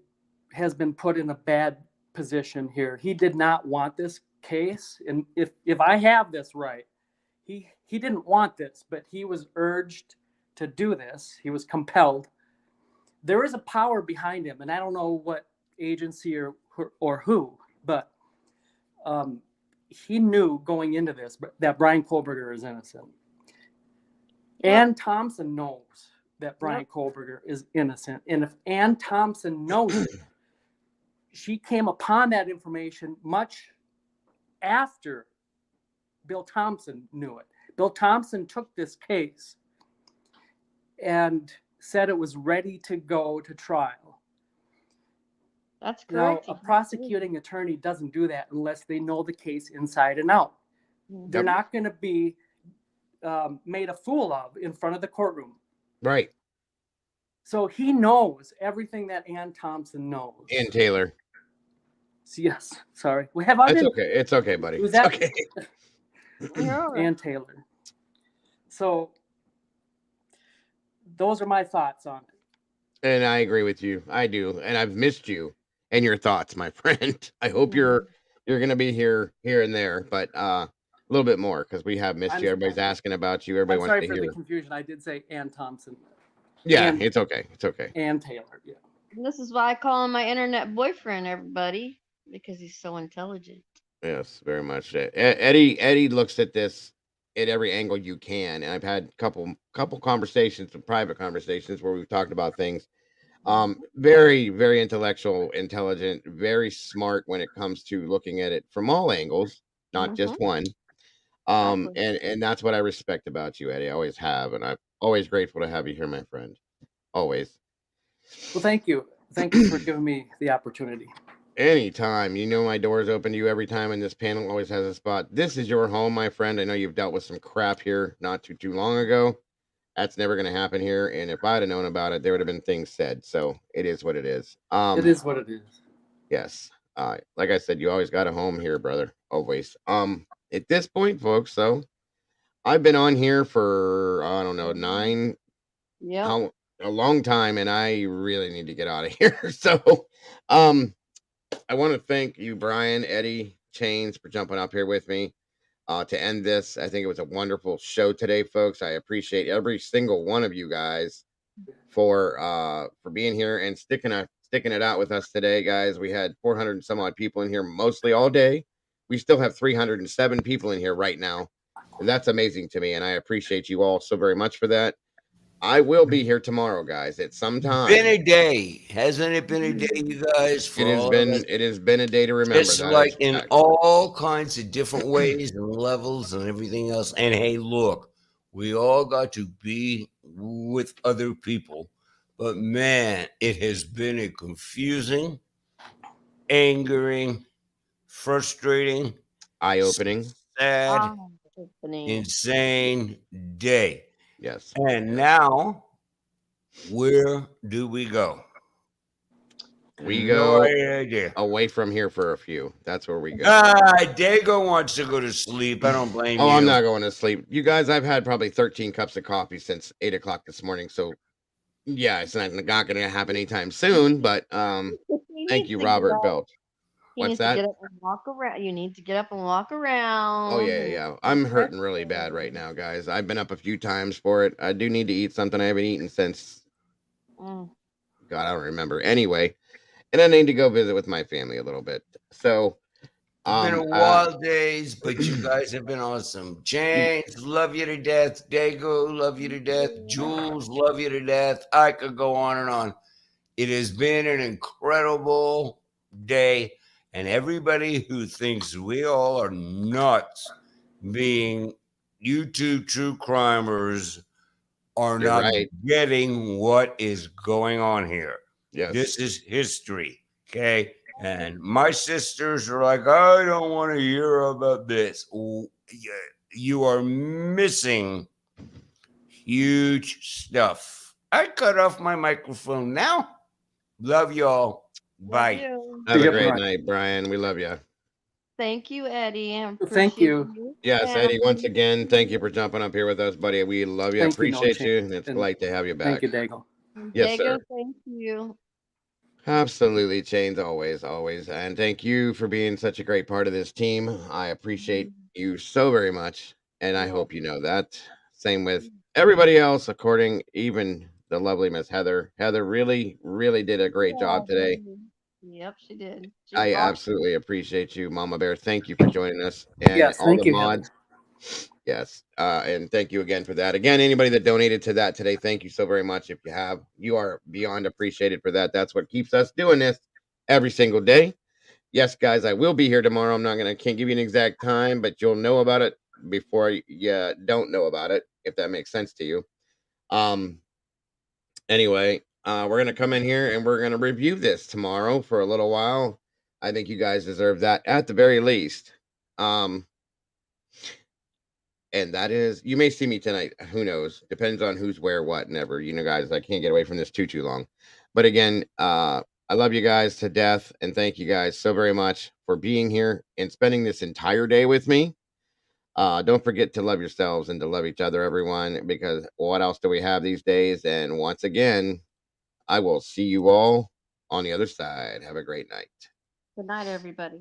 has been put in a bad position here. He did not want this case, and if I have this right, he didn't want this, but he was urged to do this. He was compelled. There is a power behind him, and I don't know what agency or who, but he knew going into this that Brian Kohberger is innocent. Ann Thompson knows that Brian Kohberger is innocent, and if Ann Thompson knows it, she came upon that information much after Bill Thompson knew it. Bill Thompson took this case and said it was ready to go to trial. That's correct. Now, a prosecuting attorney doesn't do that unless they know the case inside and out. They're not going to be made a fool of in front of the courtroom. Right. So he knows everything that Ann Thompson knows. And Taylor. Yes, sorry. Have I It's been? okay. It's okay, buddy. Was that okay. Ann Taylor? So those are my thoughts on it. And I agree with you. I do. And I've missed you and your thoughts, my friend. I hope you're going to be here and there, but a little bit more, because we have missed you. Everybody's asking about you. Everybody wants to hear. Sorry for the confusion. I did say Ann Thompson. Yeah, it's okay. It's okay. Ann Taylor, yeah. And this is why I call him my internet boyfriend, everybody, because he's so intelligent. Yes, very much. Eddie looks at this at every angle you can, and I've had couple conversations, some private conversations where we've talked about things. Very, very intellectual, intelligent, very smart when it comes to looking at it from all angles, not just one. And that's what I respect about you, Eddie. I always have, and I'm always grateful to have you here, my friend. Always. Well, thank you. Thank you for giving me the opportunity. Anytime. You know my door's open to you every time, and this panel always has a spot. This is your home, my friend. I know you've dealt with some crap here not too long ago. That's never going to happen here, and if I'd have known about it, there would have been things said. So it is what it is. It is what it is. Yes. Like I said, you always got a home here, brother. Always. At this point, folks, so I've been on here for, I don't know, a long time, and I really need to get out of here. So, I want to thank you, Brian, Eddie, Chains, for jumping up here with me to end this. I think it was a wonderful show today, folks. I appreciate every single one of you guys for being here and sticking it out with us today, guys. We had 400 and some odd people in here mostly all day. We still have 307 people in here right now, and that's amazing to me, and I appreciate you all so very much for that. I will be here tomorrow, guys, at some time. Been a day, hasn't it been a day, you guys? It has been a day to remember. Just like in all kinds of different ways and levels and everything else. And hey, look, we all got to be with other people, but man, it has been a confusing, angering, frustrating, eye-opening, sad, insane day. Yes. And now, where do we go? We No go idea. away from here for a few. That's where we go. Dago wants to go to sleep. I don't blame you. Oh, I'm not going to sleep. You guys, I've had probably 13 cups of coffee since 8 o'clock this morning. So, yeah, it's not going to happen anytime soon. But thank you, Robert Belt. What's that? Get up and walk around. You need to get up and walk around. Oh, yeah. I'm hurting really bad right now, guys. I've been up a few times for it. I do need to eat something I haven't eaten since, God, I don't remember. Anyway, and I need to go visit with my family a little bit. So, it's been a wild days, but you guys have been awesome. James, love you to death. Dago, love you to death. Jules, love you to death. I could go on and on. It has been an incredible day, and everybody who thinks we all are nuts being YouTube true crimers are You're not right. getting what is going on here. Yes. This is history, okay? And my sisters are like, I don't want to hear about this. You are missing huge stuff. I cut off my microphone now. Love y'all. Bye. Have a great night, Brian. We love you. Thank you, Eddie. Thank you. Yes, Eddie, once again, thank you for jumping up here with us, buddy. We love you. Thank you, Appreciate No you. Change. And it's And great to have you back. Thank you, Dago. Yes, sir. Thank you. Absolutely, Chains, always. And thank you for being such a great part of this team. I appreciate you so very much, and I hope you know that. Same with everybody else, even the lovely Miss Heather. Heather really, really did a great job today. Yep, she did. I absolutely appreciate you, Mama Bear. Thank you for joining us. And Yes, all thank the you, Heather. mods. Yes. And thank you again for that. Again, anybody that donated to that today, thank you so very much. If you have, you are beyond appreciated for that. That's what keeps us doing this every single day. Yes, guys, I will be here tomorrow. Can't give you an exact time, but you'll know about it before you don't know about it, if that makes sense to you. Anyway, we're going to come in here and we're going to review this tomorrow for a little while. I think you guys deserve that at the very least. And that is, you may see me tonight. Who knows? Depends on who's where, what, never. You know, guys, I can't get away from this too long. But again, I love you guys to death. And thank you guys so very much for being here and spending this entire day with me. Don't forget to love yourselves and to love each other, everyone, because what else do we have these days? And once again, I will see you all on the other side. Have a great night. Good night, everybody.